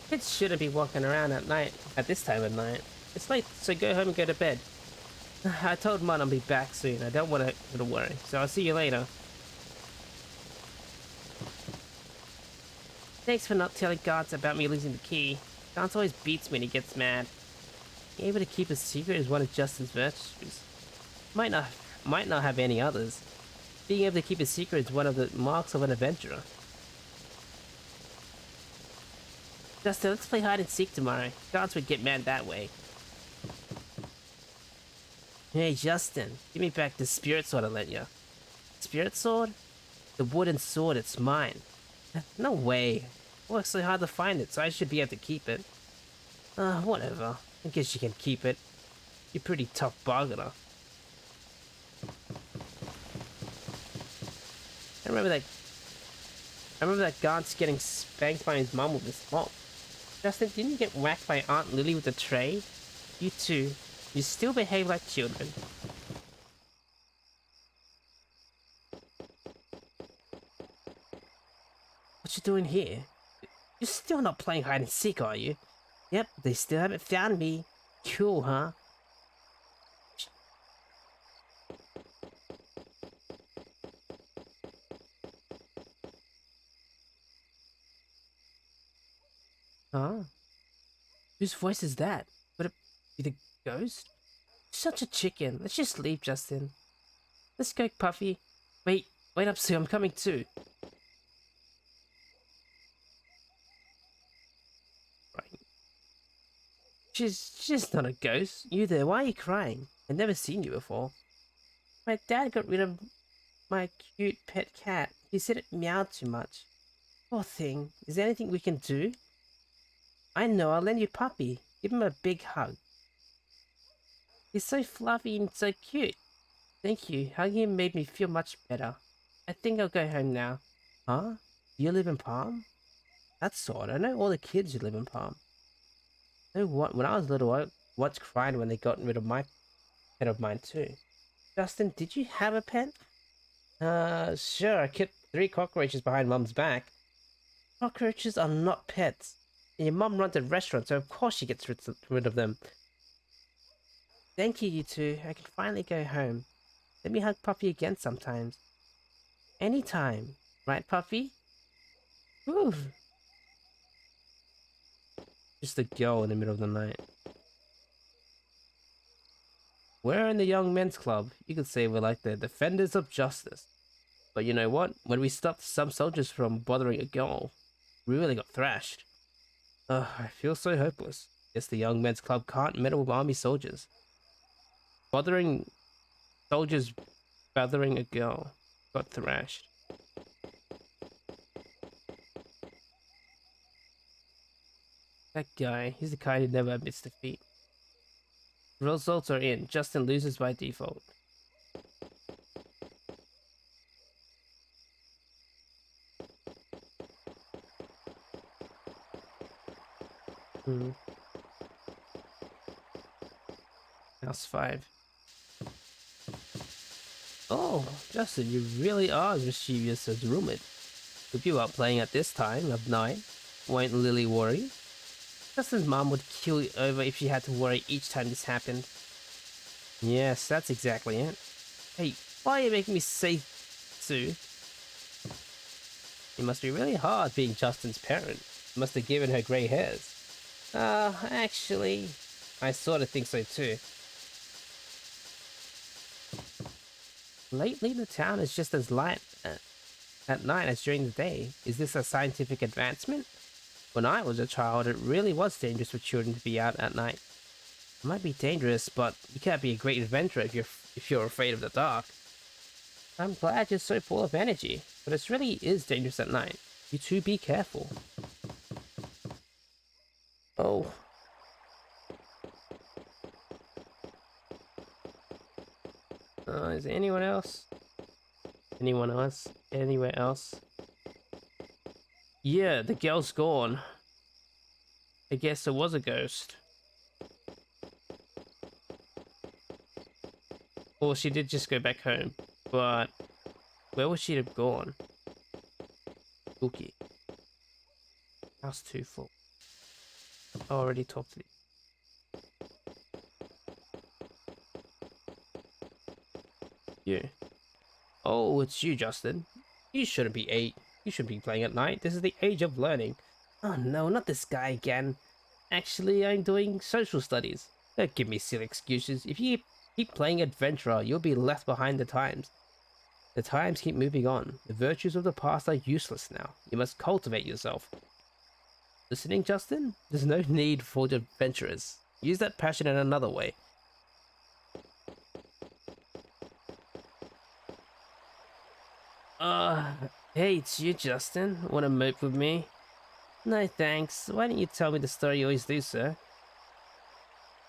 Kids shouldn't be walking around at night, at this time of night. It's late, so go home and go to bed. I told Mom I'll be back soon. I don't want her to worry, so I'll see you later. Thanks for not telling Gantz about me losing the key. Gantz always beats me when he gets mad. Being able to keep a secret is one of Justin's virtues. Might not have any others. Being able to keep a secret is one of the marks of an adventurer. Justin, let's play hide and seek tomorrow. Gantz would get mad that way. Hey, Justin, give me back the spirit sword I lent you. Spirit sword? The wooden sword, it's mine. No way. I worked so hard to find it, so I should be able to keep it. Whatever. I guess you can keep it. You're a pretty tough bargainer. I remember that Gantz getting spanked by his mom with his mop. Justin, didn't you get whacked by Aunt Lily with a tray? You too. You still behave like children. What you doing here? You're still not playing hide and seek, are you? Yep, they still haven't found me. Cool, huh? Huh? Whose voice is that? Would it be the ghost? Such a chicken. Let's just leave, Justin. Let's go, Puffy. Wait up, Sue. I'm coming too. Right. She's not a ghost. You there? Why are you crying? I've never seen you before. My dad got rid of my cute pet cat. He said it meowed too much. Poor thing. Is there anything we can do? I know, I'll lend you Puppy. Give him a big hug. He's so fluffy and so cute. Thank you. Hugging him made me feel much better. I think I'll go home now. Huh? You live in Palm? That's odd. I know all the kids who live in Palm. You know what? When I was little, I once cried when they got rid of my pet of mine too. Justin, did you have a pet? Sure. I kept 3 cockroaches behind Mum's back. Cockroaches are not pets. And your mum runs a restaurant, so of course she gets rid of them. Thank you, you two. I can finally go home. Let me hug Puffy again sometimes. Anytime. Right, Puffy? Whew. Just a girl in the middle of the night. We're in the Young Men's Club. You could say we're like the defenders of justice. But you know what? When we stopped some soldiers from bothering a girl, we really got thrashed. Ugh, I feel so hopeless. Guess the Young Men's Club can't meddle with army soldiers. Bothering soldiers bothering a girl got thrashed. That guy, he's the kind who never admits defeat. Results are in. Justin loses by default. House 5. Oh, Justin, you really are as mischievous as rumored. If you are playing at this time of night, won't Lily worry? Justin's mom would kill you over if she had to worry each time this happened. Yes, that's exactly it. Hey, why are you making me say Sue? It must be really hard being Justin's parent. Must have given her grey hairs. Actually, I sort of think so too. Lately, the town is just as light at night as during the day. Is this a scientific advancement? When I was a child, it really was dangerous for children to be out at night. It might be dangerous, but you can't be a great adventurer if you're afraid of the dark. I'm glad you're so full of energy, but it really is dangerous at night. You two be careful. Oh. Is there anyone else? Anyone else? Anywhere else? Yeah, the girl's gone. I guess it was a ghost. Or she did just go back home. But where would she have gone? Spooky. House 2 full. I already talked to you. You. Oh, it's you, Justin. You shouldn't be 8. You should be playing at night. This is the age of learning. Oh no, not this guy again. Actually, I'm doing social studies. Don't give me silly excuses. If you keep playing adventurer, you'll be left behind the times. The times keep moving on. The virtues of the past are useless now. You must cultivate yourself. Listening, Justin? There's no need for adventurers. Use that passion in another way. Hey, it's you, Justin. Wanna mope with me? No, thanks. Why don't you tell me the story you always do, sir?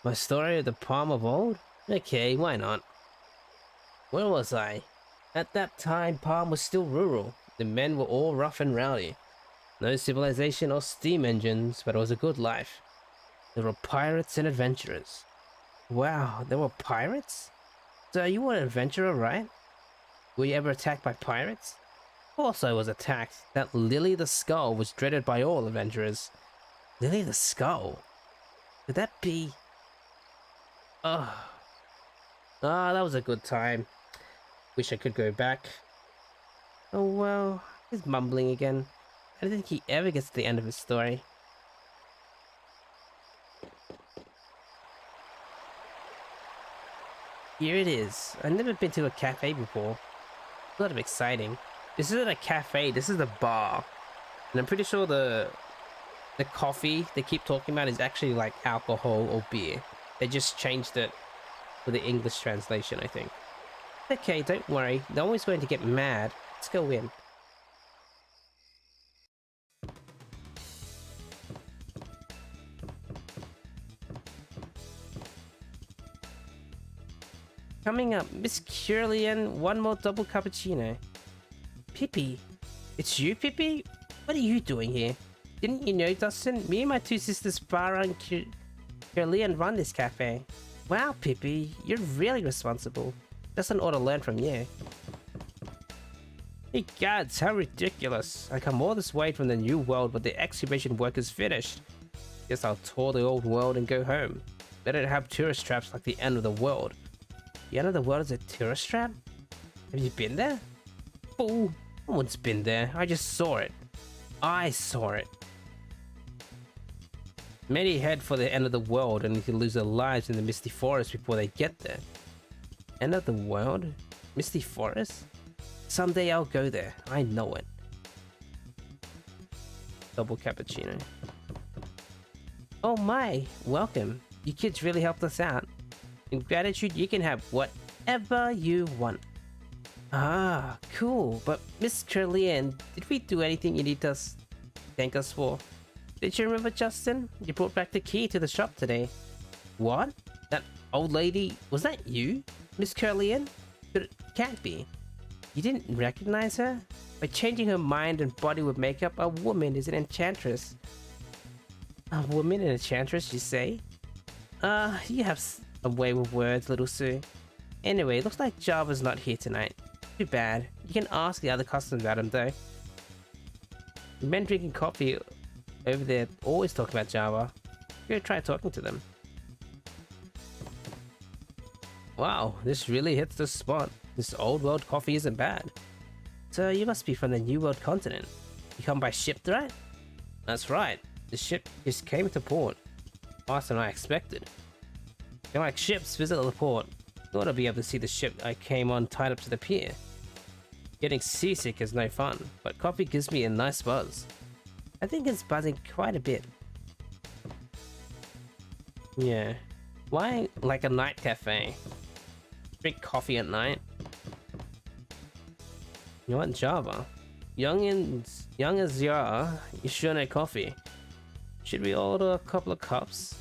My story of the palm of old? Okay, why not? Where was I? At that time, Palm was still rural. The men were all rough and rowdy. No civilization or steam engines, but it was a good life. There were pirates and adventurers. Wow, there were pirates? So you were an adventurer, right? Were you ever attacked by pirates? Of course I was attacked. That Lily the Skull was dreaded by all adventurers. Lily the Skull? Could that be... that was a good time. Wish I could go back. Oh well, he's mumbling again. I don't think he ever gets to the end of his story. Here it is. I've never been to a cafe before. Sort of exciting. This isn't a cafe, this is a bar. And I'm pretty sure the coffee they keep talking about is actually like alcohol or beer. They just changed it for the English translation, I think. Okay, don't worry. No one's going to get mad. Let's go in. Coming up, Miss Curlian, one more double cappuccino. Pippi. It's you, Pippi? What are you doing here? Didn't you know, Dustin? Me and my two sisters, Farah and Curlian, run this cafe. Wow, Pippi, you're really responsible. Dustin ought to learn from you. Hey gods, how ridiculous. I come all this way from the new world, but the excavation work is finished. Guess I'll tour the old world and go home. They don't have tourist traps like the end of the world. The end of the world is a tourist trap? Have you been there? Fool, no one's been there. I just saw it. I saw it. Many head for the end of the world and need to lose their lives in the misty forest before they get there. End of the world? Misty forest? Someday I'll go there. I know it. Double cappuccino. Oh my, welcome. You kids really helped us out. In gratitude, you can have whatever you want. Ah, cool. But Miss Curlian, did we do anything you need to thank us for? Did you remember, Justin? You brought back the key to the shop today. What? That old lady? Was that you, Miss Curlian? But it can't be. You didn't recognize her? By changing her mind and body with makeup, a woman is an enchantress. A woman an enchantress, you say? You have a way with words, little Sue. Anyway, looks like Java's not here tonight. Too bad. You can ask the other customers about him, though. The men drinking coffee over there always talk about Java. Go try talking to them. Wow, this really hits the spot. This old world coffee isn't bad. So you must be from the New World continent. You come by ship, right? That's right. The ship just came to port. Faster than I expected. You like ships, visit the port. You ought to be able to see the ship I came on tied up to the pier. Getting seasick is no fun, but coffee gives me a nice buzz. I think it's buzzing quite a bit. Yeah. Why like a night cafe? Drink coffee at night? You want Java? Young as you are, you sure know coffee. Should we order a couple of cups?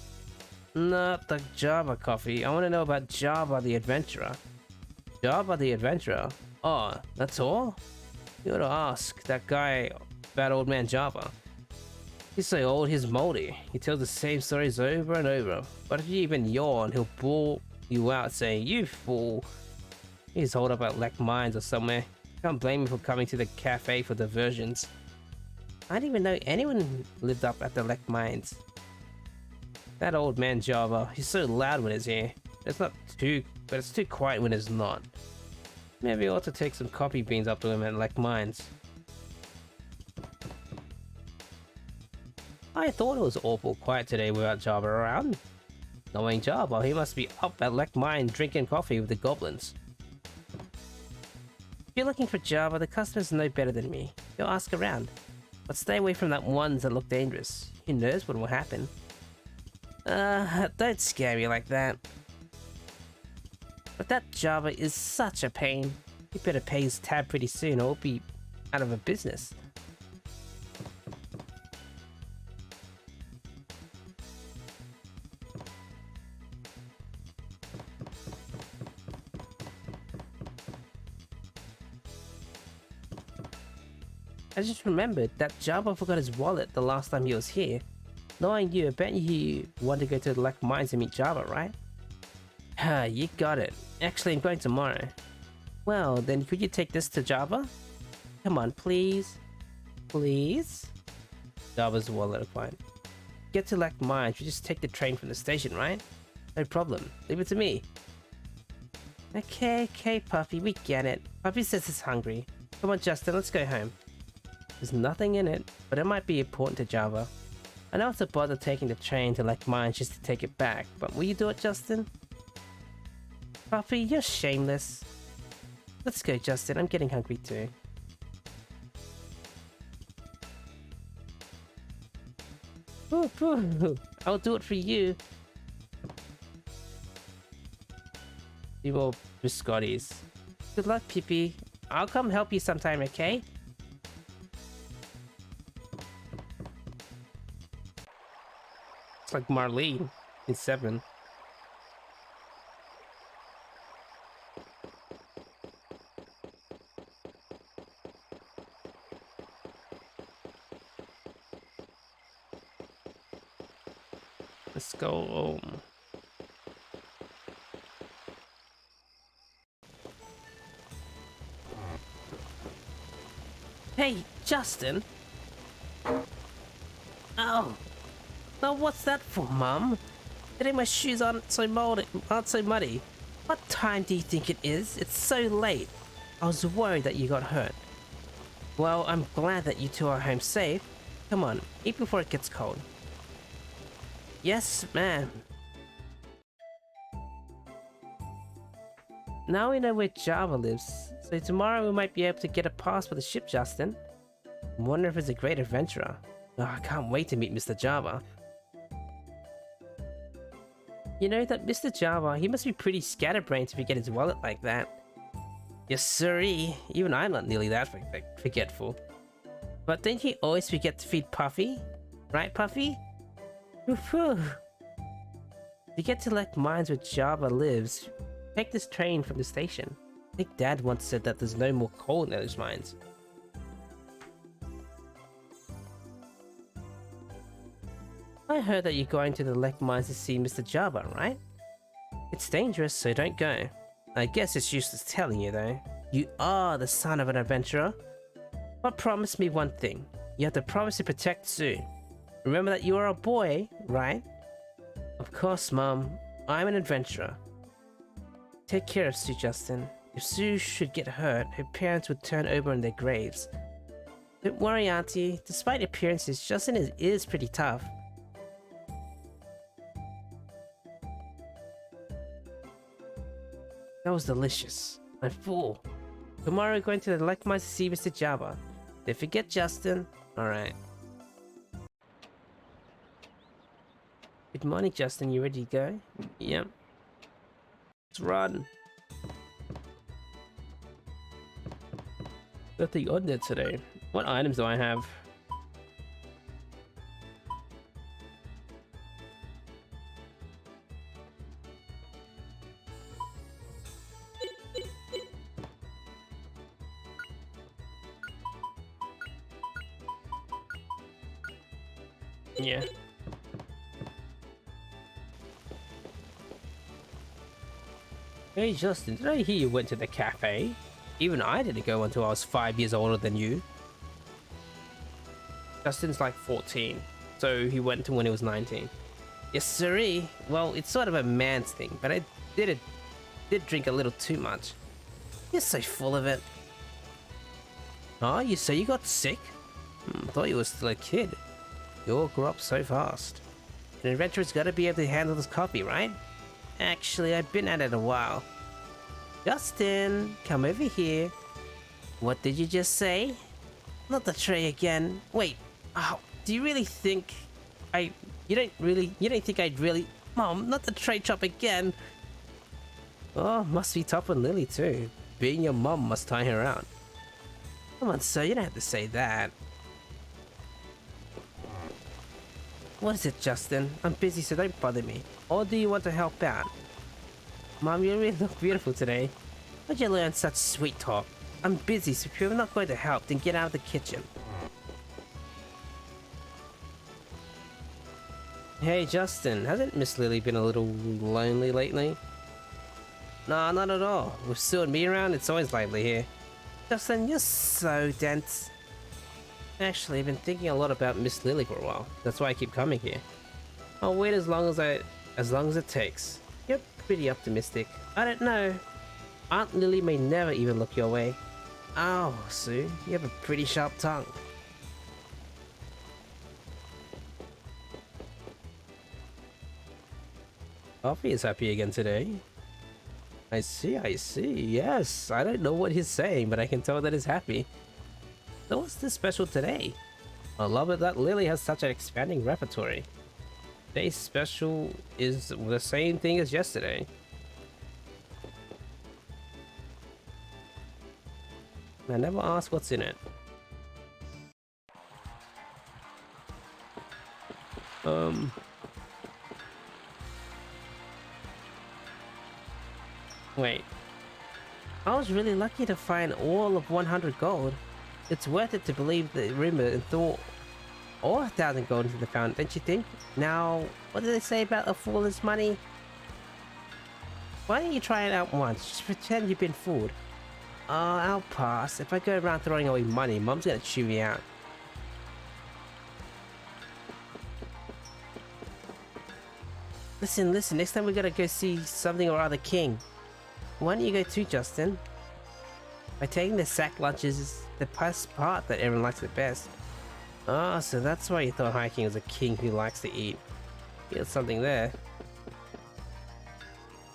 Not the Java coffee. I want to know about Java the Adventurer. Java the Adventurer? Oh, that's all? You ought to ask that guy about old man Java. He's so old he's moldy. He tells the same stories over and over. But if you even yawn, he'll bawl you out saying, "You fool." He's holed up at Lek Mines or somewhere. Can't blame him for coming to the cafe for diversions. I didn't even know anyone lived up at the Lek Mines. That old man Java, he's so loud when he's here. It's too quiet when it's not. Maybe I ought to take some coffee beans up to him at Lek Mines. I thought it was awful quiet today without Java around. Knowing Java, he must be up at Lek Mine drinking coffee with the goblins. If you're looking for Java, the customers know better than me. You'll ask around. But stay away from that ones that look dangerous. Who knows what will happen? Don't scare me like that. But that Java is such a pain. He better pay his tab pretty soon or he'll be out of a business. I just remembered that Java forgot his wallet the last time he was here. Knowing you, I bet you want to go to the Lek Mines and meet Java, right? You got it. Actually, I'm going tomorrow. Well, then could you take this to Java? Come on, please. Please? Java's wallet acquired. Get to Lek Mines, you just take the train from the station, right? No problem. Leave it to me. Okay, Puffy, we get it. Puffy says he's hungry. Come on, Justin, let's go home. There's nothing in it, but it might be important to Java. I know it's a bother taking the train to Lek Mines just to take it back, but will you do it, Justin? Puffy, you're shameless. Let's go, Justin. I'm getting hungry too. Ooh, I'll do it for you. 2 more biscottis. Good luck, Pippi. I'll come help you sometime, okay? It's like Marlene in 7. Let's go home. Hey, Justin! Oh! Now what's that for, Mum? Today my shoes aren't so muddy. What time do you think it is? It's so late. I was worried that you got hurt. Well, I'm glad that you two are home safe. Come on, eat before it gets cold. Yes, ma'am. Now we know where Java lives, so tomorrow we might be able to get a pass for the ship, Justin. I wonder if he's a great adventurer. Oh, I can't wait to meet Mr. Java. You know that Mr. Java, he must be pretty scatterbrained to forget his wallet like that. Yes, sirree. Even I'm not nearly that forgetful. But don't you always forget to feed Puffy? Right, Puffy? Woohoo! To get to Lake Mines where Java lives, take this train from the station. I think Dad once said that there's no more coal in those mines. I heard that you're going to the Lake Mines to see Mr. Java, right? It's dangerous, so don't go. I guess it's useless telling you though. You are the son of an adventurer. But promise me one thing. You have to promise to protect Sue. Remember that you are a boy, right? Of course, Mom. I'm an adventurer. Take care of Sue, Justin. If Sue should get hurt, her parents would turn over in their graves. Don't worry, Auntie. Despite appearances, Justin is pretty tough. That was delicious. I'm full. Tomorrow we're going to the Lake Mines to see Mr. Java. Don't forget Justin. Alright. Good morning, Justin. You ready to go? Yep. Let's run. Nothing on there today. What items do I have? Yeah. Hey Justin, did I hear you went to the cafe? Even I didn't go until I was 5 years older than you. Justin's like 14, so he went to when he was 19. Yes, sirree. Well, it's sort of a man's thing, but I did drink a little too much. You're so full of it. Oh, you say you got sick? Thought you were still a kid. You all grew up so fast. An adventurer's gotta be able to handle this coffee, right? Actually, I've been at it a while. Justin, come over here. What did you just say? Not the tray again. Wait, oh, do you really think you don't think I'd really... Mom, not the tray chop again. Oh, must be tough on Lily too. Being your mom must tie her out. Come on, sir, you don't have to say that. What is it, Justin? I'm busy, so don't bother me. Or do you want to help out? Mom, you really look beautiful today. Where'd you learn such sweet talk? I'm busy, so if you're not going to help, then get out of the kitchen. Hey, Justin, hasn't Miss Lily been a little lonely lately? Nah, not at all. With Sue and me around, it's always lively here. Justin, you're so dense. Actually, I've been thinking a lot about Miss Lily for a while. That's why I keep coming here. I'll wait as long as it takes. You're pretty optimistic. I don't know. Aunt Lily may never even look your way. Ow, Sue, you have a pretty sharp tongue. Coffee is happy again today. I see. Yes, I don't know what he's saying, but I can tell that he's happy. So what's this special today? I love it that Lily has such an expanding repertoire. Today's special is the same thing as yesterday. I never asked what's in it. Wait. I was really lucky to find all of 100 gold. It's worth it to believe the rumor and throw all 1,000 gold into the fountain, don't you think? Now, what do they say about a fool's money? Why don't you try it out once? Just pretend you've been fooled. I'll pass. If I go around throwing away money, Mom's gonna chew me out. Listen, next time we gotta go see something or other king. Why don't you go too, Justin? By taking the sack lunches is the best part that everyone likes the best. Oh, so that's why you thought hiking was a king who likes to eat. There's something there.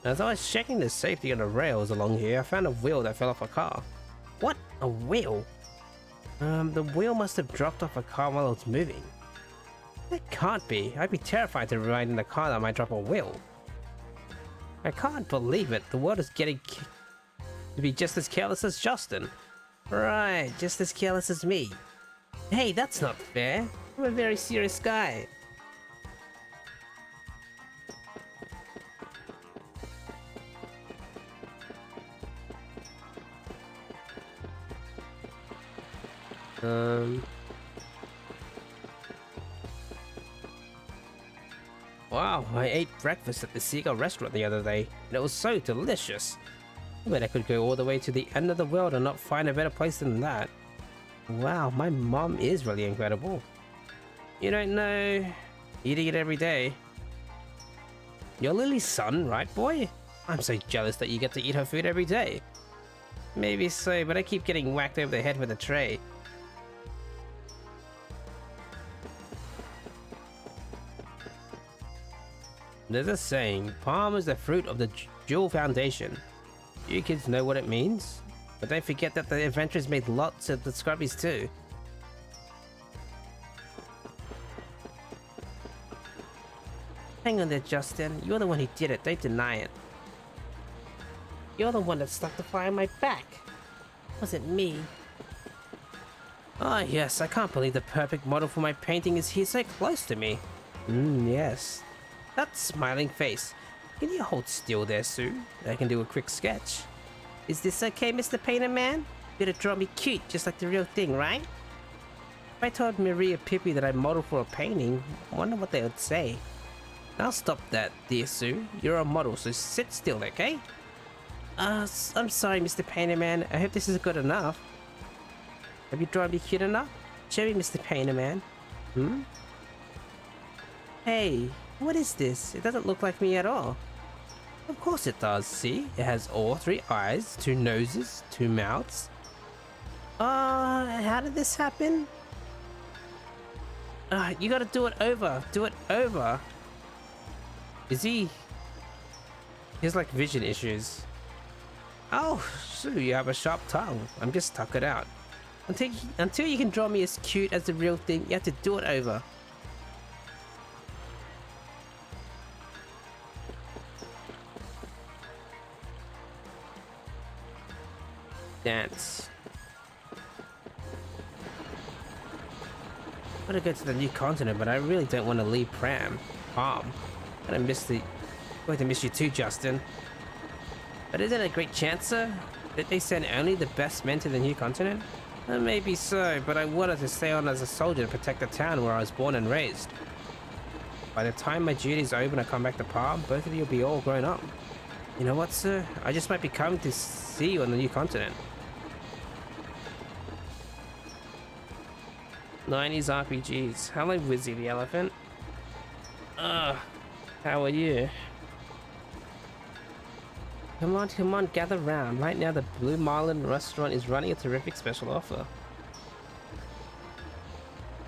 As I was checking the safety on the rails along here, I found a wheel that fell off a car. What? A wheel? The wheel must have dropped off a car while it was moving. That can't be. I'd be terrified to ride in a car that might drop a wheel. I can't believe it. The world is getting to be just as careless as Justin. Right, just as careless as me. Hey, that's not fair. I'm a very serious guy. Wow, I ate breakfast at the Seagull restaurant the other day, and it was so delicious. I bet I could go all the way to the end of the world and not find a better place than that. Wow, my mom is really incredible. You don't know, eating it every day. You're Lily's son, right, boy? I'm so jealous that you get to eat her food every day. Maybe so, but I keep getting whacked over the head with a tray. There's a saying, palm is the fruit of the Jewel Foundation. You kids know what it means? But don't forget that the adventurers made lots of the scrubbies too. Hang on there, Justin. You're the one who did it, don't deny it. You're the one that stuck the fire in my back. It wasn't me. Ah, yes, I can't believe the perfect model for my painting is here so close to me. Yes. That smiling face. Can you hold still there, Sue? I can do a quick sketch. Is this okay, Mr. Painter Man? Better draw me cute, just like the real thing, right? If I told Maria Pippi that I modeled for a painting, I wonder what they would say. I'll stop that, dear Sue. You're a model, so sit still, okay? I'm sorry, Mr. Painter Man. I hope this is good enough. Have you drawn me cute enough? Show me, Mr. Painter Man. Hey, what is this? It doesn't look like me at all. Of course it does, see? It has all 3 eyes, 2 noses, 2 mouths. How did this happen? You gotta do it over. Do it over. Is he... has like vision issues. Oh, Sue, you have a sharp tongue. I'm just tuck it out. Until you can draw me as cute as the real thing, you have to do it over. Dance. I'm gonna go to the new continent, but I really don't want to leave Palm. I'm going to miss you too, Justin. But isn't it a great chance, sir? Did they send only the best men to the new continent? Maybe so, but I wanted to stay on as a soldier and protect the town where I was born and raised. By the time my duty's over and I come back to Palm, both of you will be all grown up. You know what, sir? I just might be coming to see you on the new continent. 90s RPGs. Hello, Wizzy the Elephant. How are you? Come on, gather round. Right now, the Blue Marlin restaurant is running a terrific special offer.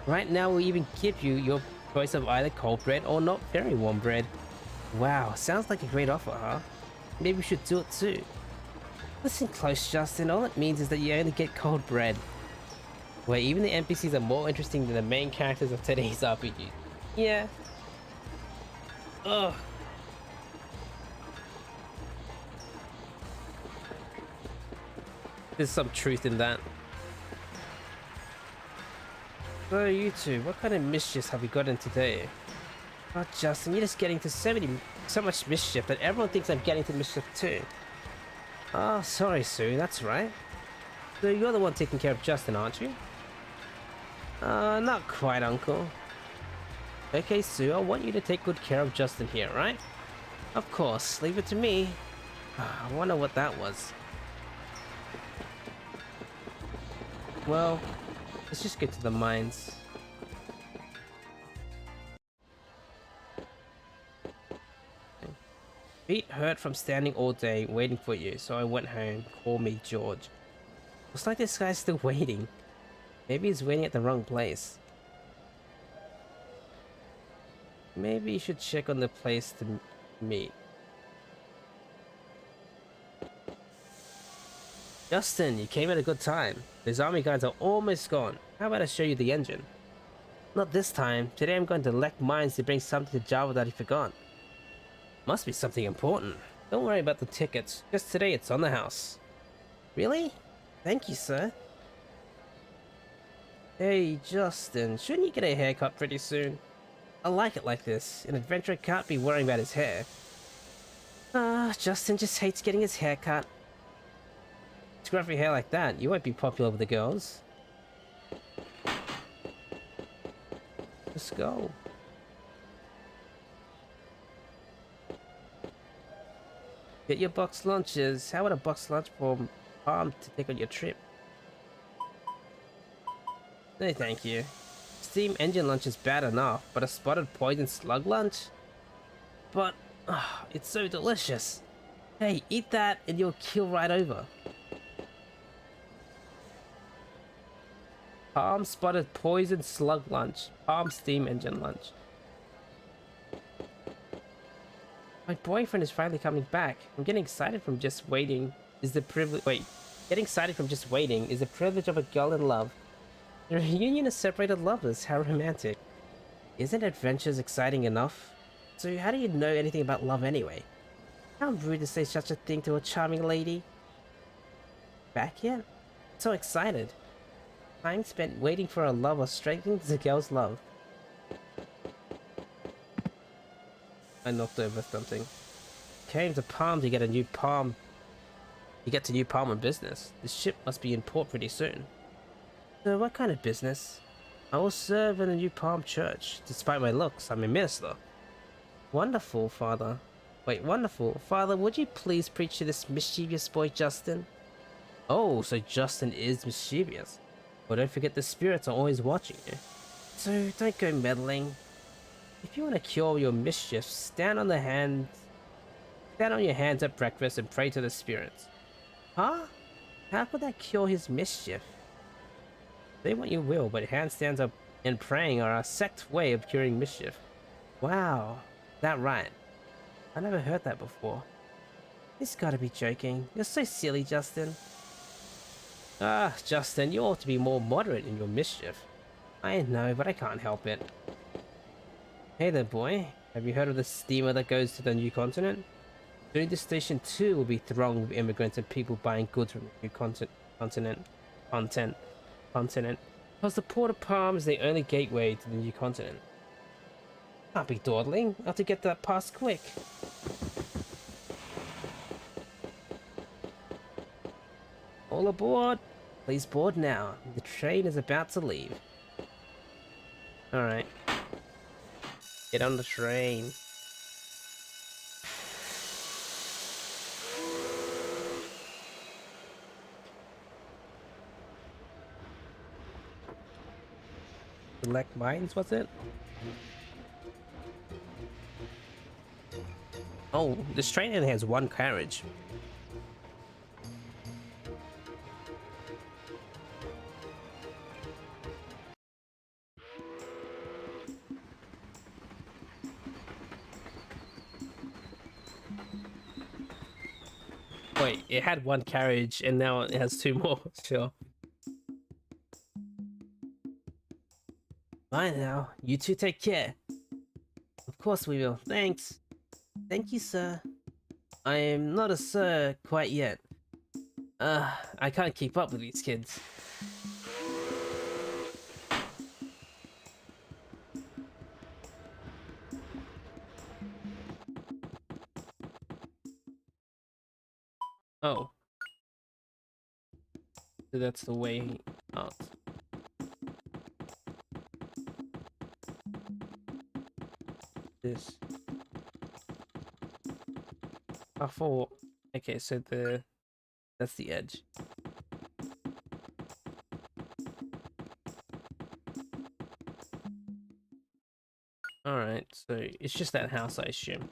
Right now, we'll even give you your choice of either cold bread or not very warm bread. Wow, sounds like a great offer, huh? Maybe we should do it too. Listen close, Justin. All it means is that you only get cold bread. Where even the NPCs are more interesting than the main characters of today's RPG. Yeah. Ugh. There's some truth in that. So you two, what kind of mischief have we got in today? Oh, Justin, you're just getting to so much mischief that everyone thinks I'm getting to mischief too. Oh, sorry, Sue, that's right. So you're the one taking care of Justin, aren't you? Not quite, Uncle. Okay, Sue, I want you to take good care of Justin here, right? Of course, leave it to me. I wonder what that was. Well, let's just get to the mines. Feet hurt from standing all day waiting for you, so I went home. Call me George. Looks like this guy's still waiting. Maybe he's waiting at the wrong place. Maybe you should check on the place to meet. Justin, you came at a good time. Those army guys are almost gone. How about I show you the engine? Not this time. Today I'm going to Lek Mines to bring something to Java that he forgot. Must be something important. Don't worry about the tickets. Just today it's on the house. Really? Thank you, sir. Hey, Justin, shouldn't you get a haircut pretty soon? I like it like this. An adventurer can't be worrying about his hair. Justin just hates getting his hair cut. Scruffy hair like that, you won't be popular with the girls. Let's go. Get your box lunches. How about a box lunch for Mom to take on your trip? No, thank you. Steam engine lunch is bad enough, but a spotted poison slug lunch? But, it's so delicious. Hey, eat that and you'll keel right over. Palm spotted poison slug lunch. Palm steam engine lunch. My boyfriend is finally coming back. I'm getting excited from just waiting. Is the privilege? Wait, getting excited from just waiting is the privilege of a girl in love. The reunion of separated lovers. How romantic! Isn't adventures exciting enough? So how do you know anything about love anyway? How rude to say such a thing to a charming lady. Back yet? So excited. Time spent waiting for a lover strengthens the girl's love. I knocked over something. Came to Palm to get a new Palm. You get to New Palm in business. This ship must be in port pretty soon. So what kind of business? I will serve in a New Palm church. Despite my looks, I'm a minister. Wonderful, Father. Wait, wonderful. Father, would you please preach to this mischievous boy, Justin? Oh, so Justin is mischievous. But don't forget the spirits are always watching you. So don't go meddling. If you want to cure your mischief, stand on your hands at breakfast and pray to the spirits. Huh? How could that cure his mischief? Say what you will, but handstands up and praying are a sect way of curing mischief. Wow, that right? I never heard that before. He's gotta be joking. You're so silly, Justin. Justin, you ought to be more moderate in your mischief. I know, but I can't help it. Hey there, boy. Have you heard of the steamer that goes to the new continent? Soon the station 2 will be thronged with immigrants and people buying goods from the new continent. Because the Port of Palm is the only gateway to the new continent. Can't be dawdling. I have to get that pass quick. All aboard! Please board now. The train is about to leave. Alright. Get on the train. Select mines, was it? Oh, this train only has one carriage. Wait, it had one carriage and now it has two more. Sure. Bye now. You two take care. Of course we will. Thanks. Thank you, sir. I am not a sir quite yet. I can't keep up with these kids. Oh. So that's the way out. This. I thought. Okay, so that's the edge. Alright, so it's just that house, I assume.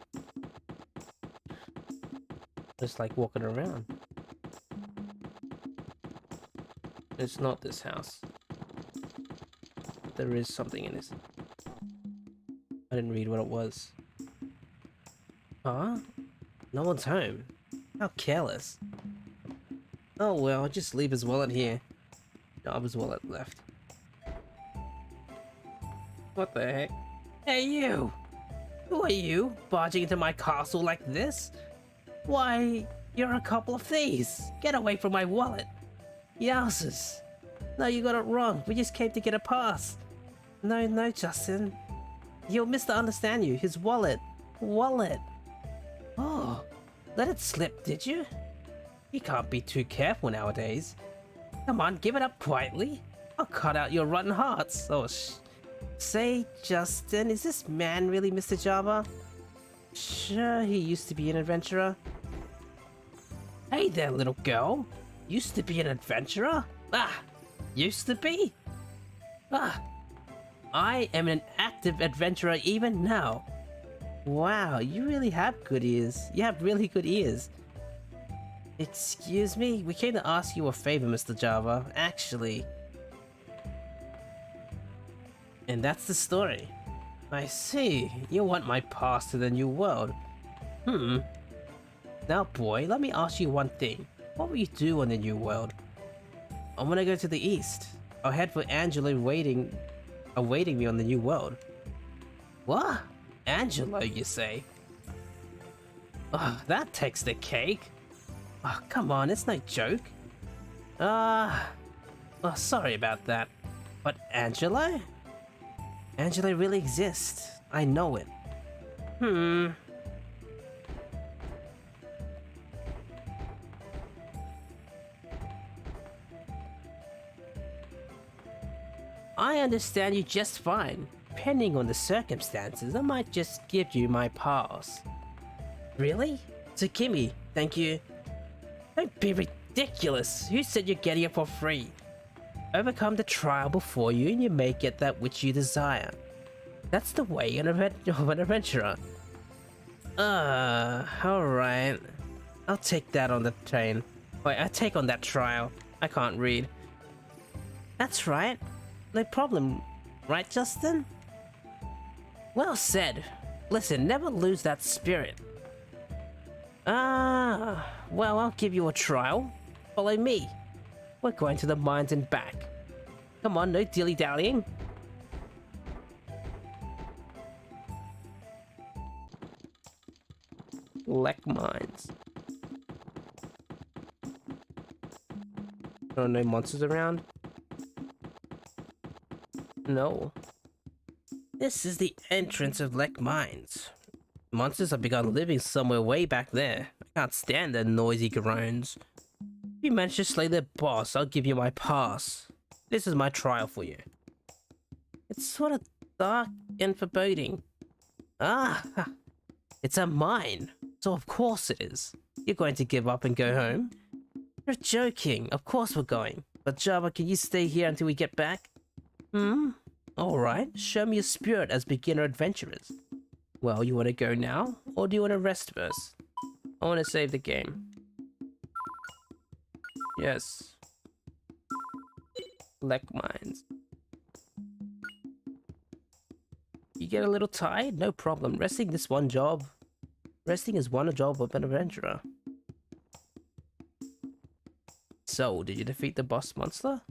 Just like walking around. It's not this house. There is something in this. I didn't read what it was. Huh? No one's home. How careless. Oh well, just leave his wallet here. No, his wallet left. What the heck? Hey you! Who are you, barging into my castle like this? Why, you're a couple of thieves! Get away from my wallet! Yowzers! No, you got it wrong. We just came to get a pass. No, Justin. He'll misunderstand you. His wallet. Wallet. Oh, let it slip, did you? You can't be too careful nowadays. Come on, give it up quietly. I'll cut out your rotten hearts. Oh, Say, Justin, is this man really Mr. Java? Sure, he used to be an adventurer. Hey there, little girl. Used to be an adventurer? Ah, used to be? Ah, I am an active adventurer even now. Wow, you really have good ears. You have really good ears. Excuse me, we came to ask you a favor, Mr. Java, actually. And that's the story. I see, you want my pass to the new world. Now boy, let me ask you one thing. What will you do on the new world? I'm gonna go to the east. I'll head for Angelo awaiting me on the new world. What? Angelo, you say? Oh, that takes the cake. Oh, come on, it's no joke. Oh, sorry about that. But Angelo? Angelo really exists. I know it. I understand you just fine. Depending on the circumstances, I might just give you my pass. Really? So gimme, thank you. Don't be ridiculous. Who said you're getting it for free? Overcome the trial before you and you may get that which you desire. That's the way of an adventurer. Alright. I'll take that on the train. Wait, I take on that trial. I can't read. That's right. No problem. Right, Justin? Well said. Listen, never lose that spirit. Well, I'll give you a trial. Follow me. We're going to the mines and back. Come on, no dilly-dallying. Lek mines. Oh, no monsters around? No. This is the entrance of Lek mines. Monsters have begun living somewhere way back there. I can't stand their noisy groans. If you manage to slay their boss, I'll give you my pass. This is my trial for you. It's sort of dark and foreboding. Ah, it's a mine. So of course it is. You're going to give up and go home? You're joking. Of course we're going. But Java, can you stay here until we get back? Alright, show me your spirit as beginner adventurers. Well, you want to go now? Or do you want to rest first? I want to save the game. Yes. Lek mines. You get a little tired? No problem. Resting is one job of an adventurer. So, did you defeat the boss monster?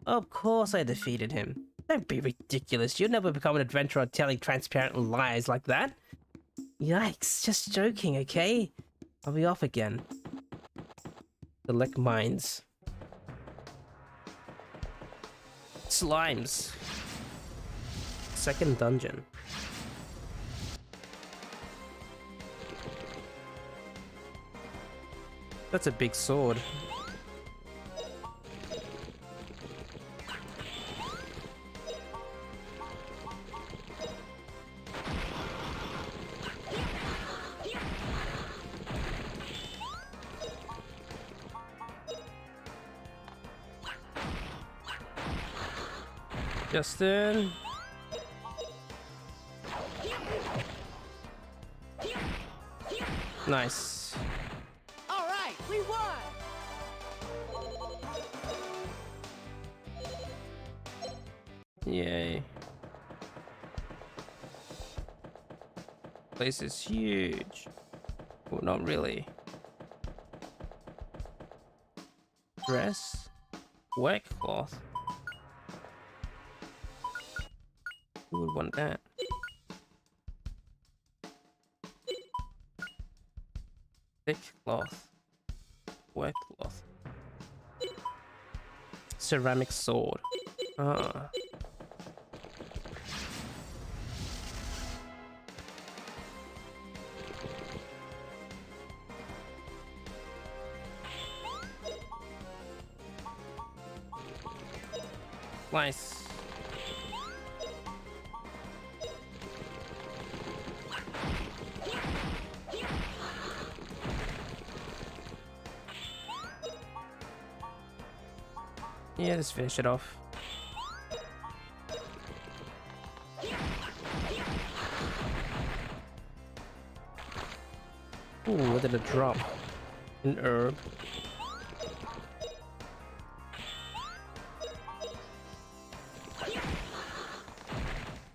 Of course I defeated him. Don't be ridiculous. You'll never become an adventurer telling transparent lies like that. Yikes, just joking, okay? I'll be off again. The Lek mines. Slimes. Second dungeon. That's a big sword. Justin. Nice. All right, we won! Yay. Place is huge. Well, not really. Dress? Wet cloth? Who would want that? Thick cloth. Wet cloth. Ceramic sword. Ah. Nice. Yeah, let's finish it off. Ooh, what did it drop? An herb.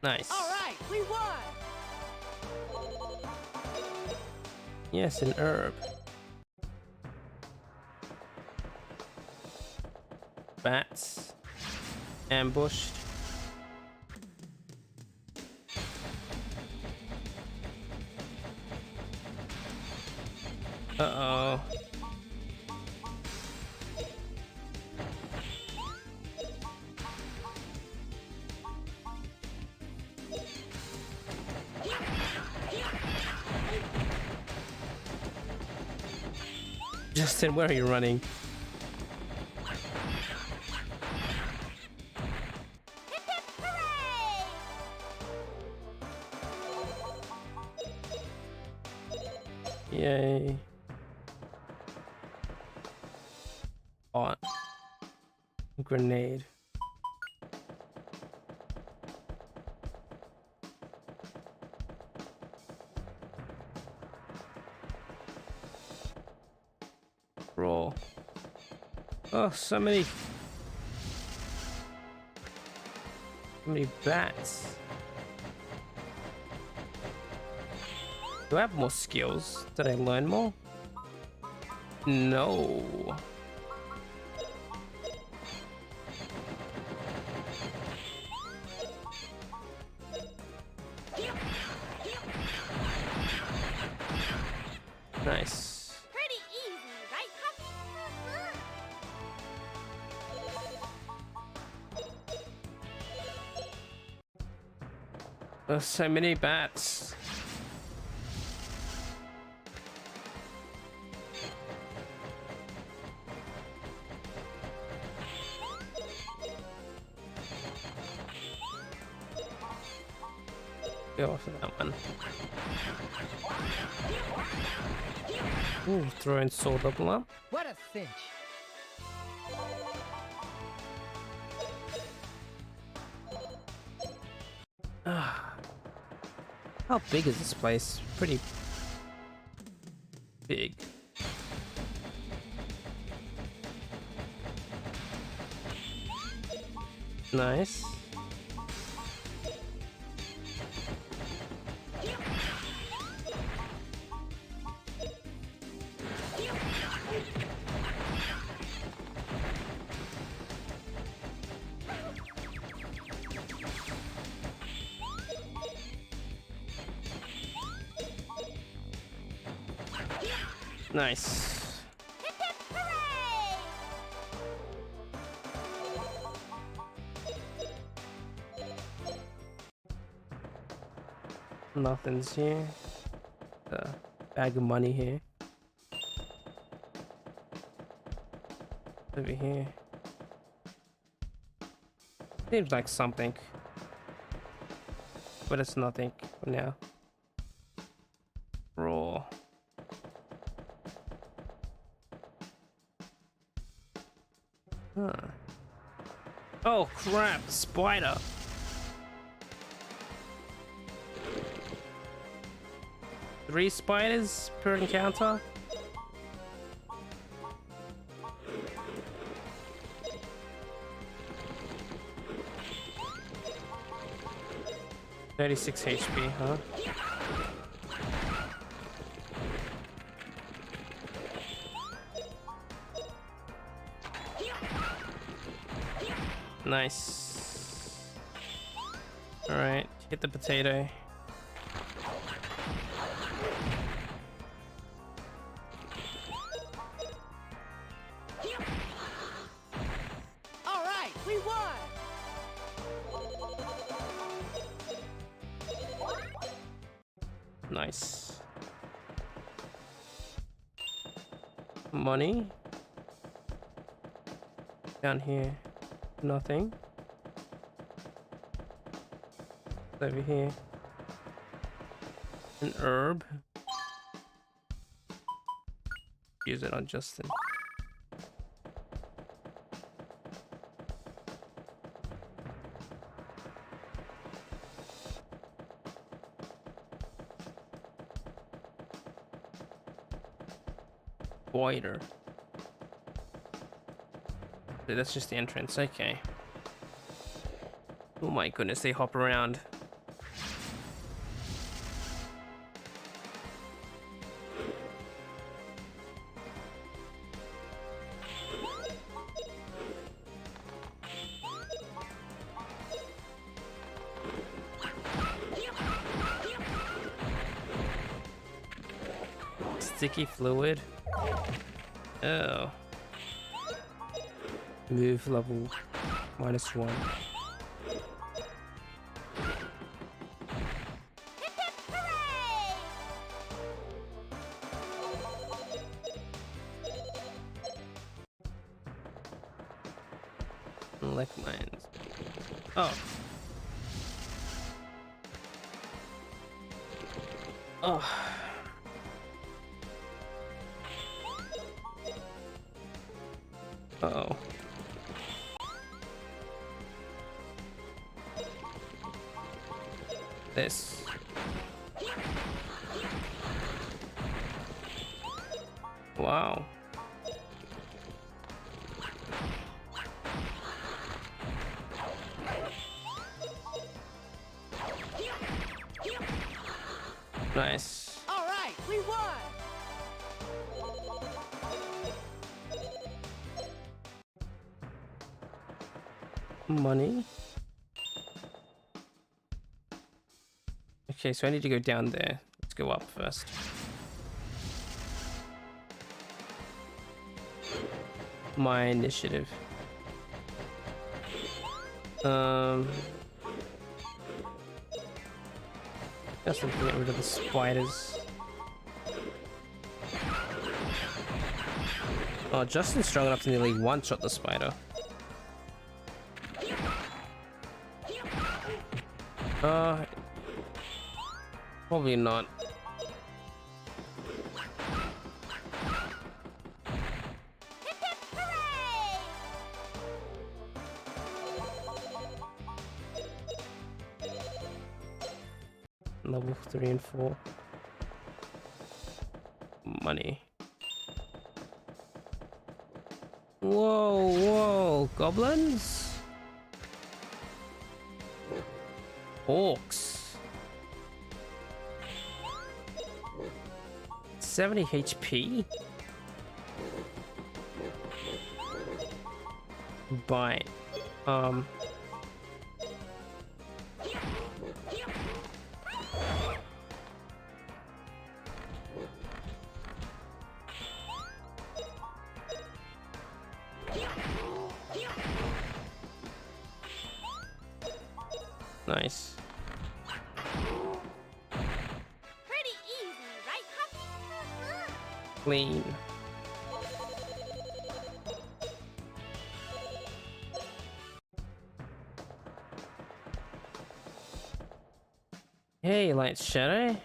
Nice. All right, we won! Yes, an herb. Bats. Ambushed. Uh-oh. Justin, where are you running? Hip hip hooray! Yay. Hot. Grenade. Roll. Oh, so many bats. Do I have more skills? Did I learn more? No. Nice. Pretty easy, right, Puppy? There's so many bats. Go for that one. Ooh, throwing sword double up. What a cinch! How big is this place? Pretty big. Nice. Nice. Hip hip hooray! Nothing's here. Bag of money here. Over here. Seems like something. But it's nothing for now. Raw. Huh. Oh crap, spider. Three spiders per encounter? $36 HP, huh? Nice. Alright, hit the potato. Alright, we won! Nice. Money. Down here. Nothing. Over here. An herb. Use it on Justin. Wider. That's just the entrance, okay. Oh my goodness, they hop around. Sticky fluid. Oh. Move level -1. Hip hip hooray! Like mines. Oh. Oh. Uh-oh. This. Wow. Nice. All right, we won! Money. Okay, so I need to go down there. Let's go up first. My initiative. Just to get rid of the spiders. Oh, Justin's strong enough to nearly one-shot the spider. Probably not. Hip hip hooray! Level 3 and 4. Money. Whoa, whoa, goblins? Orcs. 70 HP? Bite. Nice. Pretty easy, right, Puppy? Clean. Hey, Light Shadow.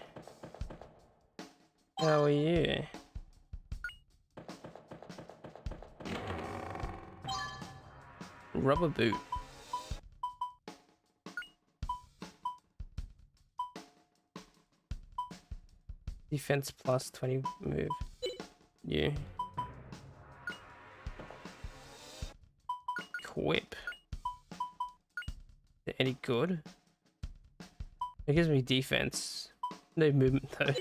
How are you? Rubber boot. Defense plus 20 move. Yeah. Equip. Is it any good? It gives me defense. No movement though.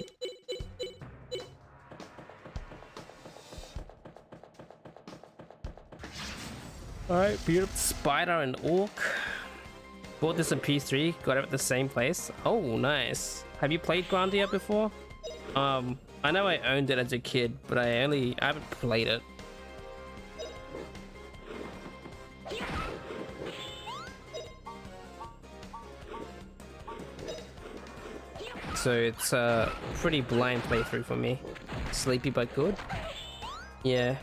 Alright, beat up Spider and Orc. Bought this in P3, got it at the same place. Oh, nice. Have you played Grandia before? I know I owned it as a kid, but I haven't played it. So it's a pretty blind playthrough for me. Sleepy but good. Yeah.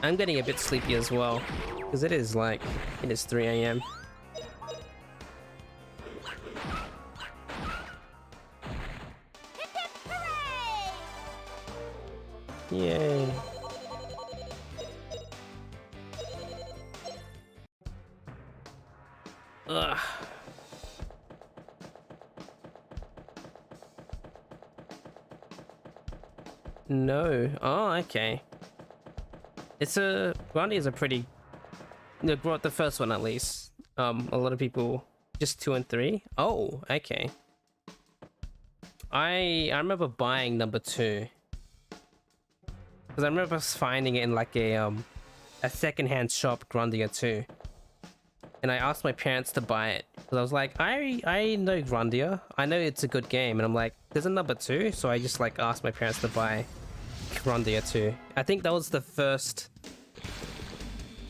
I'm getting a bit sleepy as well, because it is 3 AM. Yay. Ugh. No. Oh, okay. Grandia is a pretty... the first one at least. A lot of people... Just 2 and 3? Oh, okay. I remember buying number 2. Because I remember finding it in like a secondhand shop, Grandia 2. And I asked my parents to buy it. Because I was like, I know Grandia. I know it's a good game. And I'm like, there's a number 2? So I just asked my parents to buy Grandia 2. I think that was the first...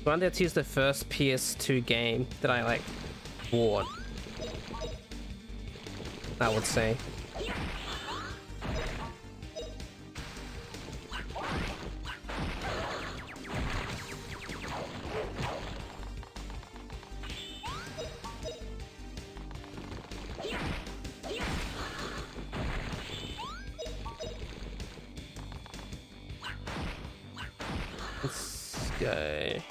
Grandia 2 is the first PS2 game that I bought. I would say. Let's go.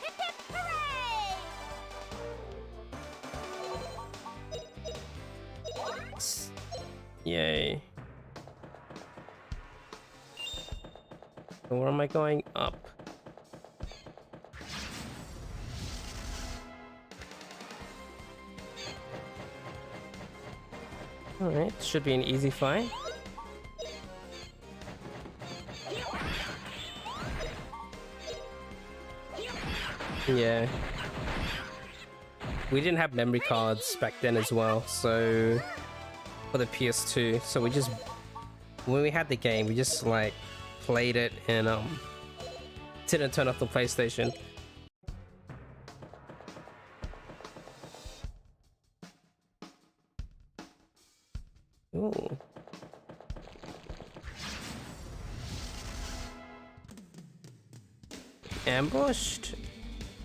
Yay. So where am I going? Up. Alright, should be an easy fight. Yeah. We didn't have memory cards back then as well, so... For the PS2, so we just... When we had the game, we just played it and didn't turn off the PlayStation. Ooh. Ambushed?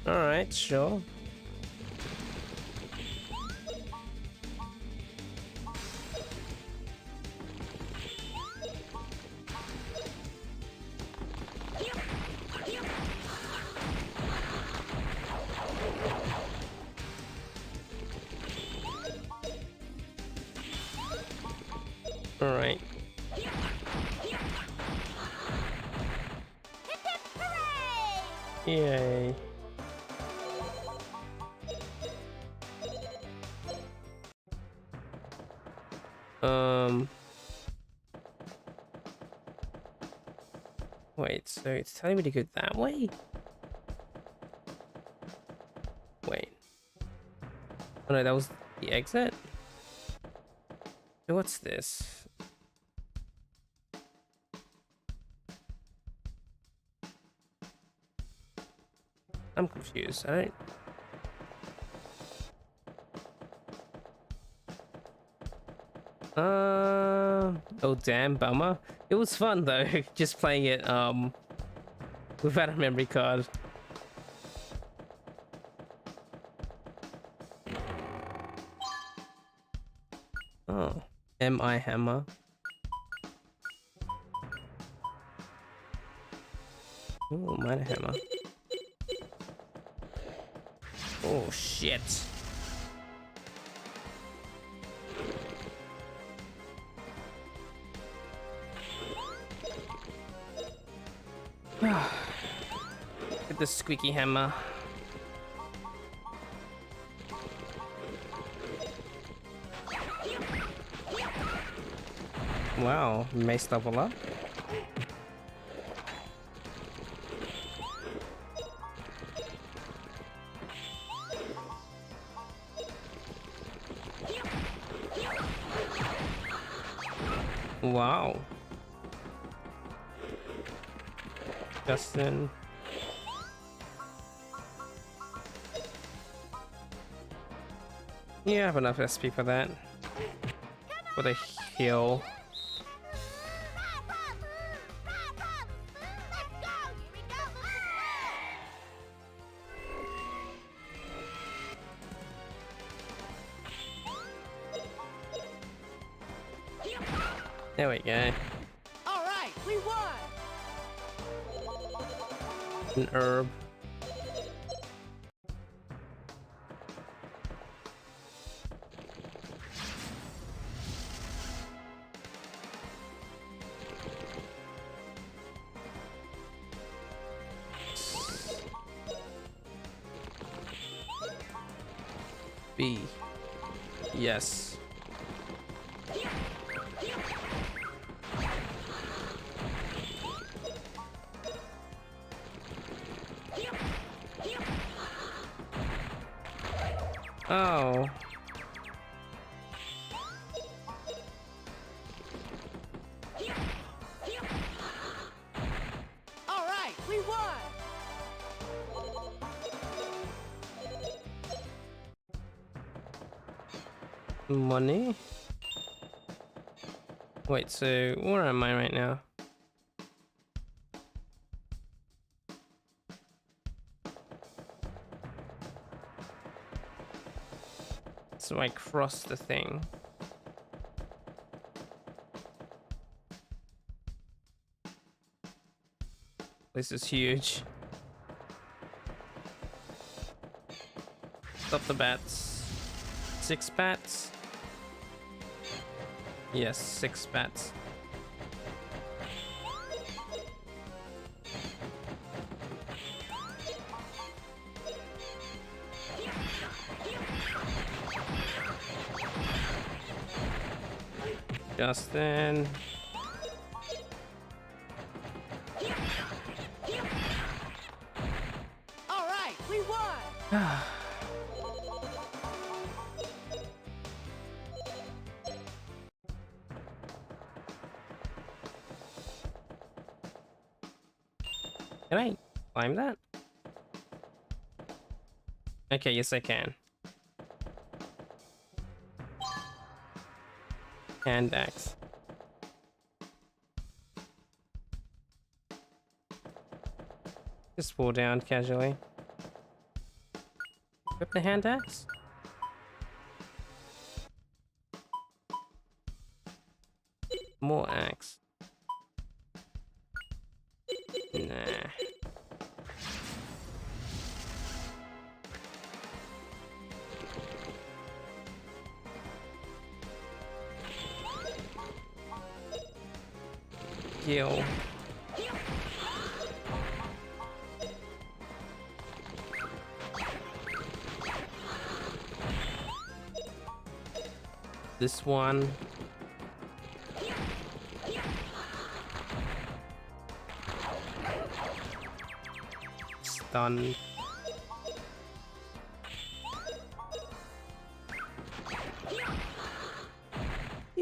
Alright, sure. Alright. Yay. Wait, so it's telling me to go that way? Wait. Oh no, that was the exit? So what's this? I'm confused. I don't... Oh damn, bummer. It was fun though, just playing it without a memory card. MI hammer. Ooh, minor hammer. Oh shit. Get the squeaky hammer. Wow, mace level up. Wow. Justin. You have enough SP for that. For the heal. There we go. All right, we won. An herb. B. Yes. Oh. All right, we won. Money? Wait, so where am I right now? So I crossed the thing. This is huge. Stop the bats. 6 bats? Yes, 6 bats. Justin. All right, we won. Can I climb that? Okay, yes I can. Hand axe. Just fall down casually. Equip the hand axe? More axe. Nah. Heal. This one. Stunned.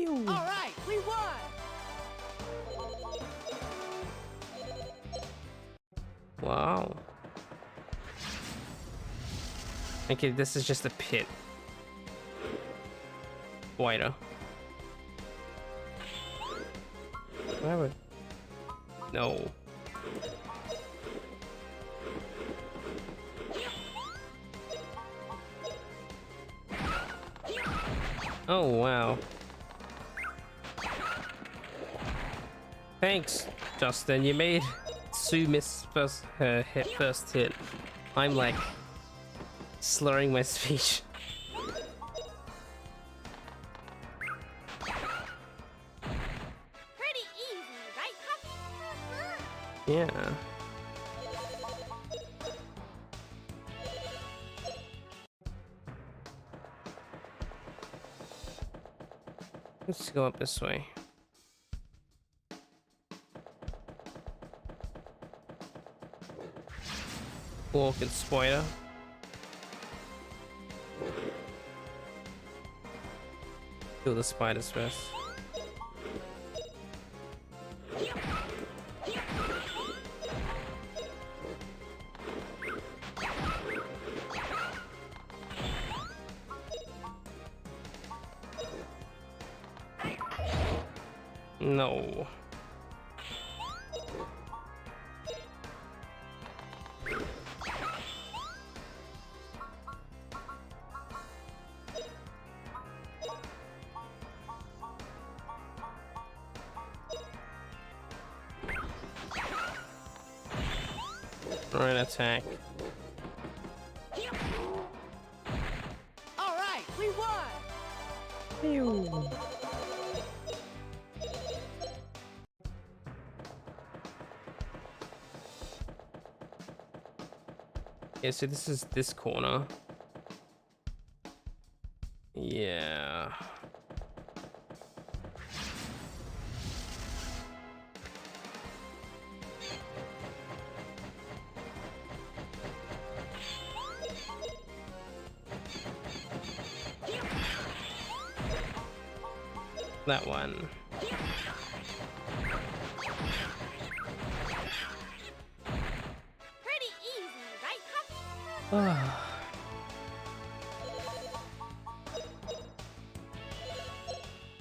All right, we won. Wow. Okay, this is just a pit. Wider. Why would... No. Oh, wow. Thanks, Justin. You made Sue miss her first hit. I'm like slurring my speech. Pretty easy, right, Pup? Yeah. Let's go up this way. Walk and spider. Kill the spiders first. No. Right, attack. All right, we won. Yeah, so this is this corner. Yeah. That one. Pretty easy, right, Pup?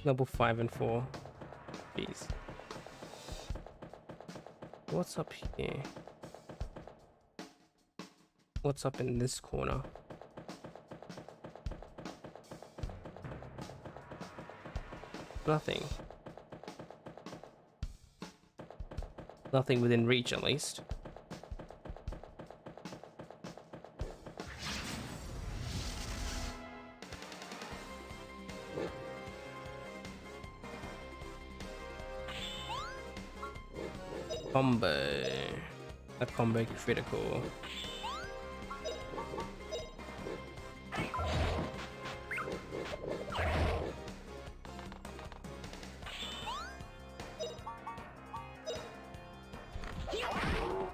Level 5 and 4. Jeez. What's up here? What's up in this corner? Nothing. Nothing within reach, at least. Combo. A combo critical.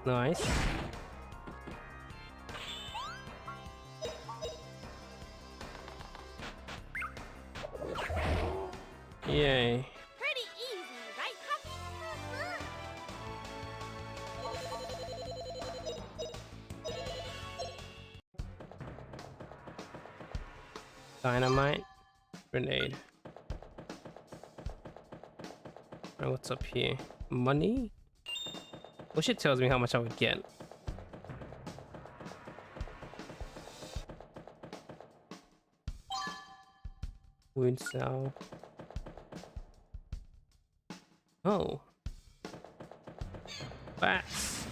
Nice. Yay. Pretty easy, right, Pup? Dynamite. Grenade. Alright, what's up here? Money? Wish it tells me how much I would get. Wound salve. Oh. Bats.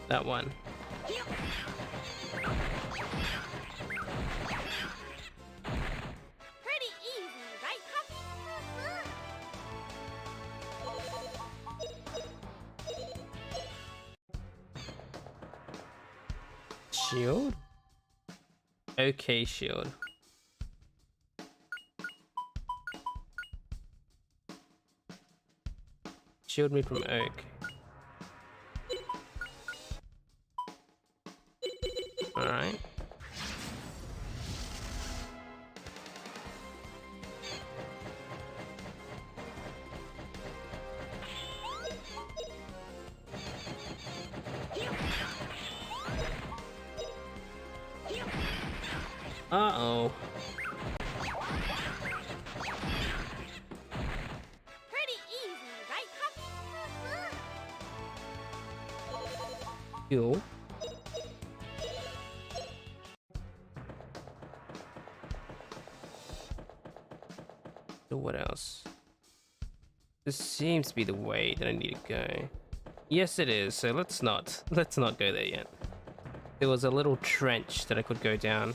That one. Pretty easy, right, Pup? Shield? Okay, shield. Shield me from oak. Alright. Uh-oh. Pretty easy, right, Pup? Fuel. So what else? This seems to be the way that I need to go. Yes, it is. So let's not go there yet. There was a little trench that I could go down.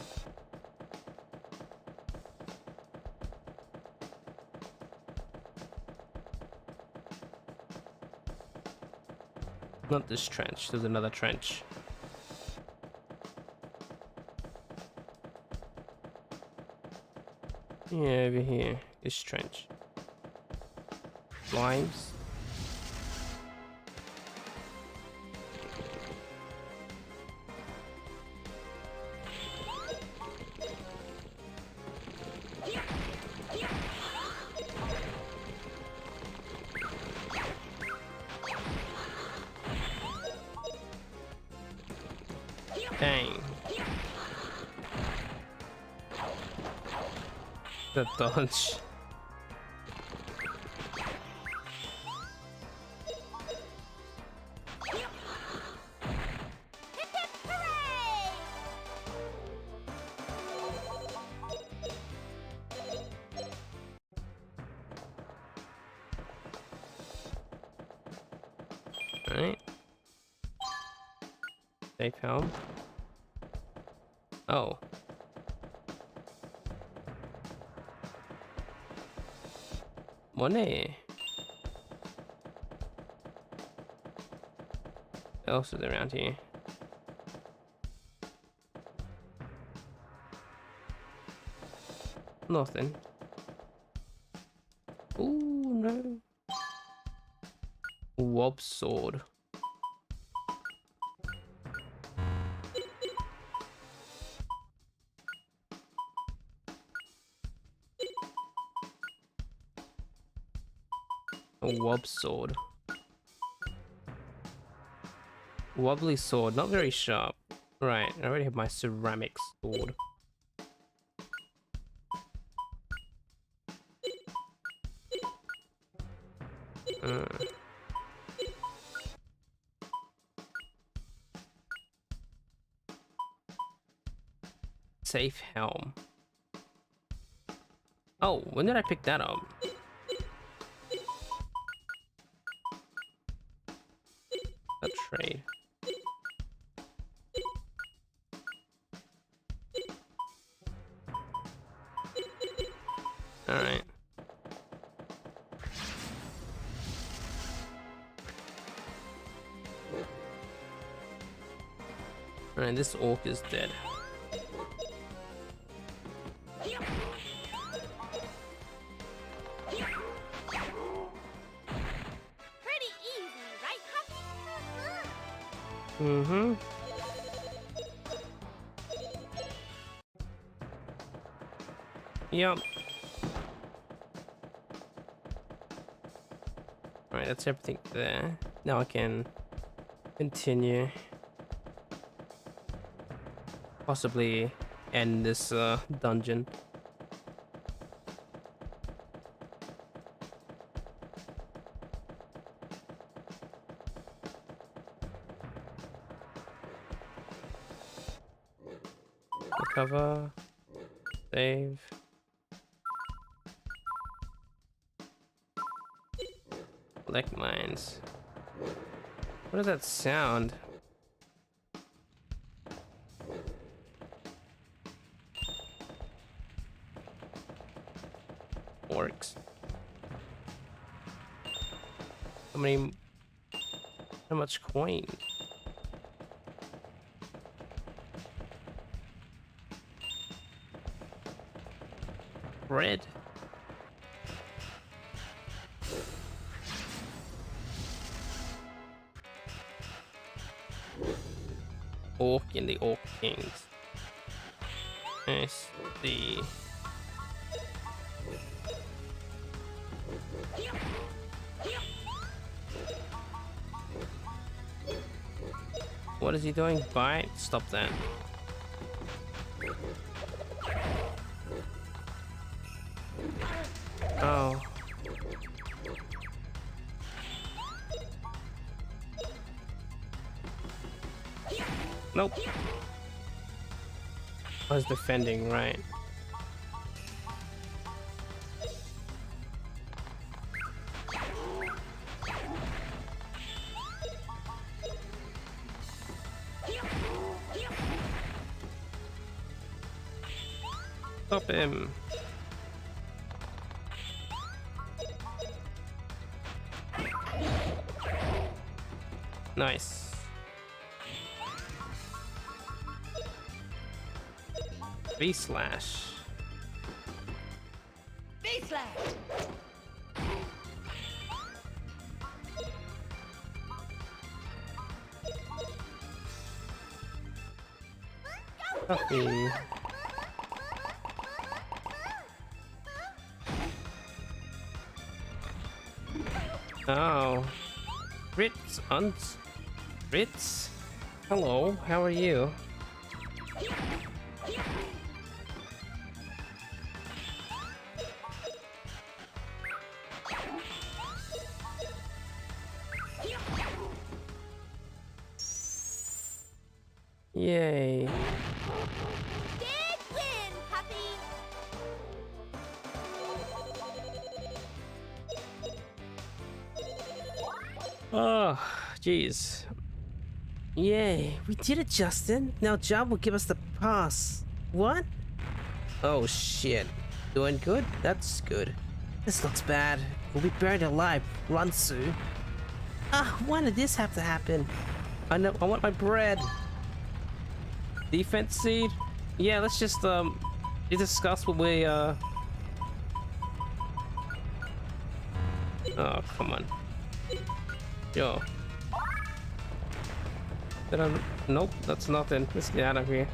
Not this trench. There's another trench. Yeah, over here. This trench. Limes. Dang. The dodge. Alright. Safe helm. Oh. Money. What else is around here? Nothing. Ooh, no. Wob sword. A wob sword. Wobbly sword, not very sharp. Right, I already have my ceramic sword. Safe helm. Oh, when did I pick that up? A trade. Alright. Alright, this orc is dead. Pretty easy, right, Huffy? Mm-hmm. Yep. Alright, that's everything there. Now I can continue. Possibly end this dungeon. Recover. Save. Collect mines. What does that sound? Orcs. How much coin? Bread. Orc and the Orc Kings. Nice. The what is he doing? Bite? Stop that. Oh. Nope. I was defending, right? Stop him. Nice. V-slash. V-slash! Puppy. Oh. Ritz? Hello, how are you? Yay. Big win, puppy! Oh, jeez. Yay, we did it, Justin. Now Job will give us the pass. What? Oh shit. Doing good? That's good. This looks bad. We'll be buried alive. Run, Sue. Ah, why did this have to happen? I want my bread. Defense seed? Yeah, let's just discuss what we Oh, come on. Yo. Nope, that's nothing. Let's get out of here.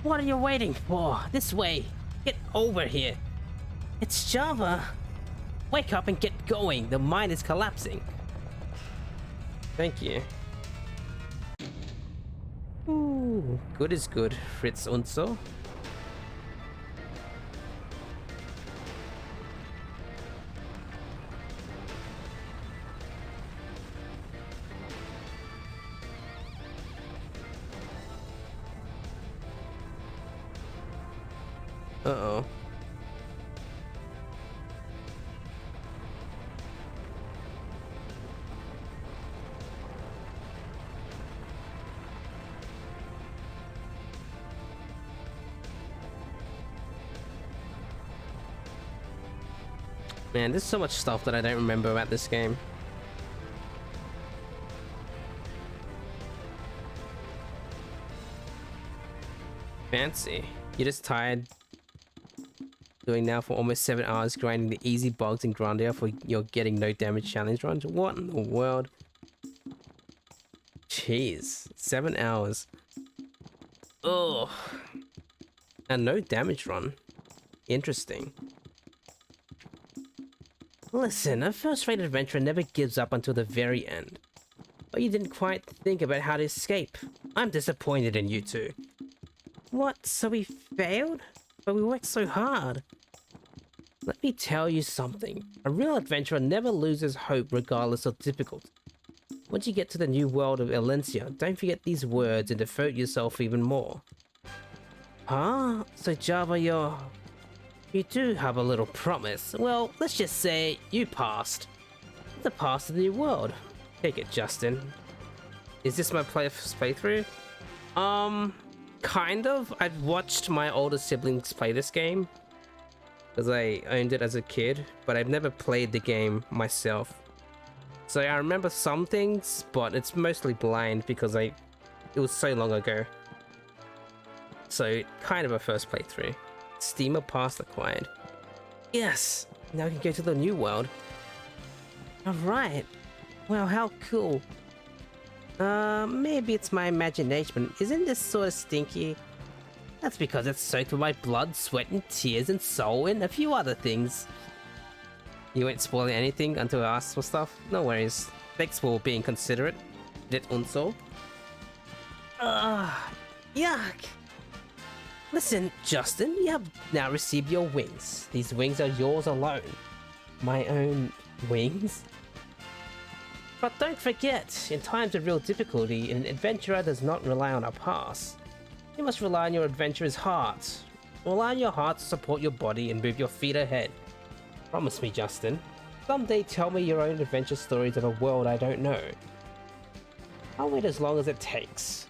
What are you waiting for? This way. Get over here. It's Java. Wake up and get going. The mine is collapsing. Thank you. Ooh, good is good, Fritz und so. Uh-oh. Man, there's so much stuff that I don't remember about this game. Fancy. You're just tired doing now for almost 7 hours grinding the easy bugs in Grandia for your getting no damage challenge runs? What in the world? Jeez. 7 hours. Ugh. And no damage run. Interesting. Listen, a first-rate adventurer never gives up until the very end. But you didn't quite think about how to escape. I'm disappointed in you two. What, so we failed? But we worked so hard. Let me tell you something. A real adventurer never loses hope regardless of difficulty. Once you get to the new world of Elencia, don't forget these words and devote yourself even more. Huh? So Java, you do have a little promise. Well, let's just say you passed. The pass to the new world. Take it, Justin. Is this my playthrough? Kind of. I've watched my older siblings play this game because I owned it as a kid, but I've never played the game myself. So I remember some things, but it's mostly blind because it was so long ago. So kind of a first playthrough. Steamer pass acquired. Yes, now we can go to the new world. Alright. Well, how cool. Maybe it's my imagination, but isn't this sort of stinky? That's because it's soaked with my blood, sweat, and tears, and soul, and a few other things. You ain't spoiling anything until I ask for stuff? No worries. Thanks for being considerate. Dit unso. Yuck! Listen, Justin, you have now received your wings. These wings are yours alone. My own wings? But don't forget, in times of real difficulty, an adventurer does not rely on a pass. You must rely on your adventurer's heart. Rely on your heart to support your body and move your feet ahead. Promise me, Justin. Someday tell me your own adventure stories of a world I don't know. I'll wait as long as it takes.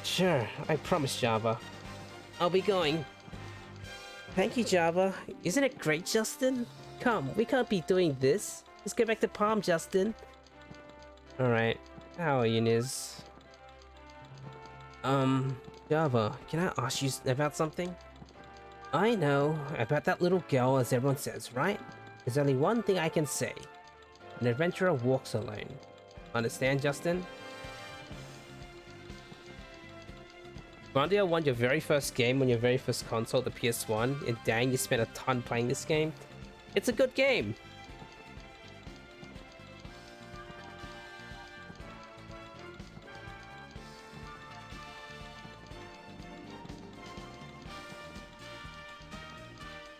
Sure, I promise, Java. I'll be going. Thank you, Java. Isn't it great, Justin? Come, we can't be doing this. Let's go back to Palm, Justin. Alright. How are you, Niz? Java, can I ask you about something? I know, about that little girl, as everyone says, right? There's only one thing I can say. An adventurer walks alone. Understand, Justin? Grandia won your very first game on your very first console, the PS1, and dang, you spent a ton playing this game. It's a good game!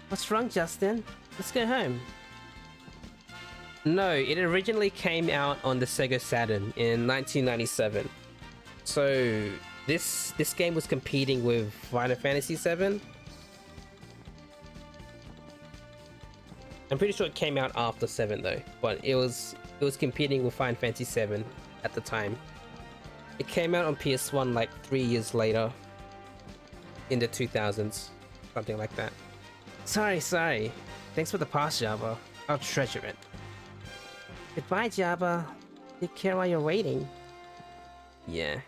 What's wrong, Justin? Let's go home. No, it originally came out on the Sega Saturn in 1997. So this game was competing with Final Fantasy VII. I'm pretty sure it came out after 7 though, but it was competing with Final Fantasy VII at the time. It came out on PS1 like 3 years later, in the 2000s, something like that. Sorry. Thanks for the pass, Java. I'll treasure it. Goodbye, Java. Take care while you're waiting. Yeah.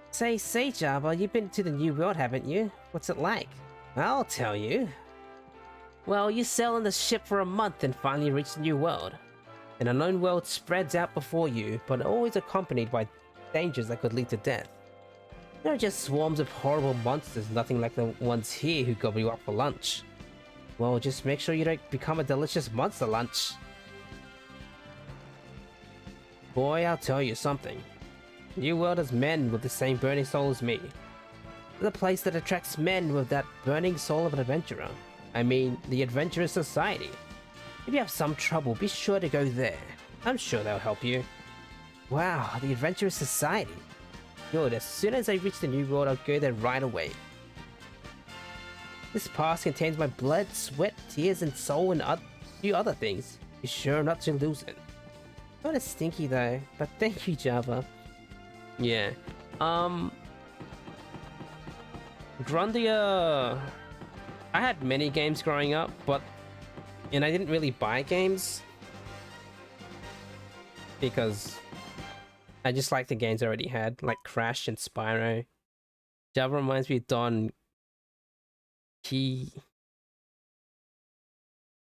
Say, Java, you've been to the New World, haven't you? What's it like? I'll tell you. Well, you sail on the ship for a month and finally reach the New World. An unknown world spreads out before you, but always accompanied by dangers that could lead to death. There are just swarms of horrible monsters, nothing like the ones here who gobble you up for lunch. Well, just make sure you don't become a delicious monster lunch. Boy, I'll tell you something. New World has men with the same burning soul as me. The place that attracts men with that burning soul of an adventurer. I mean, the Adventurous Society. If you have some trouble, be sure to go there. I'm sure they'll help you. Wow, the Adventurous Society. Good, as soon as I reach the New World, I'll go there right away. This pass contains my blood, sweat, tears, and soul, and a few other things. Be sure not to lose it. Not as stinky though, but thank you, Java. Yeah. Grandia... I had many games growing up, and I didn't really buy games. Because I just like the games I already had, like Crash and Spyro. Java reminds me of Don Key.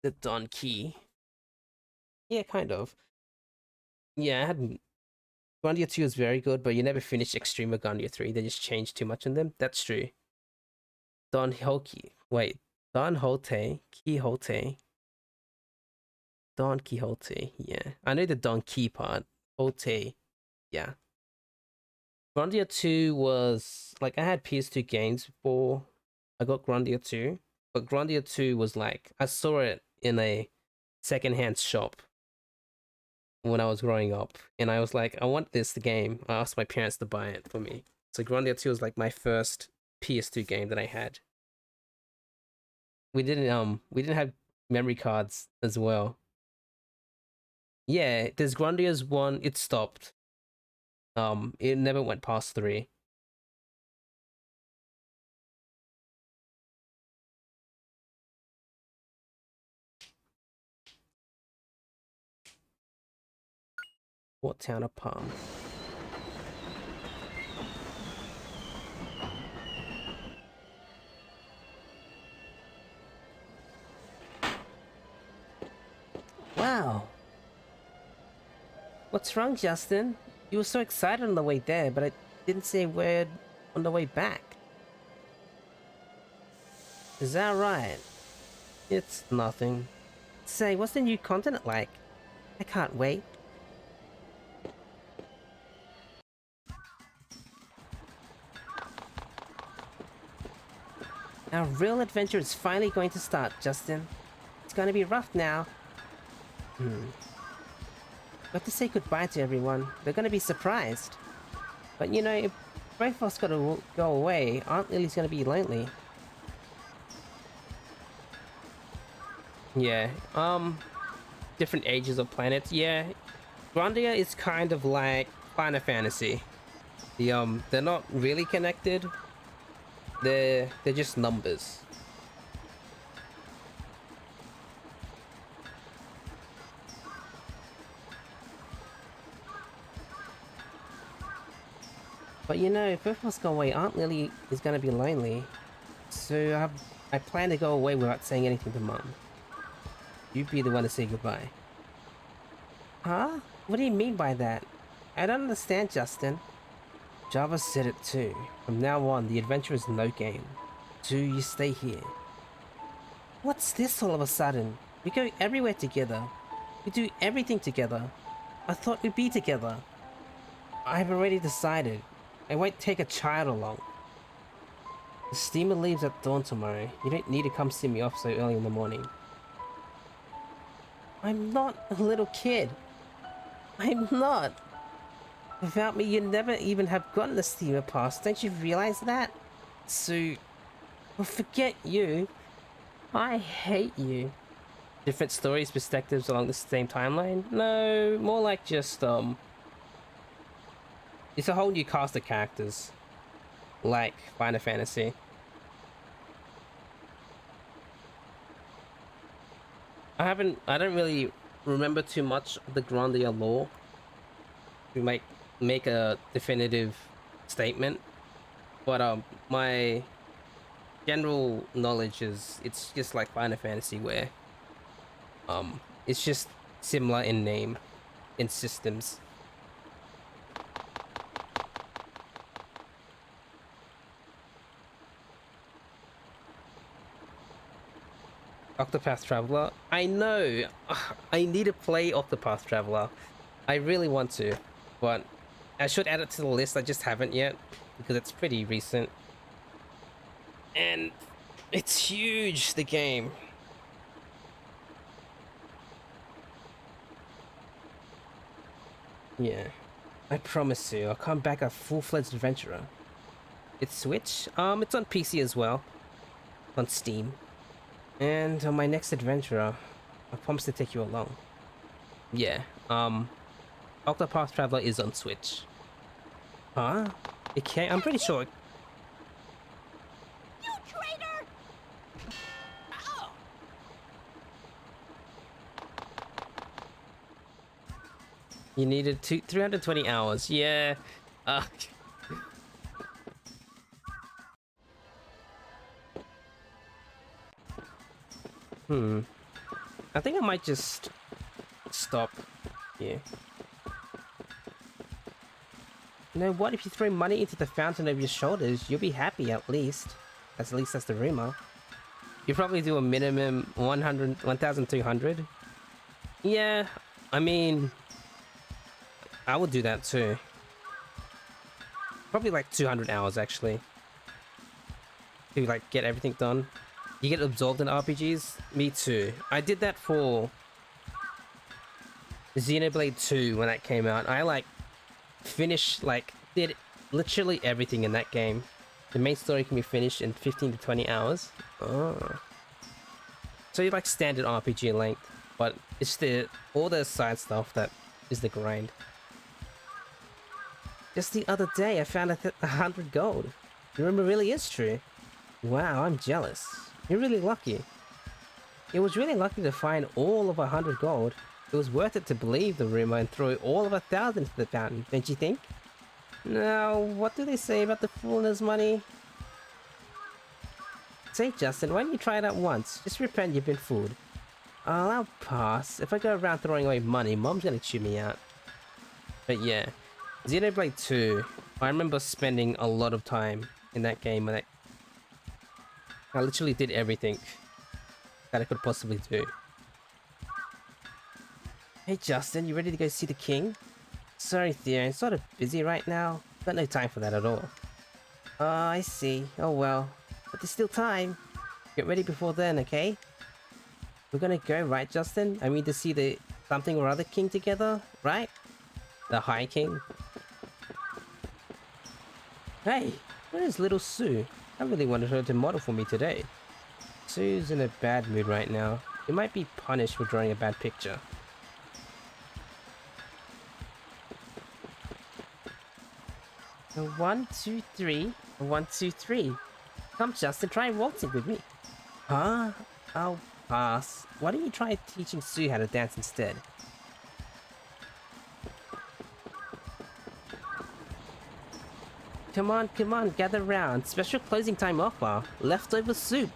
The Don Key. Yeah, kind of. Yeah, I had... Grandia 2 is very good, but you never finished Extreme or Grandia 3. They just changed too much in them. That's true. Don Quixote. Wait. Don Quixote. Don Quixote. Yeah. I know the Don Quixote part. Quixote. Yeah. Grandia 2 was... Like, I had PS2 games before I got Grandia 2. But Grandia 2 was like... I saw it in a secondhand shop when I was growing up, and I was like, I want this game. I asked my parents to buy it for me. So Grandia 2 was like my first PS2 game that I had. We didn't have memory cards as well. Yeah, there's Grandia's 1, it stopped. It never went past 3. What town of Palm? Wow. What's wrong, Justin? You were so excited on the way there, but I didn't say a word on the way back. Is that right? It's nothing. Say, what's the new continent like? I can't wait. Our real adventure is finally going to start, Justin. It's gonna be rough now. Got to say goodbye to everyone. They're gonna be surprised. But you know, if both of us gotta go away, Aunt Lily's gonna be lonely. Yeah, different ages of planets. Yeah, Grandia is kind of like Final Fantasy. They're not really connected. They're just numbers. But you know, if both of us go away, Aunt Lily is gonna be lonely. So I plan to go away without saying anything to Mum. You'd be the one to say goodbye. Huh? What do you mean by that? I don't understand, Justin. Java said it too. From now on, the adventure is no game. So you stay here. What's this all of a sudden? We go everywhere together. We do everything together. I thought we'd be together. I've already decided. I won't take a child along. The steamer leaves at dawn tomorrow. You don't need to come see me off so early in the morning. I'm not a little kid. I'm not. Without me, you'd never even have gotten the steamer pass. Don't you realize that? So, well, forget you. I hate you. Different stories, perspectives along the same timeline? No, more like just, it's a whole new cast of characters. Like Final Fantasy. I don't really remember too much of the Grandia lore to make a definitive statement, but my general knowledge is it's just like Final Fantasy where it's just similar in name, in systems. Octopath Traveler. I know. I need to play Octopath Traveler. I really want to, but I should add it to the list. I just haven't yet because it's pretty recent. And it's huge, the game. Yeah. I promise you, I'll come back a full-fledged adventurer. It's Switch? It's on PC as well. On Steam. And on my next adventure, I promise to take you along. Yeah, Octopath Traveler is on Switch. Huh? It can't? I'm pretty sure. You traitor! Oh. You needed 320 hours. Yeah. I think I might just stop here. You know what? If you throw money into the fountain over your shoulders, you'll be happy at least. At least that's the rumor. You probably do a minimum 1,200. Yeah, I mean, I would do that too. Probably like 200 hours actually. To like get everything done. You get absorbed in RPGs? Me too. I did that for Xenoblade 2 when that came out. I like finished, like did literally everything in that game. The main story can be finished in 15 to 20 hours. Oh. So you like standard RPG length, but it's all the side stuff that is the grind. Just the other day I found 100 gold. Your rumor really is true. Wow, I'm jealous. You're really lucky. It was really lucky to find all of 100 gold. It was worth it to believe the rumor and throw all of 1,000 into the fountain, don't you think? Now, what do they say about the fool and his money? Say, Justin, why don't you try it out once? Just repent you've been fooled. I'll pass. If I go around throwing away money, Mom's gonna chew me out. But yeah, Xenoblade 2, I remember spending a lot of time in that game and I literally did everything that I could possibly do. Hey Justin, you ready to go see the king? Sorry Theo, I'm sort of busy right now. Got no time for that at all. I see. Oh well. But there's still time. Get ready before then, okay? We're gonna go, right Justin? I mean to see the something or other king together, right? The High King. Hey, where is little Sue? I really wanted her to model for me today. Sue's in a bad mood right now. You might be punished for drawing a bad picture. A 1, 2, 3. A 1, 2, 3. Come, Justin, try waltzing with me. Huh? I'll pass. Why don't you try teaching Sue how to dance instead? Come on, gather round. Special closing time offer. Leftover soup.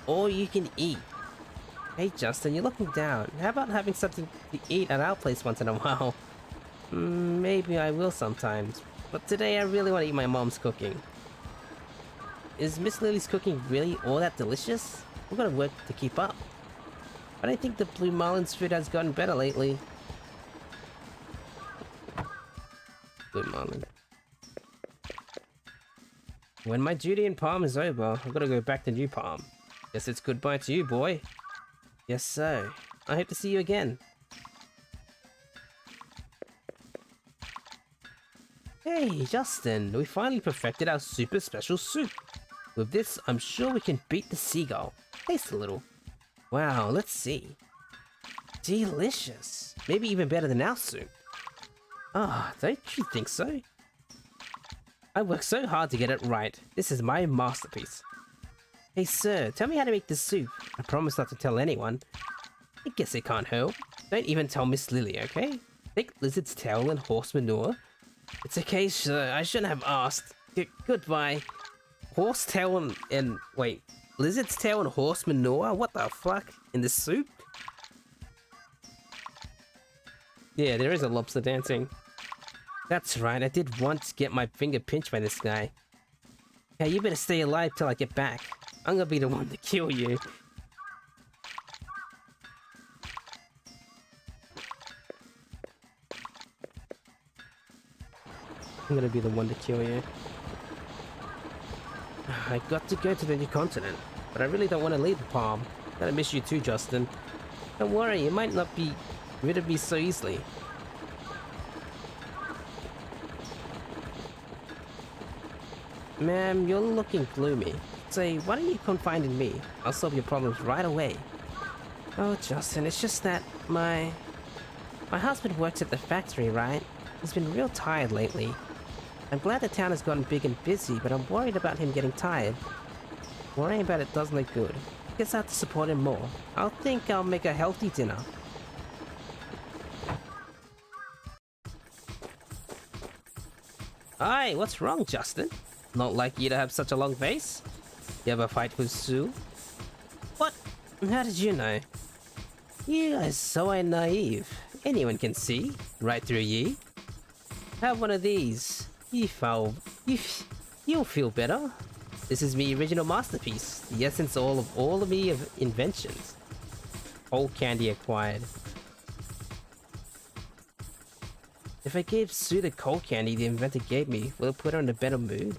All you can eat. Hey Justin, you're looking down. How about having something to eat at our place once in a while? Maybe I will sometimes. But today I really want to eat my mom's cooking. Is Miss Lily's cooking really all that delicious? We're gonna work to keep up. But I think the Blue Marlin's food has gotten better lately. Blue Marlin. When my duty in Palm is over, I'm gonna go back to New Palm. Guess it's goodbye to you, boy. Yes, so. I hope to see you again. Hey, Justin, we finally perfected our super special soup. With this, I'm sure we can beat the seagull. Taste a little. Wow, let's see. Delicious. Maybe even better than our soup. Ah, don't you think so? I worked so hard to get it right. This is my masterpiece. Hey sir, tell me how to make this soup. I promise not to tell anyone. I guess it can't help. Don't even tell Miss Lily, okay? Take lizard's tail and horse manure. It's okay, sir. I shouldn't have asked. Goodbye. Horse tail and wait. Lizard's tail and horse manure? What the fuck? In the soup? Yeah, there is a lobster dancing. That's right, I did once get my finger pinched by this guy. Hey, you better stay alive till I get back. I'm gonna be the one to kill you. I'm gonna be the one to kill you. I got to go to the new continent, but I really don't want to leave the Palm. Gonna miss you too, Justin. Don't worry, you might not be rid of me so easily. Ma'am, you're looking gloomy. Say, why don't you confide in me? I'll solve your problems right away. Oh, Justin, it's just that my husband works at the factory, right? He's been real tired lately. I'm glad the town has gotten big and busy, but I'm worried about him getting tired. Worrying about it doesn't look good. Guess I have to support him more. I'll make a healthy dinner. Hi, what's wrong, Justin? Not like you to have such a long face? You have a fight with Sue? What? How did you know? You are so naive. Anyone can see. Right through ye. Have one of these. You'll feel better. This is me original masterpiece. The essence of all of me of inventions. Whole candy acquired. If I gave Sue the cold candy the inventor gave me, will it put her in a better mood?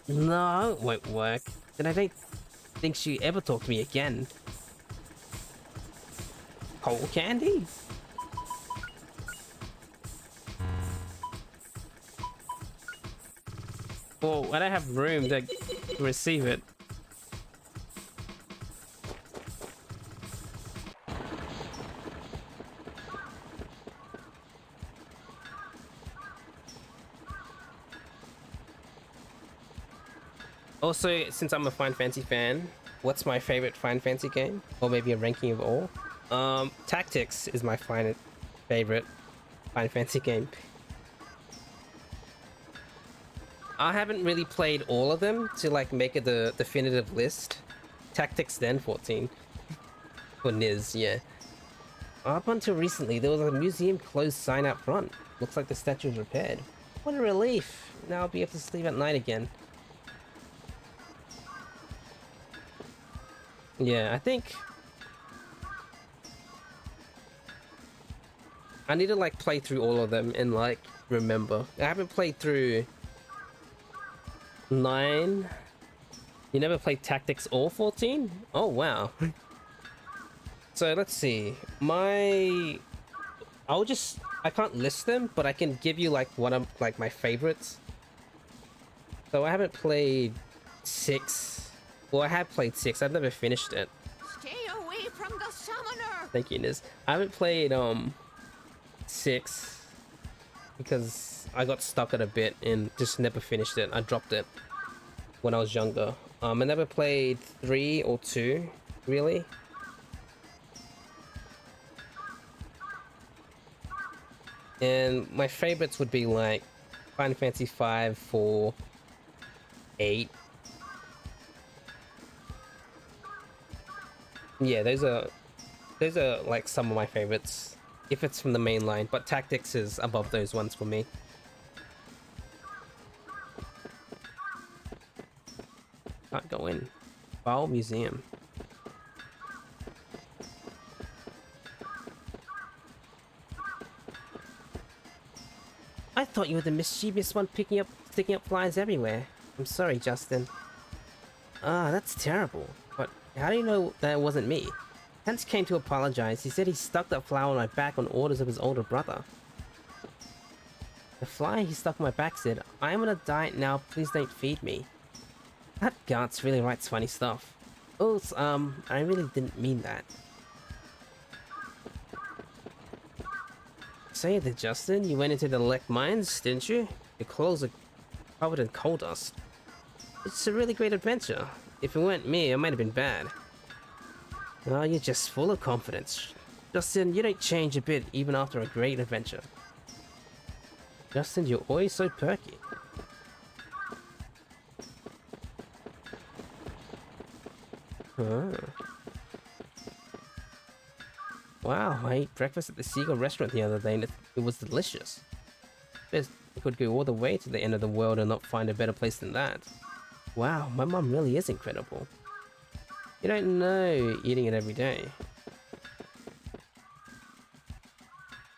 No, it won't work. Then I don't think she'll ever talk to me again. Cold candy? Well, I don't have room to receive it. Also, since I'm a Final Fantasy fan, what's my favorite Final Fantasy game? Or maybe a ranking of all? Tactics is my favorite Final Fantasy game. I haven't really played all of them to like make it the definitive list. Tactics then 14. For Niz, yeah. Up until recently, there was a museum closed sign out front. Looks like the statue was repaired. What a relief. Now I'll be able to sleep at night again. Yeah, I think I need to like play through all of them and like remember. I haven't played through 9. You never played Tactics or 14? Oh wow. So let's see. My I can't list them, but I can give you like one of like my favorites. So I haven't played 6. Well, I have played 6. I've never finished it. Stay away from the summoner! Thank you, Niz. I haven't played 6 because I got stuck at a bit and just never finished it. I dropped it when I was younger. I never played 3 or 2, really. And my favorites would be like Final Fantasy 5, 4, 8. Yeah, those are like some of my favorites if it's from the main line, but Tactics is above those ones for me. Can't go in. Bowl Museum. I thought you were the mischievous one sticking up flies everywhere. I'm sorry, Justin. Ah, that's terrible. But how do you know that it wasn't me? Hans came to apologize. He said he stuck that flower on my back on orders of his older brother. The fly he stuck on my back said, "I'm on a diet now, please don't feed me." That Gantz really writes funny stuff. Oh, I really didn't mean that. Say that, Justin, you went into the Lek mines, didn't you? Your clothes are covered in coal dust. It's a really great adventure. If it weren't me, it might have been bad. Oh, you're just full of confidence. Justin, you don't change a bit even after a great adventure. Justin, you're always so perky. Huh. Wow, I ate breakfast at the Seagull restaurant the other day and it was delicious. I could go all the way to the end of the world and not find a better place than that. Wow, my mom really is incredible. You don't know eating it every day.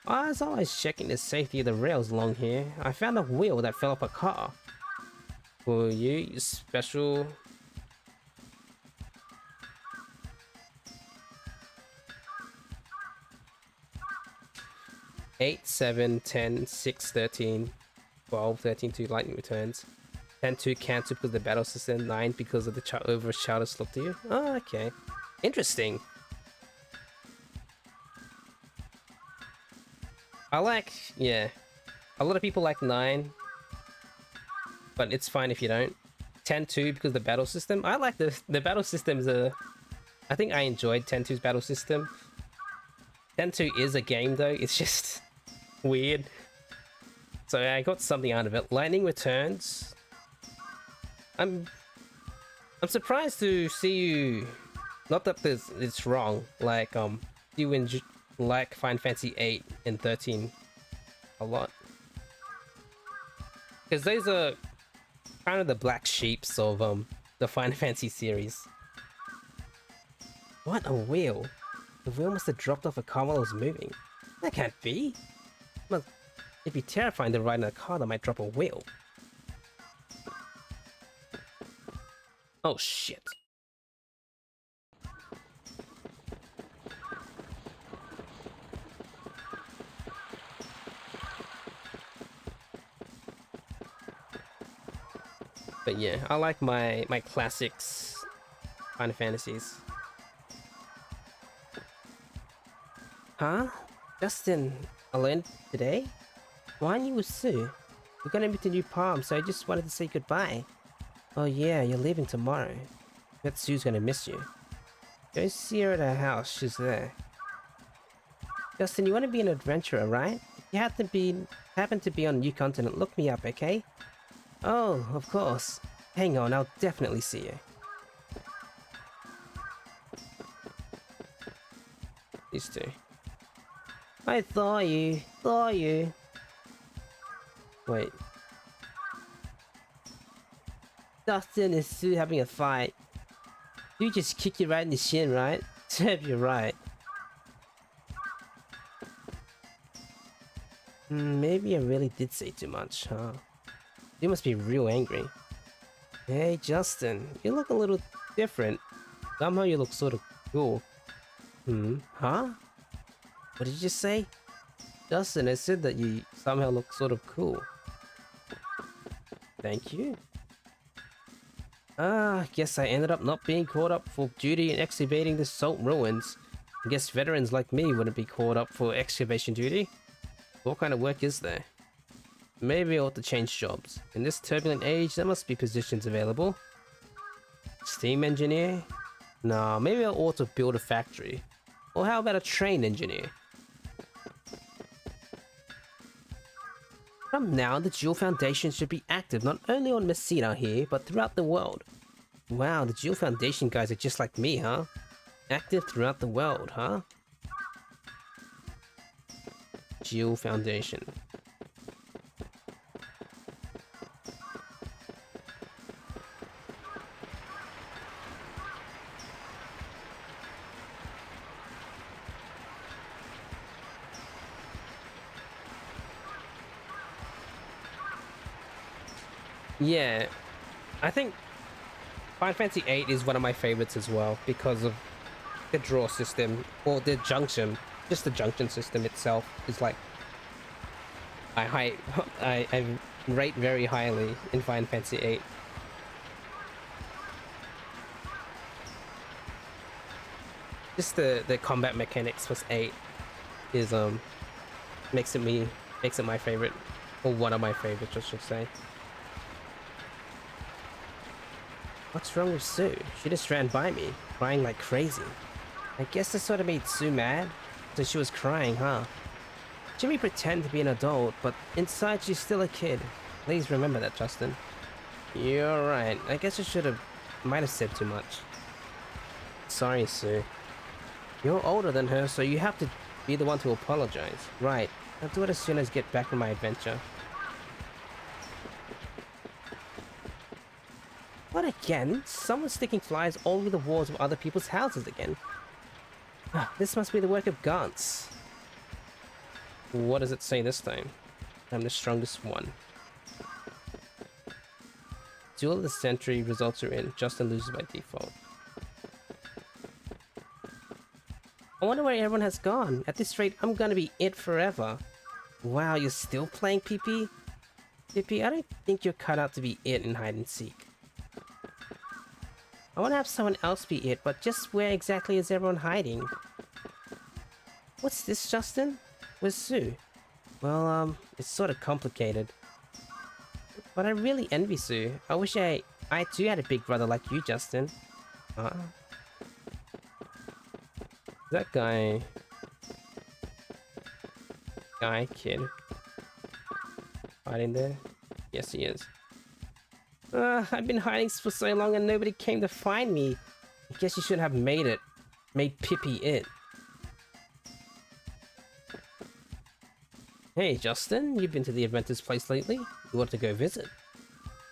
I was always checking the safety of the rails along here. I found a wheel that fell off a car. For you special... Eight, 7, 10, 6, 13, 12, 13, 2 lightning returns. 10, 2 cancelled because of the battle system. 9 because of the over childish look to you. Oh, okay. Interesting. Yeah. A lot of people like 9. But it's fine if you don't. 10, 2 because of the battle system. I like the battle systems. I think I enjoyed 10, 2's battle system. 10, 2 is a game though. It's just weird. So I got something out of it. Lightning returns. I'm surprised to see you. Not that it's wrong. Like you like Final Fantasy 8 and 13 a lot, because those are kind of the black sheeps of the Final Fantasy series. What a wheel! The wheel must have dropped off a car while it was moving. That can't be. It'd be terrifying to ride in a car that might drop a wheel. Oh shit. But yeah, I like my classics Final Fantasies. Huh? Justin, alone today? Why aren't you with Sue? We're gonna meet the new Palm, so I just wanted to say goodbye. Oh yeah, you're leaving tomorrow. Bet Sue's gonna miss you. Go see her at her house, she's there. Justin, you wanna be an adventurer, right? If you happen to be on a new continent, look me up, okay? Oh, of course. Hang on, I'll definitely see you. These two. I saw you. Wait. Dustin and Sue having a fight. You just kick you right in the shin, right? Serve you right. Maybe I really did say too much, huh? You must be real angry. Hey, Justin, you look a little different. Somehow you look sort of cool. Huh? What did you just say? Justin, I said that you somehow look sort of cool. Thank you. I guess I ended up not being caught up for duty in excavating the salt ruins. I guess veterans like me wouldn't be caught up for excavation duty. What kind of work is there? Maybe I ought to change jobs. In this turbulent age, there must be positions available. Steam engineer? Nah, maybe I ought to build a factory. Or how about a train engineer? From now, the Jewel Foundation should be active not only on Messina here, but throughout the world. Wow, the Jewel Foundation guys are just like me, huh? Active throughout the world, huh? Jewel Foundation. Yeah, I think Final Fantasy VIII is one of my favorites as well because of the draw system, or the junction. Just the junction system itself is like I rate very highly in Final Fantasy VIII. Just the combat mechanics plus 8 is makes it my favorite, or one of my favorites, I should say. What's wrong with Sue? She just ran by me, crying like crazy. I guess this sort of made Sue mad, so she was crying, huh? She may pretend to be an adult, but inside she's still a kid. Please remember that, Justin. You're right. I guess I might have said too much. Sorry, Sue. You're older than her, so you have to be the one to apologize. Right. I'll do it as soon as I get back from my adventure. What again? Someone's sticking flies all over the walls of other people's houses again. This must be the work of Gantz. What does it say this time? I'm the strongest one. Duel of the century results are in. Justin loses by default. I wonder where everyone has gone. At this rate, I'm gonna be it forever. Wow, you're still playing PP? PP, I don't think you're cut out to be it in hide and seek. I want to have someone else be it, but just where exactly is everyone hiding? What's this, Justin? Where's Sue? Well, it's sort of complicated. But I really envy Sue. I wish I too had a big brother like you, Justin. That guy... kid. Hiding there? Yes, he is. I've been hiding for so long and nobody came to find me. I guess you should have made it. Made Pippi it. Hey, Justin, you've been to the Adventurer's place lately? You want to go visit?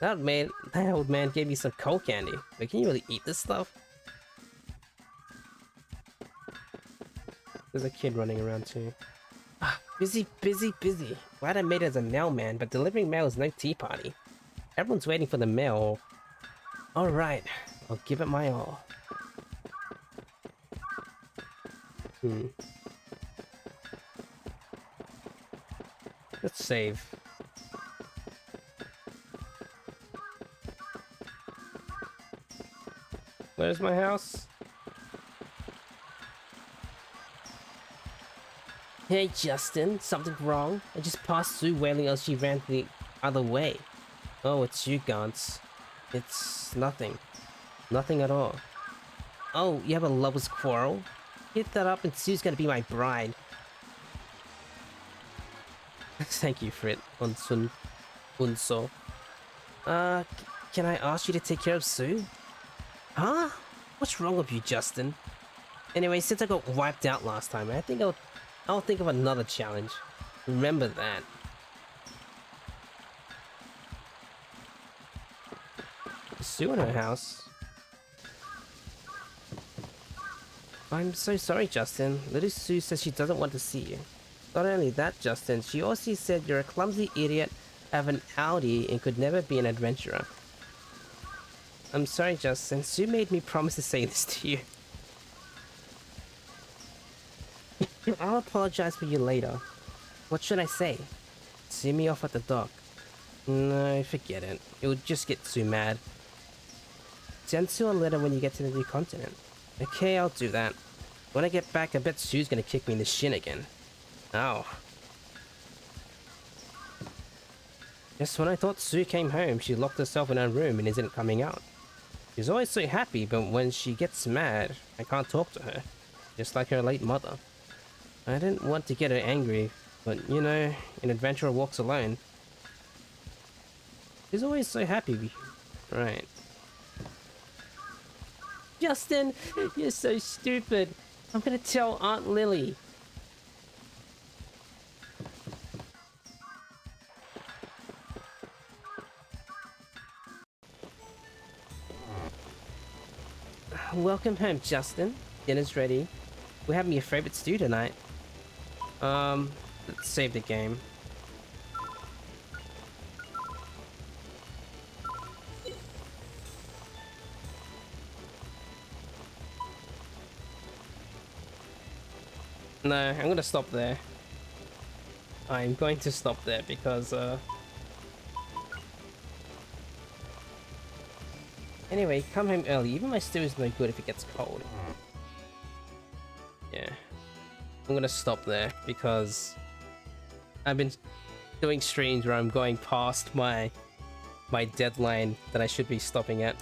That old man gave me some coal candy, but can you really eat this stuff? There's a kid running around too. Busy, busy, busy. Glad I made it as a mailman, but delivering mail is no tea party. Everyone's waiting for the mail. Alright, I'll give it my all. Let's save. Where's my house? Hey Justin, something wrong? I just passed Sue wailing as she ran the other way. Oh, it's you, Gantz. It's nothing. Nothing at all. Oh, you have a lover's quarrel? Hit that up and Sue's gonna be my bride. Thank you for it, Unso. Can I ask you to take care of Sue? Huh? What's wrong with you, Justin? Anyway, since I got wiped out last time, I think I'll think of another challenge. Remember that. Sue in her house. I'm so sorry, Justin. Little Sue says she doesn't want to see you. Not only that, Justin, she also said you're a clumsy idiot, have an Audi, and could never be an adventurer. I'm sorry, Justin. Sue made me promise to say this to you. I'll apologize for you later. What should I say? See me off at the dock. No, forget it. It would just get Sue mad. Send Sue a letter when you get to the new continent. Okay, I'll do that. When I get back, I bet Sue's gonna kick me in the shin again. Oh. Just when I thought Sue came home, she locked herself in her room and isn't coming out. She's always so happy, but when she gets mad, I can't talk to her. Just like her late mother. I didn't want to get her angry, but you know, an adventurer walks alone. She's always so happy. Right. Justin, you're so stupid. I'm gonna tell Aunt Lily. Welcome home, Justin. Dinner's ready. We're having your favorite stew tonight. Let's save the game. No, I'm gonna stop there. I'm going to stop there because, anyway, come home early. Even my stew is no good if it gets cold. Yeah. I'm gonna stop there because I've been doing streams where I'm going past my deadline that I should be stopping at.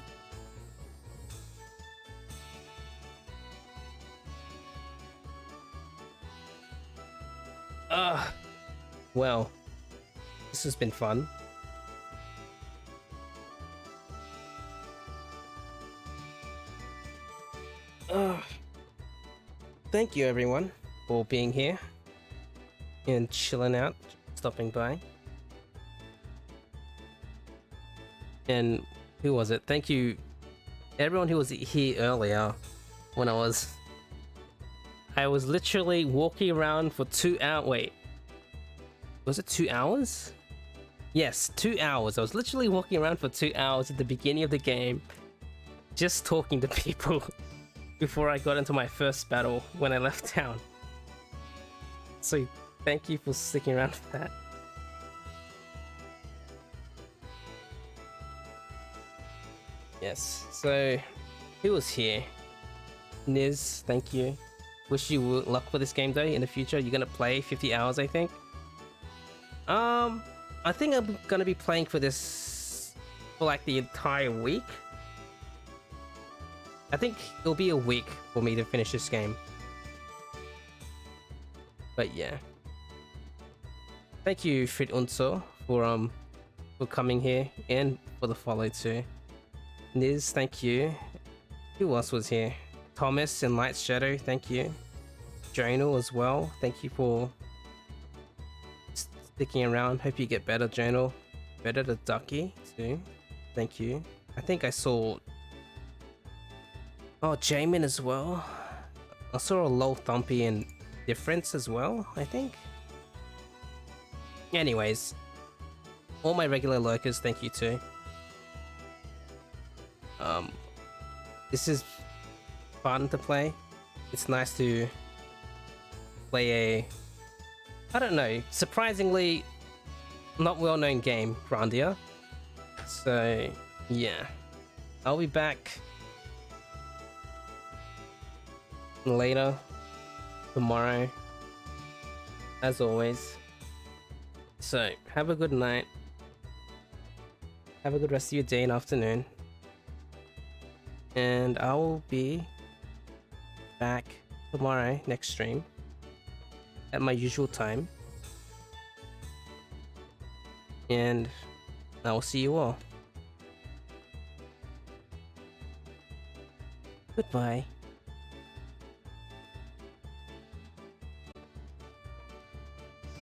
Well, this has been fun. Thank you everyone for being here and chilling out, stopping by. And who was it? Thank you everyone who was here earlier when I was literally walking around for 2 hours. Wait, was it 2 hours? Yes, 2 hours. I was literally walking around for 2 hours at the beginning of the game, just talking to people before I got into my first battle when I left town. So thank you for sticking around for that. Yes, so who was here? Niz, thank you. Wish you luck for this game though in the future. You're gonna play 50 hours, I think. I think I'm gonna be playing for this for like the entire week. I think it'll be a week for me to finish this game. But yeah. Thank you, Fit Unso, for coming here and for the follow too. Niz, thank you. Who else was here? Thomas and Light Shadow, thank you. Jonal as well, thank you for sticking around. Hope you get better, Jonal. Better to Ducky too. Thank you. I think I saw... Oh, Jamin as well. I saw a low Thumpy and Difference as well, I think. Anyways, all my regular lurkers, thank you too. This is fun to play. It's nice to play a, I don't know, surprisingly not well-known game, Grandia. So yeah, I'll be back later tomorrow as always. So have a good night, have a good rest of your day and afternoon, and I will be back tomorrow next stream at my usual time, and I will see you all. Goodbye.